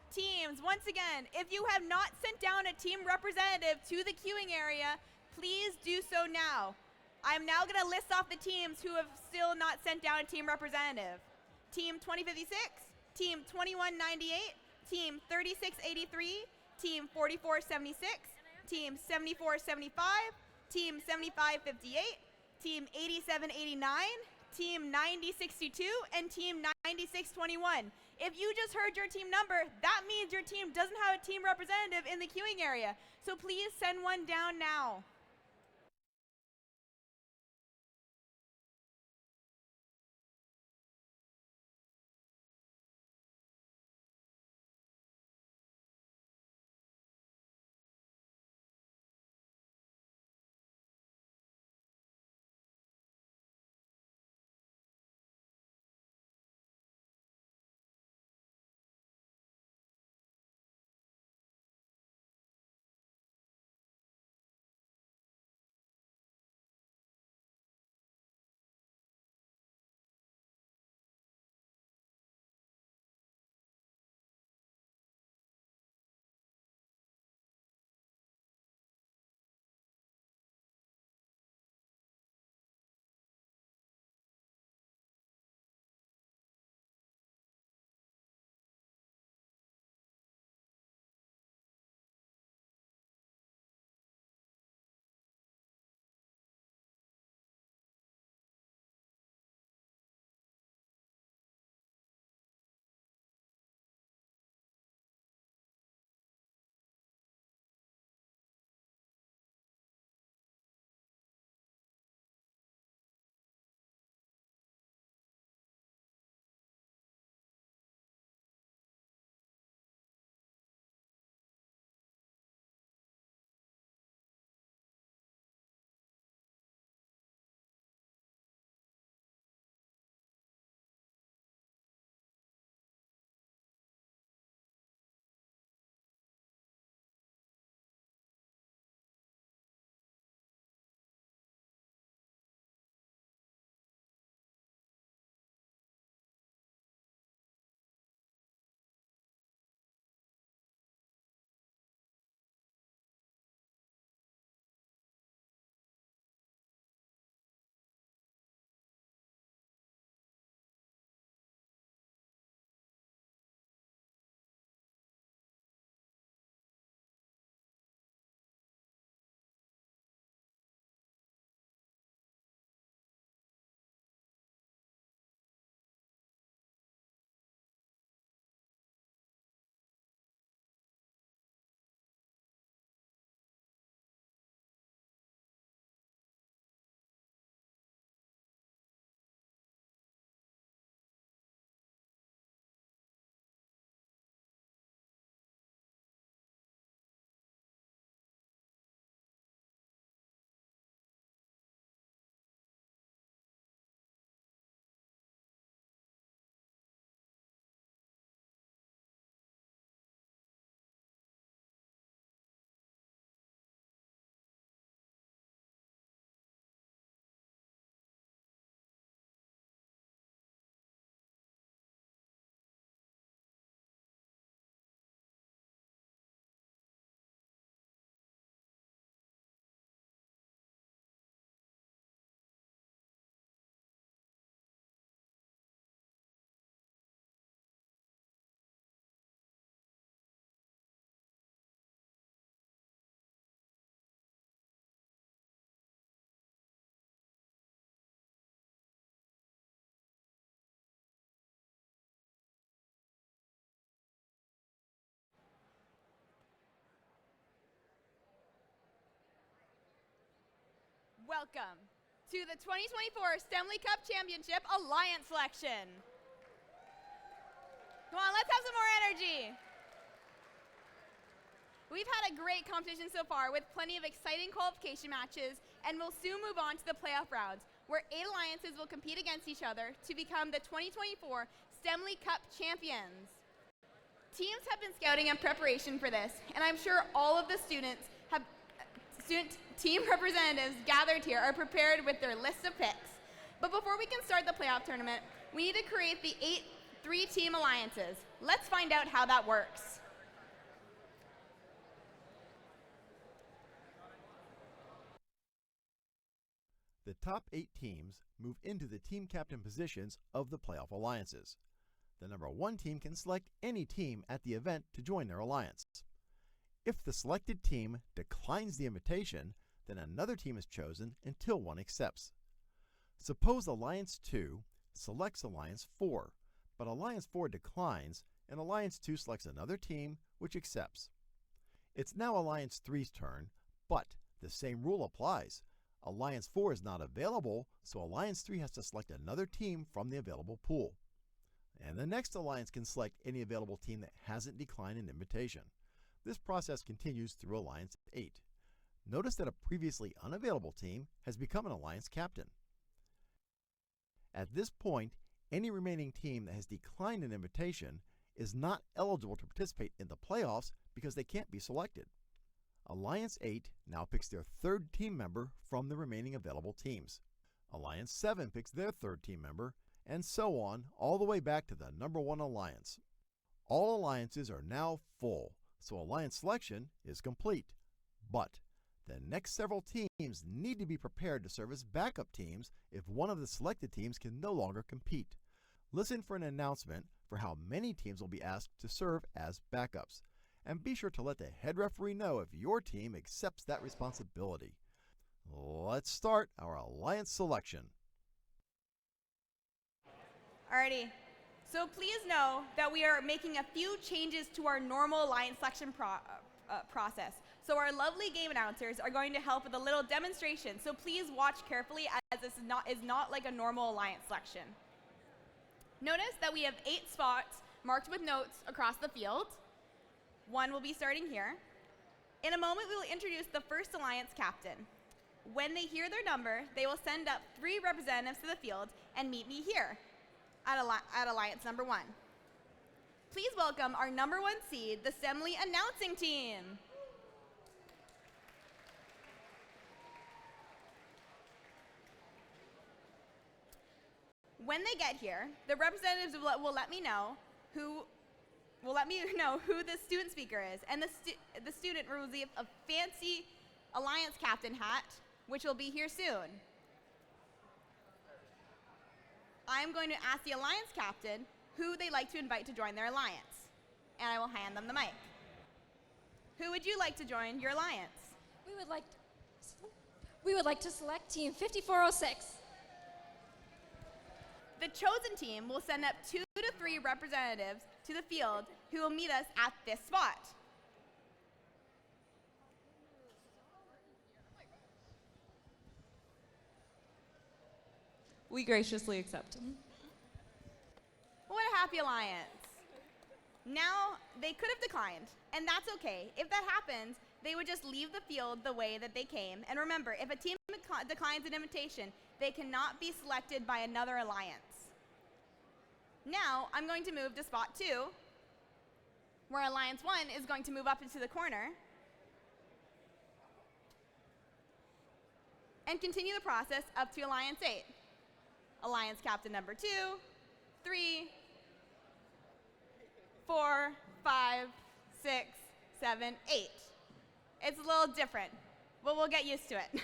Teams, once again, if you have not sent down a team representative to the queuing area, please do so now. I'm now going to list off the teams who have still not sent down a team representative. Team 2056, Team 2198, Team 3683, Team 4476, Team 7475, Team 7558, Team 8789, Team 9062, and Team 9621. If you just heard your team number, that means your team doesn't have a team representative in the queuing area. So please send one down now. Welcome to the 2024 STEMley Cup Championship Alliance Selection. Come on, let's have some more energy. We've had a great competition so far with plenty of exciting qualification matches, and we'll soon move on to the playoff rounds, where 8 alliances will compete against each other to become the 2024 STEMley Cup champions. Teams have been scouting in preparation for this, and I'm sure all of the team representatives gathered here are prepared with their list of picks. But before we can start the playoff tournament, we need to create the 8 3-team alliances. Let's find out how that works. The top 8 teams move into the team captain positions of the playoff alliances. The number 1 team can select any team at the event to join their alliance. If the selected team declines the invitation, then another team is chosen until one accepts. Suppose Alliance 2 selects Alliance 4, but Alliance 4 declines and Alliance 2 selects another team which accepts. It's now Alliance 3's turn, but the same rule applies. Alliance 4 is not available, so Alliance 3 has to select another team from the available pool. And the next alliance can select any available team that hasn't declined an invitation. This process continues through Alliance 8. Notice that a previously unavailable team has become an alliance captain. At this point, any remaining team that has declined an invitation is not eligible to participate in the playoffs because they can't be selected. Alliance 8 now picks their 3rd team member from the remaining available teams. Alliance 7 picks their 3rd team member, and so on, all the way back to the number 1 alliance. All alliances are now full, so alliance selection is complete. But the next several teams need to be prepared to serve as backup teams if one of the selected teams can no longer compete. Listen for an announcement for how many teams will be asked to serve as backups. And be sure to let the head referee know if your team accepts that responsibility. Let's start our alliance selection. Alrighty, so please know that we are making a few changes to our normal alliance selection process. So our lovely game announcers are going to help with a little demonstration, so please watch carefully as this is not like a normal alliance selection. Notice that we have 8 spots marked with notes across the field. 1 will be starting here. In a moment, we will introduce the first alliance captain. When they hear their number, they will send up 3 representatives to the field and meet me here at alliance number 1. Please welcome our number 1 seed, the STEMley announcing team. When they get here, the representatives will let me know who the student speaker is, and the student will receive a fancy alliance captain hat, which will be here soon. I'm going to ask the alliance captain who they'd like to invite to join their alliance, and I will hand them the mic. Who would you like to join your alliance? We would like to select Team 5406. The chosen team will send up 2 to 3 representatives to the field who will meet us at this spot. We graciously accept. What a happy alliance. Now, they could have declined, and that's okay. If that happens, they would just leave the field the way that they came. And remember, if a team declines an invitation, they cannot be selected by another alliance. Now, I'm going to move to spot 2, where Alliance 1 is going to move up into the corner and continue the process up to Alliance 8. Alliance captain number 2, 3, 4, 5, 6, 7, 8. It's a little different, but we'll get used to it.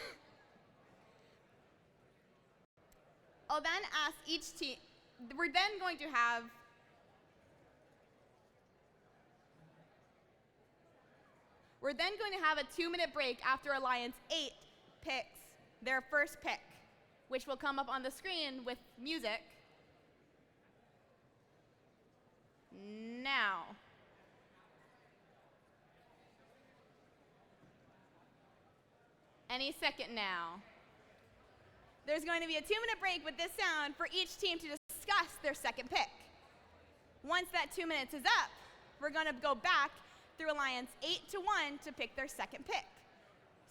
I'll then ask each team, we're then going to have a 2-minute break after Alliance 8 picks their first pick, which will come up on the screen with music now. Any second now. There's going to be a 2-minute break with this sound for each team to discuss their second pick. Once that 2 minutes is up, we're going to go back through Alliance 8 to 1 to pick their second pick.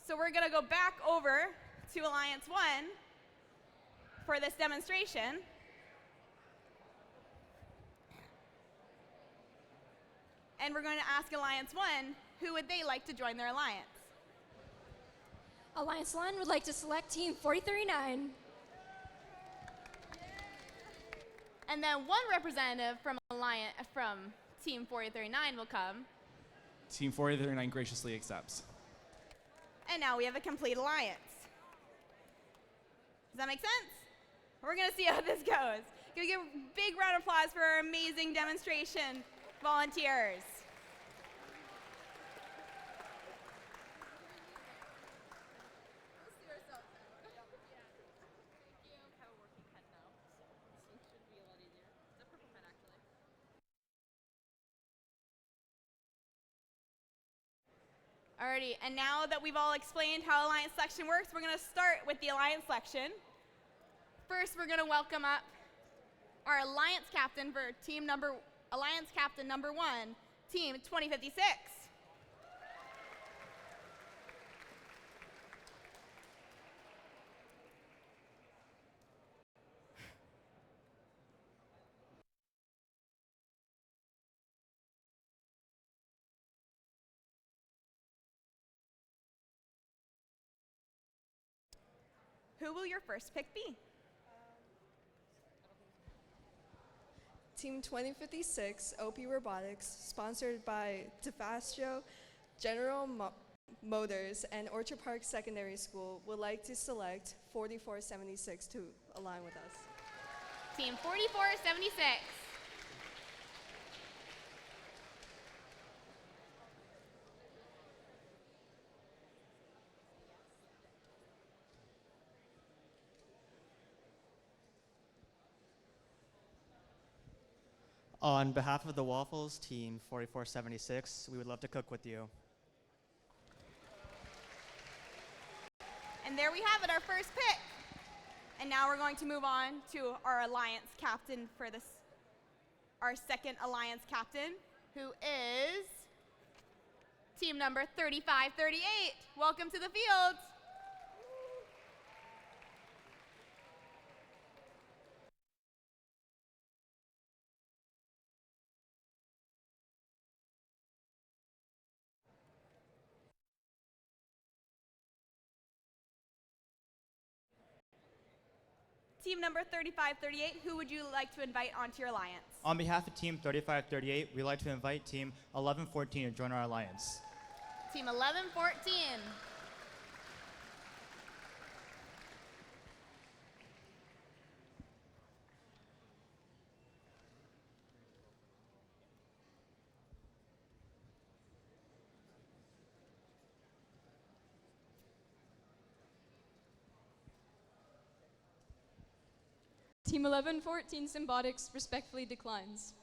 So we're going to go back over to Alliance 1 for this demonstration. And we're going to ask Alliance 1, who would they like to join their alliance? Alliance 1 would like to select Team 439. And then 1 representative from Team 439 will come. Team 439 graciously accepts. And now we have a complete alliance. Does that make sense? We're gonna see how this goes. Can we give a big round of applause for our amazing demonstration volunteers? Alrighty, and now that we've all explained how Alliance Selection works, we're gonna start with the Alliance Selection. First, we're gonna welcome up our Alliance Captain for Alliance Captain number 1, Team 2056. Who will your first pick be? Team 2056, OP Robotics, sponsored by DeFastio, General Motors, and Orchard Park Secondary School, would like to select 4476 to align with us. Team 4476. On behalf of the Waffles, Team 4476, we would love to cook with you. And there we have it, our first pick. And now we're going to move on to our Alliance Captain for our second Alliance Captain, who is team number 3538. Welcome to the field. Team number 3538, who would you like to invite onto your alliance? On behalf of Team 3538, we'd like to invite Team 1114 to join our alliance. Team 1114. Team 1114 Symbiotics respectfully declines.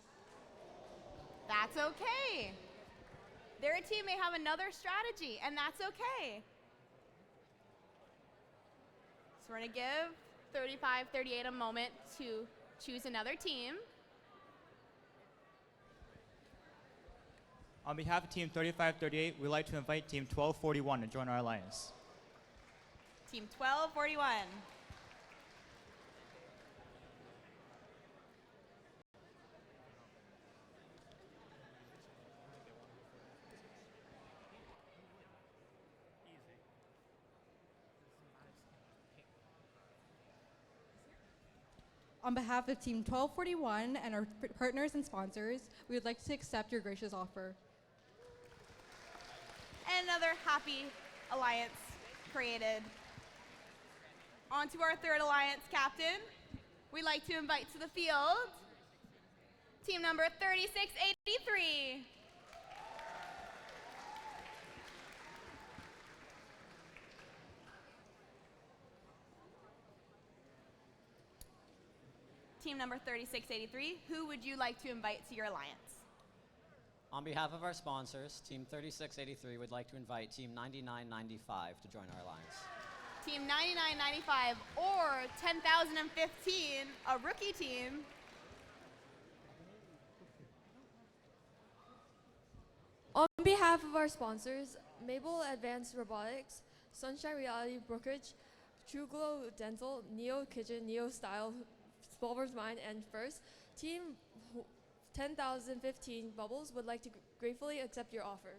That's okay. Their team may have another strategy, and that's okay. So we're going to give 3538 a moment to choose another team. On behalf of Team 3538, we'd like to invite Team 1241 to join our alliance. Team 1241. On behalf of Team 1241 and our partners and sponsors, we would like to accept your gracious offer. And another happy alliance created. On to our third alliance captain. We'd like to invite to the field team number 3683. Team number 3683, who would you like to invite to your alliance? On behalf of our sponsors, Team 3683 would like to invite Team 9995 to join our alliance. Team 9995 or 10,015, a rookie team. On behalf of our sponsors, Mabel Advanced Robotics, Sunshine Reality Brokerage, True Glow Dental, Neo Kitchen, Neo Style, Spolver's Mind, and First, Team 10,015 Bubbles would like to gratefully accept your offer.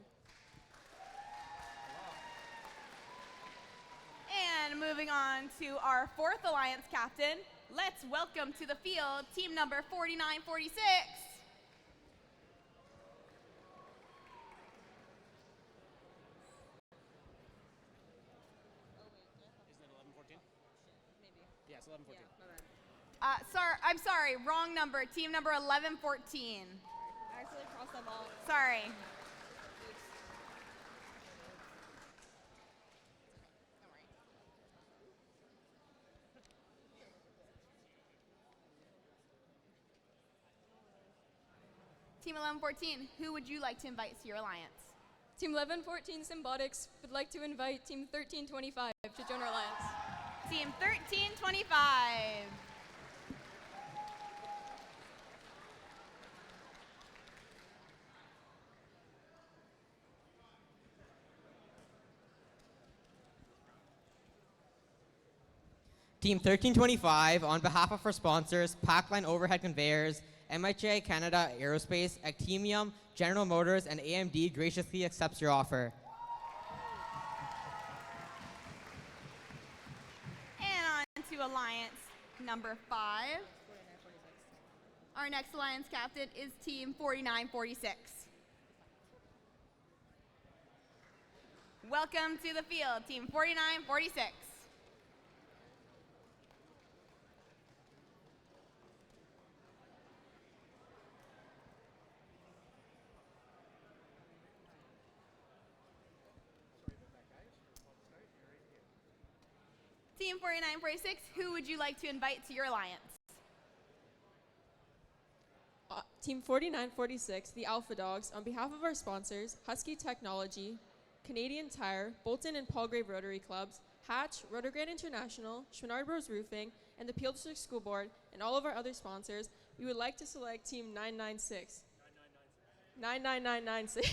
And moving on to our fourth alliance captain, let's welcome to the field team number 4946. I'm sorry, wrong number. Team number 1114. I actually crossed them all. Sorry. Team 1114, who would you like to invite to your alliance? Team 1114 Symbotics would like to invite Team 1325 to join our alliance. Team 1325. Team 1325, on behalf of our sponsors, Packline Overhead Conveyors, MHA Canada Aerospace, Actemium, General Motors, and AMD graciously accepts your offer. And on to alliance number 5. Our next alliance captain is Team 4946. Welcome to the field, Team 4946. Team 4946, who would you like to invite to your alliance? Team 4946, the Alpha Dogs, on behalf of our sponsors, Husky Technology, Canadian Tire, Bolton and Palgrave Rotary Clubs, Hatch, Rotograd International, Chouinard Bros Roofing, and the Peel District School Board, and all of our other sponsors, we would like to select Team 996. 99996.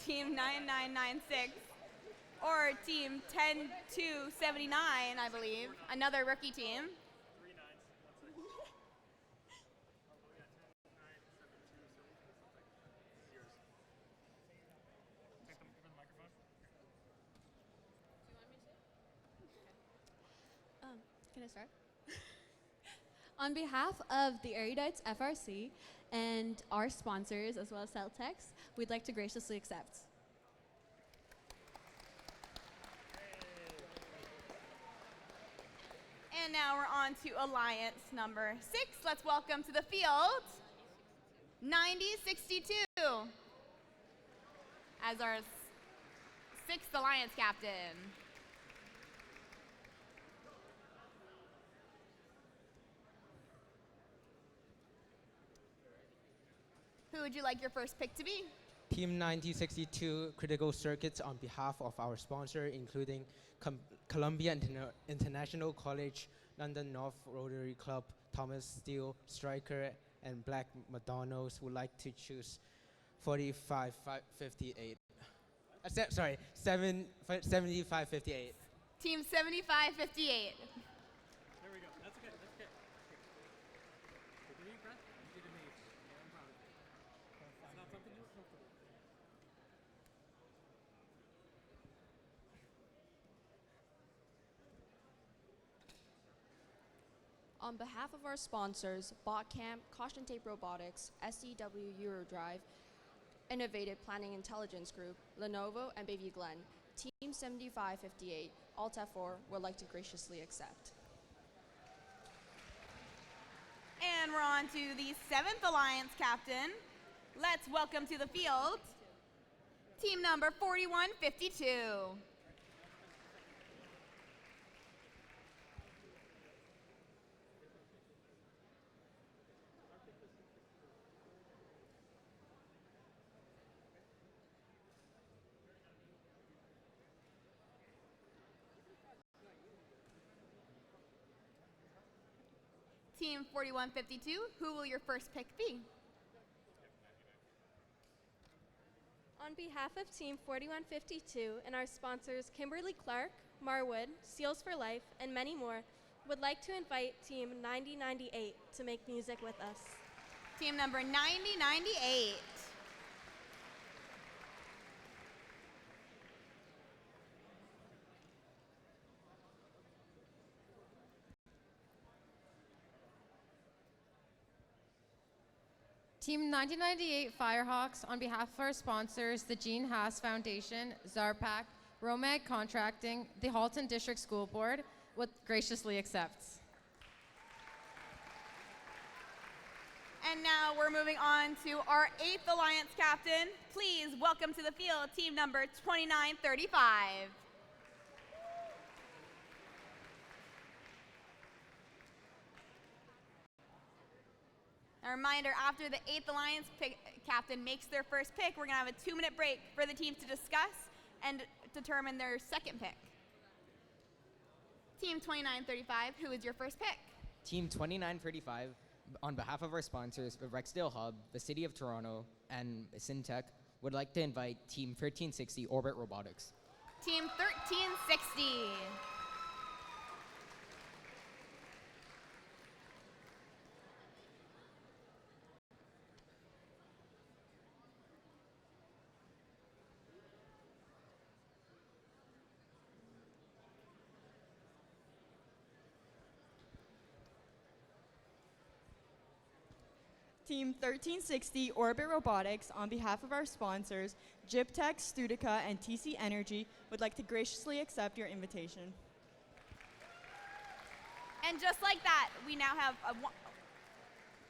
Team 9996. Or Team 10279, I believe. Another rookie team. Can I start? On behalf of the Erudites FRC and our sponsors, as well as Celtex, we'd like to graciously accept. And now we're on to alliance number 6. Let's welcome to the field 9062 as our 6th alliance captain. Who would you like your first pick to be? Team 9062 Critical Circuits, on behalf of our sponsor, including Columbia International College, London North Rotary Club, Thomas Steele, Stryker, and Black Madonnas, would like to choose 7558. 7558. Team 7558. There we go. That's okay. That's okay. Did you impress? You did amazing. Yeah, I'm proud of you. It's not something you were comfortable with. On behalf of our sponsors, BotCamp, Caution Tape Robotics, SEW Eurodrive, Innovative Planning Intelligence Group, Lenovo, and Baby Glen, Team 7558, Alta 4 would like to graciously accept. And we're on to the 7th alliance captain. Let's welcome to the field team number 4152. Team 4152, who will your first pick be? On behalf of Team 4152 and our sponsors Kimberly Clark, Marwood, Seals for Life, and many more, would like to invite Team 9098 to make music with us. Team number 9098. Team 1998 Firehawks, on behalf of our sponsors, the Gene Haas Foundation, Zarpak, Romag Contracting, the Halton District School Board, would graciously accept. And now we're moving on to our 8th Alliance captain. Please welcome to the field team number 2935. A reminder, after the 8th Alliance captain makes their first pick, we're going to have a 2-minute break for the teams to discuss and determine their second pick. Team 2935, who is your first pick? Team 2935, on behalf of our sponsors, the Rexdale Hub, the City of Toronto, and Syntech, would like to invite Team 1360 Orbit Robotics. Team 1360. Team 1360 Orbit Robotics, on behalf of our sponsors, Jiptech, Studica, and TC Energy, would like to graciously accept your invitation. And just like that, we now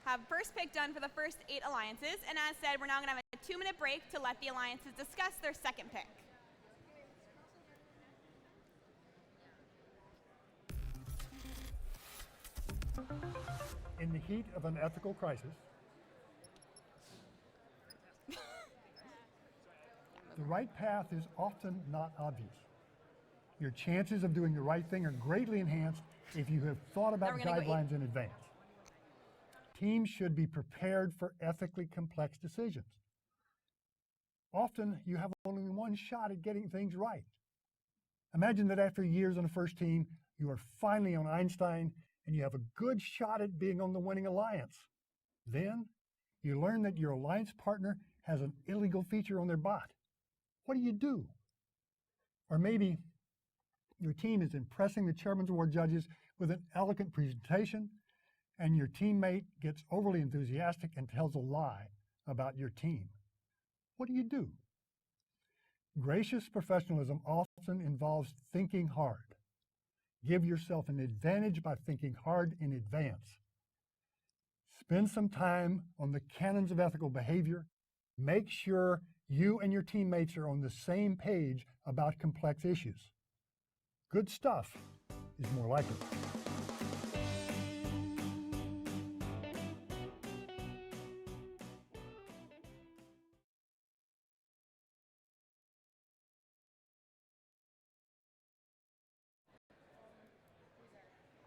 have first pick done for the first 8 alliances. And as said, we're now going to have a 2-minute break to let the alliances discuss their second pick. In the heat of an ethical crisis, the right path is often not obvious. Your chances of doing the right thing are greatly enhanced if you have thought about guidelines in advance. Teams should be prepared for ethically complex decisions. Often, you have only one shot at getting things right. Imagine that after years on the first team, you are finally on Einstein and you have a good shot at being on the winning alliance. Then, you learn that your alliance partner has an illegal feature on their bot. What do you do? Or maybe your team is impressing the Chairman's Award judges with an elegant presentation, and your teammate gets overly enthusiastic and tells a lie about your team. What do you do? Gracious professionalism often involves thinking hard. Give yourself an advantage by thinking hard in advance. Spend some time on the canons of ethical behavior. Make sure you and your teammates are on the same page about complex issues. Good stuff is more likely.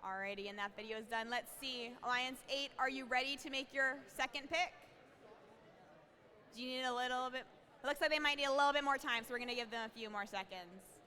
Alrighty, and that video is done. Let's see. Alliance 8, are you ready to make your second pick? Do you need a little bit? It looks like they might need a little bit more time, so we're going to give them a few more seconds.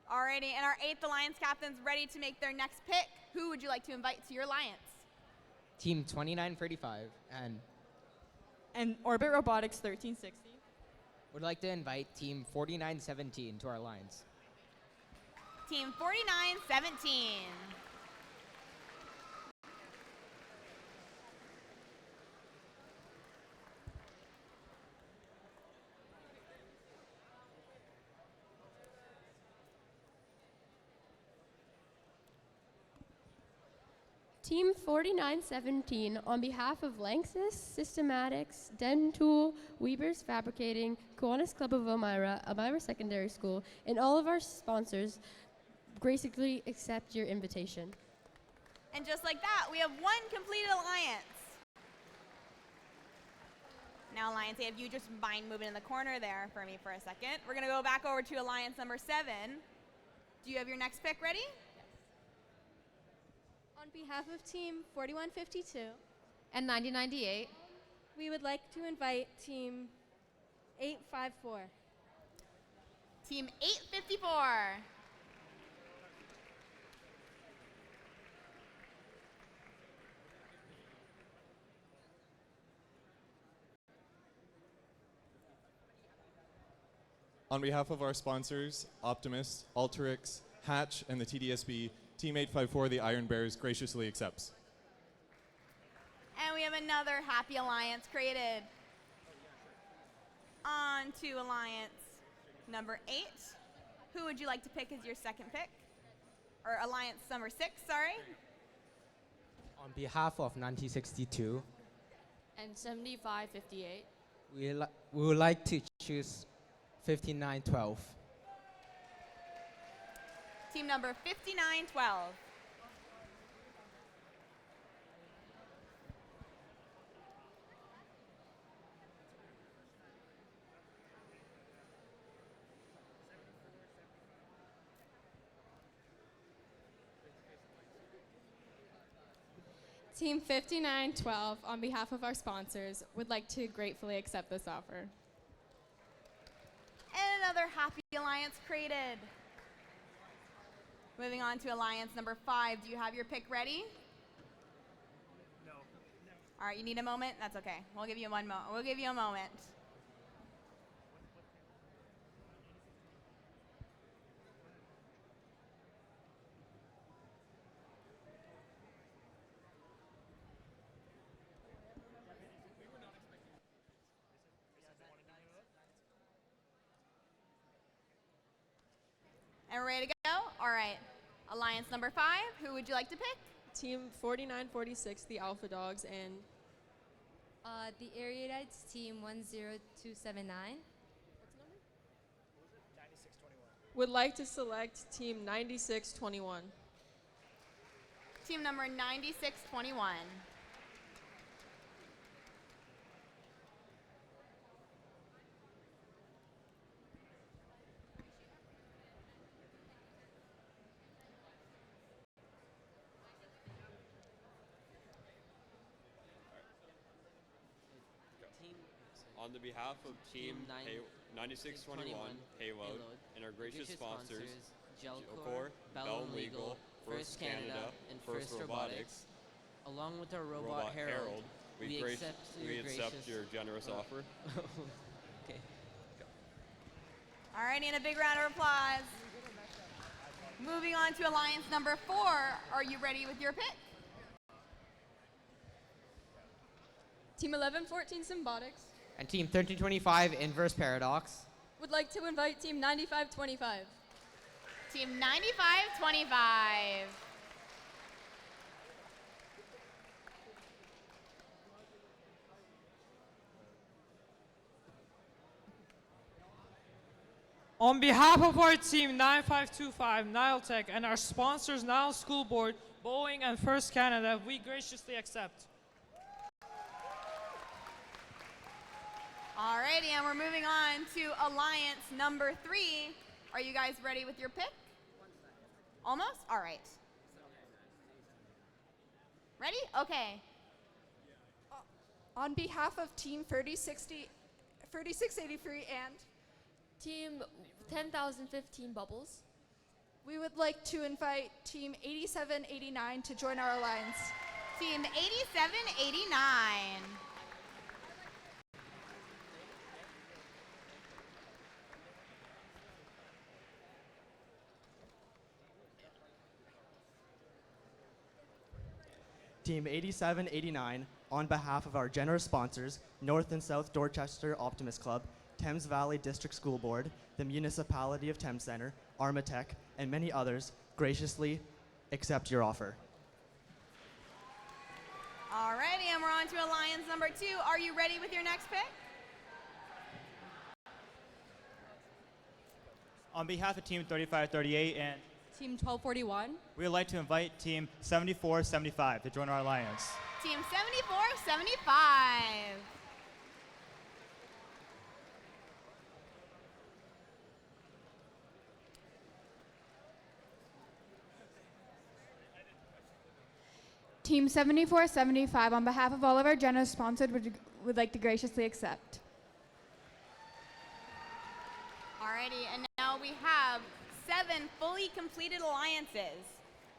Alrighty, and our 8th Alliance captain's ready to make their next pick. Who would you like to invite to your alliance? Team 2935 And Orbit Robotics 1360 would like to invite Team 4917 to our alliance. Team 4917. Team 4917, on behalf of Lanxess, Systematics, Dentool, Weber's Fabricating, Kiwanis Club of Elmira, Elmira Secondary School, and all of our sponsors, graciously accept your invitation. And just like that, we have one completed alliance. Now, Alliance 8, if you just mind moving in the corner there for me for a second. We're going to go back over to Alliance number 7. Do you have your next pick ready? On behalf of Team 4152 and 9098, we would like to invite Team 854. Team 854. On behalf of our sponsors, Optimus, Alteryx, Hatch, and the TDSB, Team 854, the Iron Bears, graciously accepts. And we have another happy alliance created. On to alliance number 8. Who would you like to pick as your second pick? Or alliance number 6, sorry. On behalf of 1962, And 7558. we would like to choose 5912. Team number 5912. Team 5912, on behalf of our sponsors, would like to gratefully accept this offer. And another happy alliance created. Moving on to alliance number 5. Do you have your pick ready? No. All right, you need a moment? That's okay. We'll give you We'll give you a moment. And we're ready to go? All right. Alliance number 5, who would you like to pick? Team 4946, the Alpha Dogs, and The Erudite's team 10279. would like to select Team 9621. Team number 9621. On the behalf of Team 9621 Payload and our gracious sponsors, Gelcor, Bell and Legal, First Canada, and First Robotics, along with our robot Herald, we accept your generous offer. Okay. All right, and a big round of applause. Moving on to alliance number 4. Are you ready with your pick? Team 1114 Symbotics And Team 1325, Inverse Paradox. would like to invite Team 9525. Team 9525. On behalf of our team 9525, Niletech, and our sponsors, Nile School Board, Boeing, and First Canada, we graciously accept. Alrighty, and we're moving on to alliance number 3. Are you guys ready with your pick? Almost? All right. Ready? Okay. On behalf of Team 3683 and Team 10,015 Bubbles, we would like to invite Team 8789 to join our alliance. Team 8789. Team 8789, on behalf of our generous sponsors, North and South Dorchester Optimist Club, Thames Valley District School Board, the Municipality of Thames Centre, Armatech, and many others, graciously accept your offer. Alrighty, and we're on to alliance number 2. Are you ready with your next pick? On behalf of Team 3538 and Team 1241. we would like to invite Team 7475 to join our alliance. Team 7475. Team 7475, on behalf of all of our generous sponsors, would like to graciously accept. Alrighty, and now we have 7 fully completed alliances.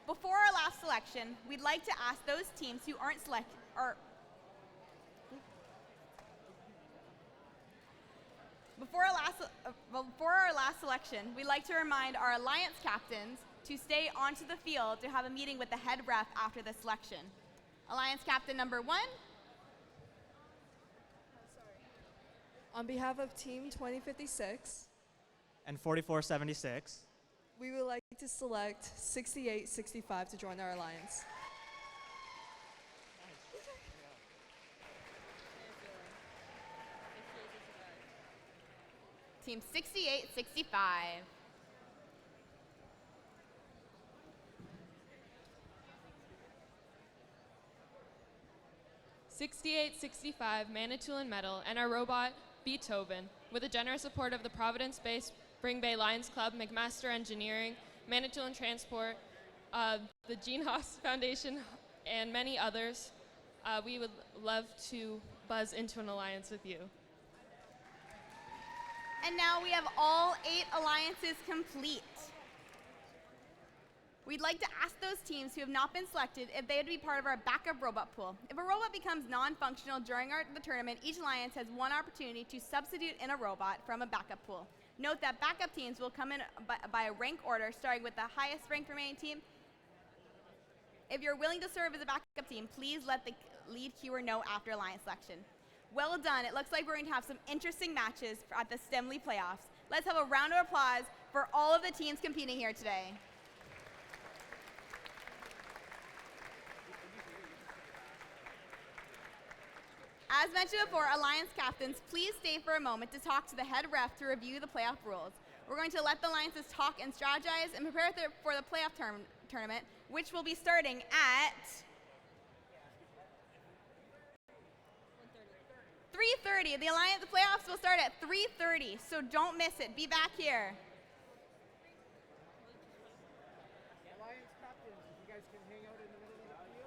Before our last selection, we'd like to ask those teams who aren't selected, or before our last selection, we'd like to remind our Alliance captains to stay onto the field to have a meeting with the head ref after the selection. Alliance captain number 1. On behalf of Team 2056, and 4476, we would like to select 6865 to join our alliance. Team 6865. '6865 Manitoulin Medal and our robot Beethoven, with the generous support of the Providence-based Spring Bay Lions Club, McMaster Engineering, Manitoulin Transport, the Gene Haas Foundation, and many others. We would love to buzz into an alliance with you. And now we have all 8 alliances complete. We'd like to ask those teams who have not been selected if they would be part of our backup robot pool. If a robot becomes non-functional during the tournament, each alliance has one opportunity to substitute in a robot from a backup pool. Note that backup teams will come in by a rank order, starting with the highest ranked remaining team. If you're willing to serve as a backup team, please let the lead queuer know after alliance selection. Well done. It looks like we're going to have some interesting matches at the STEMley playoffs. Let's have a round of applause for all of the teams competing here today. As mentioned before, alliance captains, please stay for a moment to talk to the head ref to review the playoff rules. We're going to let the alliances talk and strategize and prepare for the playoff tournament, which will be starting at 3:30. The playoffs will start at 3:30, so don't miss it. Be back here. Alliance captains, if you guys can hang out in the middle of the field.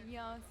Yes.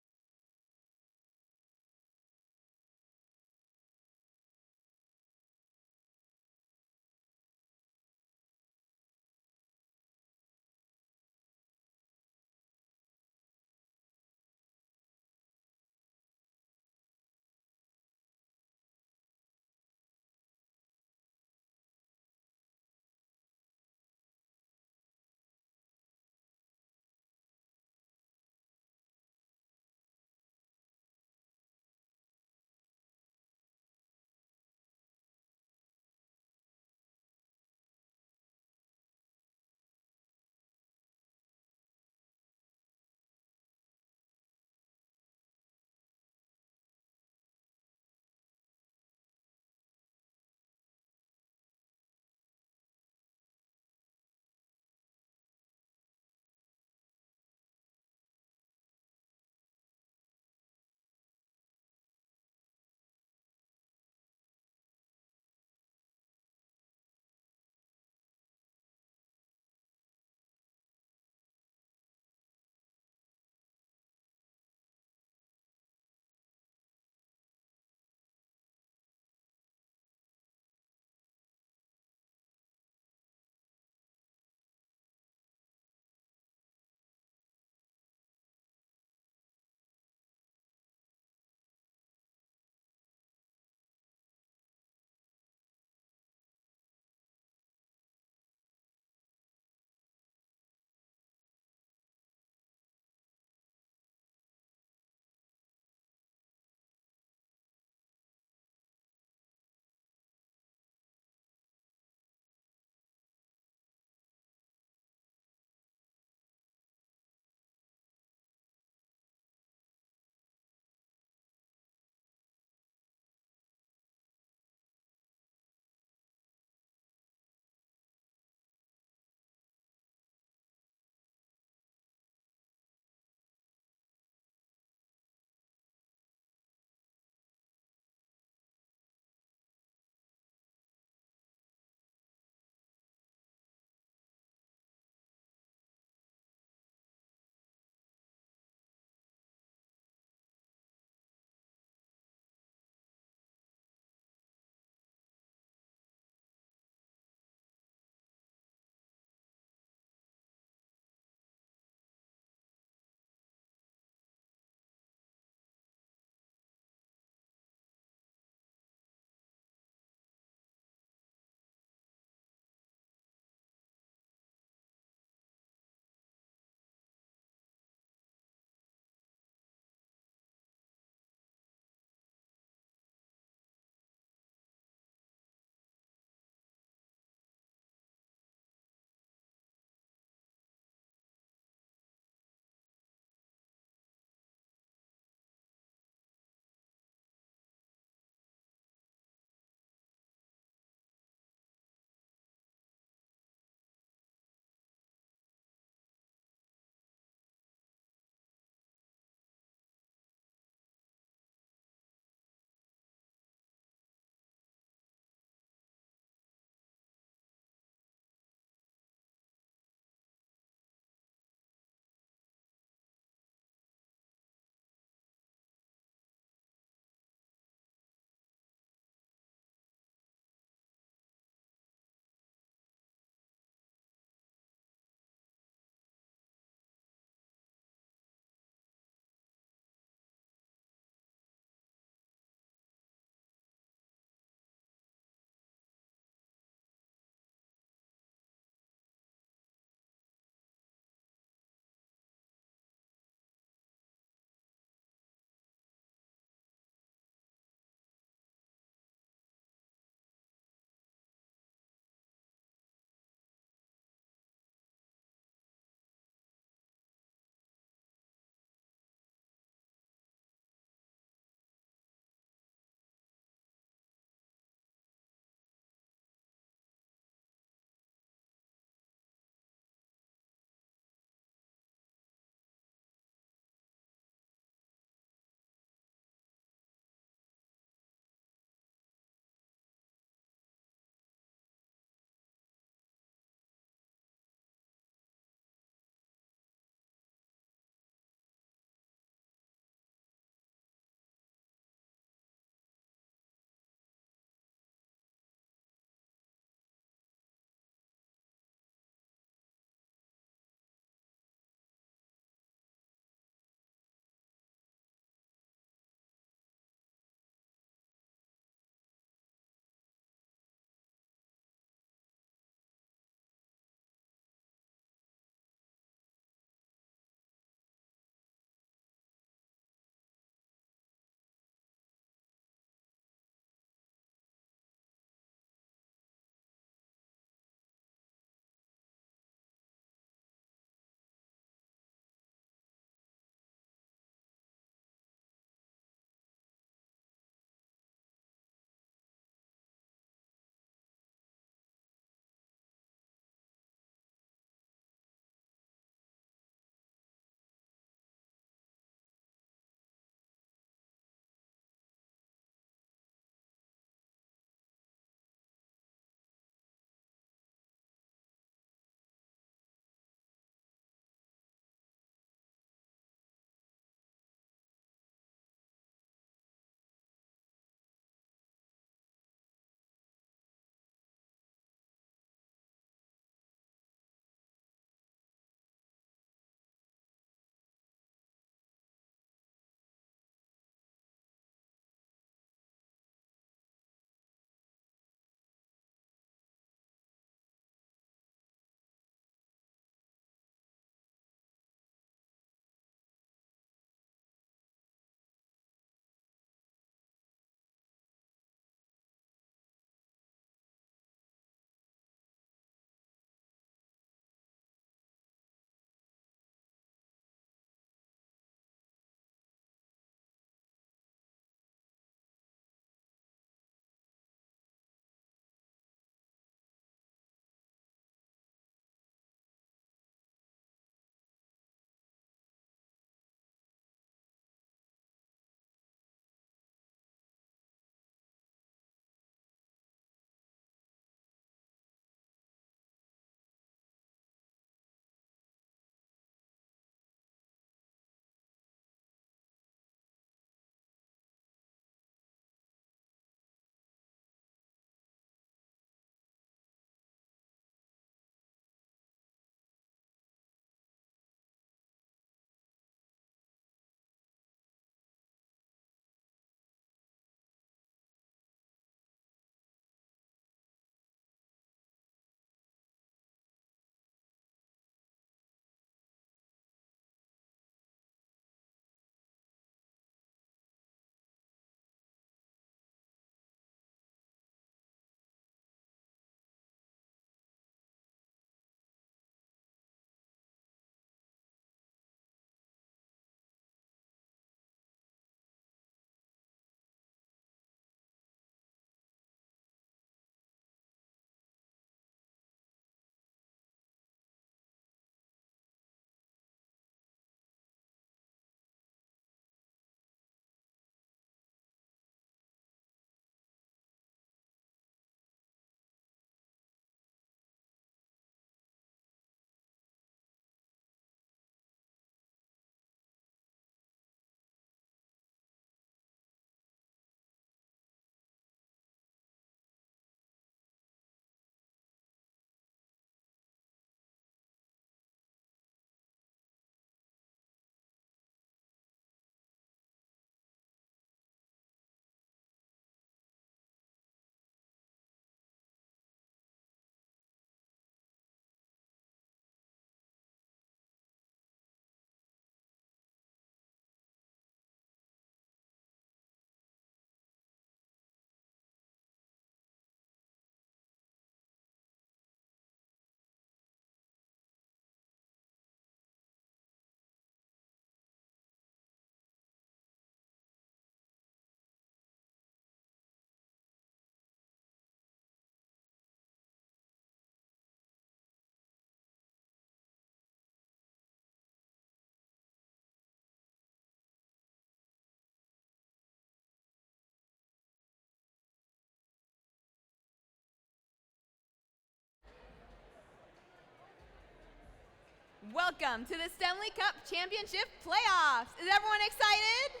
Welcome to the STEMley Cup Championship Playoffs. Is everyone excited?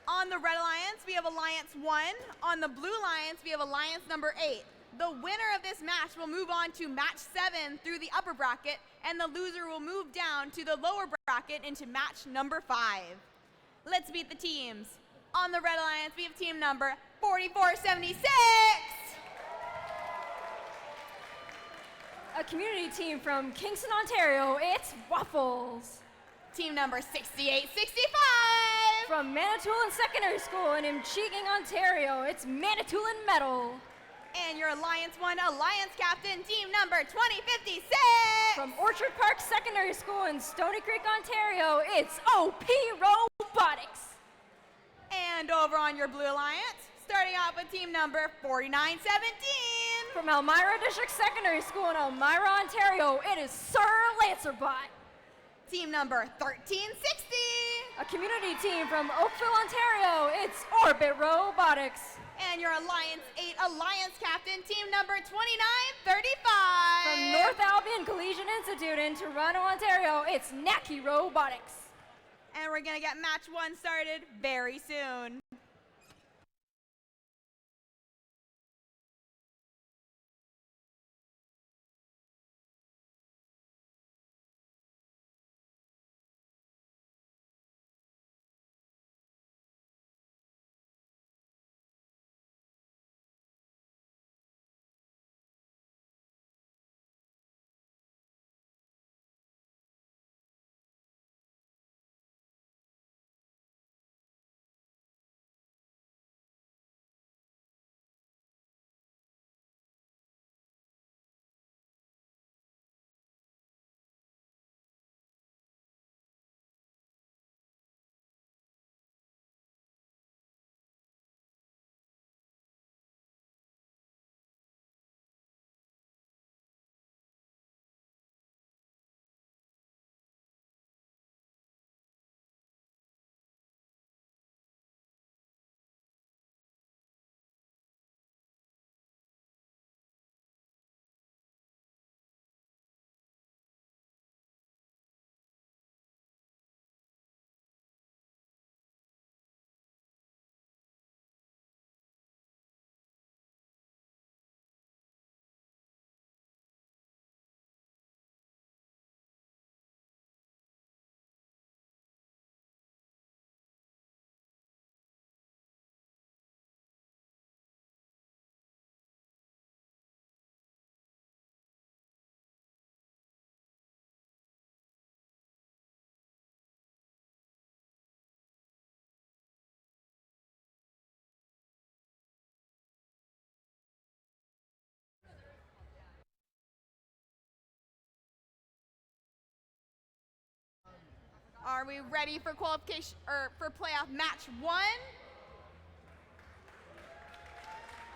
On the Red Alliance, we have Alliance 1. On the Blue Alliance, we have Alliance number 8. The winner of this match will move on to match 7 through the upper bracket, and the loser will move down to the lower bracket into match number 5. Let's meet the teams. On the Red Alliance, we have team number 4476. A community team from Kingston, Ontario, it's Waffles. Team number 6865. From Manitoulin Secondary School in Inchigang, Ontario, it's Manitoulin Metal. And your Alliance 1 Alliance Captain, team number 2056. From Orchard Park Secondary School in Stony Creek, Ontario, it's OP Robotics. And over on your Blue Alliance, starting off with team number 4917. From Elmira District Secondary School in Elmira, Ontario, it is Sir Lancerbot. Team number 1360. A community team from Oakville, Ontario, it's Orbit Robotics. And your Alliance 8 Alliance Captain, team number 2935. From North Albion Collegiate Institute in Toronto, Ontario, it's Naki Robotics. And we're gonna get match 1 started very soon. Are we ready for qualification or for playoff match 1?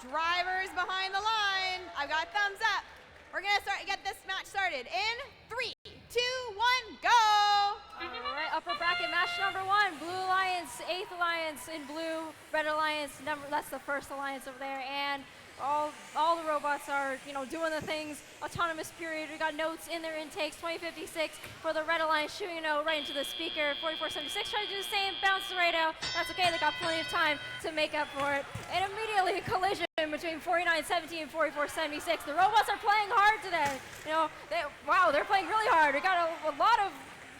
Drivers behind the line. I've got thumbs up. We're gonna get this match started in 3, 2, 1, go! All right, upper bracket match number 1. Blue Alliance, 8th Alliance in blue. Red Alliance, that's the first alliance over there. And all the robots are, doing the things. Autonomous period, we got notes in their intakes. 2056 for the Red Alliance, shooting a note right into the speaker. 4476 trying to do the same, bounce the radio. That's okay, they got plenty of time to make up for it. And immediately a collision between 4917 and 4476. The robots are playing hard today. They're playing really hard. We got a lot of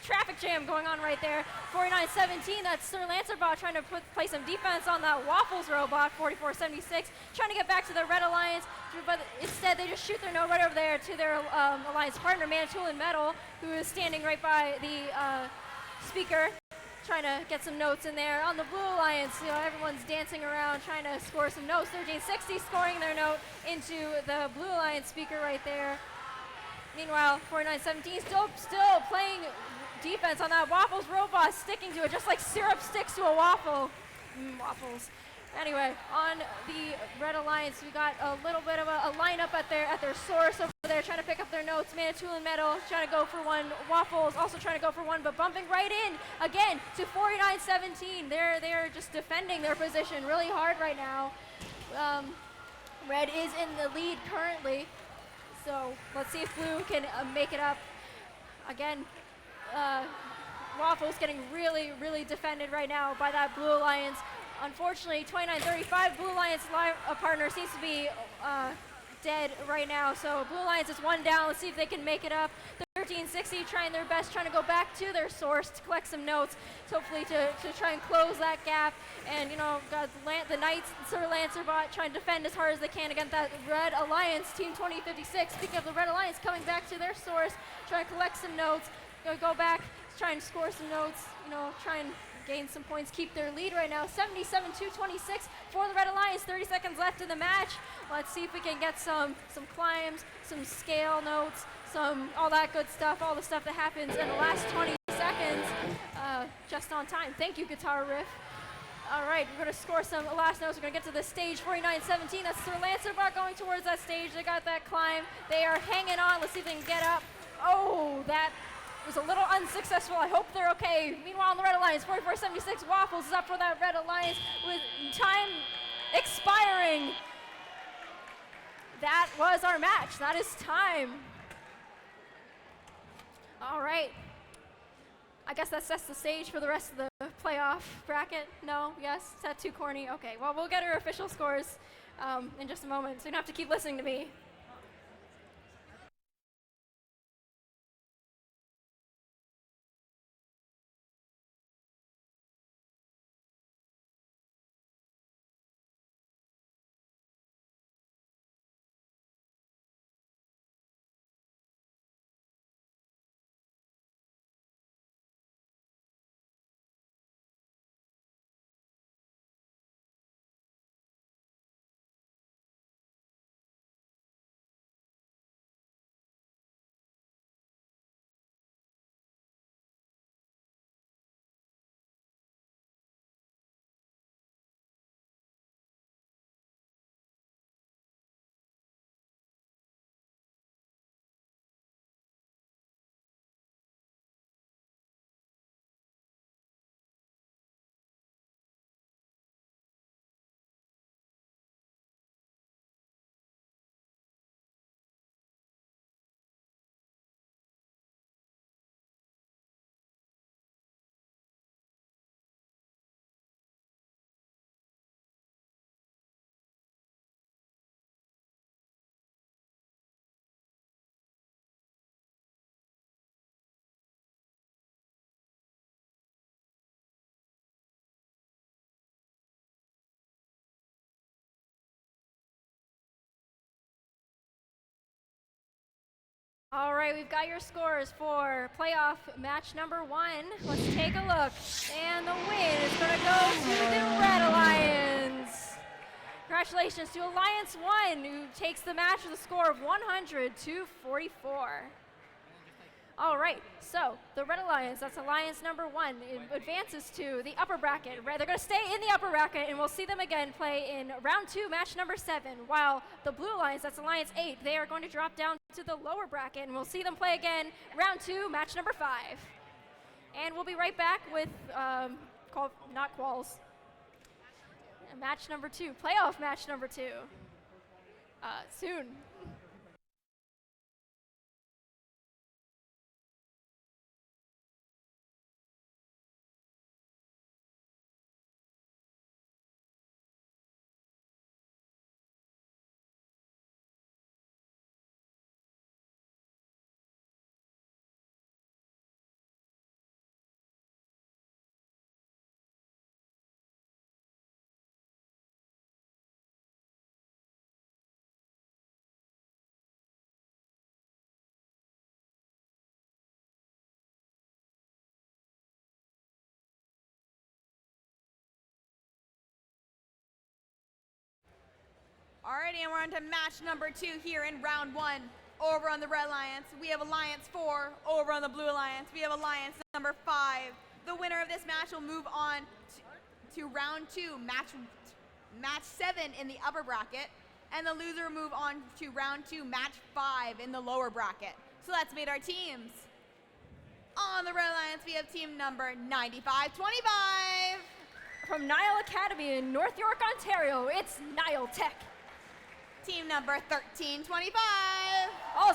traffic jam going on right there. 4917, that's Sir Lancerbot trying to play some defense on that Waffles robot. 4476 trying to get back to the Red Alliance, but instead they just shoot their note right over there to their alliance partner, Manitoulin Metal, who is standing right by the speaker, trying to get some notes in there. On the Blue Alliance, everyone's dancing around trying to score some notes. 1360 scoring their note into the Blue Alliance speaker right there. Meanwhile, 4917 still playing defense on that Waffles robot, sticking to it just like syrup sticks to a waffle. Waffles. Anyway, on the Red Alliance, we got a little bit of a lineup at their source over there, trying to pick up their notes. Manitoulin Metal trying to go for one. Waffles also trying to go for one, but bumping right in again to 4917. They're just defending their position really hard right now. Red is in the lead currently. So let's see if Blue can make it up. Again, Waffles getting really, really defended right now by that Blue Alliance. Unfortunately, 29-35, Blue Alliance partner seems to be dead right now. So Blue Alliance is one down. Let's see if they can make it up. 1360 trying their best, trying to go back to their source to collect some notes, hopefully to try and close that gap. And, you know, got the Knights, Sir Lancerbot trying to defend as hard as they can against that Red Alliance, Team 2056. Speaking of the Red Alliance, coming back to their source, trying to collect some notes, go back, try and score some notes, you know, try and gain some points, keep their lead right now. 77-26 for the Red Alliance. 30 seconds left in the match. Let's see if we can get some climbs, some scale notes, all that good stuff, all the stuff that happens in the last 20 seconds, just on time. Thank you, Guitar Riff. All right, we're gonna score some last notes. We're gonna get to the stage. 49-17, that's Sir Lancerbot going towards that stage. They got that climb. They are hanging on. Let's see if they can get up. Oh, that was a little unsuccessful. I hope they're okay. Meanwhile, on the Red Alliance, 44-76, Waffles is up for that Red Alliance with time expiring. That was our match. That is time. All right. I guess that sets the stage for the rest of the playoff bracket. No? Yes? Is that too corny? Okay, well, we'll get our official scores in just a moment, so you don't have to keep listening to me. All right, we've got your scores for playoff match number 1. Let's take a look. And the win is going to go to the Red Alliance. Congratulations to Alliance 1, who takes the match with a score of 100-44. All right, so the Red Alliance, that's Alliance number 1, advances to the upper bracket. They're going to stay in the upper bracket, and we'll see them again play in round 2, match number 7, while the Blue Alliance, that's Alliance 8, they are going to drop down to the lower bracket, and we'll see them play again round 2, match number 5. And we'll be right back with, not quals, match number 2, playoff match number 2, soon. Alrighty, and we're on to match number 2 here in round 1. Over on the Red Alliance, we have Alliance 4. Over on the Blue Alliance, we have Alliance number 5. The winner of this match will move on to round 2, match 7 in the upper bracket, and the loser will move on to round 2, match 5 in the lower bracket. So let's meet our teams. On the Red Alliance, we have team number 9525. From Nile Academy in North York, Ontario, it's Nile Tech. Team number 1325.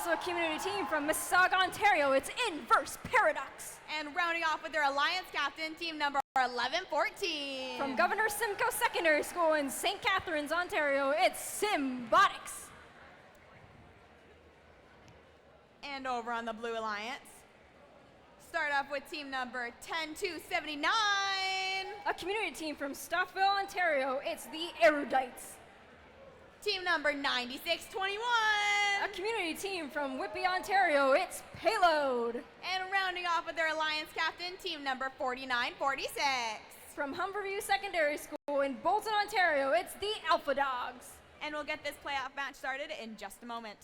also a community team from Mississauga, Ontario. It's Inverse Paradox. And rounding off with their alliance captain, team number 1114. From Governor Simcoe Secondary School in St. Catharines, Ontario, it's Symbotics. And over on the Blue Alliance, start off with team number 10279. A community team from Stockville, Ontario, it's the Erudites. Team number 9621. A community team from Whitby, Ontario, it's Payload. And rounding off with their alliance captain, team number 4946. From Humberview Secondary School in Bolton, Ontario, it's the Alpha Dogs. And we'll get this playoff match started in just a moment.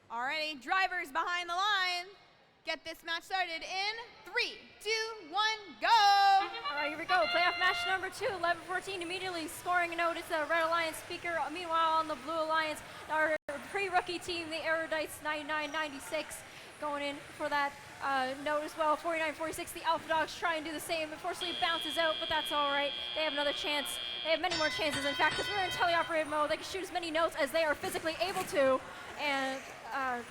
Alrighty, drivers behind the line. Get this match started in 3, 2, 1, go! All right, here we go. Playoff match number 2, 11-14, immediately scoring a note. It's the Red Alliance speaker. Meanwhile, on the Blue Alliance, our pre-rookie team, the Erudites, 99-96, going in for that note as well. 49-46, the Alpha Dogs try and do the same. Unfortunately, it bounces out, but that's all right. They have another chance. They have many more chances, in fact, because we're in teleoperated mode. They can shoot as many notes as they are physically able to, and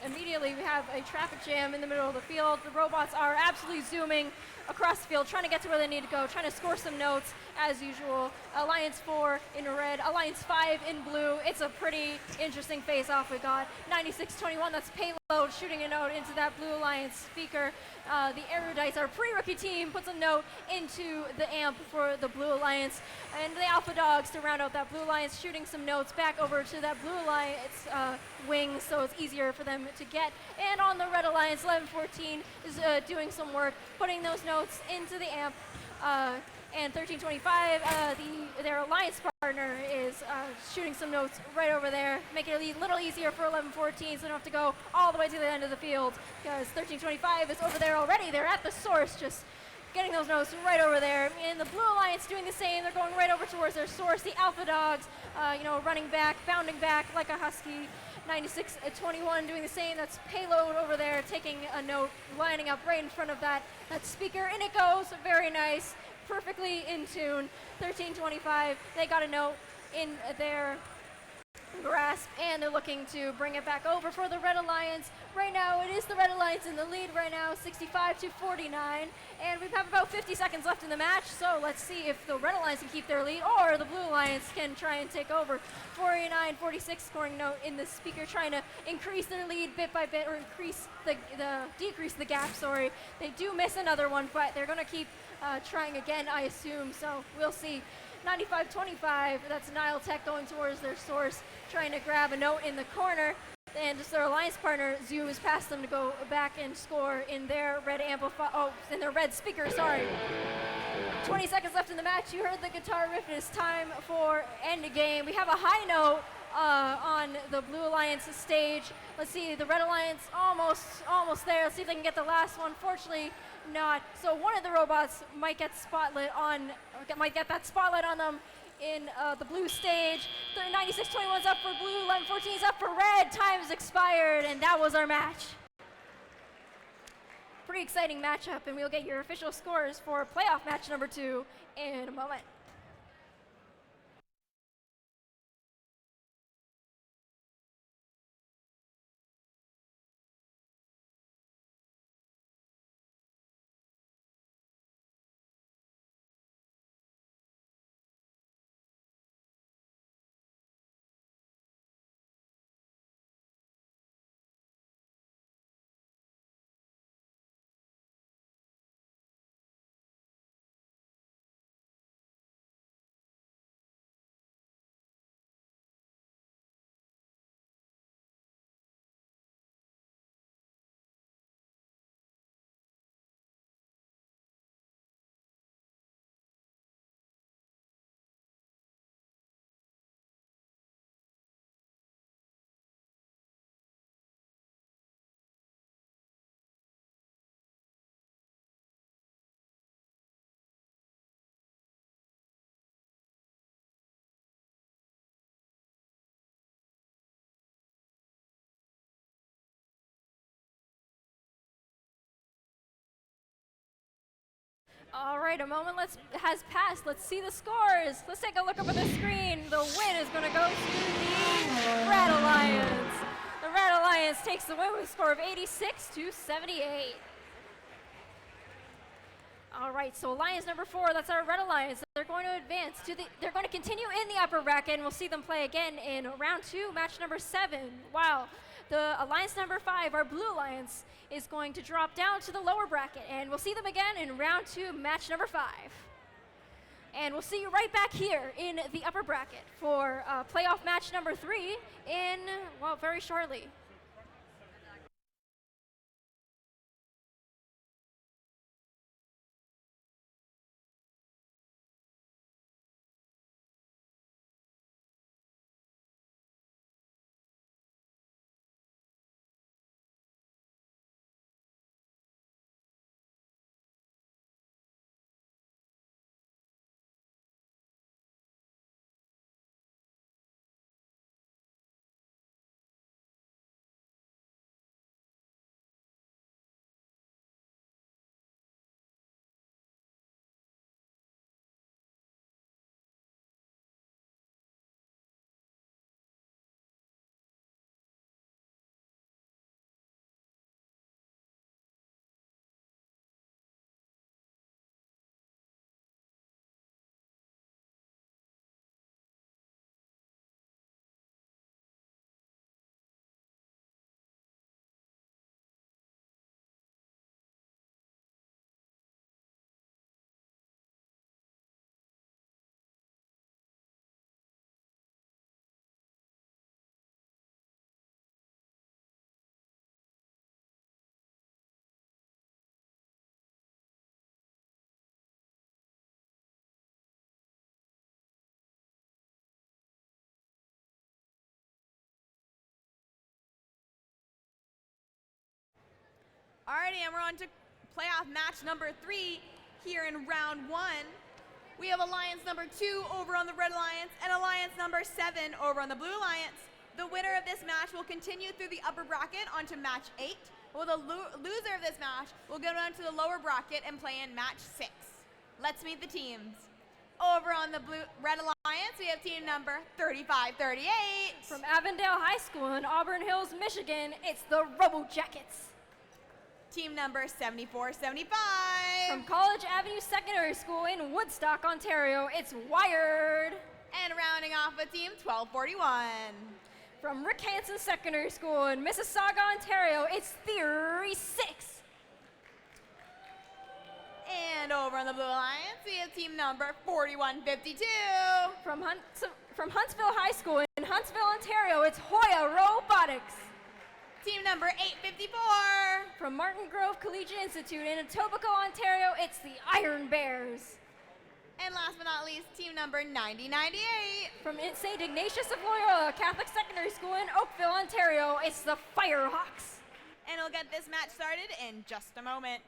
immediately we have a traffic jam in the middle of the field. The robots are absolutely zooming across the field, trying to get to where they need to go, trying to score some notes as usual. Alliance 4 in red, Alliance 5 in blue. It's a pretty interesting face-off we got. 96-21, that's Payload shooting a note into that Blue Alliance speaker. The Erudites, our pre-rookie team, puts a note into the amp for the Blue Alliance. And the Alpha Dogs to round out that Blue Alliance, shooting some notes back over to that Blue Alliance wing, so it's easier for them to get. And on the Red Alliance, 11-14 is doing some work, putting those notes into the amp. And 1325, their alliance partner is shooting some notes right over there, making it a little easier for 11-14, so they don't have to go all the way to the end of the field, because 1325 is over there already. They're at the source, just getting those notes right over there. And the Blue Alliance doing the same. They're going right over towards their source. The Alpha Dogs, running back, bounding back like a husky. 96-21 doing the same. That's Payload over there, taking a note, lining up right in front of that speaker, and it goes. Very nice. Perfectly in tune. 1325, they got a note in their grasp, and they're looking to bring it back over for the Red Alliance. Right now, it is the Red Alliance in the lead right now, 65-49, and we have about 50 seconds left in the match, so let's see if the Red Alliance can keep their lead, or the Blue Alliance can try and take over. 49-46 scoring note in the speaker, trying to increase their lead bit by bit, or decrease the gap, sorry. They do miss another one, but they're going to keep trying again, I assume, so we'll see. 95-25, that's Nile Tech going towards their source, trying to grab a note in the corner, and just their alliance partner zooms past them to go back and score in their red in their red speaker, sorry. 20 seconds left in the match. You heard the guitar riff. It is time for end game. We have a high note on the Blue Alliance stage. Let's see, the Red Alliance almost there. Let's see if they can get the last one. Fortunately, not. So one of the robots might get that spotlight on them in the blue stage. 96-21's up for blue, 11-14's up for red. Time has expired, and that was our match. Pretty exciting matchup, and we'll get your official scores for playoff match number 2 in a moment. All right, a moment has passed. Let's see the scores. Let's take a look up at the screen. The win is going to go to the Red Alliance. The Red Alliance takes the win with a score of 86-78. All right, so Alliance number 4, that's our Red Alliance. They're going to advance they're going to continue in the upper bracket, and we'll see them play again in round 2, match number 7. Wow. The Alliance number 5, our Blue Alliance, is going to drop down to the lower bracket, and we'll see them again in round 2, match number 5. And we'll see you right back here in the upper bracket for playoff match number 3 in, well, very shortly. Alrighty, and we're on to playoff match number 3 here in round 1. We have Alliance number 2 over on the Red Alliance and Alliance number 7 over on the Blue Alliance. The winner of this match will continue through the upper bracket onto match 8, while the loser of this match will go down to the lower bracket and play in match 6. Let's meet the teams. Over on the Red Alliance, we have team number 3538. From Avondale High School in Auburn Hills, Michigan, it's the Robo Jackets. Team number 7475. From College Avenue Secondary School in Woodstock, Ontario, it's Wired. And rounding off with team 1241. From Rick Hansen Secondary School in Mississauga, Ontario, it's Theory 6. And over on the Blue Alliance, we have team number 4152. From Huntsville High School in Huntsville, Ontario, it's Hoya Robotics. Team number 854. From Martin Grove Collegiate Institute in Etobicoke, Ontario, it's the Iron Bears. And last but not least, team number 9098. From St. Ignatius of Loyola Catholic Secondary School in Oakville, Ontario, it's the Firehawks. And we'll get this match started in just a moment.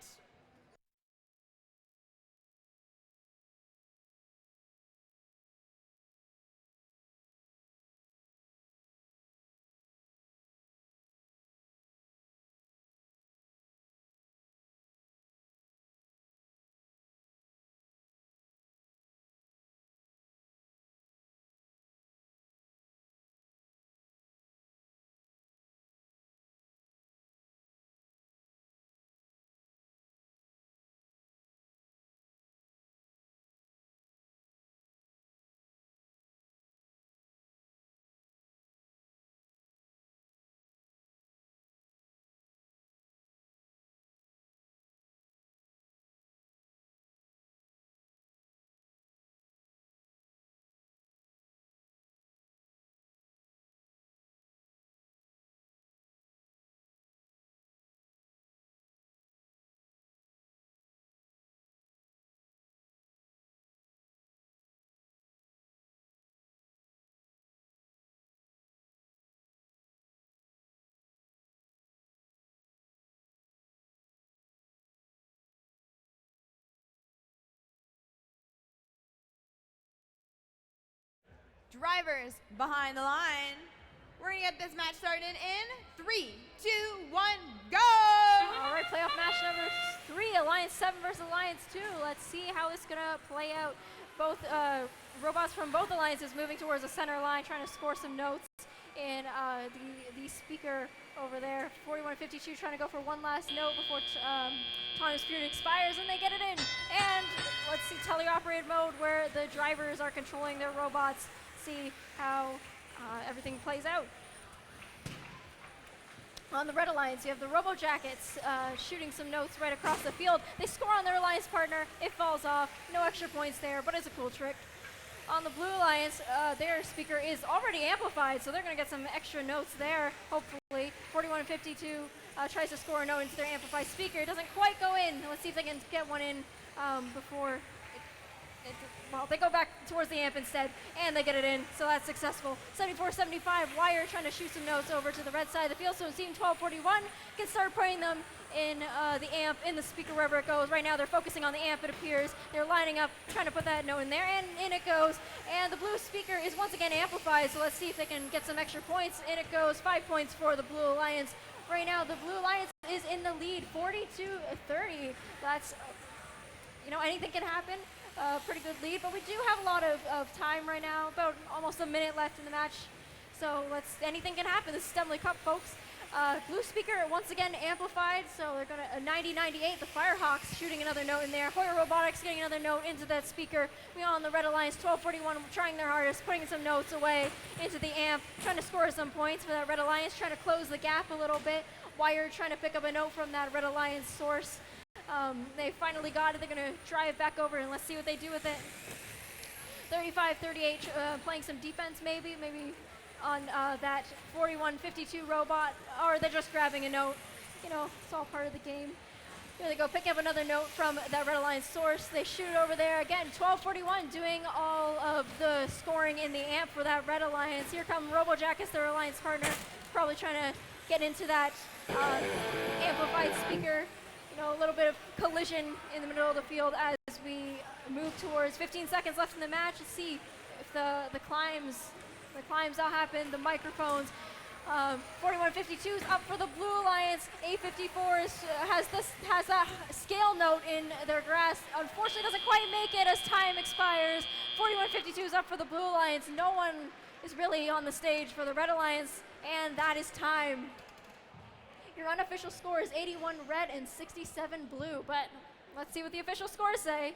Drivers behind the line. We're gonna get this match started in 3, 2, 1, go! All right, playoff match number 3, Alliance 7 7 versus Alliance 2. Let's see how it's going to play out. Both robots from both alliances moving towards the center line, trying to score some notes in the speaker over there. 4152 trying to go for one last note before time's period expires, and they get it in. And let's see teleoperated mode where the drivers are controlling their robots. See how everything plays out. On the Red Alliance, you have the Robo Jackets shooting some notes right across the field. They score on their alliance partner. It falls off. No extra points there, but it's a cool trick. On the Blue Alliance, their speaker is already amplified, so they're going to get some extra notes there, hopefully. 4152 tries to score a note into their amplified speaker. It doesn't quite go in. Let's see if they can get one in before well, they go back towards the amp instead, and they get it in, so that's successful. 74-75, Wire trying to shoot some notes over to the red side of the field, so Team 1241 can start putting them in the amp, in the speaker, wherever it goes. Right now they're focusing on the amp, it appears. They're lining up, trying to put that note in there, and in it goes. And the blue speaker is once again amplified, so let's see if they can get some extra points. In it goes, 5 points for the Blue Alliance. Right now, the Blue Alliance is in the lead, 42-30. That's, anything can happen. Pretty good lead, but we do have a lot of time right now, about almost a minute left in the match. So anything can happen. This is STEMley Cup, folks. Blue speaker once again amplified, so they're going to 90-98. The Firehawks shooting another note in there. Hoyer Robotics getting another note into that speaker. We on the Red Alliance, 1241 trying their hardest, putting some notes away into the amp, trying to score some points for that Red Alliance, trying to close the gap a little bit. Wire trying to pick up a note from that Red Alliance source. They finally got it. They're going to drive back over, and let's see what they do with it. 35-38, playing some defense maybe on that 4152 robot, or they're just grabbing a note. It's all part of the game. Here they go, picking up another note from that Red Alliance source. They shoot it over there. Again, 1241 doing all of the scoring in the amp for that Red Alliance. Here come Robo Jackets, their alliance partner, probably trying to get into that amplified speaker. A little bit of collision in the middle of the field as we move towards 15 seconds left in the match. Let's see if the climbs all happen, the microphones. 4152 is up for the Blue Alliance. 854 has that scale note in their grasp. Unfortunately, doesn't quite make it as time expires. 4152 is up for the Blue Alliance. No one is really on the stage for the Red Alliance, and that is time. Your unofficial score is 81 red and 67 blue, but let's see what the official scores say.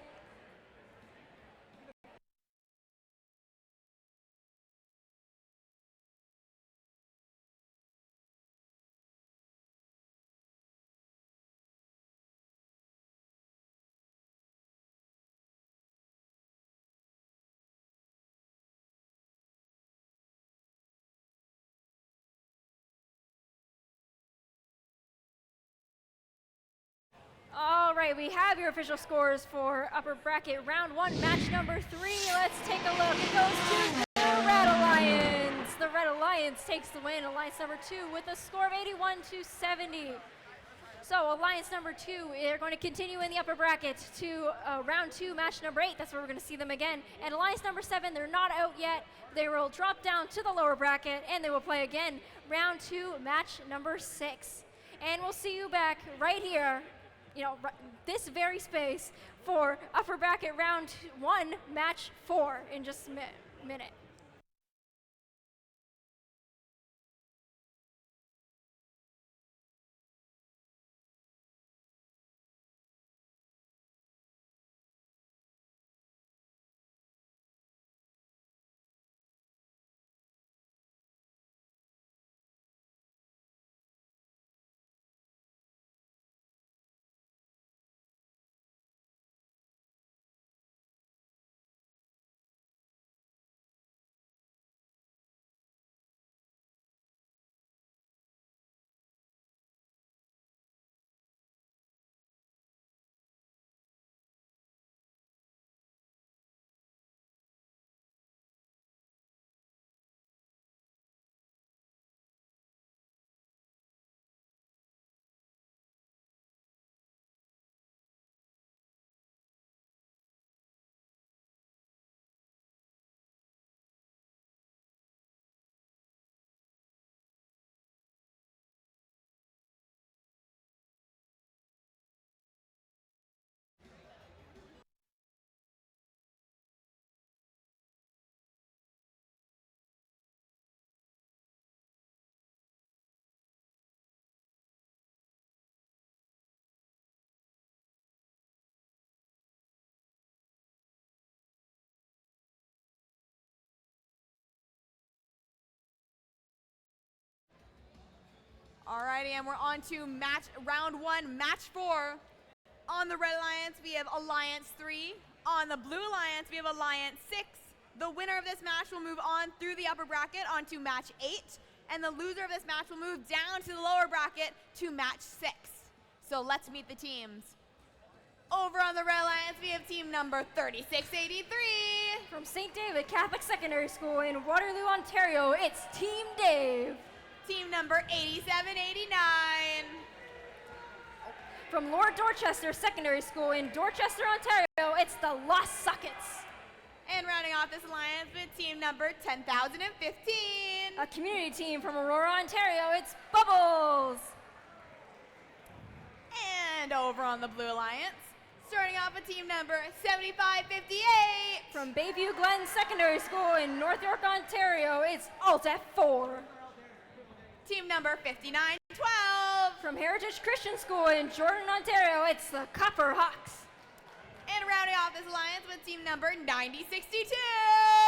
All right, we have your official scores for upper bracket round 1, match number 3. Let's take a look. It goes to the Red Alliance. The Red Alliance takes the win. Alliance number 2 with a score of 81-70. So Alliance number 2 are going to continue in the upper bracket to round 2, match number 8. That's where we're going to see them again. And Alliance number 7, they're not out yet. They will drop down to the lower bracket, and they will play again round 2, match number 6. And we'll see you back right here, this very space for upper bracket round 1, match 4 in just a minute. Alrighty, and we're on to round 1, match 4. On the Red Alliance, we have Alliance 3. On the Blue Alliance, we have Alliance 6. The winner of this match will move on through the upper bracket onto match 8, and the loser of this match will move down to the lower bracket to match 6. So let's meet the teams. Over on the Red Alliance, we have team number 3683. From St. David Catholic Secondary School in Waterloo, Ontario, it's Team Dave. Team number 8789. From Lord Dorchester Secondary School in Dorchester, Ontario, it's the Lost Sockets. And rounding off this alliance with team number 10,015. A community team from Aurora, Ontario, it's Bubbles. And over on the Blue Alliance, starting off with team number 7558. From Bayview Glen Secondary School in North York, Ontario, it's Alt F4. Team number 5912. From Heritage Christian School in Jordan, Ontario, it's the Copper Hawks. And rounding off this alliance with team number 9062.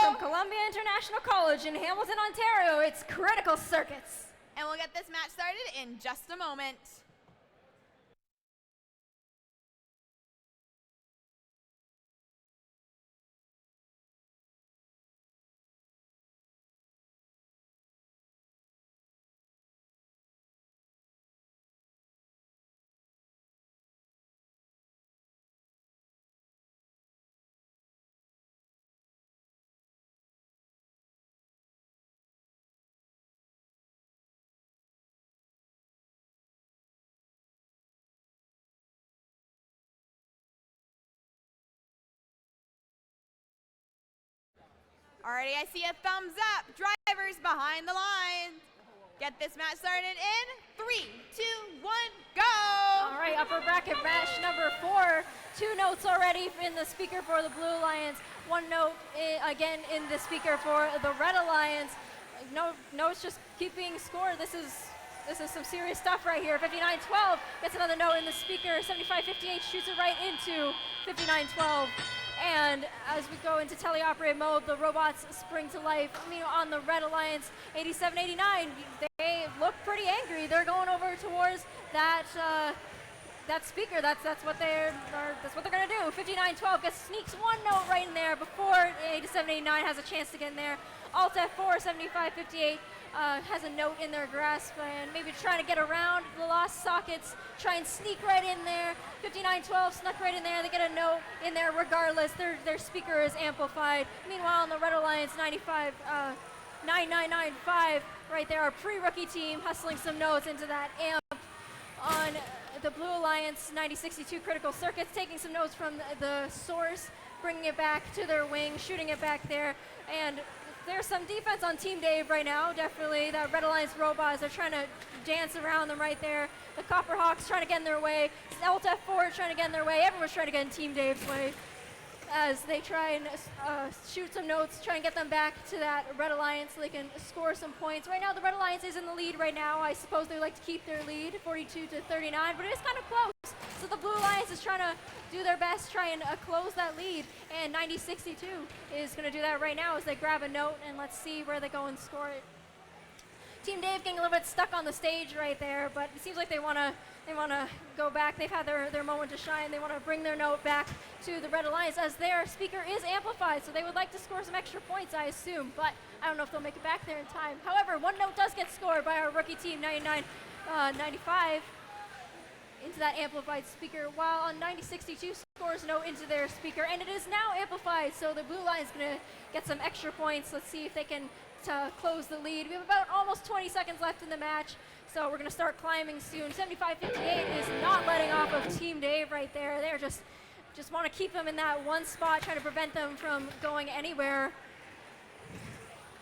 From Columbia International College in Hamilton, Ontario, it's Critical Circuits. And we'll get this match started in just a moment. Alrighty, I see a thumbs up. Drivers behind the lines. Get this match started in 3, 2, 1, go! All right, upper bracket match number 4. 2 notes already in the speaker for the Blue Alliance. 1 note again in the speaker for the Red Alliance. No, it's just keeping score. This is some serious stuff right here. 5912 gets another note in the speaker. 7558 shoots it right into 5912. And as we go into teleoperated mode, the robots spring to life. I mean, on the Red Alliance, 8789, they look pretty angry. They're going over towards that speaker. That's what they're gonna do. 5912 sneaks 1 note right in there before 8789 has a chance to get in there. Alt F4 7558 has a note in their grasp and maybe trying to get around the Lost Sockets, try and sneak right in there. 5912 snuck right in there. They get a note in there regardless. Their speaker is amplified. Meanwhile, on the Red Alliance 9995 right there, our pre-rookie team hustling some notes into that amp. On the Blue Alliance 9062 Critical Circuits, taking some notes from the source, bringing it back to their wing, shooting it back there, and there's some defense on Team Dave right now, definitely. That Red Alliance robots are trying to dance around them right there. The Copper Hawks trying to get in their way. Alt F4 trying to get in their way. Everyone's trying to get in Team Dave's way as they try and shoot some notes, try and get them back to that Red Alliance so they can score some points. Right now, the Red Alliance is in the lead right now. I suppose they like to keep their lead, 42-39, but it is kind of close. So the Blue Alliance is trying to do their best, try and close that lead, and 9062 is going to do that right now as they grab a note, and let's see where they go and score it. Team Dave getting a little bit stuck on the stage right there, but it seems like they want to go back. They've had their moment to shine. They want to bring their note back to the Red Alliance as their speaker is amplified, so they would like to score some extra points, I assume, but I don't know if they'll make it back there in time. However, 1 note does get scored by our rookie team, 9995, into that amplified speaker, while on 9062 scores a note into their speaker, and it is now amplified, so the Blue Line is going to get some extra points. Let's see if they can close the lead. We have about almost 20 seconds left in the match, so we're going to start climbing soon. 7558 is not letting off of Team Dave right there. They're just want to keep them in that one spot, trying to prevent them from going anywhere.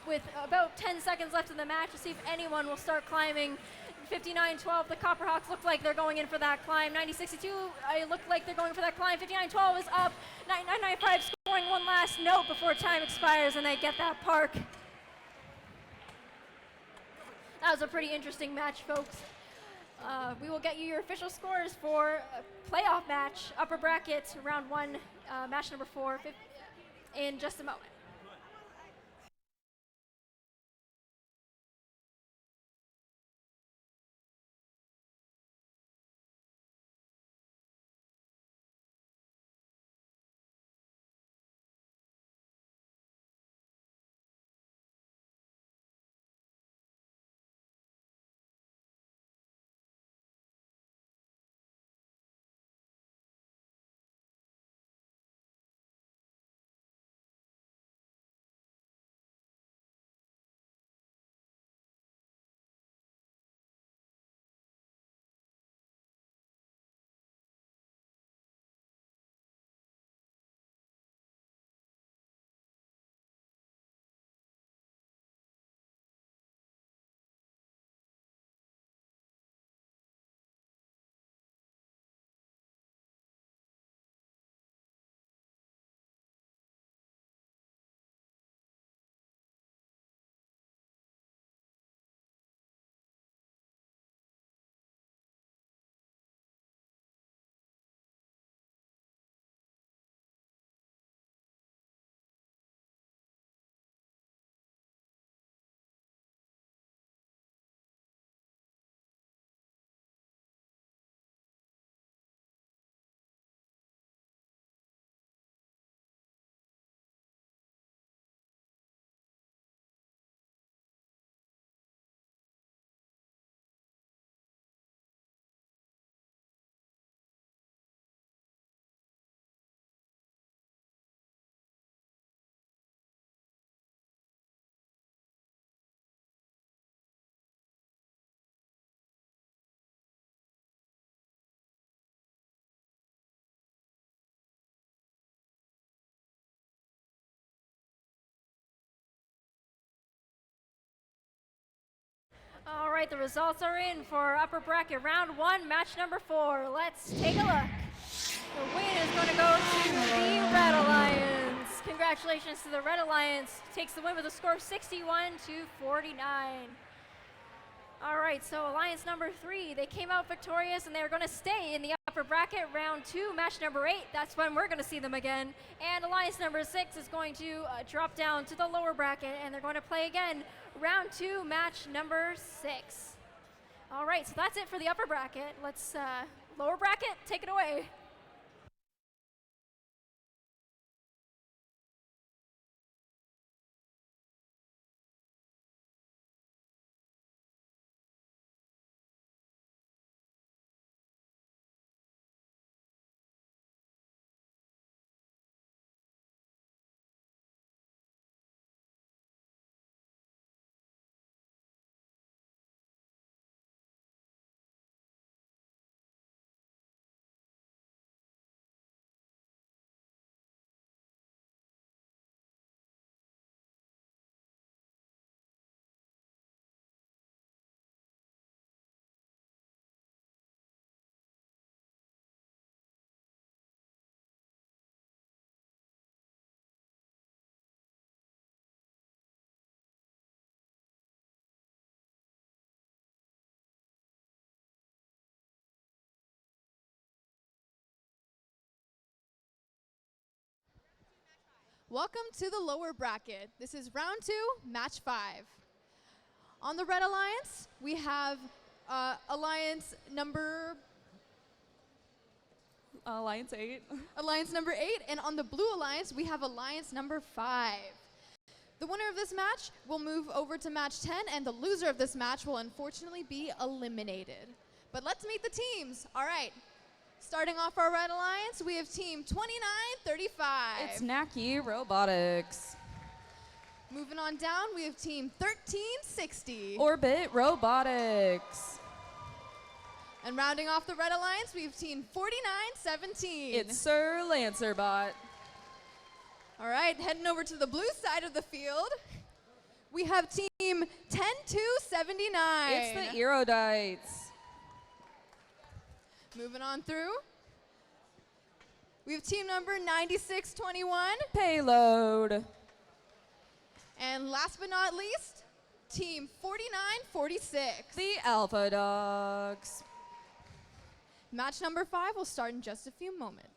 With about 10 seconds left in the match to see if anyone will start climbing. 5912, the Copper Hawks look like they're going in for that climb. 9062, it looked like they're going for that climb. 5912 is up. 9995 scoring 1 last note before time expires, and they get that park. That was a pretty interesting match, folks. We will get you your official scores for playoff match, upper bracket, round 1, match number 4, in just a moment. All right, the results are in for upper bracket round 1, match number 4. Let's take a look. The win is going to go to the Red Alliance. Congratulations to the Red Alliance. Takes the win with a score of 61 to 49. All right, so Alliance number 3, they came out victorious and they're going to stay in the upper bracket round 2, match number 8. That's when we're going to see them again. And Alliance number 6 is going to drop down to the lower bracket and they're going to play again round 2, match number 6. All right, so that's it for the upper bracket. Let's lower bracket, take it away. Welcome to the lower bracket. This is round 2, match 5. On the Red Alliance, we have Alliance number 8. Alliance number 8, and on the Blue Alliance, we have Alliance number 5. The winner of this match will move over to match 10, and the loser of this match will unfortunately be eliminated. But let's meet the teams. All right. Starting off our Red Alliance, we have team 2935. It's Naki Robotics. Moving on down, we have team 1360. Orbit Robotics. And rounding off the Red Alliance, we have team 4917. It's Sir Lancerbot. All right, heading over to the blue side of the field, we have team 10279. It's the Erodites. Moving on through, we have team number 9621. Payload. And last but not least, team 4946. The Alpha Dogs. Match number 5 will start in just a few moments.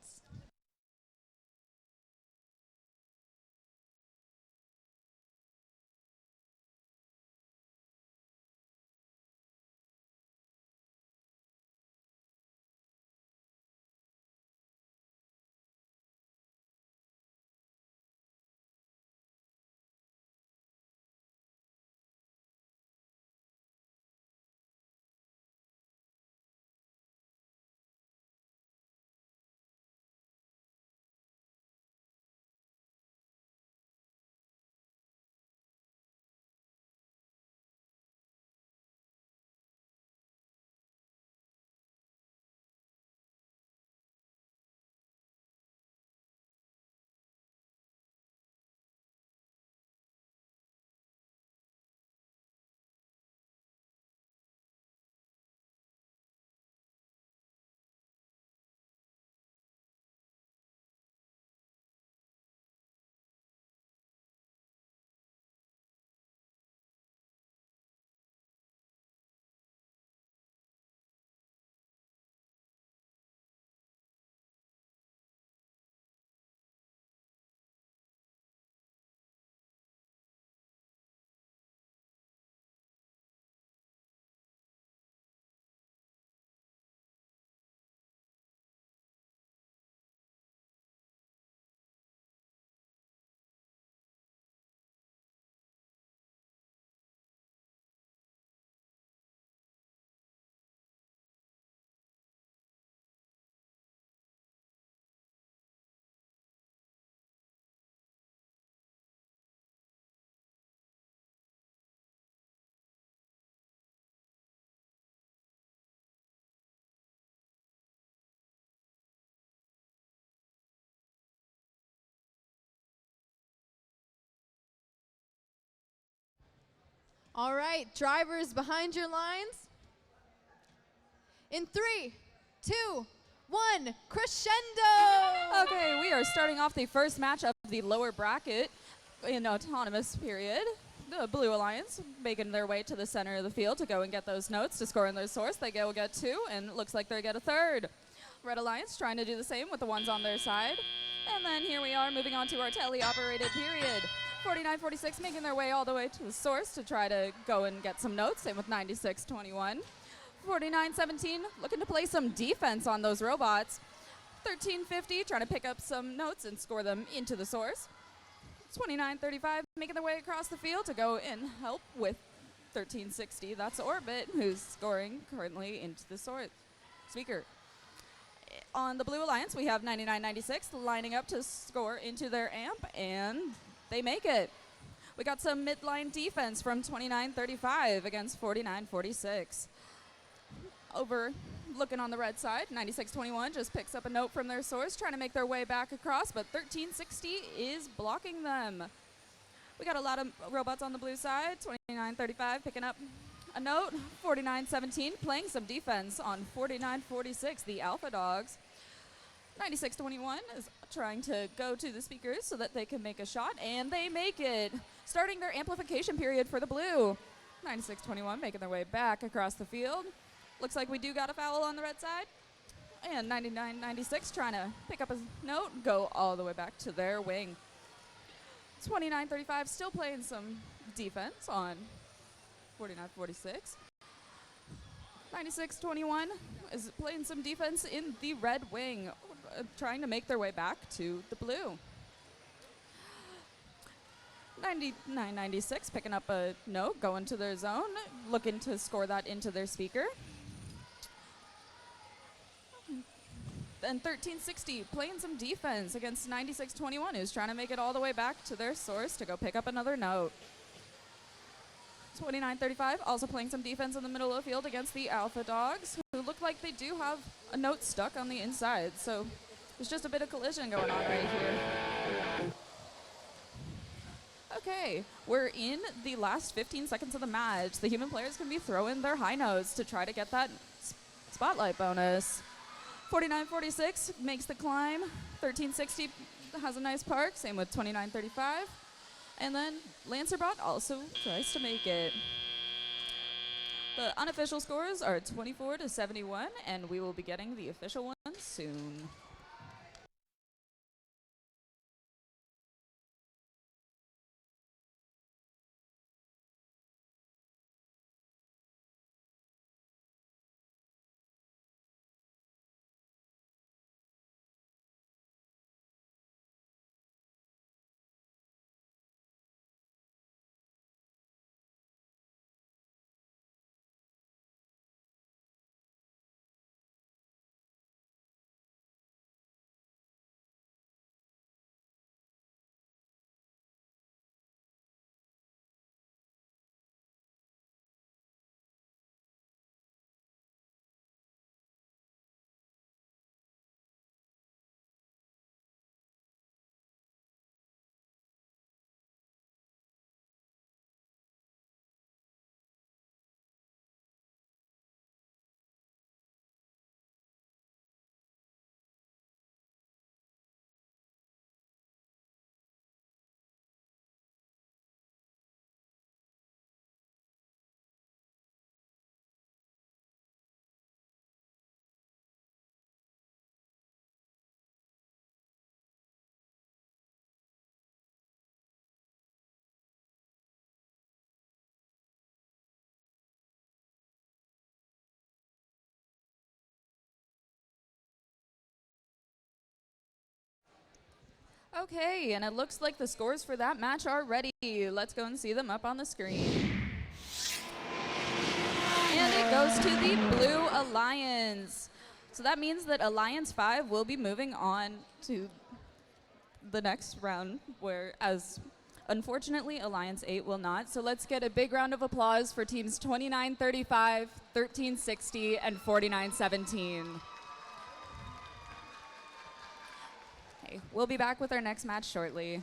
All right, drivers behind your lines. In 3, 2, 1, crescendo! Okay, we are starting off the first match of the lower bracket in autonomous period. The Blue Alliance making their way to the center of the field to go and get those notes to score in their source. They go get 2, and it looks like they get a 3rd. Red Alliance trying to do the same with the ones on their side. And then here we are moving on to our tele-operated period. 49-46 making their way all the way to the source to try to go and get some notes. Same with 96-21. 49-17 looking to play some defense on those robots. 13-50 trying to pick up some notes and score them into the source. 29-35 making their way across the field to go and help with 13-60. That's Orbit, who's scoring currently into the source. Speaker. On the Blue Alliance, we have 99-96 lining up to score into their amp, and they make it. We got some midline defense from 29-35 against 49-46. Over looking on the red side, 96-21 just picks up a note from their source, trying to make their way back across, but 13-60 is blocking them. We got a lot of robots on the blue side, 29-35 picking up a note, 49-17 playing some defense on 49-46, the Alpha Dogs. 96-21 is trying to go to the speakers so that they can make a shot, and they make it, starting their amplification period for the blue. 96-21 making their way back across the field. Looks like we do got a foul on the red side. And 99-96 trying to pick up a note, go all the way back to their wing. 29-35 still playing some defense on 49-46. 96-21 is playing some defense in the red wing, trying to make their way back to the blue. 99-96 picking up a note, going to their zone, looking to score that into their speaker. And 13-60 playing some defense against 96-21, who's trying to make it all the way back to their source to go pick up another note. 29-35 also playing some defense in the middle of the field against the Alpha Dogs, who look like they do have a note stuck on the inside. So there's just a bit of collision going on right here. Okay, we're in the last 15 seconds of the match. The human players can be throwing their high notes to try to get that spotlight bonus. 49-46 makes the climb. 13-60 has a nice park, same with 29-35. And then Lancerbot also tries to make it. The unofficial scores are 24-71, and we will be getting the official ones soon. Okay, and it looks like the scores for that match are ready. Let's go and see them up on the screen. And it goes to the Blue Alliance. So that means that Alliance 5 will be moving on to the next round, whereas unfortunately Alliance 8 will not. So let's get a big round of applause for teams 29-35, 13-60, and 49-17. Okay, we'll be back with our next match shortly.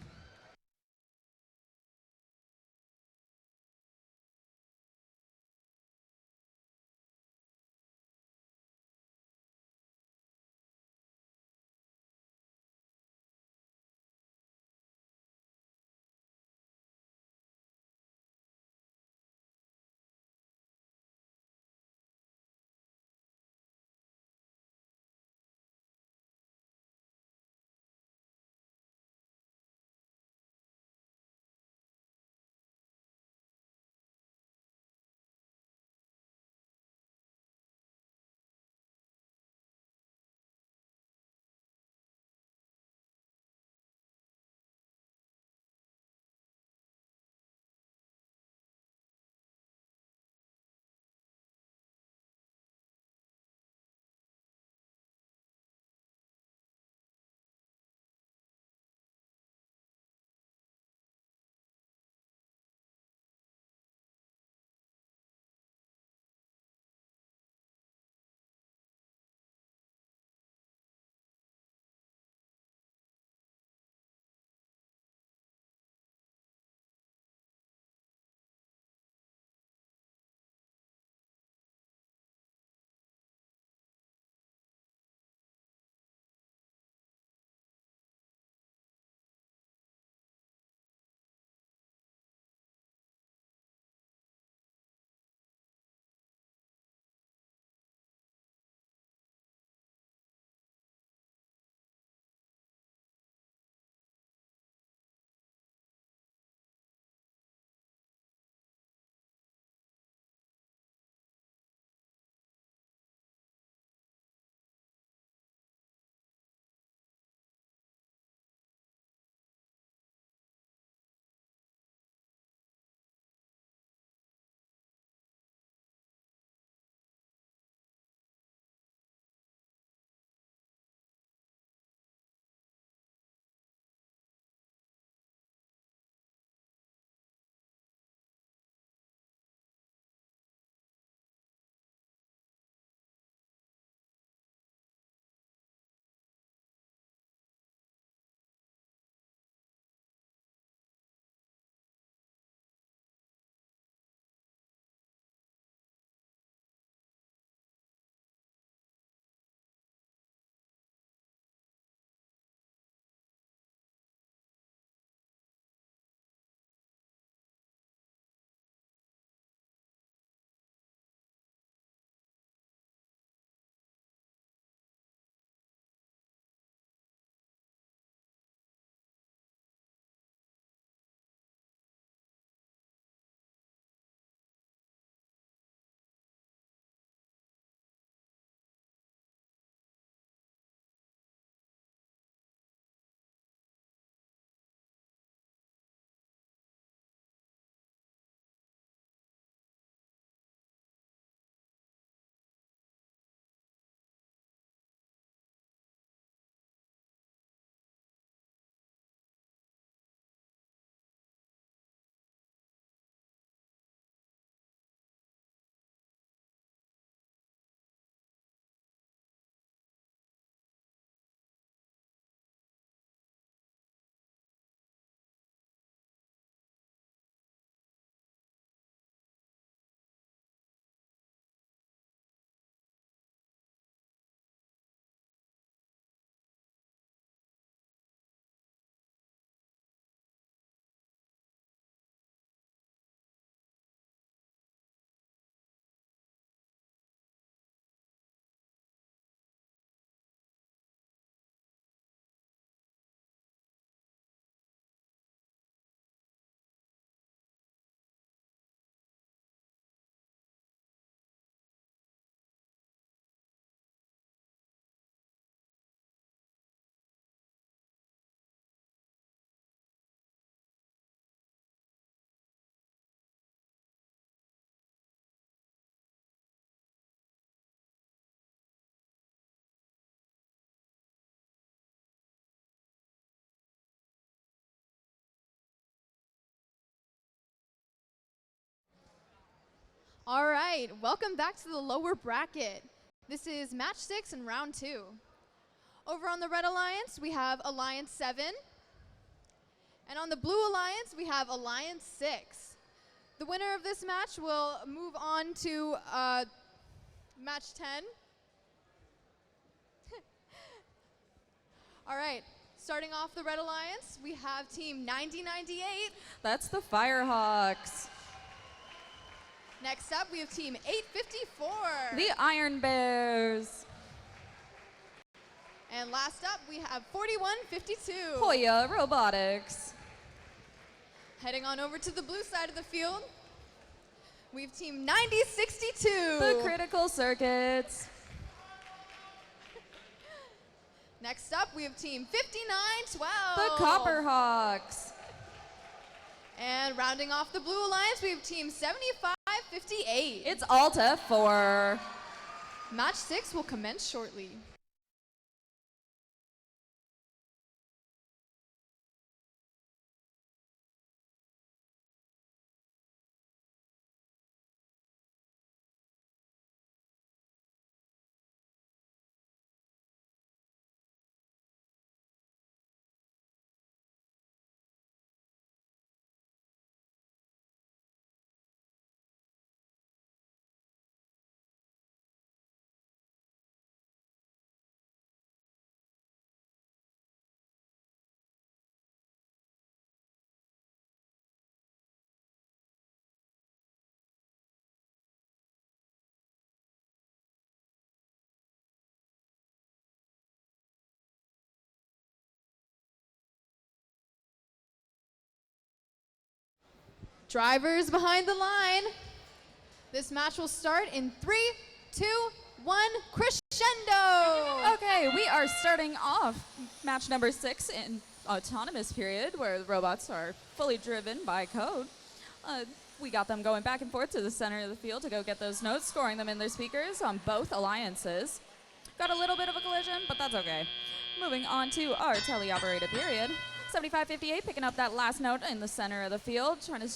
All right, welcome back to the lower bracket. This is match 6 in round 2. Over on the Red Alliance, we have Alliance 7. And on the Blue Alliance, we have Alliance 6. The winner of this match will move on to match 10. All right, starting off the Red Alliance, we have team 9098. That's the Firehawks. Next up, we have team 854. The Iron Bears. And last up, we have 4152. Hoya Robotics. Heading on over to the blue side of the field, we have team 9062. The Critical Circuits. Next up, we have team 5912. The Copperhawks. And rounding off the Blue Alliance, we have team 7558. It's Alta 4. Match 6 will commence shortly. Drivers behind the line. This match will start in 3, 2, 1, crescendo. Okay, we are starting off match number 6 in autonomous period, where the robots are fully driven by code. We got them going back and forth to the center of the field to go get those notes, scoring them in their speakers on both alliances. Got a little bit of a collision, but that's okay. Moving on to our teleoperated period. 7558 picking up that last note in the center of the field, trying to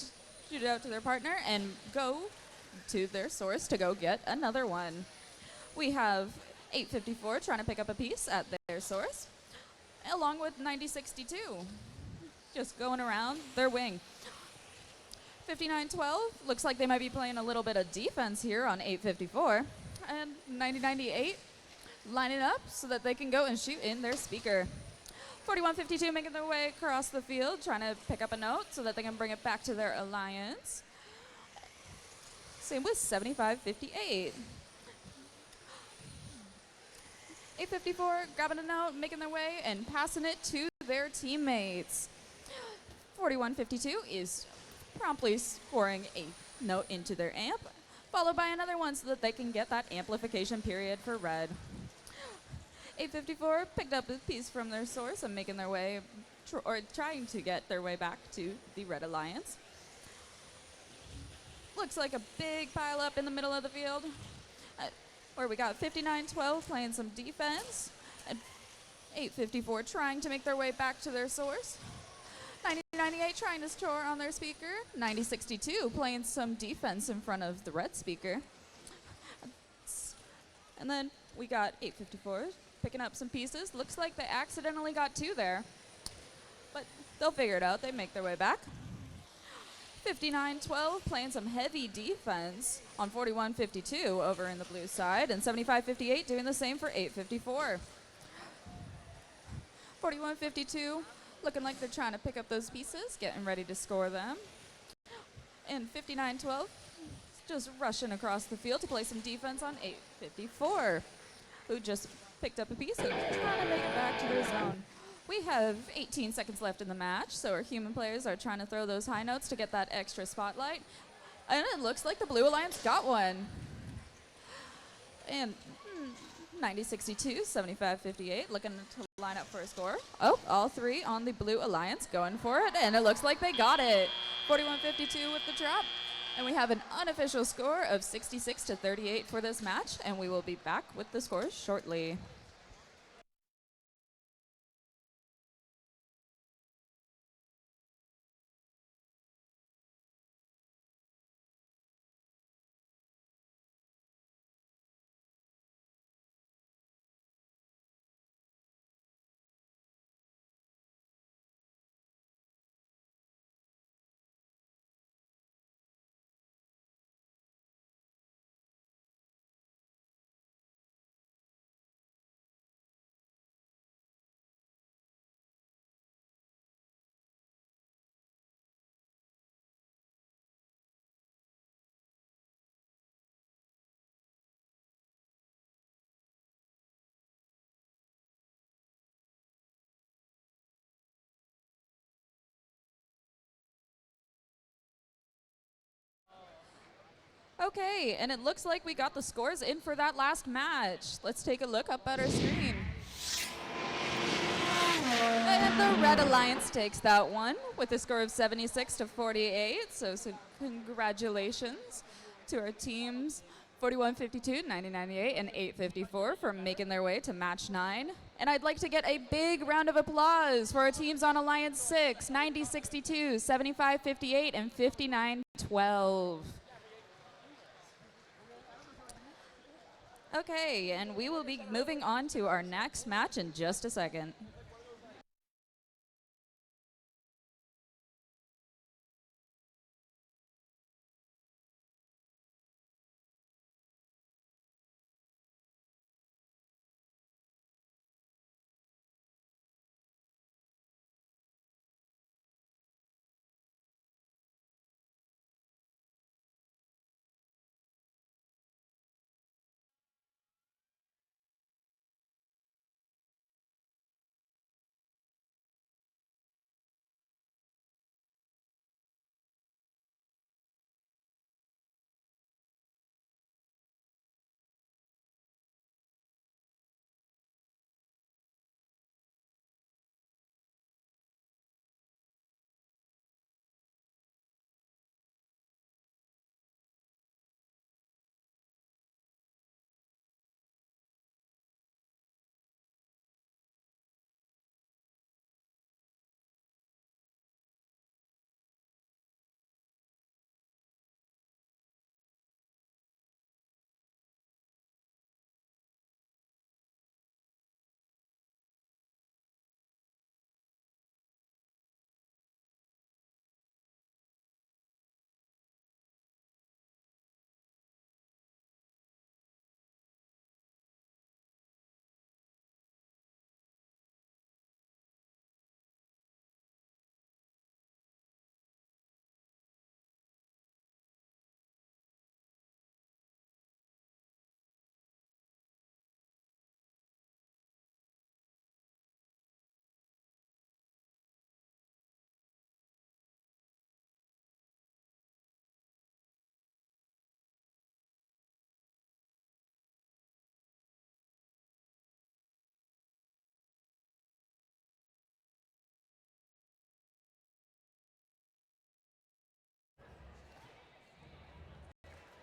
shoot it out to their partner and go to their source to go get another one. We have 854 trying to pick up a piece at their source, along with 9062 just going around their wing. 5912 looks like they might be playing a little bit of defense here on 854, and 9098 lining up so that they can go and shoot in their speaker. 4152 making their way across the field, trying to pick up a note so that they can bring it back to their alliance. Same with 7558. 854 grabbing a note, making their way, and passing it to their teammates. 4152 is promptly scoring a note into their amp, followed by another one so that they can get that amplification period for red. 854 picked up a piece from their source and making their way, or trying to get their way back to the Red Alliance. Looks like a big pile up in the middle of the field, where we got 5912 playing some defense, and 854 trying to make their way back to their source. 9098 trying to score on their speaker. 9062 playing some defense in front of the red speaker. And then we got 854 picking up some pieces. Looks like they accidentally got 2 there, but they'll figure it out. They make their way back. 5912 playing some heavy defense on 4152 over in the blue side, and 7558 doing the same for 854. 4152 looking like they're trying to pick up those pieces, getting ready to score them. And 5912 just rushing across the field to play some defense on 854, who just picked up a piece and trying to make it back to their zone. We have 18 seconds left in the match, so our human players are trying to throw those high notes to get that extra spotlight. And it looks like the Blue Alliance got one. And 9062, 7558 looking to line up for a score. Oh, all 3 on the Blue Alliance going for it, and it looks like they got it. 4152 with the drop. And we have an unofficial score of 66-38 for this match, and we will be back with the scores shortly. Okay, and it looks like we got the scores in for that last match. Let's take a look up at our screen. And the Red Alliance takes that one with a score of 76-48. So congratulations to our teams 41-52, 90-98, and 8-54 for making their way to match 9. And I'd like to get a big round of applause for our teams on Alliance 6, 90-62, 75-58, and 59-12. Okay, and we will be moving on to our next match in just a second.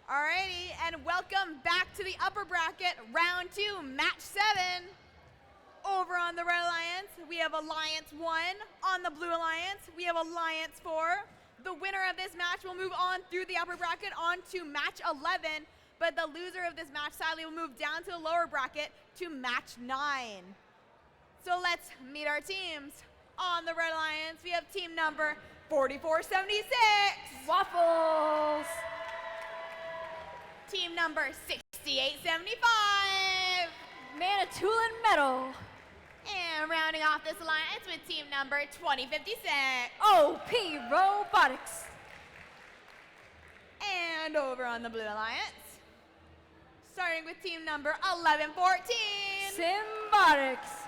Alrighty, and welcome back to the upper bracket, round 2, match 7. Over on the Red Alliance, we have Alliance 1. On the Blue Alliance, we have Alliance 4. The winner of this match will move on through the upper bracket on to match 11, but the loser of this match sadly will move down to the lower bracket to match 9. So let's meet our teams. On the Red Alliance, we have team number 4476. Waffles. Team number 6875. Manitoulin Metal. And rounding off this alliance with team number 2056. OP Robotics. And over on the Blue Alliance, starting with team number 1114. Symbotics.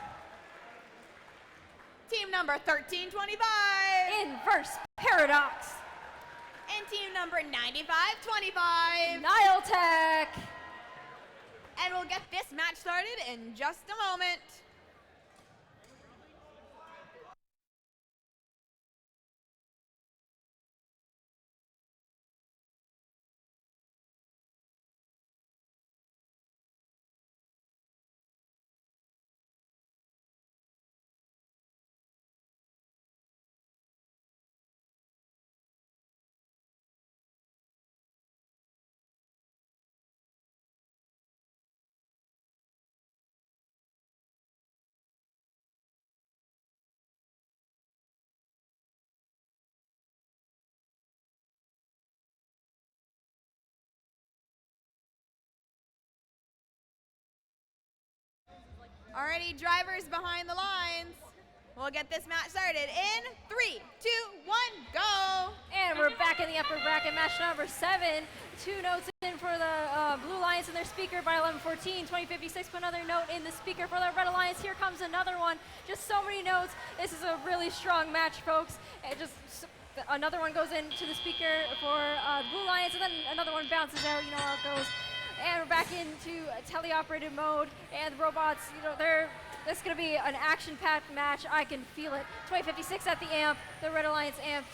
Team number 1325. Inverse Paradox. And team number 9525. Niletech. And we'll get this match started in just a moment. Alrighty, drivers behind the lines. We'll get this match started in 3, 2, 1, go! And we're back in the upper bracket, match number 7. 2 notes in for the Blue Alliance in their speaker by 1114. 2056 put another note in the speaker for the Red Alliance. Here comes another one. Just so many notes. This is a really strong match, folks. And just Another one goes into the speaker for Blue Lions, and then another one bounces out. You know how it goes. And we're back into teleoperated mode, and the robots, this is going to be an action-packed match. I can feel it. 2056 at the amp, the Red Alliance amp,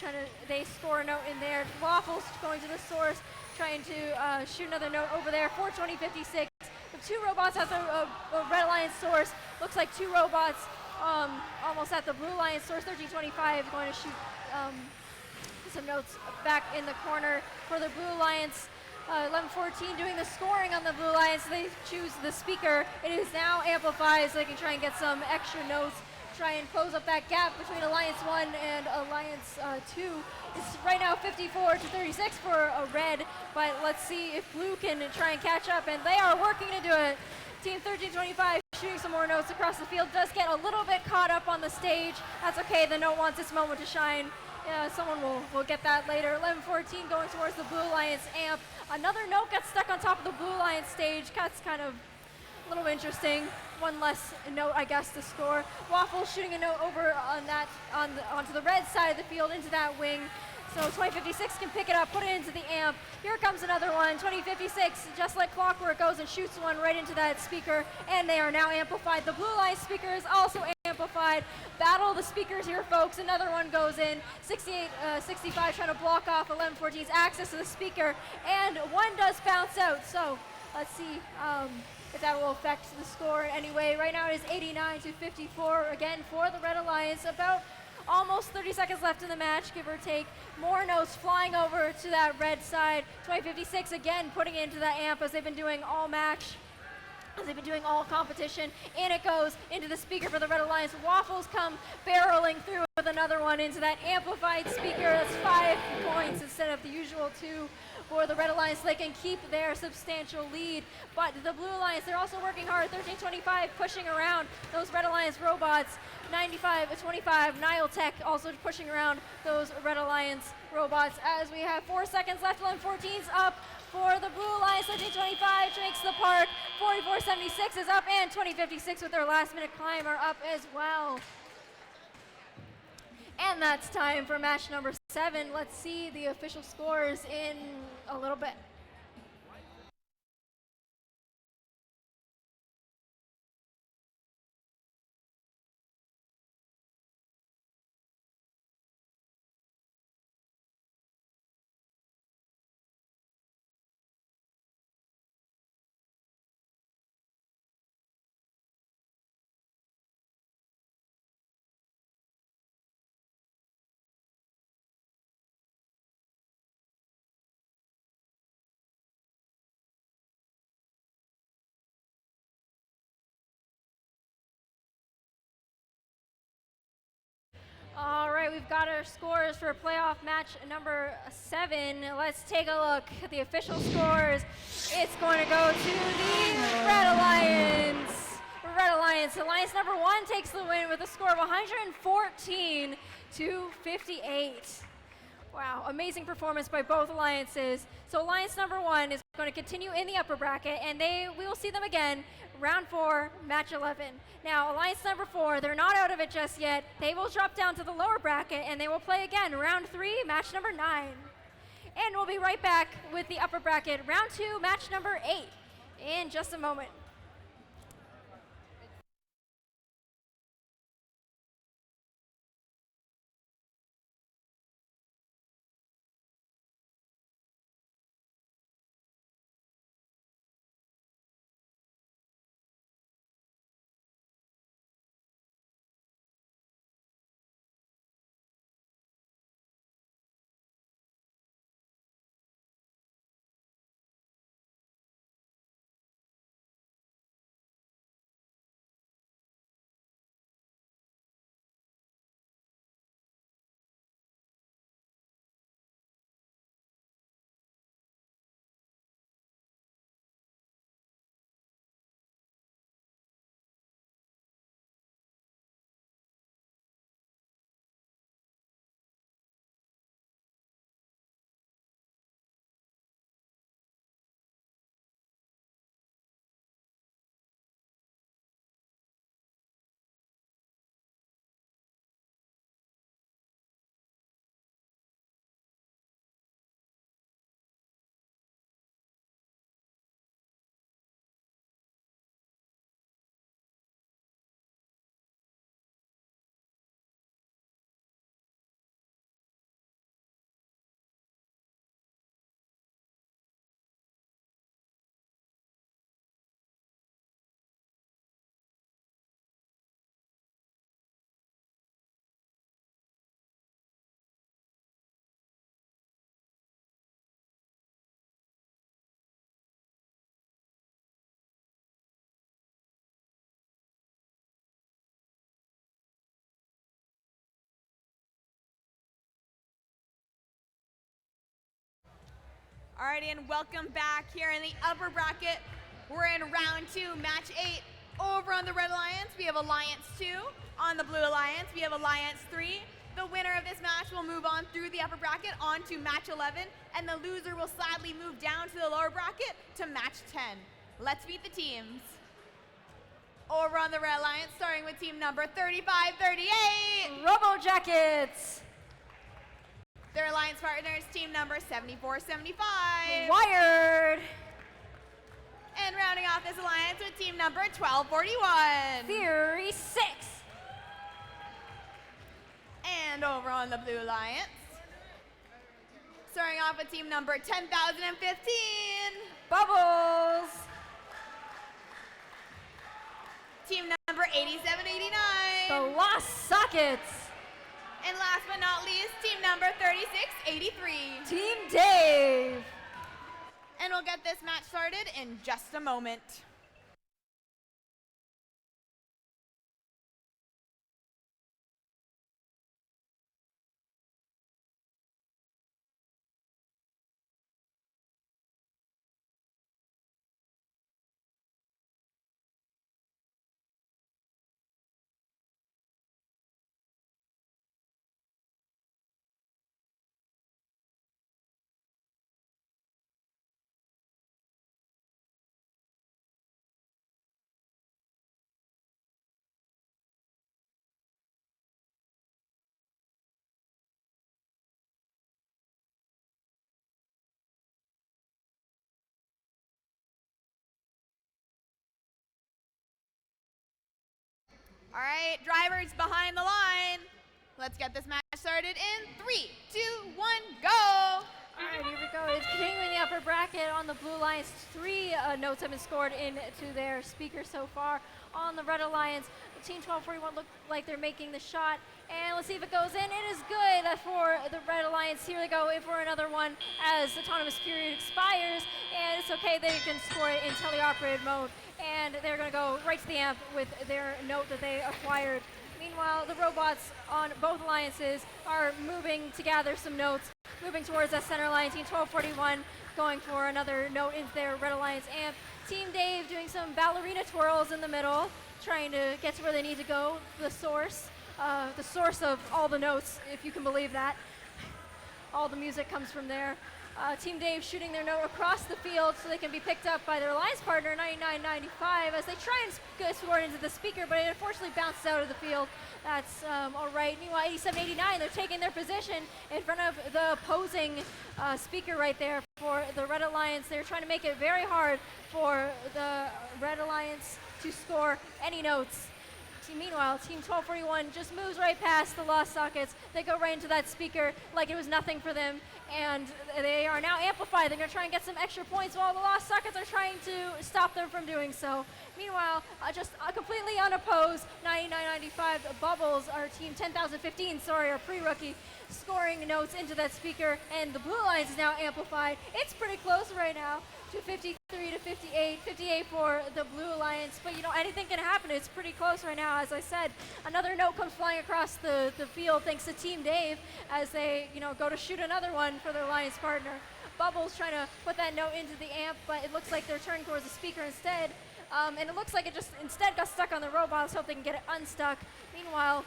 they score a note in there. Waffles going to the source, trying to shoot another note over there for 2056. The two robots at the Red Alliance source. Looks like two robots almost at the Blue Alliance source. 1325 going to shoot some notes back in the corner for the Blue Alliance. 1114 doing the scoring on the Blue Alliance. They choose the speaker. It is now amplified so they can try and get some extra notes, try and close up that gap between Alliance 1 and Alliance 2. It's right now 54-36 for a red, but let's see if Blue can try and catch up, and they are working to do it. Team 1325 shooting some more notes across the field, does get a little bit caught up on the stage. That's okay, the note wants its moment to shine. Yeah, someone will get that later. 1114 going towards the Blue Alliance amp. Another note gets stuck on top of the Blue Alliance stage. That's kind of a little interesting. One less note, I guess, to score. Waffle shooting a note over on onto the red side of the field into that wing. So 2056 can pick it up, put it into the amp. Here comes another one. 2056, just like clockwork, goes and shoots one right into that speaker, and they are now amplified. The Blue Alliance speaker is also amplified. Battle the speakers here, folks. Another one goes in. 65 trying to block off 1114's access to the speaker, and one does bounce out. So let's see if that will affect the score in any way. Right now it is 89-54 again for the Red Alliance. About almost 30 seconds left in the match, give or take. More notes flying over to that red side. 2056 again putting it into that amp as they've been doing all match, as they've been doing all competition. In it goes into the speaker for the Red Alliance. Waffles come barreling through with another one into that amplified speaker. That's 5 points instead of the usual 2 for the Red Alliance. They can keep their substantial lead, but the Blue Alliance, they're also working hard. 1325 pushing around those Red Alliance robots. 95-25, Nile Tech also pushing around those Red Alliance robots as we have 4 seconds left. 1114's up for the Blue Alliance. 1325 makes the park. 44-76 is up, and 2056 with their last minute climb are up as well. And that's time for match number 7. Let's see the official scores in a little bit. All right, we've got our scores for playoff match number 7. Let's take a look at the official scores. It's going to go to the Red Alliance. Red Alliance. Alliance number 1 takes the win with a score of 114-58. Wow, amazing performance by both alliances. So Alliance number 1 is going to continue in the upper bracket, and we will see them again, round 4, match 11. Now, Alliance number 4, they're not out of it just yet. They will drop down to the lower bracket, and they will play again, round 3, match number 9. And we'll be right back with the upper bracket, round 2, match number 8, in just a moment. Alrighty, and welcome back here in the upper bracket. We're in round 2, match 8. Over on the Red Alliance, we have Alliance 2. On the Blue Alliance, we have Alliance 3. The winner of this match will move on through the upper bracket on to match 11, and the loser will sadly move down to the lower bracket to match 10. Let's meet the teams. Over on the Red Alliance, starting with team number 3538. Robo Jackets. Their alliance partners, team number 7475. Wired. And rounding off this alliance with team number 1241. Fury 6. And over on the Blue Alliance, starting off with team number 10,015. Bubbles. Team number 8789. The Lost Sockets. And last but not least, team number 3683. Team Dave. And we'll get this match started in just a moment. All right, drivers behind the line. Let's get this match started in 3, 2, 1, go. All right, here we go. It's continuing the upper bracket on the Blue Alliance. 3 notes have been scored into their speaker so far. On the Red Alliance, Team 1241 look like they're making the shot. And let's see if it goes in. It is good for the Red Alliance. Here they go in for another one as autonomous period expires. And it's okay, they can score it in teleoperated mode. And they're going to go right to the amp with their note that they acquired. Meanwhile, the robots on both alliances are moving to gather some notes, moving towards that center line. Team 1241 going for another note into their Red Alliance amp. Team Dave doing some ballerina twirls in the middle, trying to get to where they need to go. The source of all the notes, if you can believe that. All the music comes from there. Team Dave shooting their note across the field so they can be picked up by their alliance partner, 9995, as they try and get scored into the speaker, but it unfortunately bounces out of the field. That's all right. Meanwhile, 8789, they're taking their position in front of the opposing speaker right there for the Red Alliance. They're trying to make it very hard for the Red Alliance to score any notes. Meanwhile, Team 1241 just moves right past the Lost Sockets. They go right into that speaker like it was nothing for them, and they are now amplified. They're going to try and get some extra points while the Lost Sockets are trying to stop them from doing so. Meanwhile, just completely unopposed, 9995 Bubbles, our Team 10,015, our pre-rookie, scoring notes into that speaker, and the Blue Alliance is now amplified. It's pretty close right now. 53 to 58, 58 for the Blue Alliance, but anything can happen. It's pretty close right now. As I said, another note comes flying across the field thanks to Team Dave as they go to shoot another one for their alliance partner. Bubbles trying to put that note into the amp, but it looks like they're turning towards the speaker instead, and it looks like it just instead got stuck on the robot. Let's hope they can get it unstuck. Meanwhile,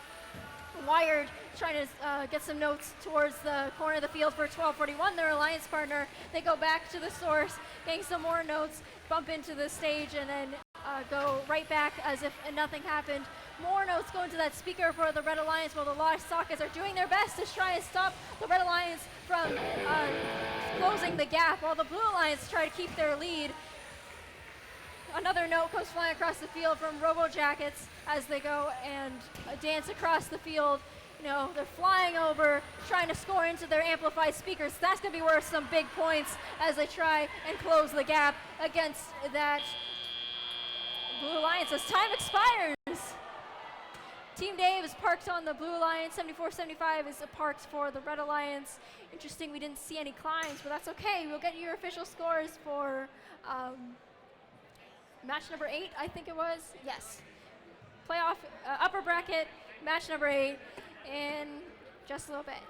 Wired trying to get some notes towards the corner of the field for 1241, their alliance partner. They go back to the source, getting some more notes, bump into the stage, and then go right back as if nothing happened. More notes go into that speaker for the Red Alliance, while the Lost Sockets are doing their best to try and stop the Red Alliance from closing the gap, while the Blue Alliance try to keep their lead. Another note comes flying across the field from Robo Jackets as they go and dance across the field. They're flying over, trying to score into their amplified speakers. That's going to be worth some big points as they try and close the gap against that Blue Alliance as time expires. Team Dave is parked on the Blue Alliance. 7475 is parked for the Red Alliance. Interesting, we didn't see any climbs, but that's okay. We'll get your official scores for match number 8, I think it was. Yes. Playoff upper bracket, match number 8 in just a little bit.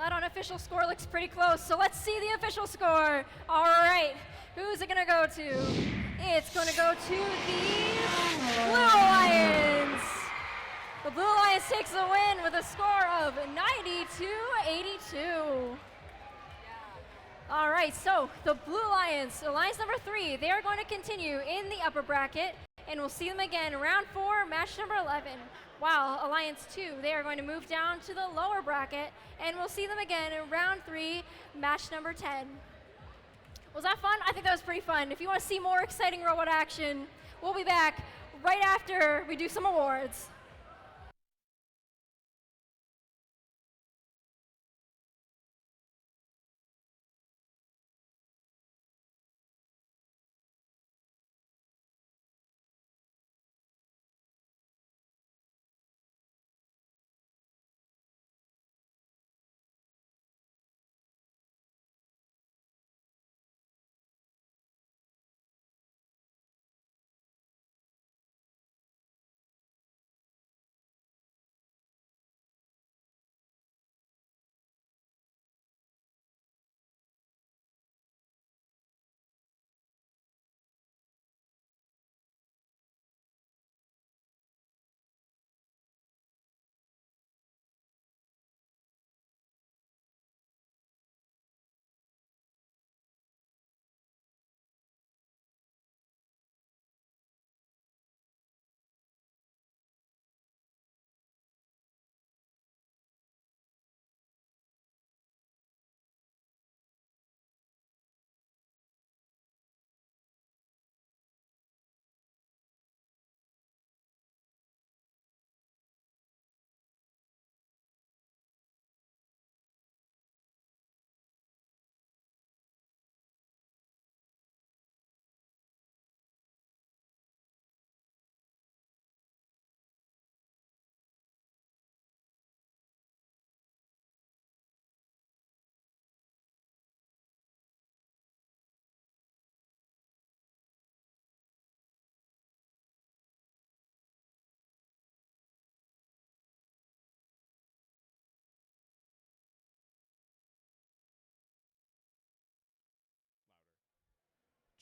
That unofficial score looks pretty close, so let's see the official score. All right, who's it gonna go to? It's gonna go to the Blue Alliance. The Blue Alliance takes the win with a score of 92-82. All right, so the Blue Alliance, Alliance number 3, they are going to continue in the upper bracket, and we'll see them again in round 4, match number 11. While Alliance 2, they are going to move down to the lower bracket, and we'll see them again in round 3, match number 10. Was that fun? I think that was pretty fun. If you want to see more exciting robot action, we'll be back right after we do some awards.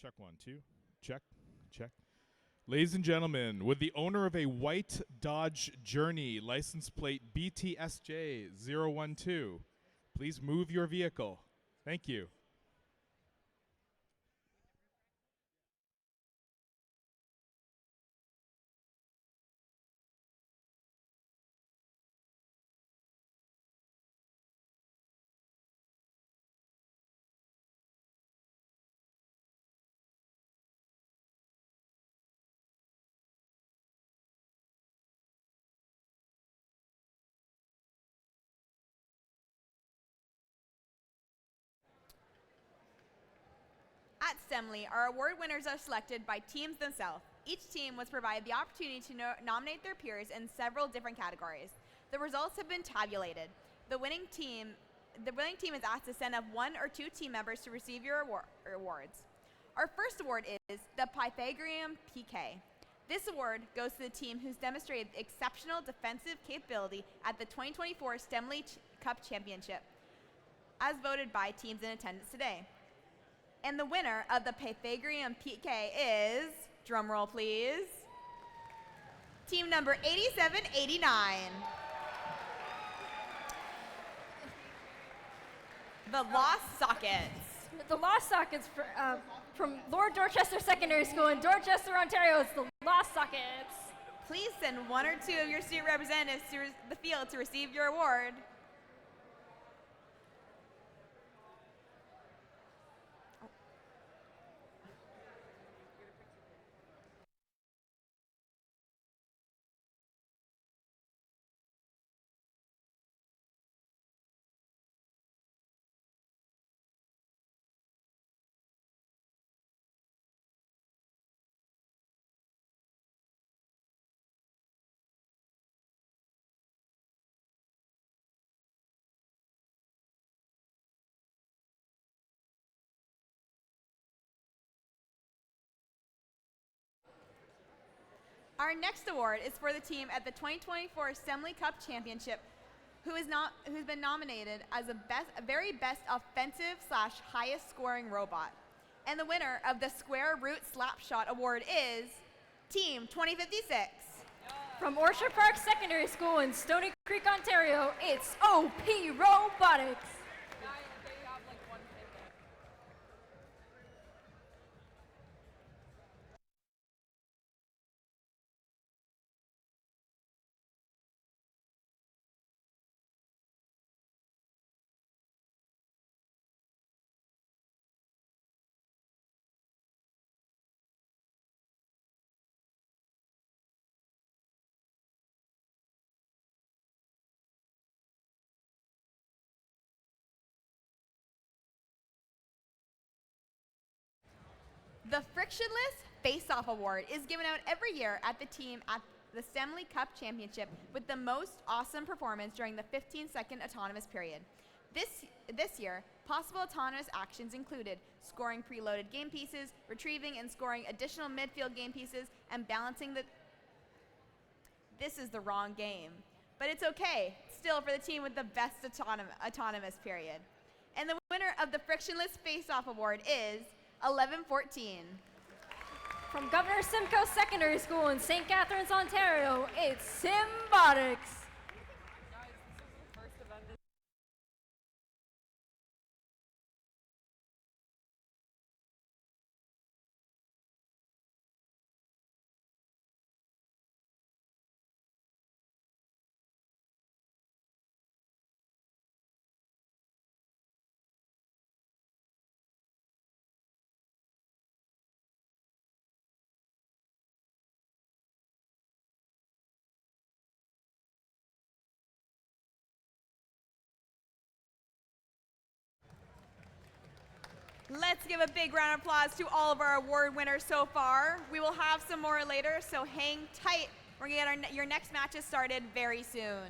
Check 1, 2. Check, check. Ladies and gentlemen, would the owner of a white Dodge Journey license plate BTSJ 012 please move your vehicle? Thank you. At STEMley, our award winners are selected by teams themselves. Each team was provided the opportunity to nominate their peers in several different categories. The results have been tabulated. The winning team is asked to send up 1 or 2 team members to receive your awards. Our first award is the Pythagorean PK. This award goes to the team who's demonstrated exceptional defensive capability at the 2024 STEMley Cup Championship, as voted by teams in attendance today. And the winner of the Pythagorean PK is, drumroll please, team number 8789. The Lost Sockets. The Lost Sockets from Lord Dorchester Secondary School in Dorchester, Ontario. It's the Lost Sockets. Please send 1 or 2 of your student representatives to the field to receive your award. Our next award is for the team at the 2024 STEMley Cup Championship who's been nominated as a very best offensive / highest scoring robot. And the winner of the Square Root Slapshot Award is Team 2056. From Orchard Park Secondary School in Stony Creek, Ontario, it's OP Robotics. The Frictionless Face-Off Award is given out every year at the team at the STEMley Cup Championship with the most awesome performance during the 15-second autonomous period. This year, possible autonomous actions included scoring preloaded game pieces, retrieving and scoring additional midfield game pieces, and balancing the... This is the wrong game, but it's okay, still for the team with the best autonomous period. And the winner of the Frictionless Face-Off Award is 1114. From Governor Simcoe Secondary School in St. Catharines, Ontario, it's Simbotics. Let's give a big round of applause to all of our award winners so far. We will have some more later, so hang tight. We're gonna get your next matches started very soon.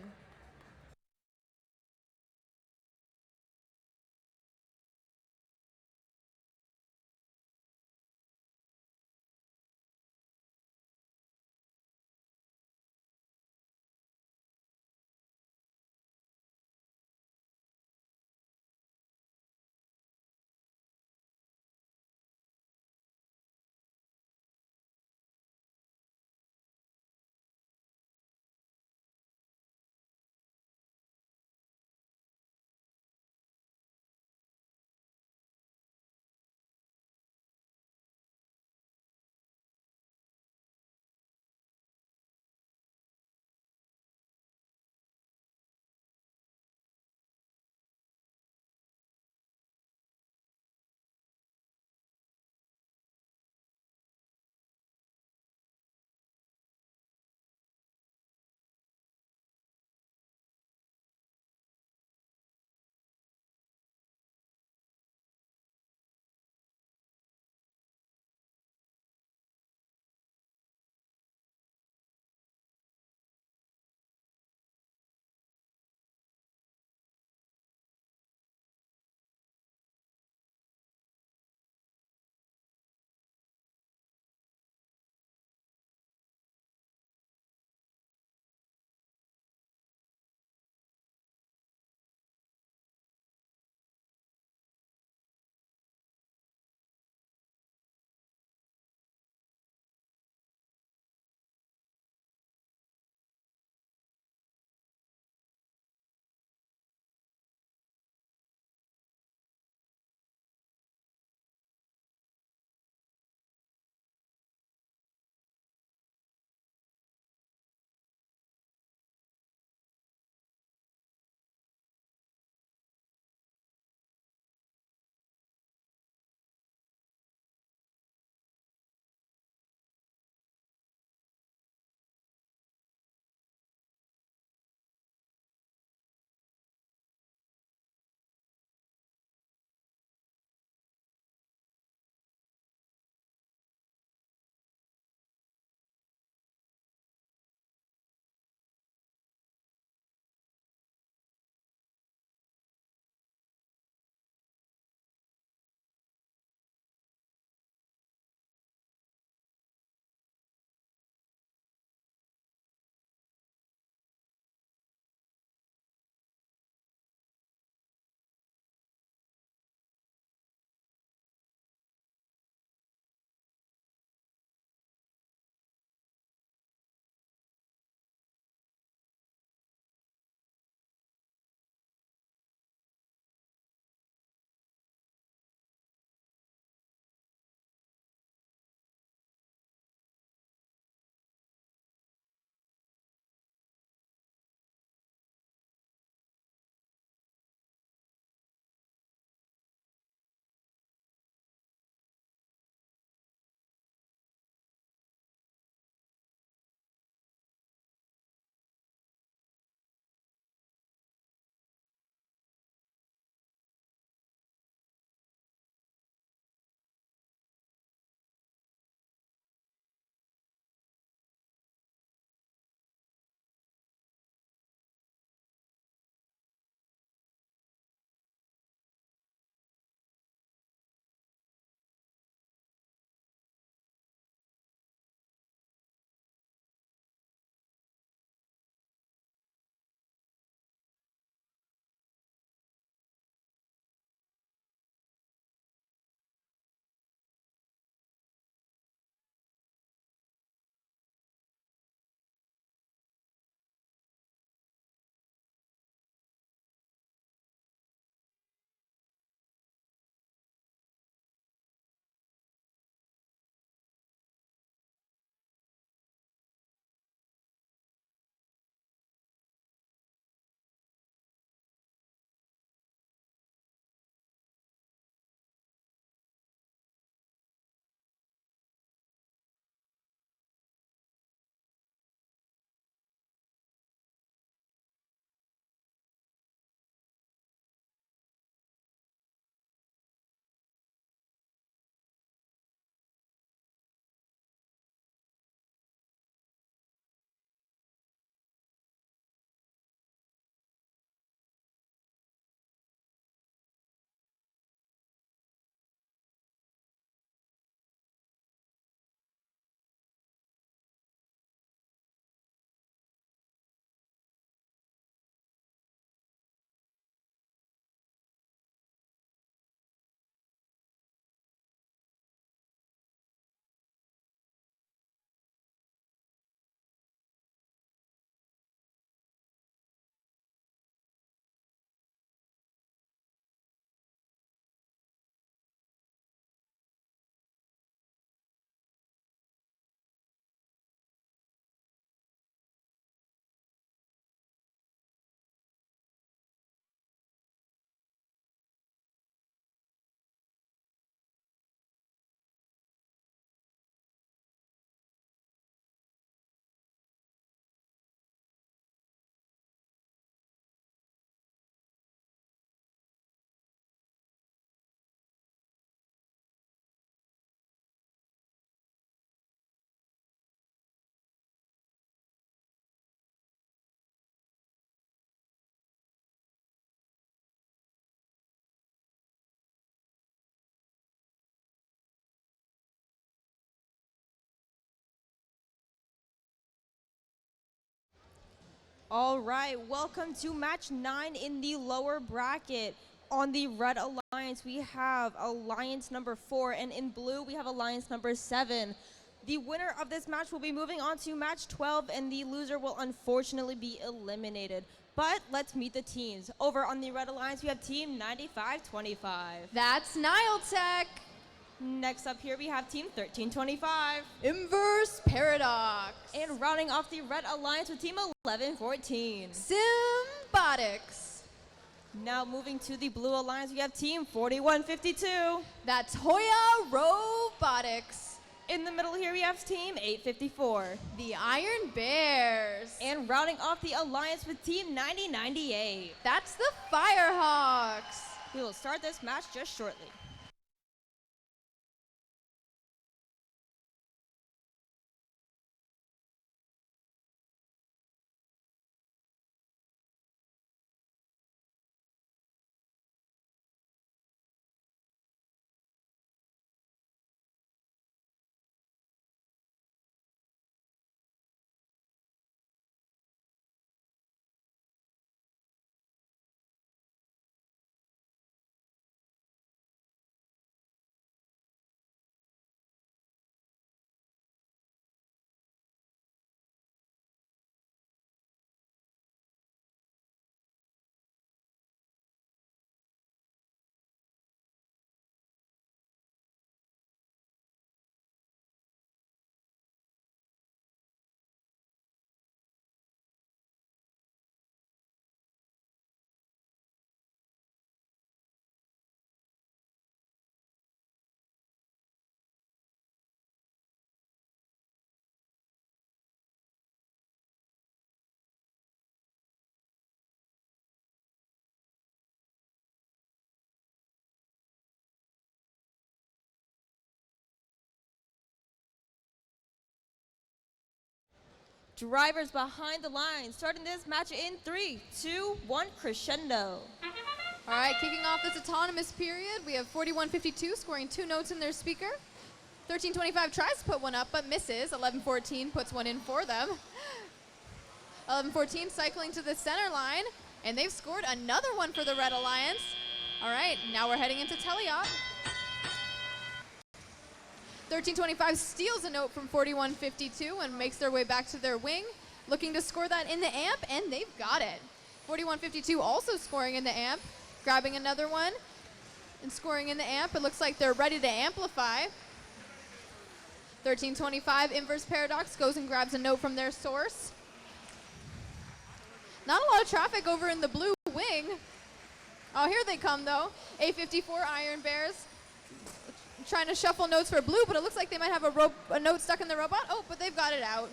All right, welcome to match 9 in the lower bracket. On the red alliance, we have alliance number 4, and in blue, we have alliance number 7. The winner of this match will be moving on to match 12, and the loser will unfortunately be eliminated. But let's meet the teams. Over on the red alliance, we have team 9525. That's Nile Tech. Next up here, we have team 1325. Inverse Paradox. And rounding off the red alliance with team 1114. Symbotics. Now moving to the blue alliance, we have team 4152. That's Hoya Robotics. In the middle here, we have team 854. The Iron Bears. And rounding off the alliance with team 9098. That's the Firehawks. We will start this match just shortly. Drivers behind the line, starting this match in 3, 2, 1, crescendo. All right, kicking off this autonomous period, we have 4152 scoring 2 notes in their speaker. 1325 tries to put one up, but misses. 1114 puts one in for them. 1114 cycling to the center line, and they've scored another one for the Red Alliance. All right, now we're heading into Teleop. 1325 steals a note from 4152 and makes their way back to their wing, looking to score that in the amp, and they've got it. 4152 also scoring in the amp, grabbing another one and scoring in the amp. It looks like they're ready to amplify. 1325 Inverse Paradox goes and grabs a note from their source. Not a lot of traffic over in the blue wing. Oh, here they come though. A54 Iron Bears trying to shuffle notes for blue, but it looks like they might have a note stuck in the robot. Oh, but they've got it out.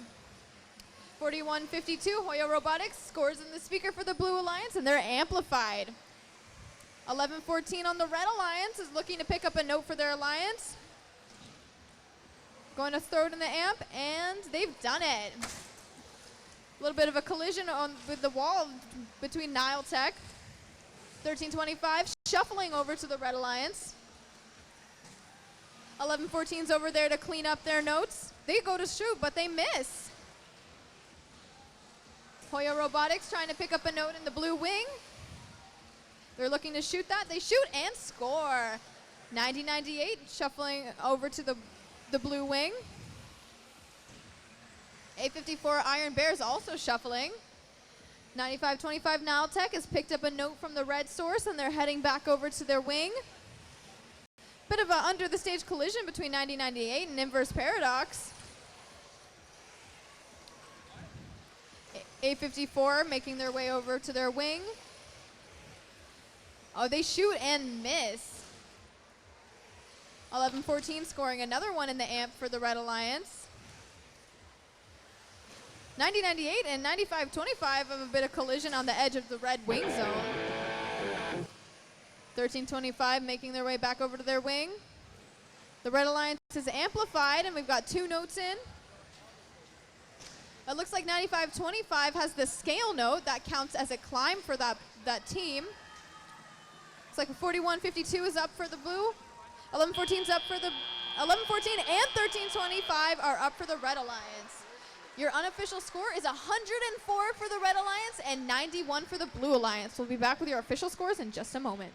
4152 Hoya Robotics scores in the speaker for the Blue Alliance, and they're amplified. 1114 on the Red Alliance is looking to pick up a note for their alliance. Going to throw it in the amp, and they've done it. A little bit of a collision with the wall between Nile Tech. 1325 shuffling over to the Red Alliance. 1114's over there to clean up their notes. They go to shoot, but they miss. Hoya Robotics trying to pick up a note in the blue wing. They're looking to shoot that. They shoot and score. 9098 shuffling over to the blue wing. A54 Iron Bears also shuffling. 9525 Nile Tech has picked up a note from the red source, and they're heading back over to their wing. Bit of a under the stage collision between 9098 and Inverse Paradox. A54 making their way over to their wing. Oh, they shoot and miss. 1114 scoring another one in the amp for the Red Alliance. 9098 and 9525 have a bit of collision on the edge of the red wing zone. 1325 making their way back over to their wing. The Red Alliance is amplified, and we've got 2 notes in. It looks like 9525 has the scale note that counts as a climb for that team. It's like 4152 is up for the blue. 1114's up for the 1114 and 1325 are up for the Red Alliance. Your unofficial score is 104 for the Red Alliance and 91 for the Blue Alliance. We'll be back with your official scores in just a moment.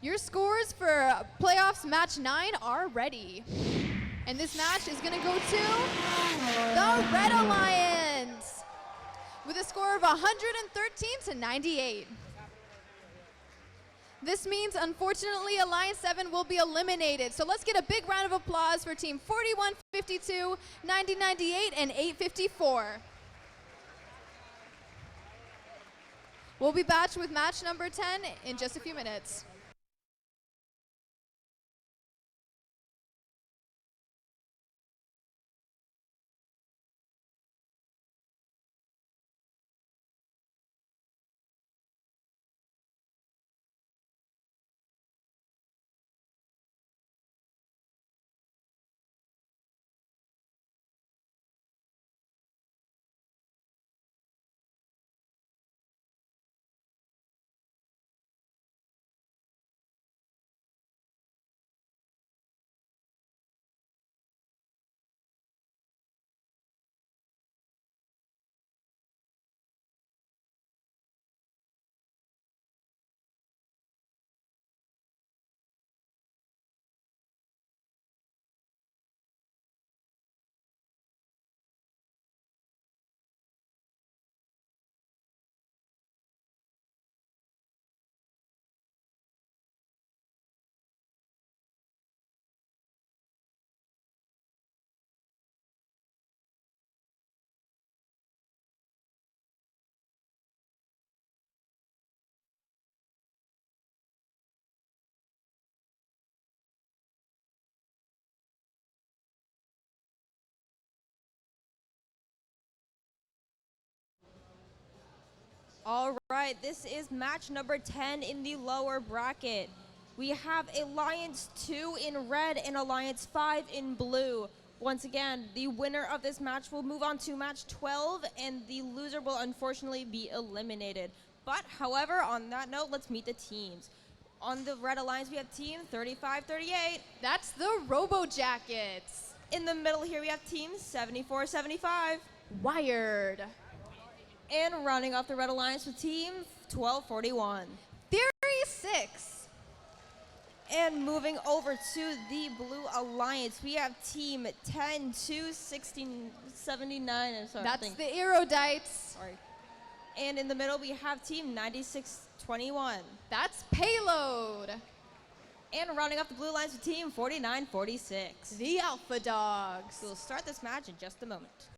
Your scores for playoffs match 9 are ready. And this match is going to go to the Red Alliance with a score of 113 to 98. This means, unfortunately, Alliance 7 will be eliminated. So let's get a big round of applause for Team 4152, 9098, and 854. We'll be back with match number 10 in just a few minutes. All right, this is match number 10 in the lower bracket. We have Alliance 2 in red and Alliance 5 in blue. Once again, the winner of this match will move on to match 12, and the loser will unfortunately be eliminated. But, however, on that note, let's meet the teams. On the Red Alliance, we have Team 3538. That's the Robo Jackets. In the middle here, we have Team 7475. Wired. And rounding off the Red Alliance with Team 1241. Theory 6. And moving over to the Blue Alliance, we have Team 10279. I'm sorry. That's the Erodites. Sorry. And in the middle, we have Team 9621. That's Payload. And rounding off the Blue Alliance with Team 4946. The Alpha Dogs. We'll start this match in just a moment.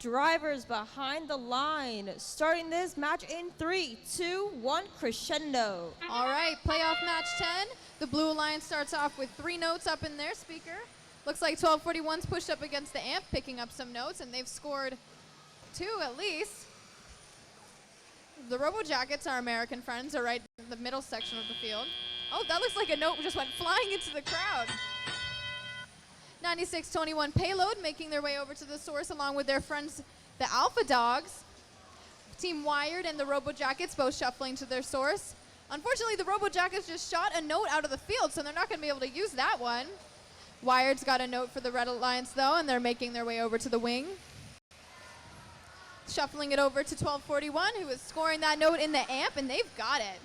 drivers behind the line. Starting this match in 3, 2, 1, crescendo. All right, playoff match 10. The Blue Alliance starts off with 3 notes up in their speaker. Looks like 1241's pushed up against the amp, picking up some notes, and they've scored 2 at least. The Robo Jackets, our American friends, are right in the middle section of the field. Oh, that looks like a note just went flying into the crowd. 9621 Payload making their way over to the source along with their friends, the Alpha Dogs. Team Wired and the Robo Jackets both shuffling to their source. Unfortunately, the Robo Jackets just shot a note out of the field, so they're not going to be able to use that one. Wired's got a note for the Red Alliance, though, and they're making their way over to the wing. Shuffling it over to 1241, who is scoring that note in the amp, and they've got it.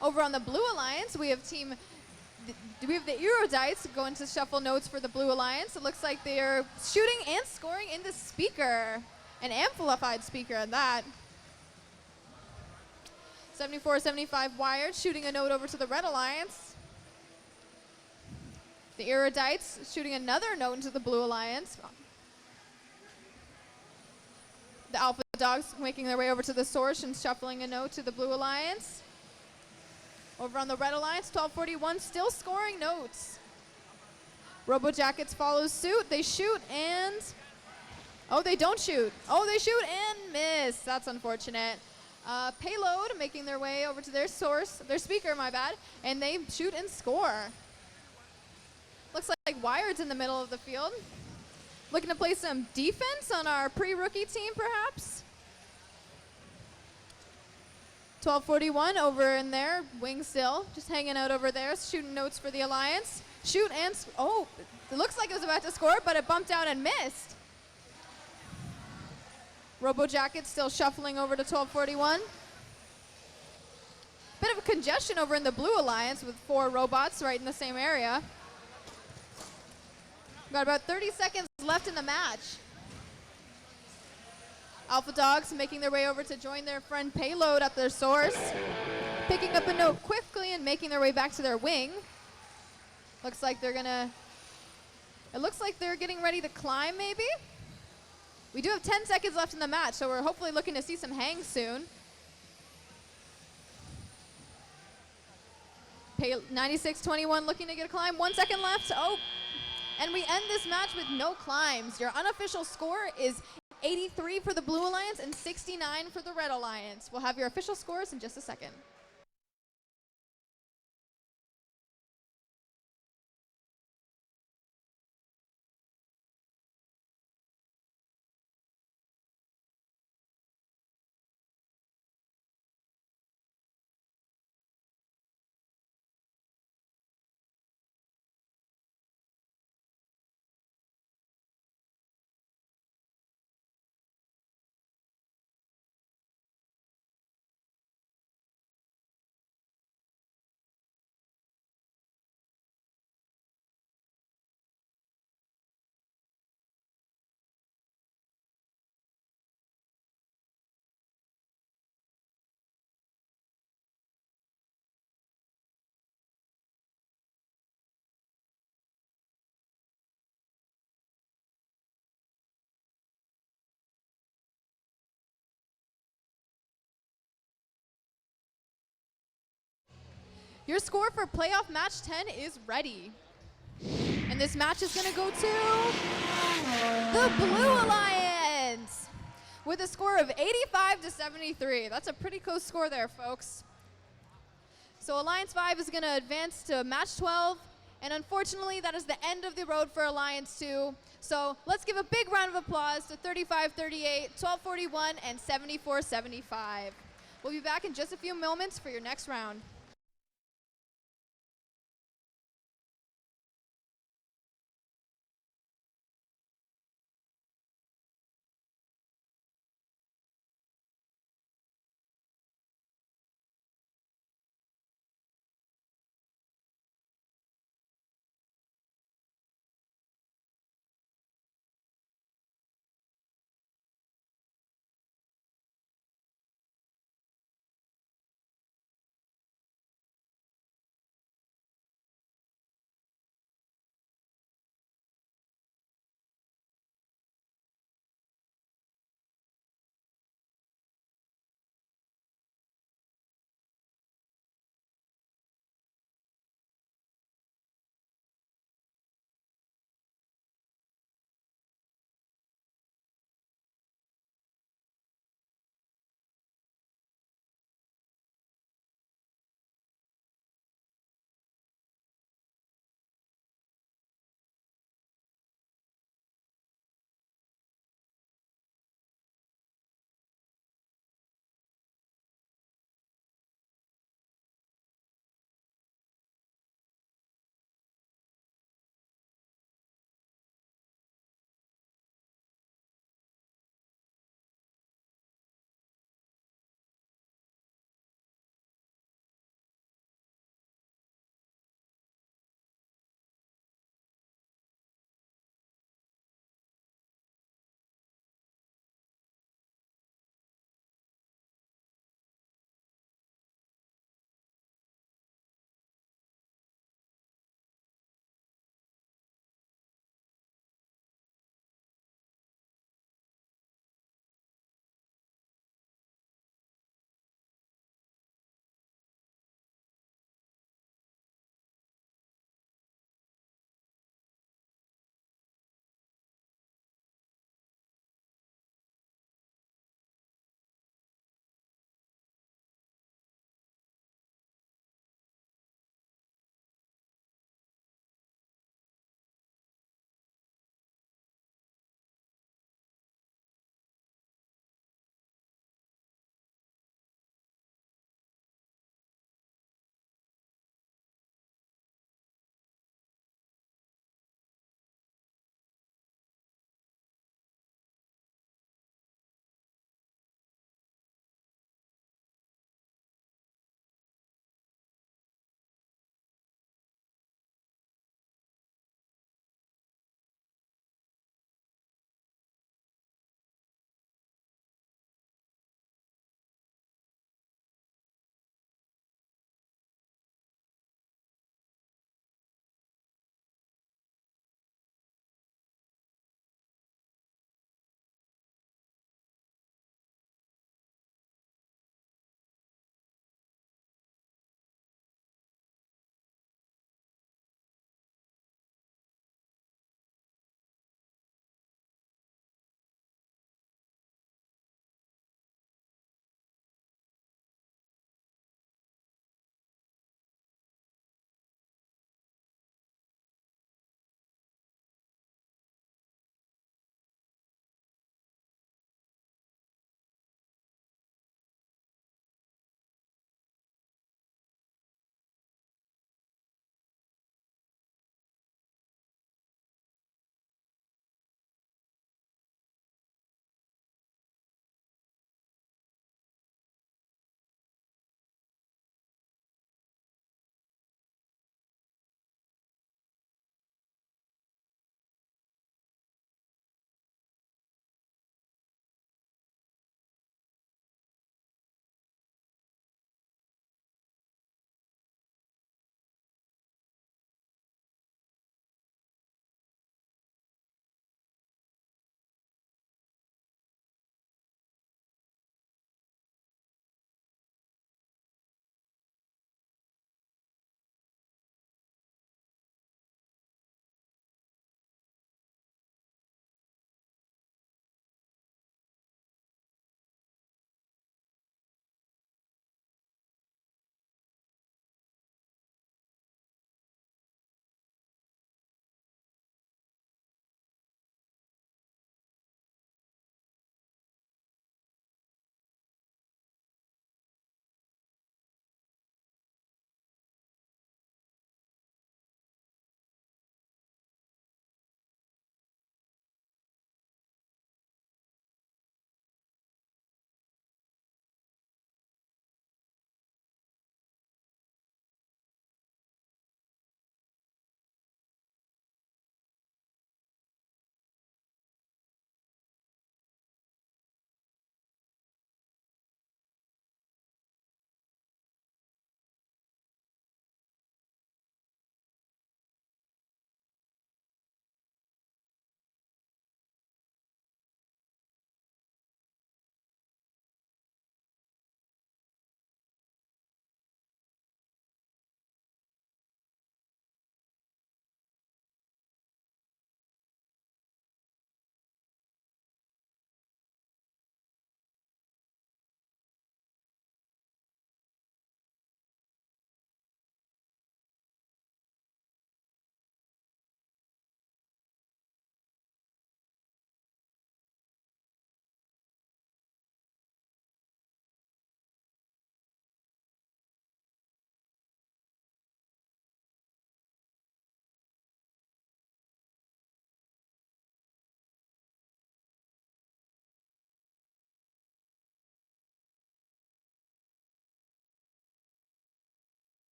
Over on the Blue Alliance, we have the Erudite going to shuffle notes for the Blue Alliance. It looks like they're shooting and scoring in the speaker, an amplified speaker at that. 7475 Wired shooting a note over to the Red Alliance. The Erudites shooting another note into the Blue Alliance. The Alpha Dogs making their way over to the source and shuffling a note to the Blue Alliance. Over on the Red Alliance, 1241 still scoring notes. Robo Jackets follows suit. They shoot and... oh, they don't shoot. Oh, they shoot and miss. That's unfortunate. Payload making their way over to their source, their speaker, my bad, and they shoot and score. Looks like Wired's in the middle of the field. Looking to play some defense on our pre-rookie team, perhaps? 1241 over in there, wing still, just hanging out over there, shooting notes for the Alliance. Shoot and, oh, it looks like it was about to score, but it bumped out and missed. Robo Jackets still shuffling over to 1241. Bit of a congestion over in the Blue Alliance with 4 robots right in the same area. Got about 30 seconds left in the match. Alpha Dogs making their way over to join their friend Payload at their source. Picking up a note quickly and making their way back to their wing. Looks like they're gonna, it looks like they're getting ready to climb maybe? We do have 10 seconds left in the match, so we're hopefully looking to see some hangs soon. 9621 looking to get a climb, 1 second left, oh. And we end this match with no climbs. Your unofficial score is 83 for the Blue Alliance and 69 for the Red Alliance. We'll have your official scores in just a second. Your score for playoff match 10 is ready. And this match is going to go to the Blue Alliance with a score of 85-73. That's a pretty close score there, folks. So Alliance 5 is going to advance to match 12. And unfortunately, that is the end of the road for Alliance 2. So let's give a big round of applause to 35-38, 12-41, and 74-75. We'll be back in just a few moments for your next round.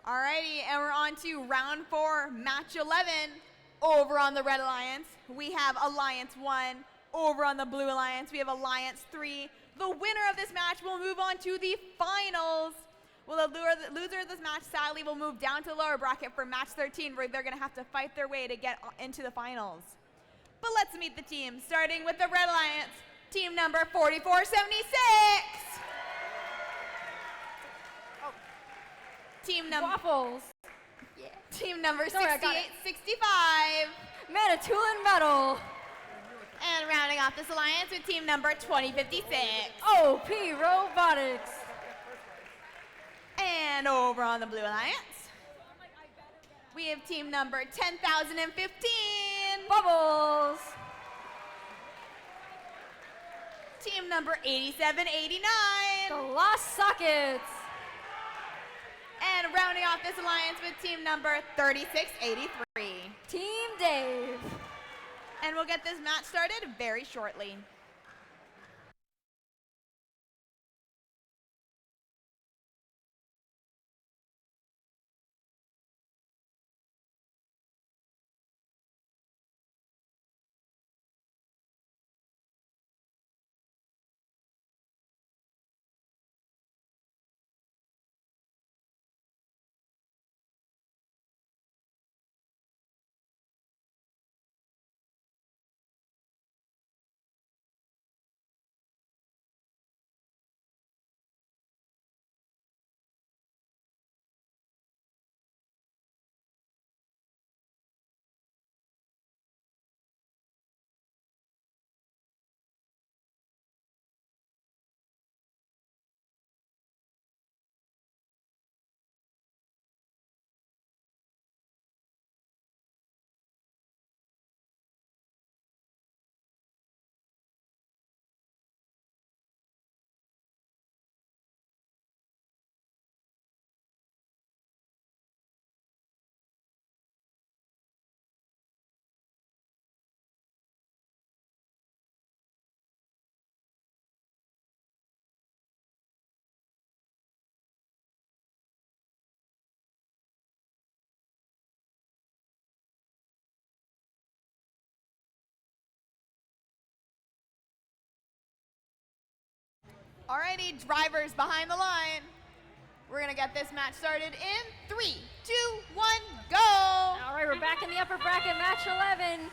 Alrighty, and we're on to round 4, match 11. Over on the Red Alliance, we have Alliance 1. Over on the Blue Alliance, we have Alliance 3. The winner of this match will move on to the finals. Well, the loser of this match, sadly, will move down to the lower bracket for match 13, where they're going to have to fight their way to get into the finals. But let's meet the team, starting with the Red Alliance, team number 4476. Oh. Team number Waffles. Yeah. Team number Sorry, I got it. 6865. Manitoulin Metal. And rounding off this alliance with team number 2056. OP Robotics. And over on the Blue Alliance, we have team number 10,015. Bubbles. Team number 8789. The Lost Sockets. And rounding off this alliance with team number 3683. Team Dave. And we'll get this match started very shortly. Alrighty, drivers behind the line. We're gonna get this match started in 3, 2, 1, go! All right, we're back in the upper bracket, match 11.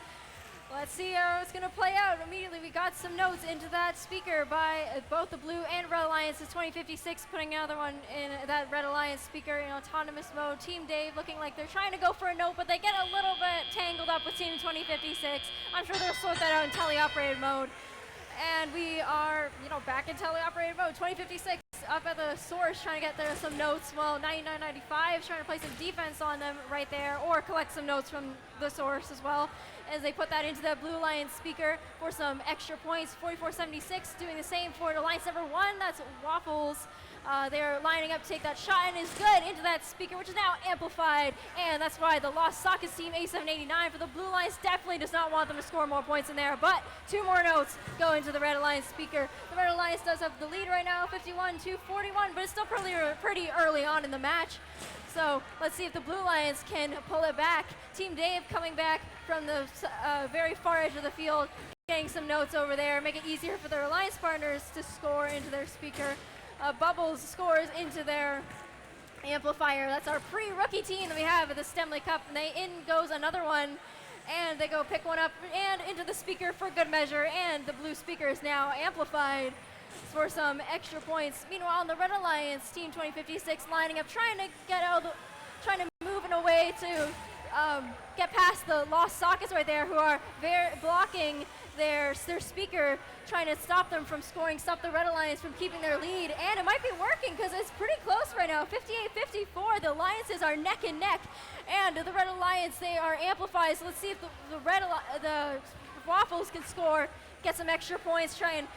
Let's see how it's gonna play out. Immediately, we got some notes into that speaker by both the Blue and Red Alliance. It's 2056 putting another one in that Red Alliance speaker in autonomous mode. Team Dave looking like they're trying to go for a note, but they get a little bit tangled up with Team 2056. I'm sure they'll sort that out in teleoperated mode. And we are, back in teleoperated mode. 2056 up at the source trying to get there some notes. Well, 9995 is trying to play some defense on them right there, or collect some notes from the source as well, as they put that into the Blue Alliance speaker for some extra points. 4476 doing the same for Alliance number 1. That's Waffles. They're lining up to take that shot and is good into that speaker, which is now amplified. And that's why the Lost Sockets team, A789, for the Blue Alliance definitely does not want them to score more points in there. But 2 more notes go into the Red Alliance speaker. The Red Alliance does have the lead right now, 51-41, but it's still pretty early on in the match. So let's see if the Blue Alliance can pull it back. Team Dave coming back from the very far edge of the field, getting some notes over there, make it easier for their Alliance partners to score into their speaker. Bubbles scores into their amplifier. That's our pre-rookie team that we have at the STEMley Cup. And in goes another one, and they go pick one up and into the speaker for good measure. And the blue speaker is now amplified for some extra points. Meanwhile, in the Red Alliance, Team 2056 lining up, trying to move in a way to get past the Lost Sockets right there, who are blocking their speaker, trying to stop them from scoring, stop the Red Alliance from keeping their lead. And it might be working because it's pretty close right now. 58-54, the Alliances are neck and neck. And the Red Alliance, they are amplified. So let's see if the Waffles can score, get some extra points, try and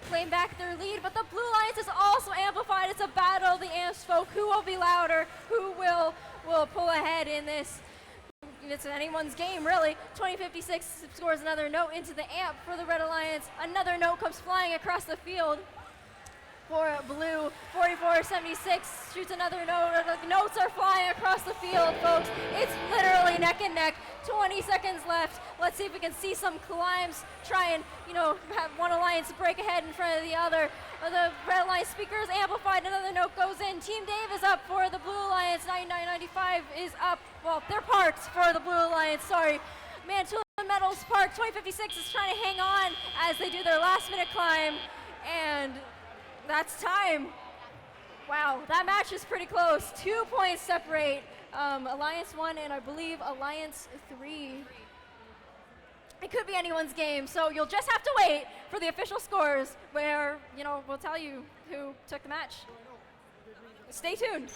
claim back their lead. But the Blue Alliance is also amplified. It's a battle of the amps folk. Who will be louder? Who will pull ahead in this? It's anyone's game, really. 2056 scores another note into the amp for the Red Alliance. Another note comes flying across the field. for blue. 44-76 shoots another note. The notes are flying across the field, folks. It's literally neck and neck. 20 seconds left. Let's see if we can see some climbs. Try and, have one alliance break ahead in front of the other. The red alliance speaker is amplified. Another note goes in. Team Dave is up for the blue alliance. 99.95 is up. Well, they're parked for the blue alliance. Sorry. Manitoulin Metals Park 2056 is trying to hang on as they do their last minute climb. And that's time. Wow, that match is pretty close. 2 points separate Alliance 1 and I believe Alliance 3. It could be anyone's game, so you'll just have to wait for the official scores where, we'll tell you who took the match. Stay tuned.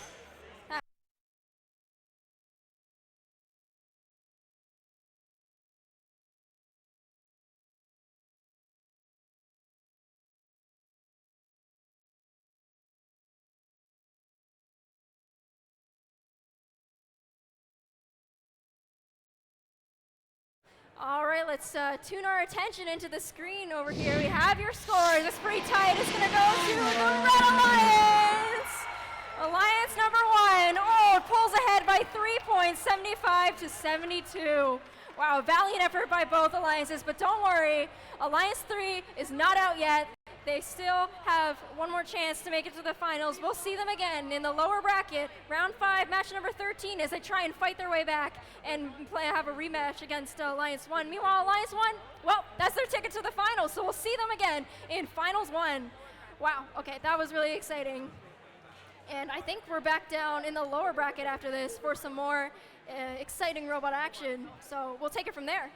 All right, let's tune our attention into the screen over here. We have your scores. It's pretty tight. It's going to go to the Red Alliance. Alliance number 1. Oh, it pulls ahead by 3 points, 75-72. Wow, valiant effort by both alliances, but don't worry. Alliance 3 is not out yet. They still have one more chance to make it to the finals. We'll see them again in the lower bracket, round 5, match number 13, as they try and fight their way back and have a rematch against Alliance 1. Meanwhile, Alliance 1, well, that's their ticket to the finals, so we'll see them again in Finals 1. Wow, okay, that was really exciting. And I think we're back down in the lower bracket after this for some more exciting robot action, so we'll take it from there.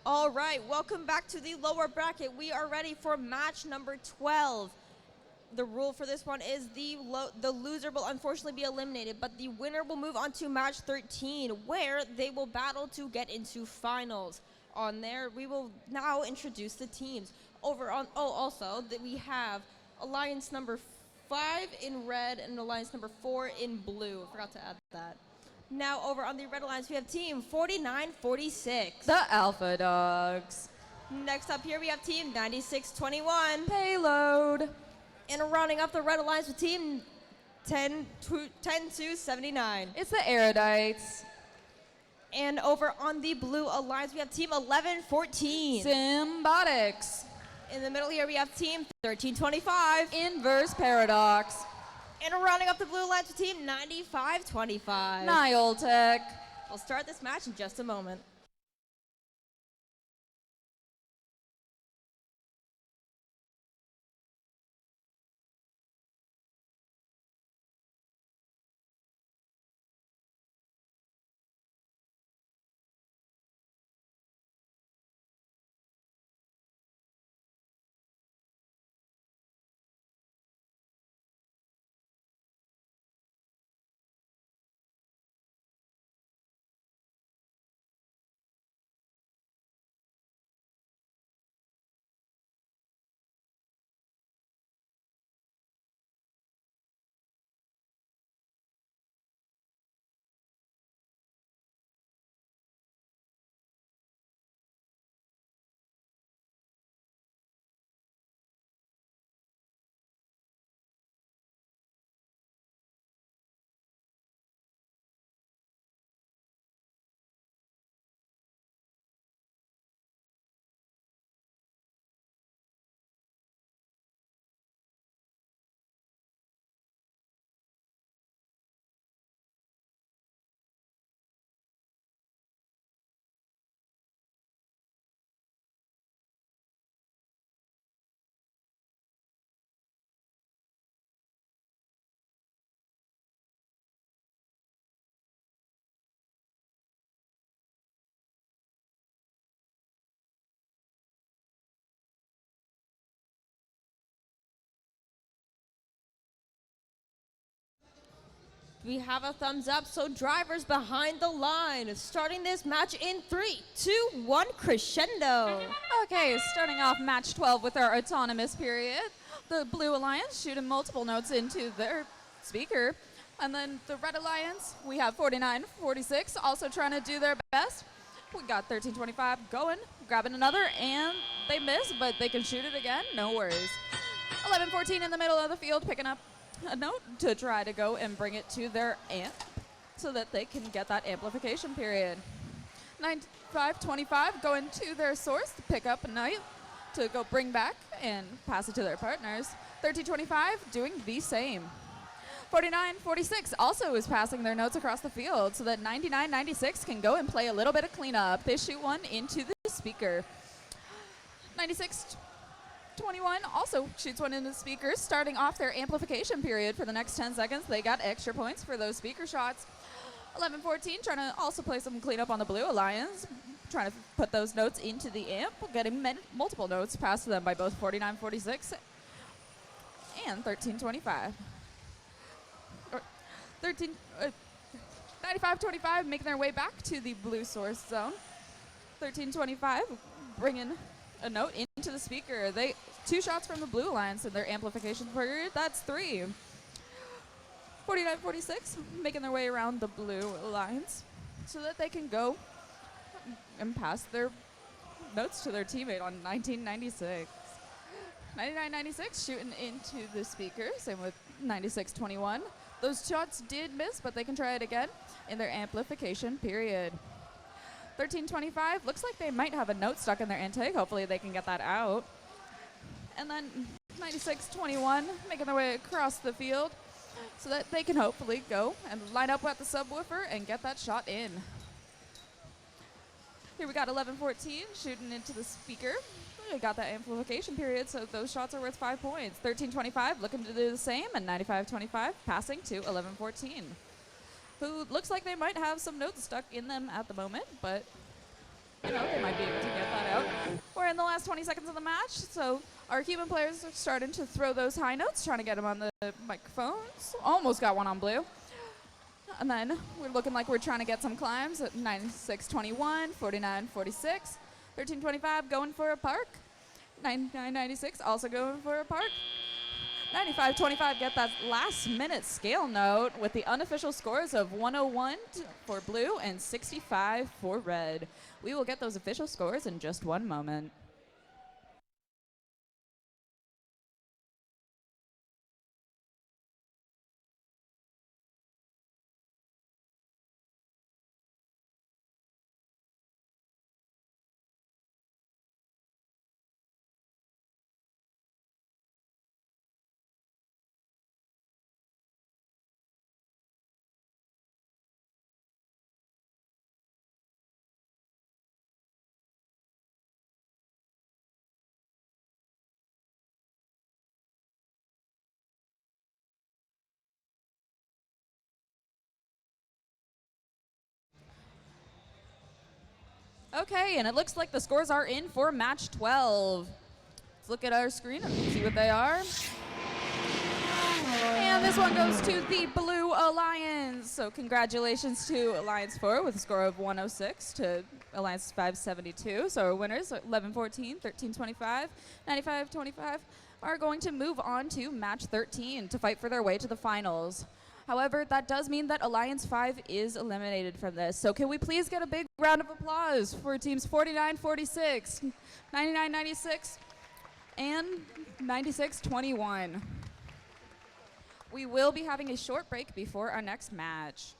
All right, welcome back to the lower bracket. We are ready for match number 12. The rule for this one is the loser will unfortunately be eliminated, but the winner will move on to match 13, where they will battle to get into finals. On there, we will now introduce the teams. Also, that we have Alliance number 5 in red and Alliance number 4 in blue. I forgot to add that. Now over on the Red Alliance, we have team 4946. The Alpha Dogs. Next up here, we have team 9621. Payload. And rounding up the Red Alliance with team 10-279. It's the Erudites. And over on the Blue Alliance, we have Team 1114. Symbotics. In the middle here, we have Team 1325. Inverse Paradox. And rounding up the Blue Alliance with Team 9525. Niletech. We'll start this match in just a moment. We have a thumbs up, so drivers behind the line. Starting this match in 3, 2, 1, crescendo. Okay, starting off match 12 with our autonomous period. The Blue Alliance shooting multiple notes into their speaker. And then the Red Alliance, we have 49-46 also trying to do their best. We got 13-25 going, grabbing another, and they miss, but they can shoot it again, no worries. 11-14 in the middle of the field, picking up a note to try to go and bring it to their amp so that they can get that amplification period. 95-25 going to their source to pick up a note to go bring back and pass it to their partners. 13-25 doing the same. 49-46 also is passing their notes across the field so that 99-96 can go and play a little bit of cleanup. They shoot one into the speaker. 96-21 also shoots one into the speaker, starting off their amplification period for the next 10 seconds. They got extra points for those speaker shots. 11-14 trying to also play some cleanup on the Blue Alliance, trying to put those notes into the amp, getting multiple notes passed to them by both 49-46 and 13-25. 95-25 making their way back to the blue source zone. 13-25 bringing a note into the speaker. They 2 shots from the Blue Alliance in their amplification period. That's 3. 49-46 making their way around the Blue Alliance so that they can go and pass their notes to their teammate on 1996. 99-96 shooting into the speaker. Same with 96-21. Those shots did miss, but they can try it again in their amplification period. 13-25 looks like they might have a note stuck in their intake. Hopefully they can get that out. And then 96-21 making their way across the field so that they can hopefully go and line up at the subwoofer and get that shot in. Here we got 11-14 shooting into the speaker. We got that amplification period, so those shots are worth 5 points. 13-25 looking to do the same, and 95-25 passing to 11-14. Who looks like they might have some notes stuck in them at the moment, but you know, they might be able to get that out. We're in the last 20 seconds of the match, so our human players are starting to throw those high notes, trying to get them on the microphones. Almost got one on blue. And then we're looking like we're trying to get some climbs at 96-21, 49-46. 13-25 going for a park. 99-96 also going for a park. 95-25 get that last minute scale note with the unofficial scores of 101 for blue and 65 for red. We will get those official scores in just one moment. Okay, and it looks like the scores are in for match 12. Let's look at our screen and see what they are. And this one goes to the Blue Alliance. So congratulations to Alliance 4 with a score of 106 to Alliance 572. So our winners, 11-14, 13-25, 95-25, are going to move on to match 13 to fight for their way to the finals. However, that does mean that Alliance 5 is eliminated from this. So can we please get a big round of applause for teams 49-46, 99-96, and 96-21. We will be having a short break before our next match.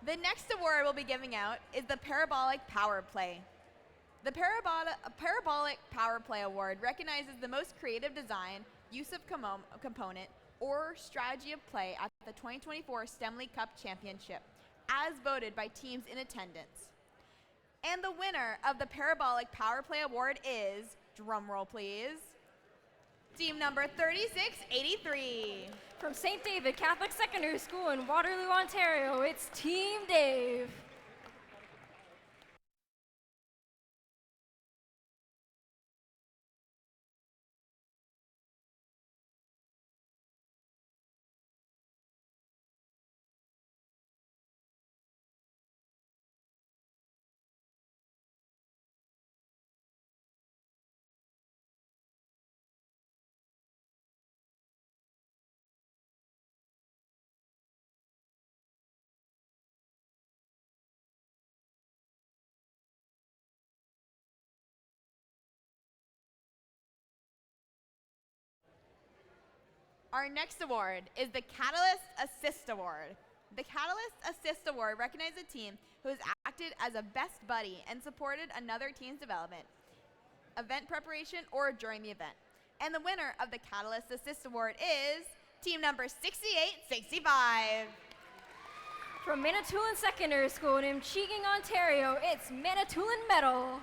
The next award we'll be giving out is the Parabolic Power Play. The Parabolic Power Play Award recognizes the most creative design, use of component, or strategy of play at the 2024 STEMley Cup Championship, as voted by teams in attendance. And the winner of the Parabolic Power Play Award is, drumroll please, team number 3683. From St. David Catholic Secondary School in Waterloo, Ontario, it's Team Dave. Our next award is the Catalyst Assist Award. The Catalyst Assist Award recognizes a team who has acted as a best buddy and supported another team's development, event preparation, or during the event. And the winner of the Catalyst Assist Award is team number 6865. From Manitoulin Secondary School in Cheeking, Ontario, it's Manitoulin Medal.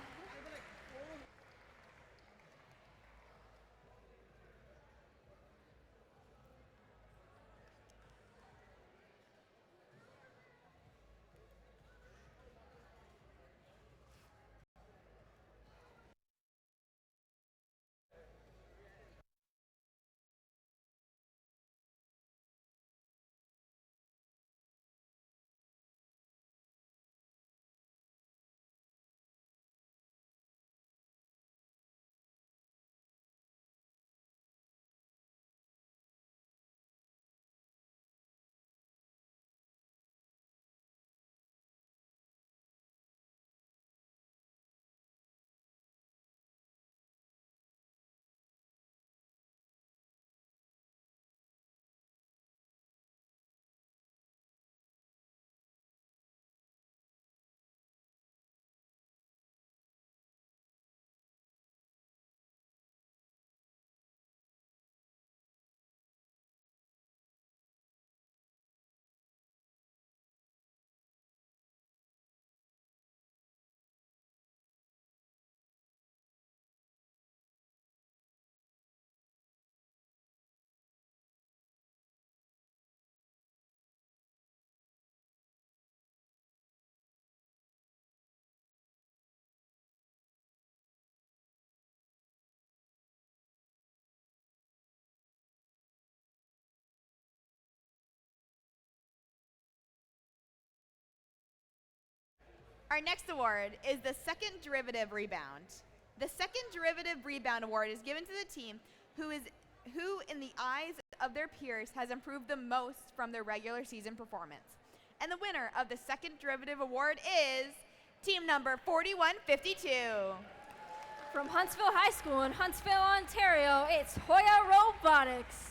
Our next award is the second derivative rebound. The second derivative rebound award is given to the team who, in the eyes of their peers, has improved the most from their regular season performance. And the winner of the second derivative award is team number 4152. From Huntsville High School in Huntsville, Ontario, it's Hoya Robotics.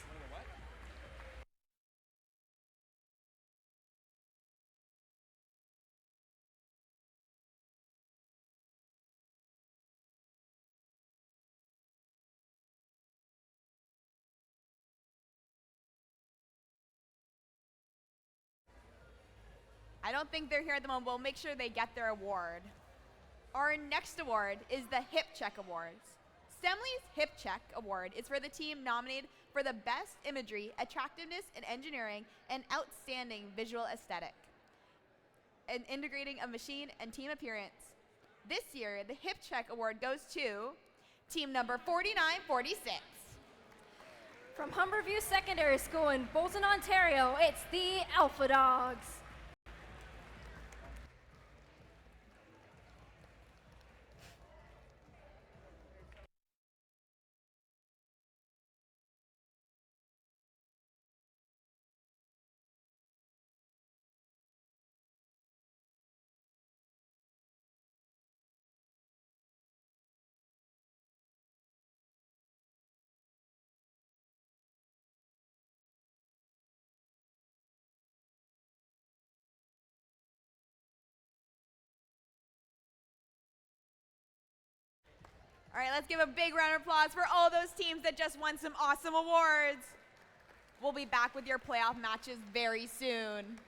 I don't think they're here at the moment. We'll make sure they get their award. Our next award is the Hip Check Awards. STEMley's Hip Check Award is for the team nominated for the best imagery, attractiveness in engineering, and outstanding visual aesthetic, and integrating a machine and team appearance. This year, the Hip Check Award goes to team number 4946. From Humberview Secondary School in Bolton, Ontario, it's the Alpha Dogs. All right, let's give a big round of applause for all those teams that just won some awesome awards. We'll be back with your playoff matches very soon.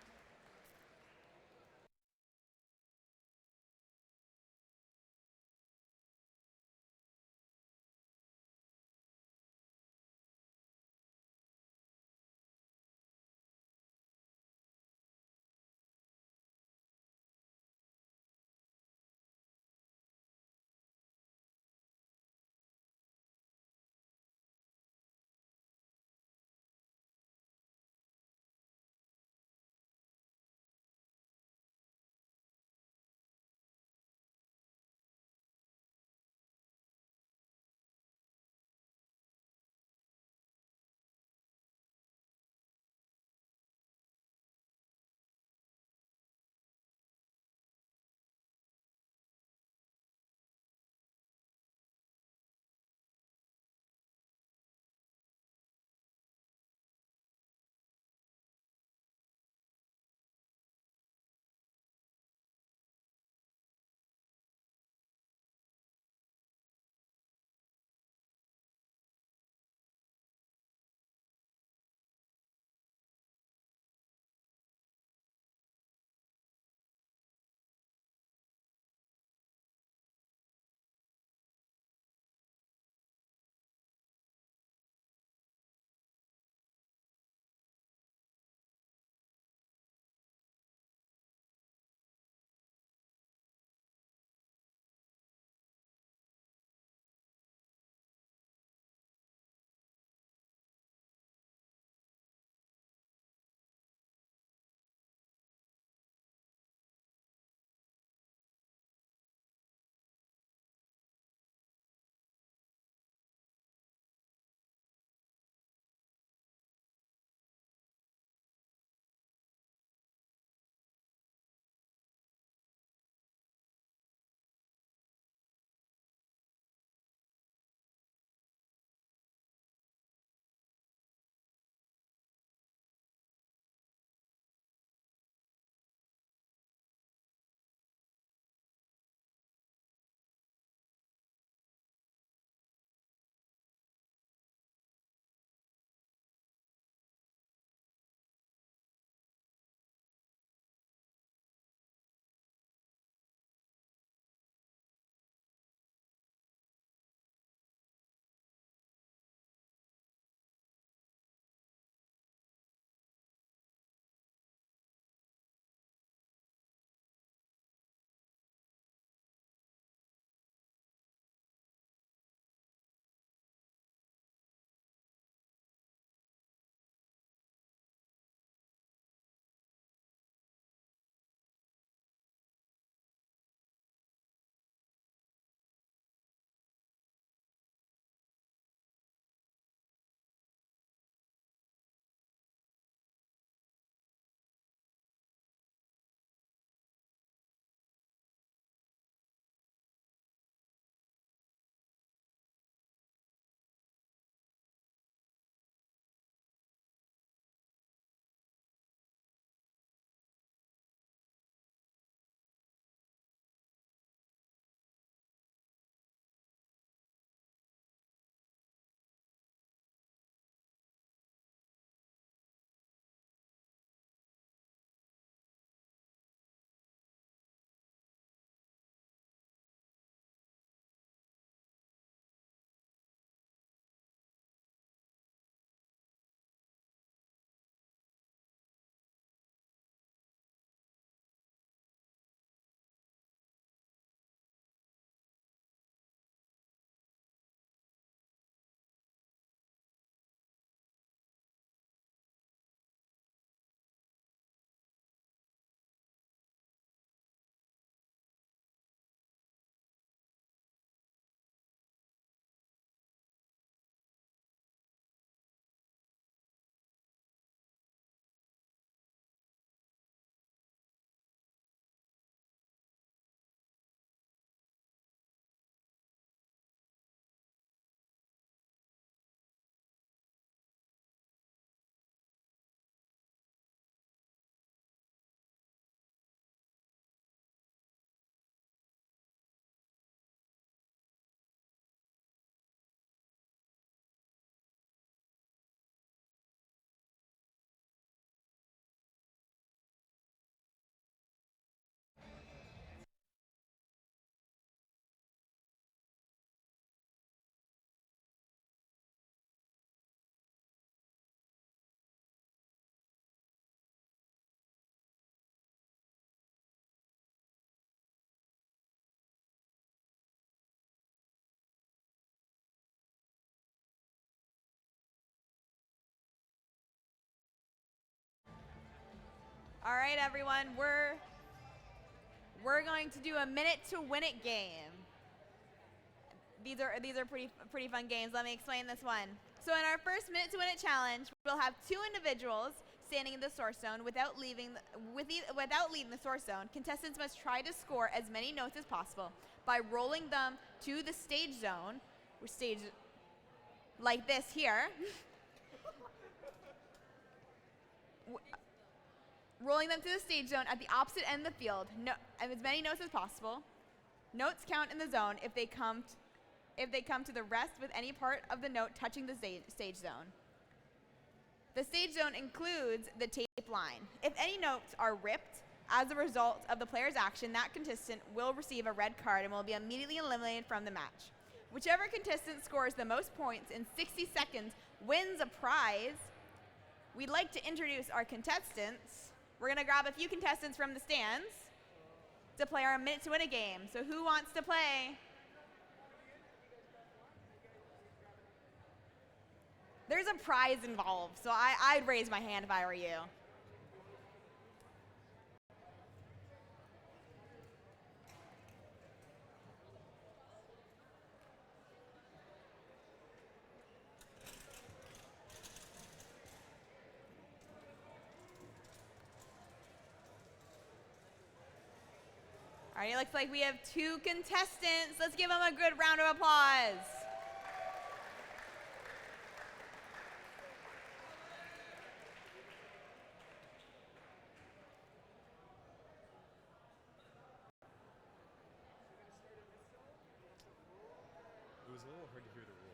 All right, everyone, we're going to do a minute to win it game. These are pretty fun games. Let me explain this one. So in our first minute to win it challenge, we'll have two individuals standing in the source zone without leaving the source zone. Contestants must try to score as many notes as possible by rolling them to the stage zone, or stage like this here. Rolling them to the stage zone at the opposite end of the field, as many notes as possible. Notes count in the zone if they come to the rest with any part of the note touching the stage zone. The stage zone includes the tape line. If any notes are ripped as a result of the player's action, that contestant will receive a red card and will be immediately eliminated from the match. Whichever contestant scores the most points in 60 seconds wins a prize. We'd like to introduce our contestants. We're going to grab a few contestants from the stands to play our minute to win a game. So who wants to play? There's a prize involved, so I'd raise my hand if I were you. All right, it looks like we have two contestants. Let's give them a good round of applause. It was a little hard to hear the rules.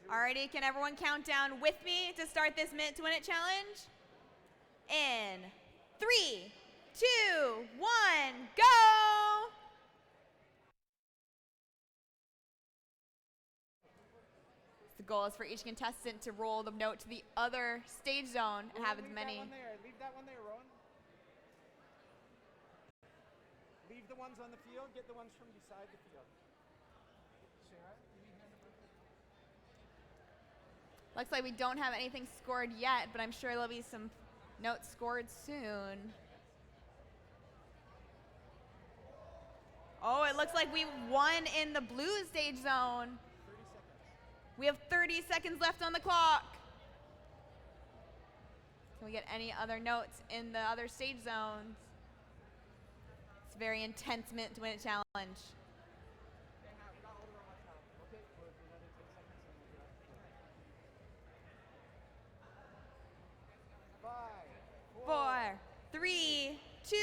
Alrighty, can everyone count down with me to start this minute to win it challenge? In 3, 2, 1, go! The goal is for each contestant to roll the note to the other stage zone and have as many. Leave that one there, Rowan. Leave the ones on the field, get the ones from beside the field. Sarah, can you hand them over? Looks like we don't have anything scored yet, but I'm sure there'll be some notes scored soon. Oh, it looks like we won in the blue stage zone. 30 seconds. We have 30 seconds left on the clock. Can we get any other notes in the other stage zones? It's a very intense minute to win it challenge. 4, 3, 2,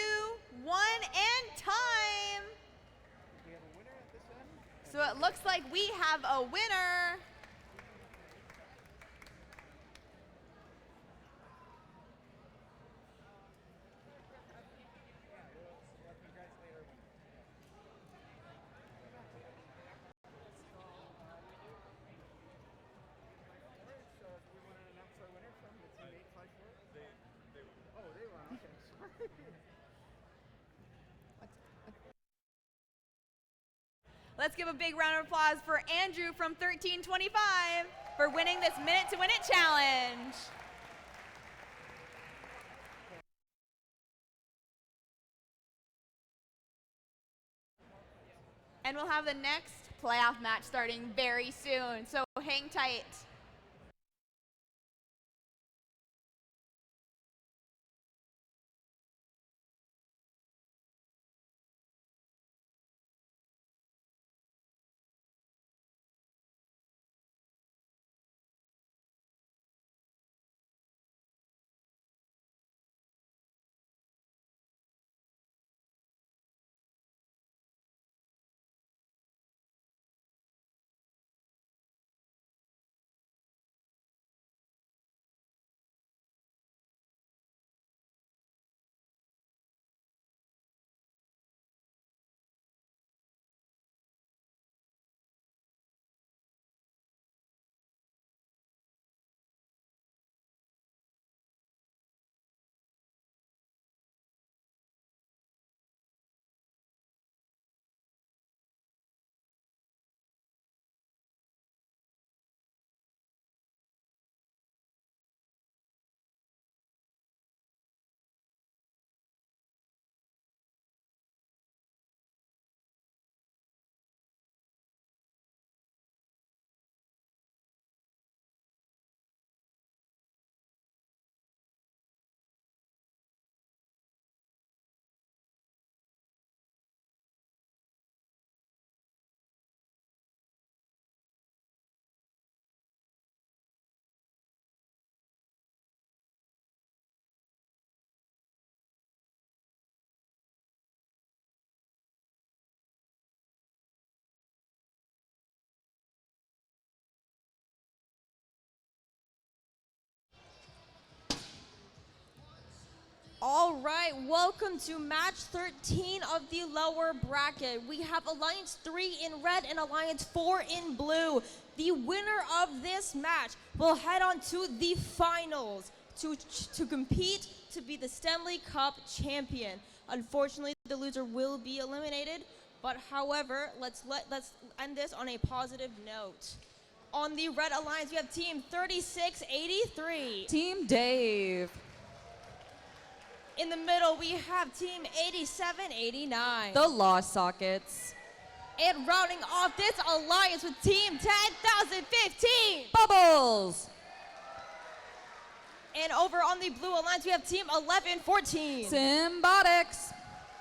1, and time. We have a winner at this end. So it looks like we have a winner. Let's give a big round of applause for Andrew from 1325 for winning this Minute to Win It challenge. And we'll have the next playoff match starting very soon, so hang tight. All right, welcome to match 13 of the lower bracket. We have Alliance 3 in red and Alliance 4 in blue. The winner of this match will head on to the finals to compete to be the STEMley Cup champion. Unfortunately, the loser will be eliminated, but however, let's end this on a positive note. On the red alliance, we have team 3683. Team Dave. In the middle, we have team 8789. The Lost Sockets. And rounding off this alliance with team 10,015. Bubbles. And over on the blue alliance, we have team 1114. Symbotics.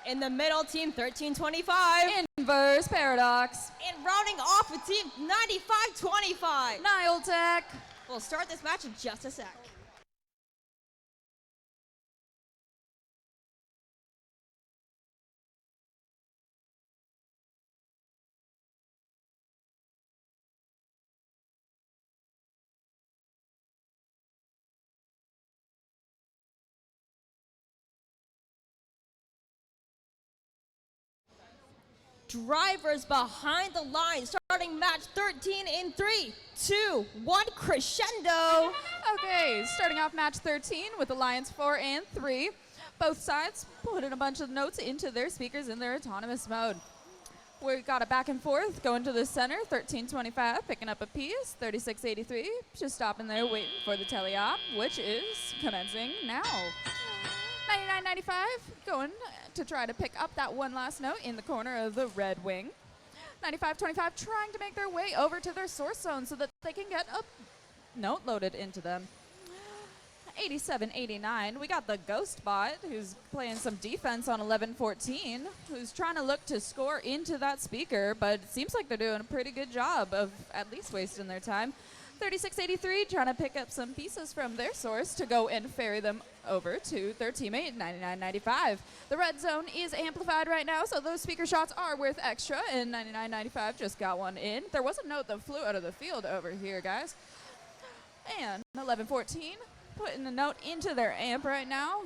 In the middle, team 1325. Inverse Paradox. And rounding off with team 9525. Nile Tech. We'll start this match in just a sec. Drivers behind the line, starting match 13 in 3, 2, 1, crescendo. Okay, starting off match 13 with Alliance 4 and 3. Both sides putting a bunch of notes into their speakers in their autonomous mode. We got a back and forth going to the center, 1325 picking up a piece, 3683 just stopping there waiting for the teleop, which is commencing now. 9995 going to try to pick up that one last note in the corner of the red wing. 9525 trying to make their way over to their source zone so that they can get a note loaded into them. 8789, we got the Ghost Bot who's playing some defense on 1114, who's trying to look to score into that speaker, but it seems like they're doing a pretty good job of at least wasting their time. 3683 trying to pick up some pieces from their source to go and ferry them over to their teammate 9995. The red zone is amplified right now, so those speaker shots are worth extra, and 9995 just got one in. There was a note that flew out of the field over here, guys. And 1114 putting a note into their amp right now.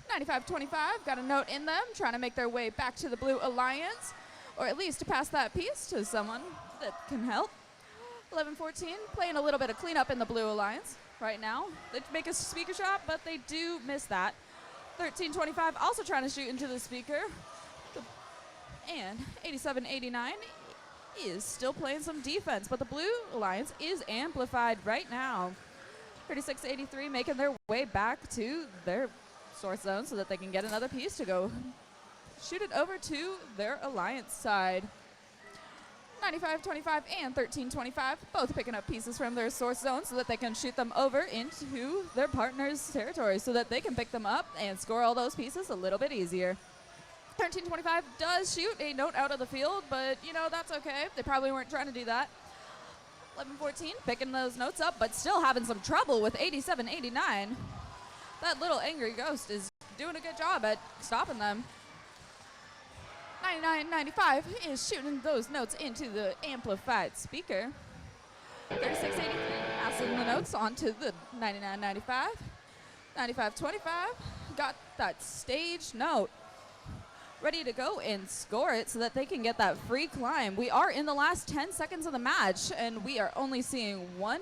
9525 got a note in them, trying to make their way back to the blue alliance, or at least to pass that piece to someone that can help. 1114 playing a little bit of cleanup in the blue alliance right now. They make a speaker shot, but they do miss that. 1325 also trying to shoot into the speaker. And 8789 is still playing some defense, but the blue alliance is amplified right now. 3683 making their way back to their source zone so that they can get another piece to go shoot it over to their alliance side. 9525 and 1325 both picking up pieces from their source zone so that they can shoot them over into their partner's territory so that they can pick them up and score all those pieces a little bit easier. 1325 does shoot a note out of the field, but you know, that's okay. They probably weren't trying to do that. 1114 picking those notes up, but still having some trouble with 8789. That little angry ghost is doing a good job at stopping them. 9995 is shooting those notes into the amplified speaker. 3683 passing the notes onto the 9995. 9525 got that stage note ready to go and score it so that they can get that free climb. We are in the last 10 seconds of the match, and we are only seeing one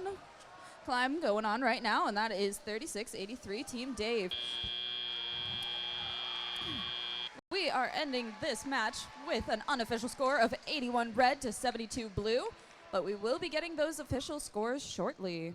climb going on right now, and that is 3683 Team Dave. We are ending this match with an unofficial score of 81 red to 72 blue, but we will be getting those official scores shortly.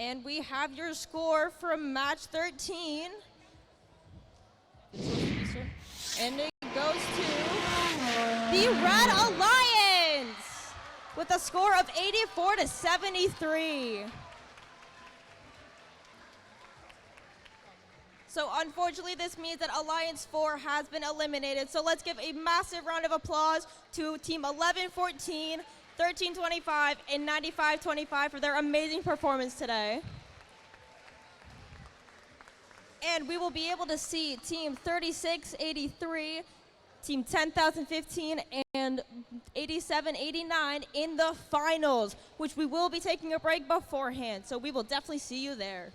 And we have your score from match 13. And it goes to the Red Alliance with a score of 84-73. So unfortunately, this means that Alliance 4 has been eliminated. So let's give a massive round of applause to Team 1114, 1325, and 9525 for their amazing performance today. And we will be able to see Team 3683, Team 10,015, and 8789 in the finals, which we will be taking a break beforehand. So we will definitely see you there.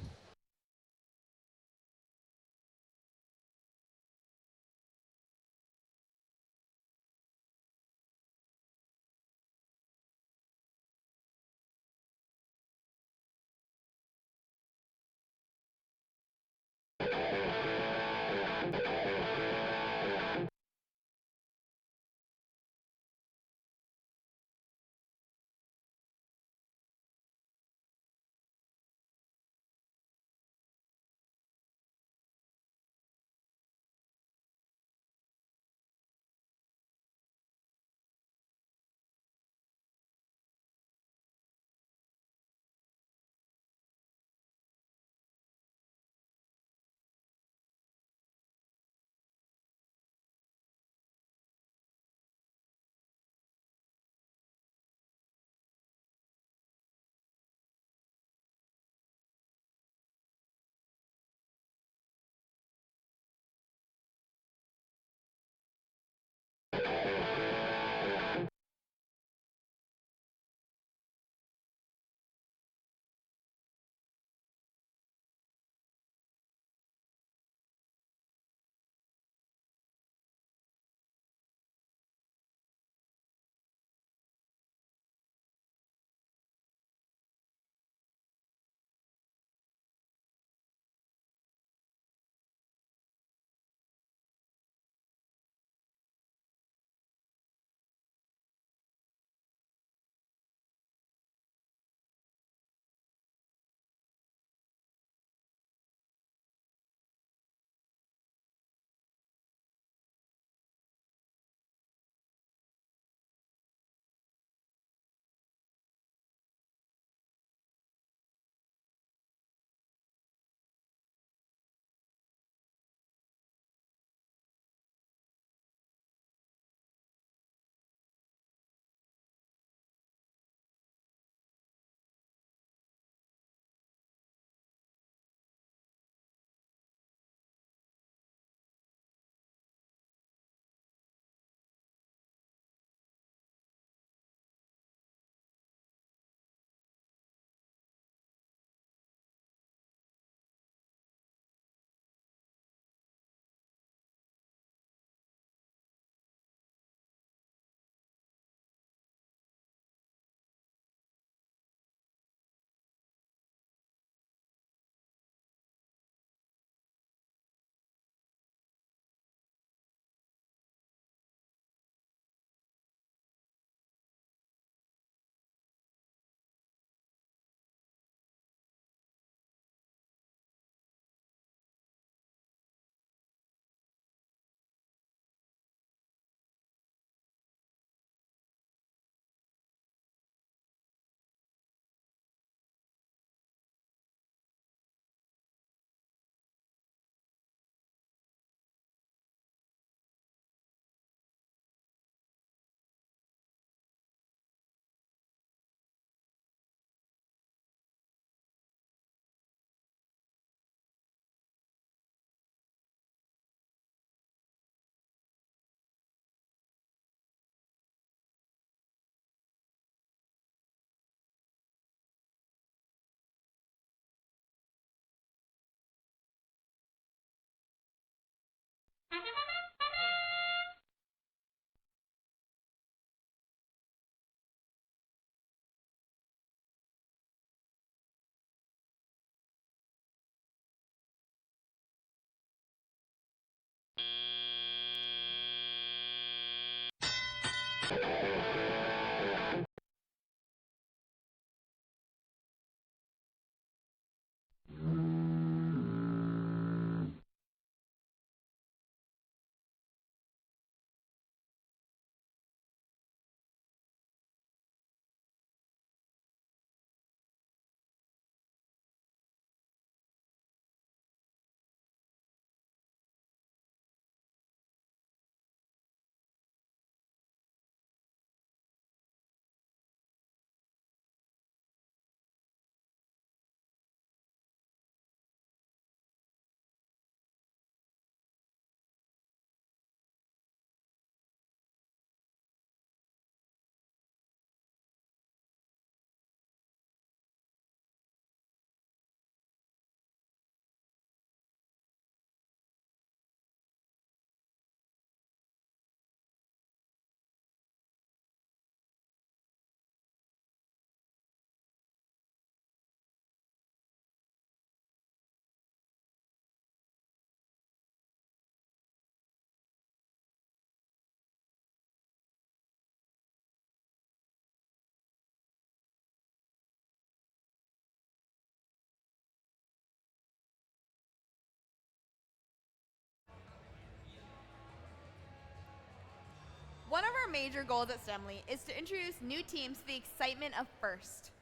One of our major goals at STEMley is to introduce new teams to the excitement of FIRST.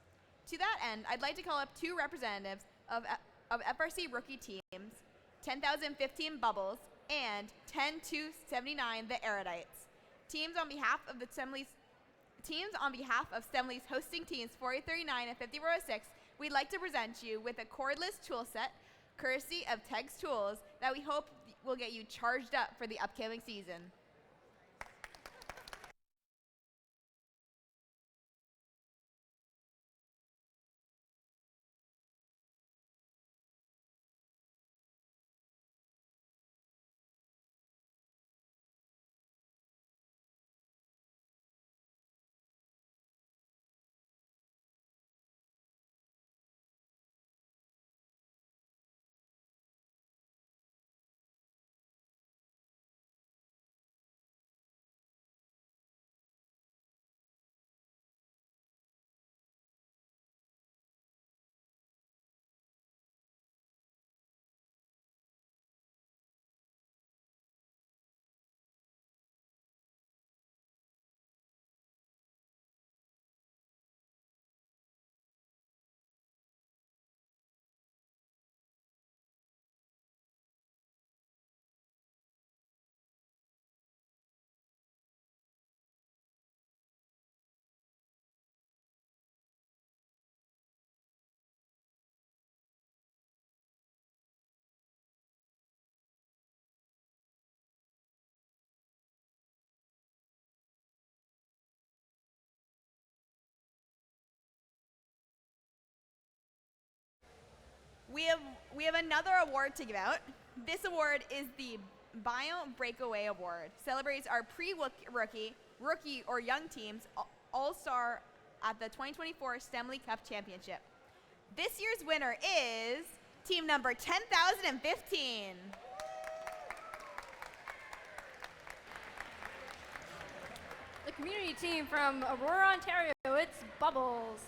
To that end, I'd like to call up two representatives of FRC rookie teams, 10,015 Bubbles and 10279 The Erudites. Teams on behalf of STEMley's hosting teams 4839 and 5406, we'd like to present you with a cordless tool set, courtesy of Teg's Tools, that we hope will get you charged up for the upcoming season. We have another award to give out. This award is the Bio Breakaway Award. Celebrates our pre-rookie, rookie, or young teams all-star at the 2024 STEMley Cup Championship. This year's winner is team number 10,015. The community team from Aurora, Ontario, it's Bubbles.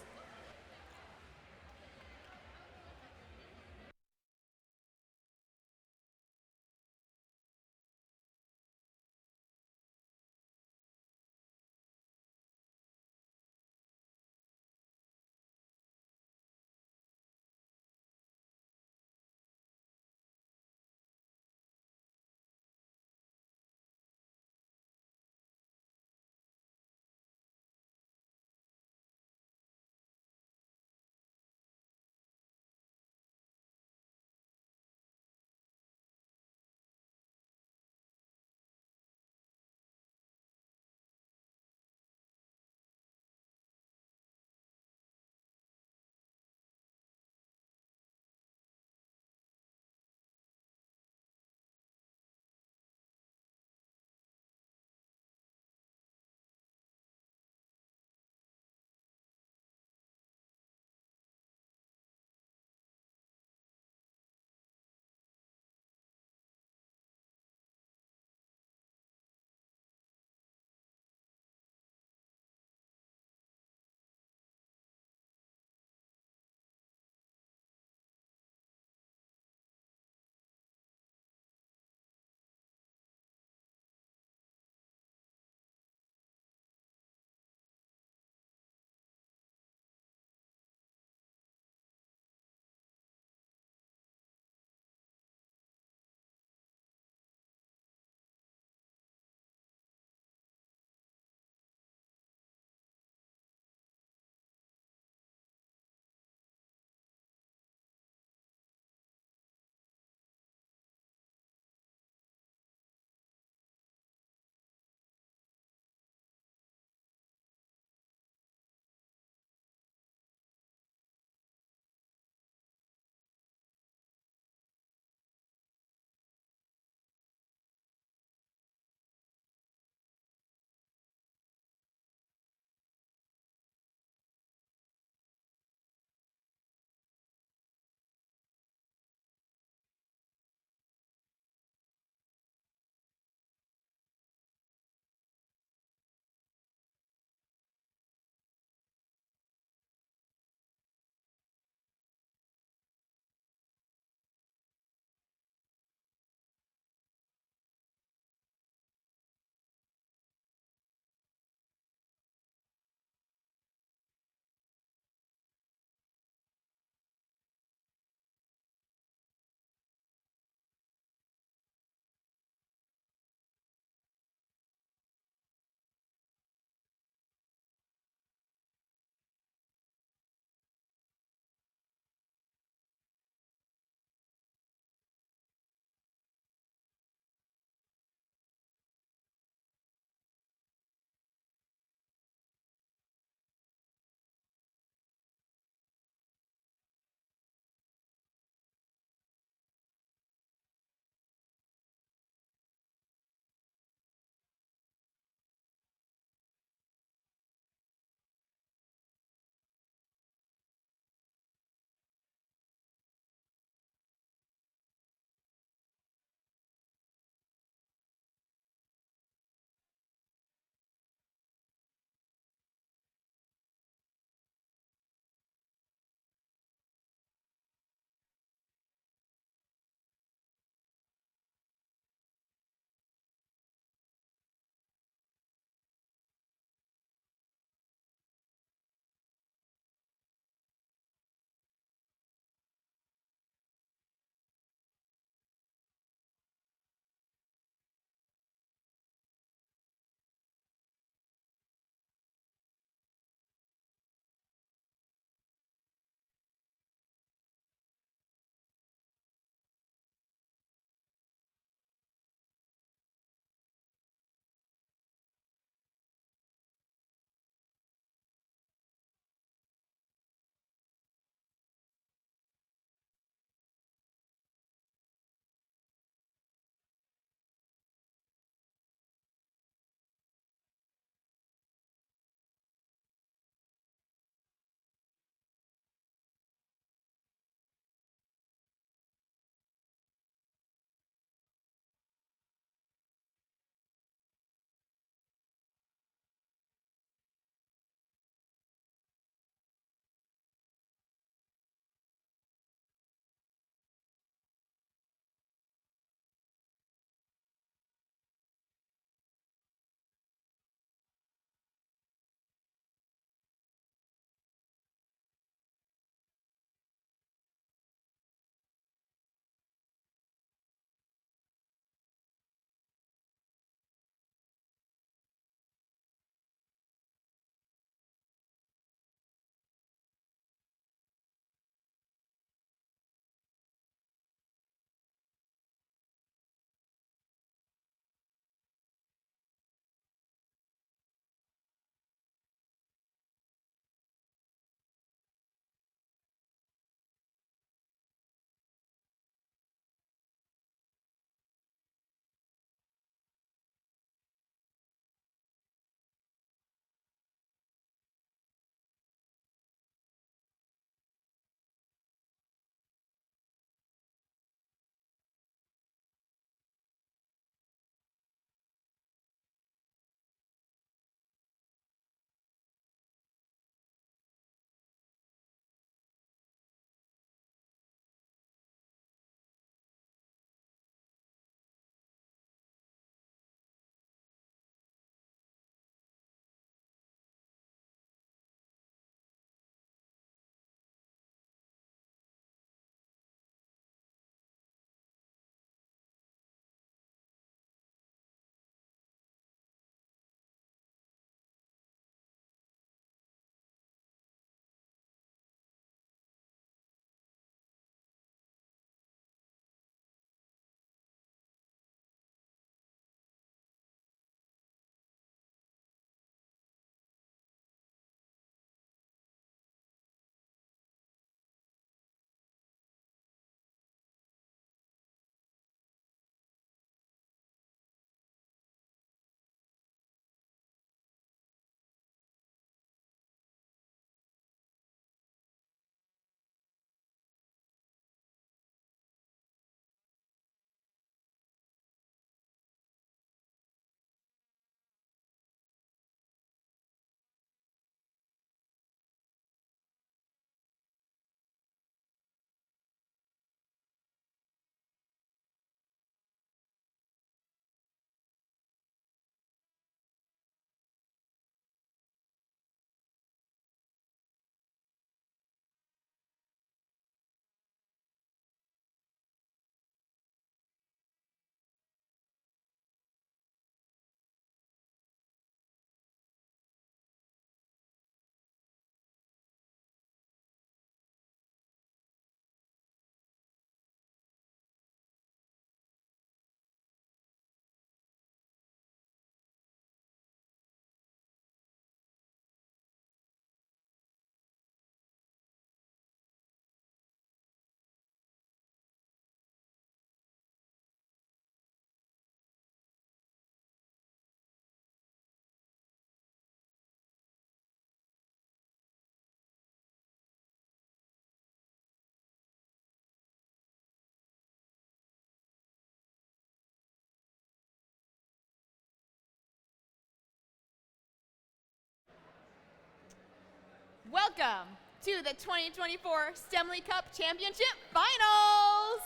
welcome to the 2024 STEMley Cup Championship Finals.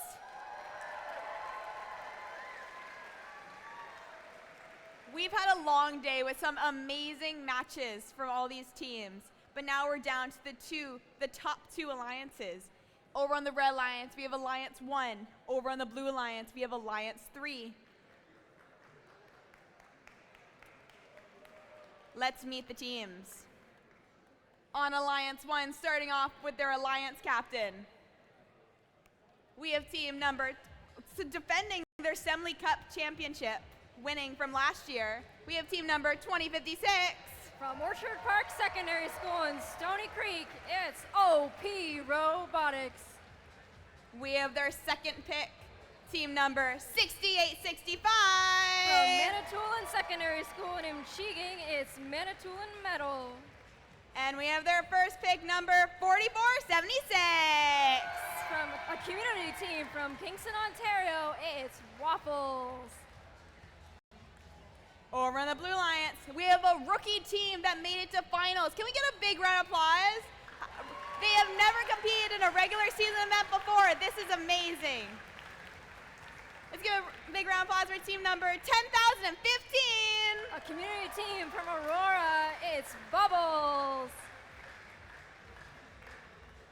We've had a long day with some amazing matches from all these teams, but now we're down to the top two alliances. Over on the Red Alliance, we have Alliance 1. Over on the Blue Alliance, we have Alliance 3. Let's meet the teams. On Alliance 1, starting off with their Alliance captain, we have team number, defending their STEMley Cup championship, winning from last year, we have team number 2056. From Orchard Park Secondary School in Stony Creek, it's OP Robotics. We have their second pick, team number 6865. From Manitoulin Secondary School in Imchigang, it's Manitoulin Metal. And we have their first pick, number 4476. From a community team from Kingston, Ontario, it's Waffles. Over on the Blue Alliance, we have a rookie team that made it to finals. Can we get a big round of applause? They have never competed in a regular season event before. This is amazing. Let's give a big round of applause for team number 10,015. A community team from Aurora, it's Bubbles.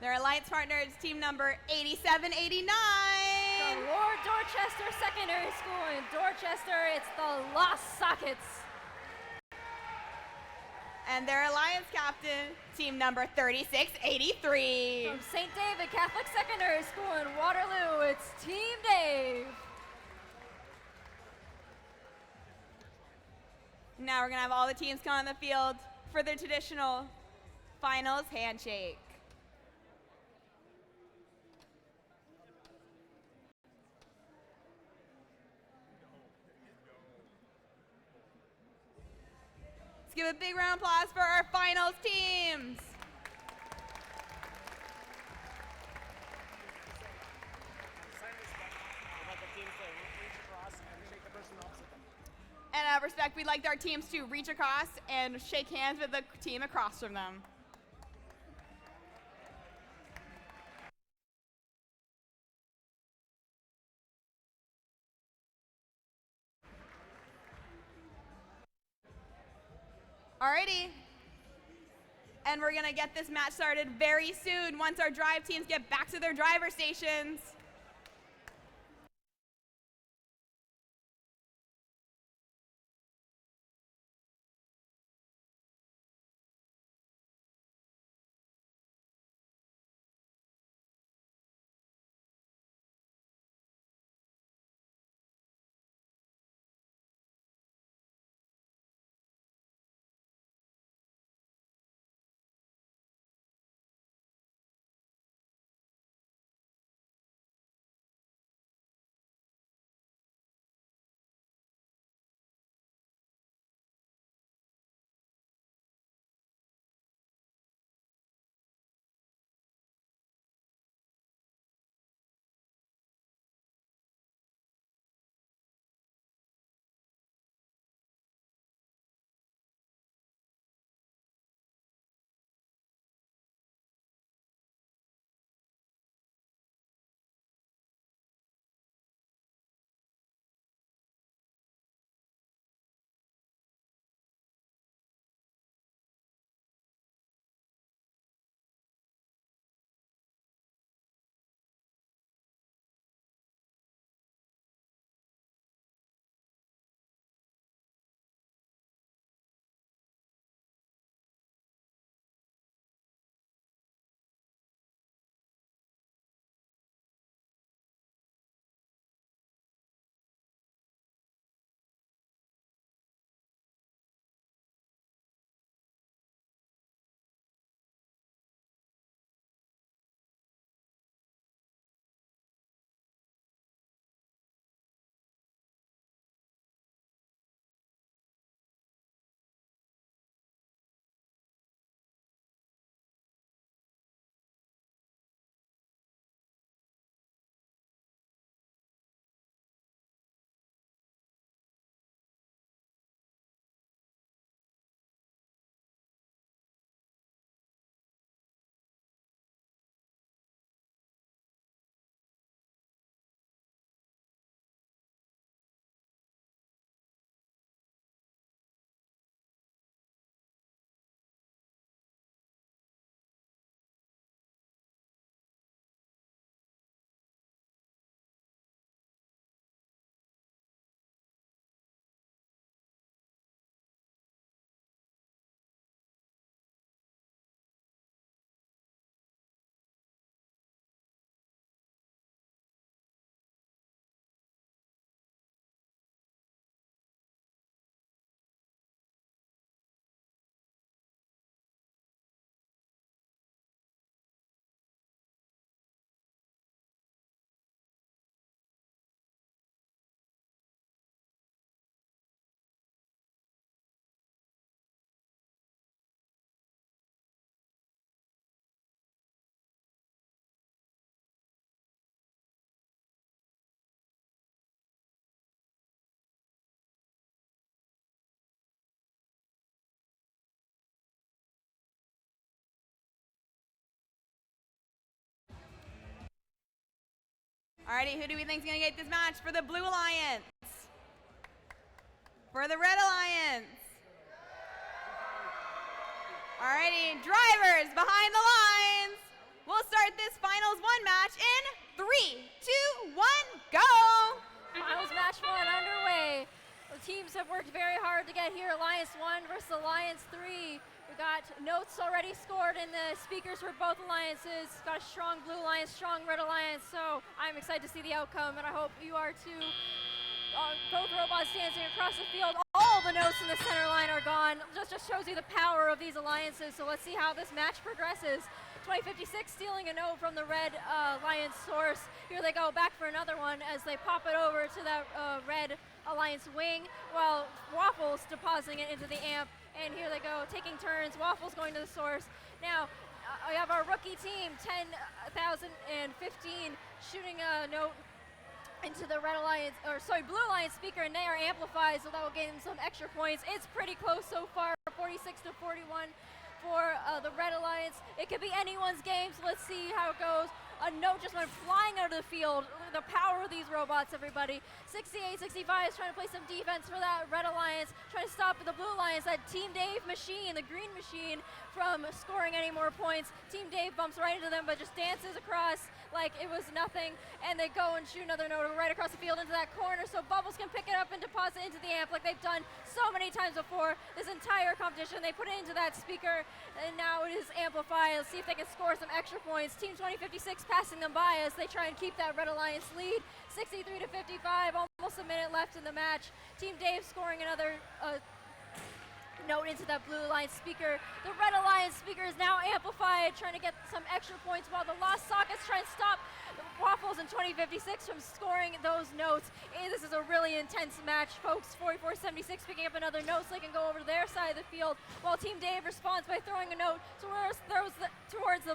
Their alliance partner is team number 8789. From Lord Dorchester Secondary School in Dorchester, it's the Lost Sockets. And their alliance captain, team number 3683. From St. David Catholic Secondary School in Waterloo, it's Team Dave. Now we're gonna have all the teams come on the field for their traditional finals handshake. Let's give a big round of applause for our finals teams. And out of respect, we'd like our teams to reach across and shake hands with the team across from them. Alrighty. And we're gonna get this match started very soon once our drive teams get back to their driver stations. Alrighty, who do we think is going to get this match for the Blue Alliance? For the Red Alliance. Alrighty, drivers behind the lines. We'll start this Finals 1 match in 3, 2, 1, go! Finals match 1 underway. The teams have worked very hard to get here. Alliance 1 versus Alliance 3. We got notes already scored in the speakers for both alliances. Got a strong Blue Alliance, strong Red Alliance. So I'm excited to see the outcome, and I hope you are too. Both robots dancing across the field. All the notes in the center line are gone. Just shows you the power of these alliances. So let's see how this match progresses. 2056 stealing a note from the Red Alliance source. Here they go back for another one as they pop it over to that Red Alliance wing, while Waffles depositing it into the amp. And here they go, taking turns. Waffles going to the source. Now, we have our rookie team, 10,015, shooting a note into the Blue Alliance speaker, and they are amplified, so that will gain them some extra points. It's pretty close so far, 46 to 41 for the Red Alliance. It could be anyone's game, so let's see how it goes. A note just went flying out of the field. Look at the power of these robots, everybody. 68-65 is trying to play some defense for that Red Alliance, trying to stop the Blue Alliance, that Team Dave machine, the green machine, from scoring any more points. Team Dave bumps right into them, but just dances across like it was nothing, and they go and shoot another note right across the field into that corner, so Bubbles can pick it up and deposit into the amp like they've done so many times before. This entire competition, they put it into that speaker, and now it is amplified. Let's see if they can score some extra points. Team 2056 passing them by as they try and keep that Red Alliance lead. 63 to 55, almost a minute left in the match. Team Dave scoring another note into that Blue Alliance speaker. The Red Alliance speaker is now amplified, trying to get some extra points, while the Lost Sockets try and stop Waffles in 2056 from scoring those notes. And this is a really intense match, folks. 4476 picking up another note so they can go over to their side of the field, while Team Dave responds by throwing a note towards the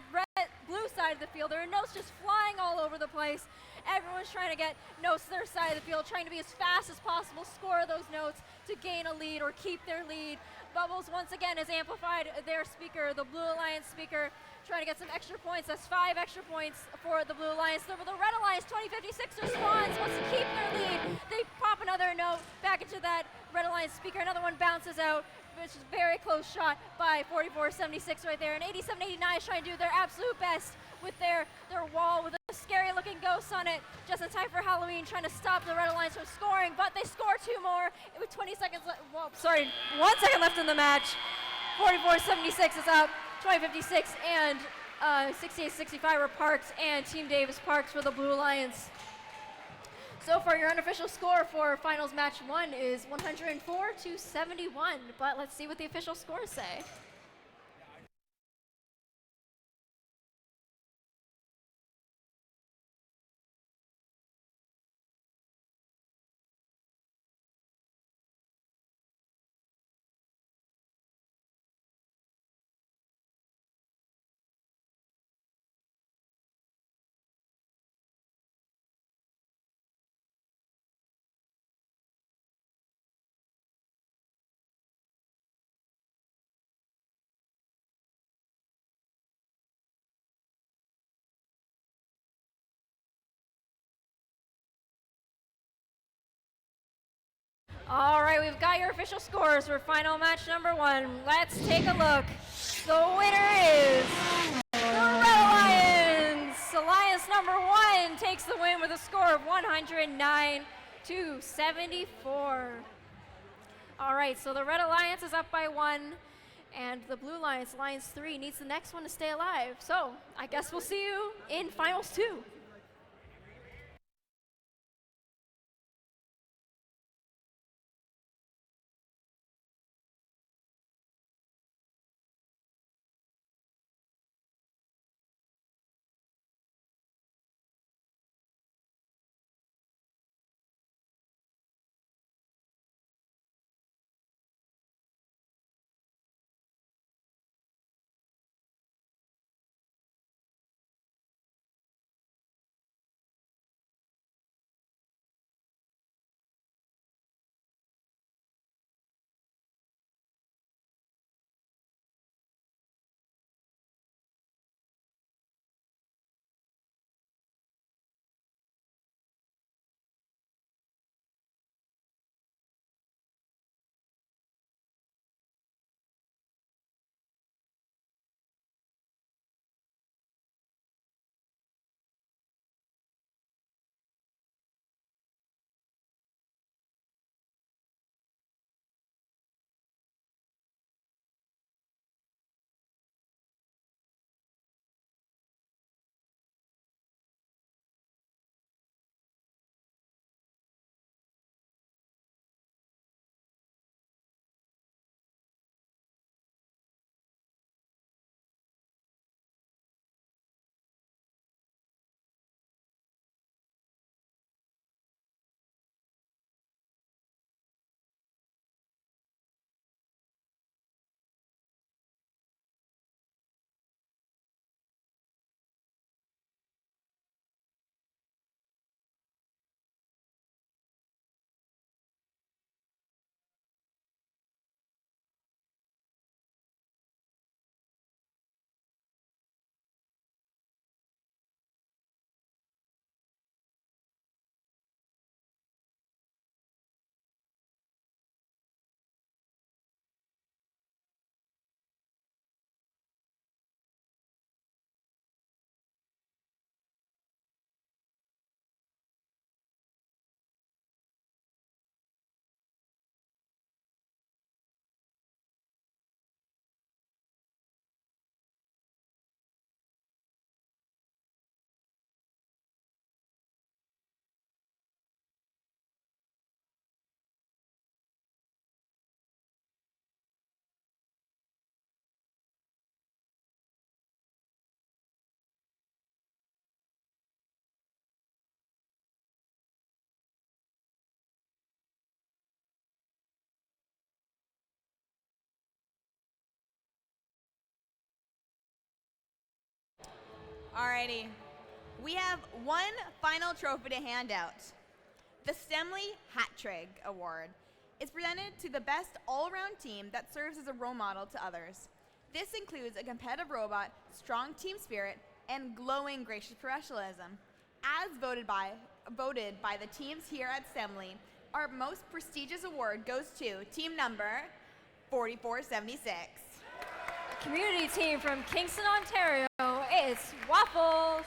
blue side of the field. There are notes just flying all over the place. Everyone's trying to get notes to their side of the field, trying to be as fast as possible, score those notes to gain a lead or keep their lead. Bubbles once again has amplified their speaker, the Blue Alliance speaker, trying to get some extra points. That's 5 extra points for the Blue Alliance. The Red Alliance 2056 responds, wants to keep their lead. They pop another note back into that Red Alliance speaker. Another one bounces out, which is a very close shot by 4476 right there. And 8789 is trying to do their absolute best with their wall with a scary looking ghost on it, just in time for Halloween, trying to stop the Red Alliance from scoring, but they score 2 more with 20 seconds left. Well, sorry, 1 second left in the match. 4476 is up, 2056 and 6865 were parked, and Team Davis parked for the Blue Alliance. So far, your unofficial score for finals match 1 is 104 to 71, but let's see what the official scores say. All right, we've got your official scores for final match number 1. Let's take a look. The winner is the Red Alliance. Alliance number 1 takes the win with a score of 109 to 74. All right, so the Red Alliance is up by 1, and the Blue Alliance, Alliance 3, needs the next one to stay alive. So I guess we'll see you in finals 2. Alrighty. We have one final trophy to hand out. The STEMley Hat Trick Award is presented to the best all-around team that serves as a role model to others. This includes a competitive robot, strong team spirit, and glowing gracious professionalism. As voted by the teams here at STEMley, our most prestigious award goes to team number 4476. Community team from Kingston, Ontario, it's Waffles.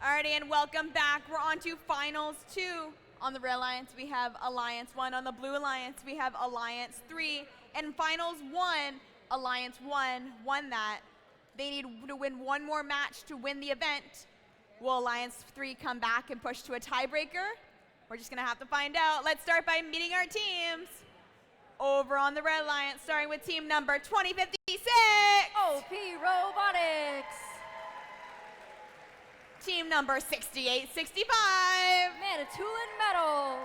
Alrighty, and welcome back. We're on to Finals 2. On the Red Alliance, we have Alliance 1. On the Blue Alliance, we have Alliance 3. And Finals 1, Alliance 1 won that. They need to win one more match to win the event. Will Alliance 3 come back and push to a tiebreaker? We're just gonna have to find out. Let's start by meeting our teams. Over on the Red Alliance, starting with team number 2056. OP Robotics. Team number 6865. Manitoulin Metal.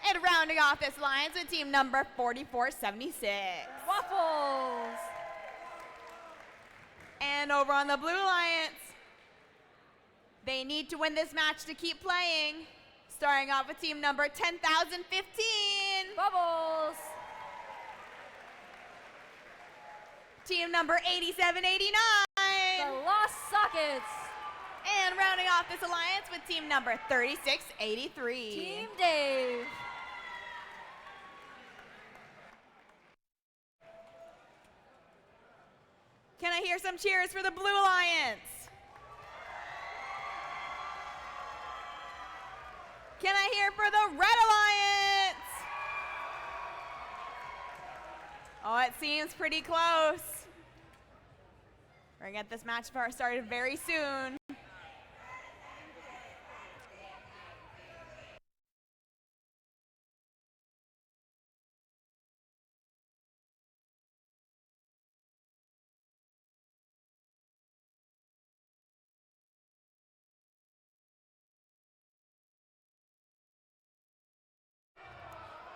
And rounding off this alliance with team number 4476. Waffles. And over on the Blue Alliance, they need to win this match to keep playing. Starting off with team number 10,015. Bubbles. Team number 8789. The Lost Sockets. And rounding off this alliance with team number 3683. Team Dave. Can I hear some cheers for the Blue Alliance? Can I hear for the Red Alliance? Oh, it seems pretty close. We're gonna get this match started very soon.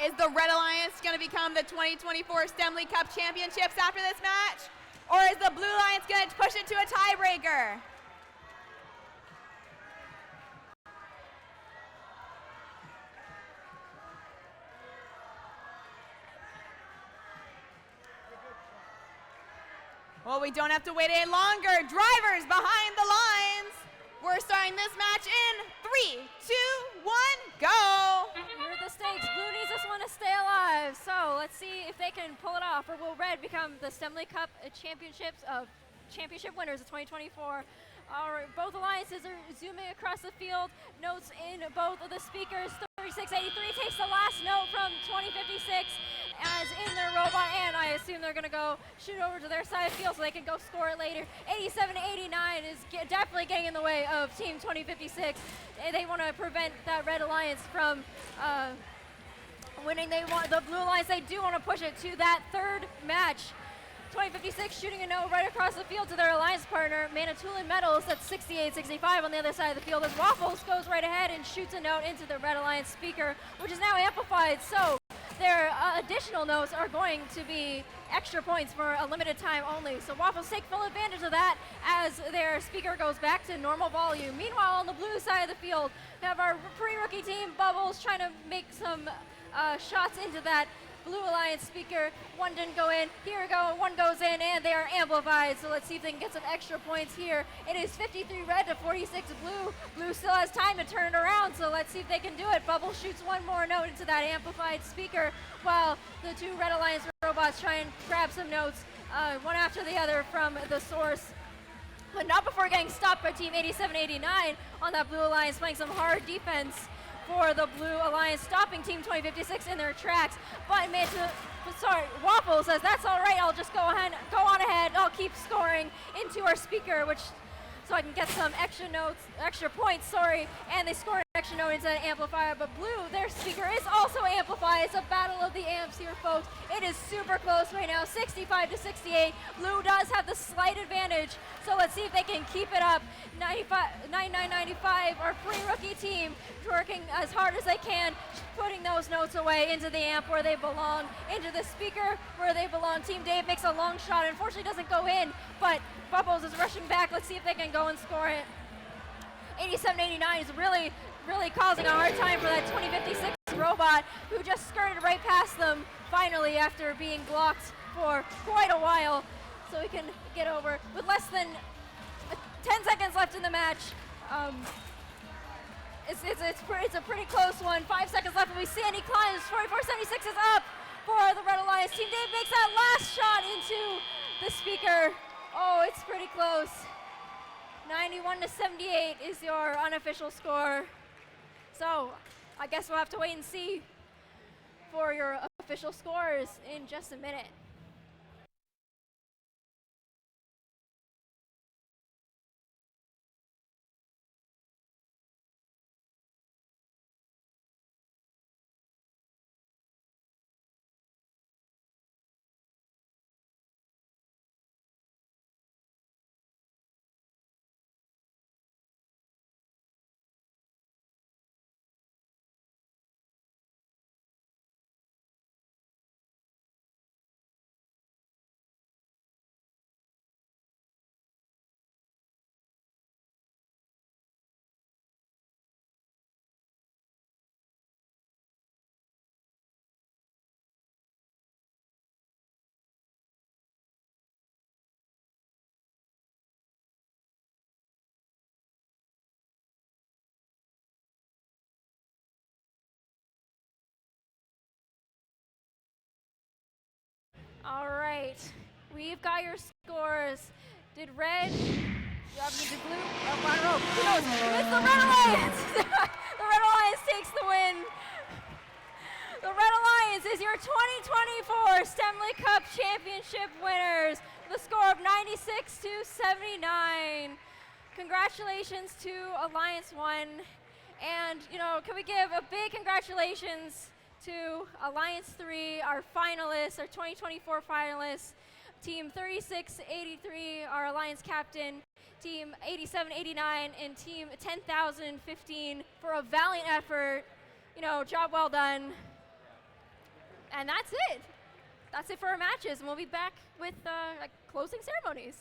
Is the Red Alliance going to become the 2024 STEMley Cup Championships after this match? Or is the Blue Alliance going to push it to a tiebreaker? Well, we don't have to wait any longer. Drivers behind the lines. We're starting this match in 3, 2, 1, go. Here are the stakes. Blue needs this one to stay alive. So let's see if they can pull it off, or will Red become the STEMley Cup championship winners of 2024? All right, both alliances are zooming across the field. Notes in both of the speakers. 3683 takes the last note from 2056 as in their robot, and I assume they're going to go shoot over to their side of the field so they can go score it later. 8789 is definitely getting in the way of Team 2056. They want to prevent that Red Alliance from winning. They want the Blue Alliance. They do want to push it to that third match. 2056 shooting a note right across the field to their alliance partner, Manitoulin Metals, at 6865 on the other side of the field, as Waffles goes right ahead and shoots a note into the Red Alliance speaker, which is now amplified. So their additional notes are going to be extra points for a limited time only. So Waffles take full advantage of that as their speaker goes back to normal volume. Meanwhile, on the blue side of the field, we have our pre-rookie team, Bubbles, trying to make some shots into that Blue Alliance speaker. One didn't go in. Here we go. One goes in, and they are amplified. So let's see if they can get some extra points here. It is 53 red to 46 blue. Blue still has time to turn it around, so let's see if they can do it. Bubble shoots one more note into that amplified speaker, while the two Red Alliance robots try and grab some notes, one after the other from the source. But not before getting stopped by Team 8789 on that Blue Alliance, playing some hard defense for the Blue Alliance, stopping Team 2056 in their tracks. But Waffle says, that's all right, I'll just go on ahead, I'll keep scoring into our speaker, so I can get some extra points, and they score an extra note into the amplifier. But Blue, their speaker is also amplified. It's a battle of the amps here, folks. It is super close right now, 65 to 68. Blue does have the slight advantage, so let's see if they can keep it up. 9995, our pre-rookie team, working as hard as they can, putting those notes away into the amp where they belong, into the speaker where they belong. Team Dave makes a long shot, unfortunately doesn't go in, but Bubbles is rushing back. Let's see if they can go and score it. 8789 is really causing a hard time for that 2056 robot, who just skirted right past them finally after being blocked for quite a while. So we can get over with less than 10 seconds left in the match. It's a pretty close one. 5 seconds left, and we see any climbs. 4476 is up for the Red Alliance. Team Dave makes that last shot into the speaker. Oh, it's pretty close. 91 to 78 is your unofficial score. So I guess we'll have to wait and see for your official scores in just a minute. All right, we've got your scores. Did red, did blue, one row. Who knows? It's the Red Alliance! The Red Alliance takes the win. The Red Alliance is your 2024 STEMley Cup Championship winners with a score of 96 to 79. Congratulations to Alliance 1. And, can we give a big congratulations to Alliance 3, our finalists, our 2024 finalists, Team 3683, our Alliance captain, Team 8789, and Team 10,015 for a valiant effort. Job well done. And that's it. That's it for our matches, and we'll be back with closing ceremonies.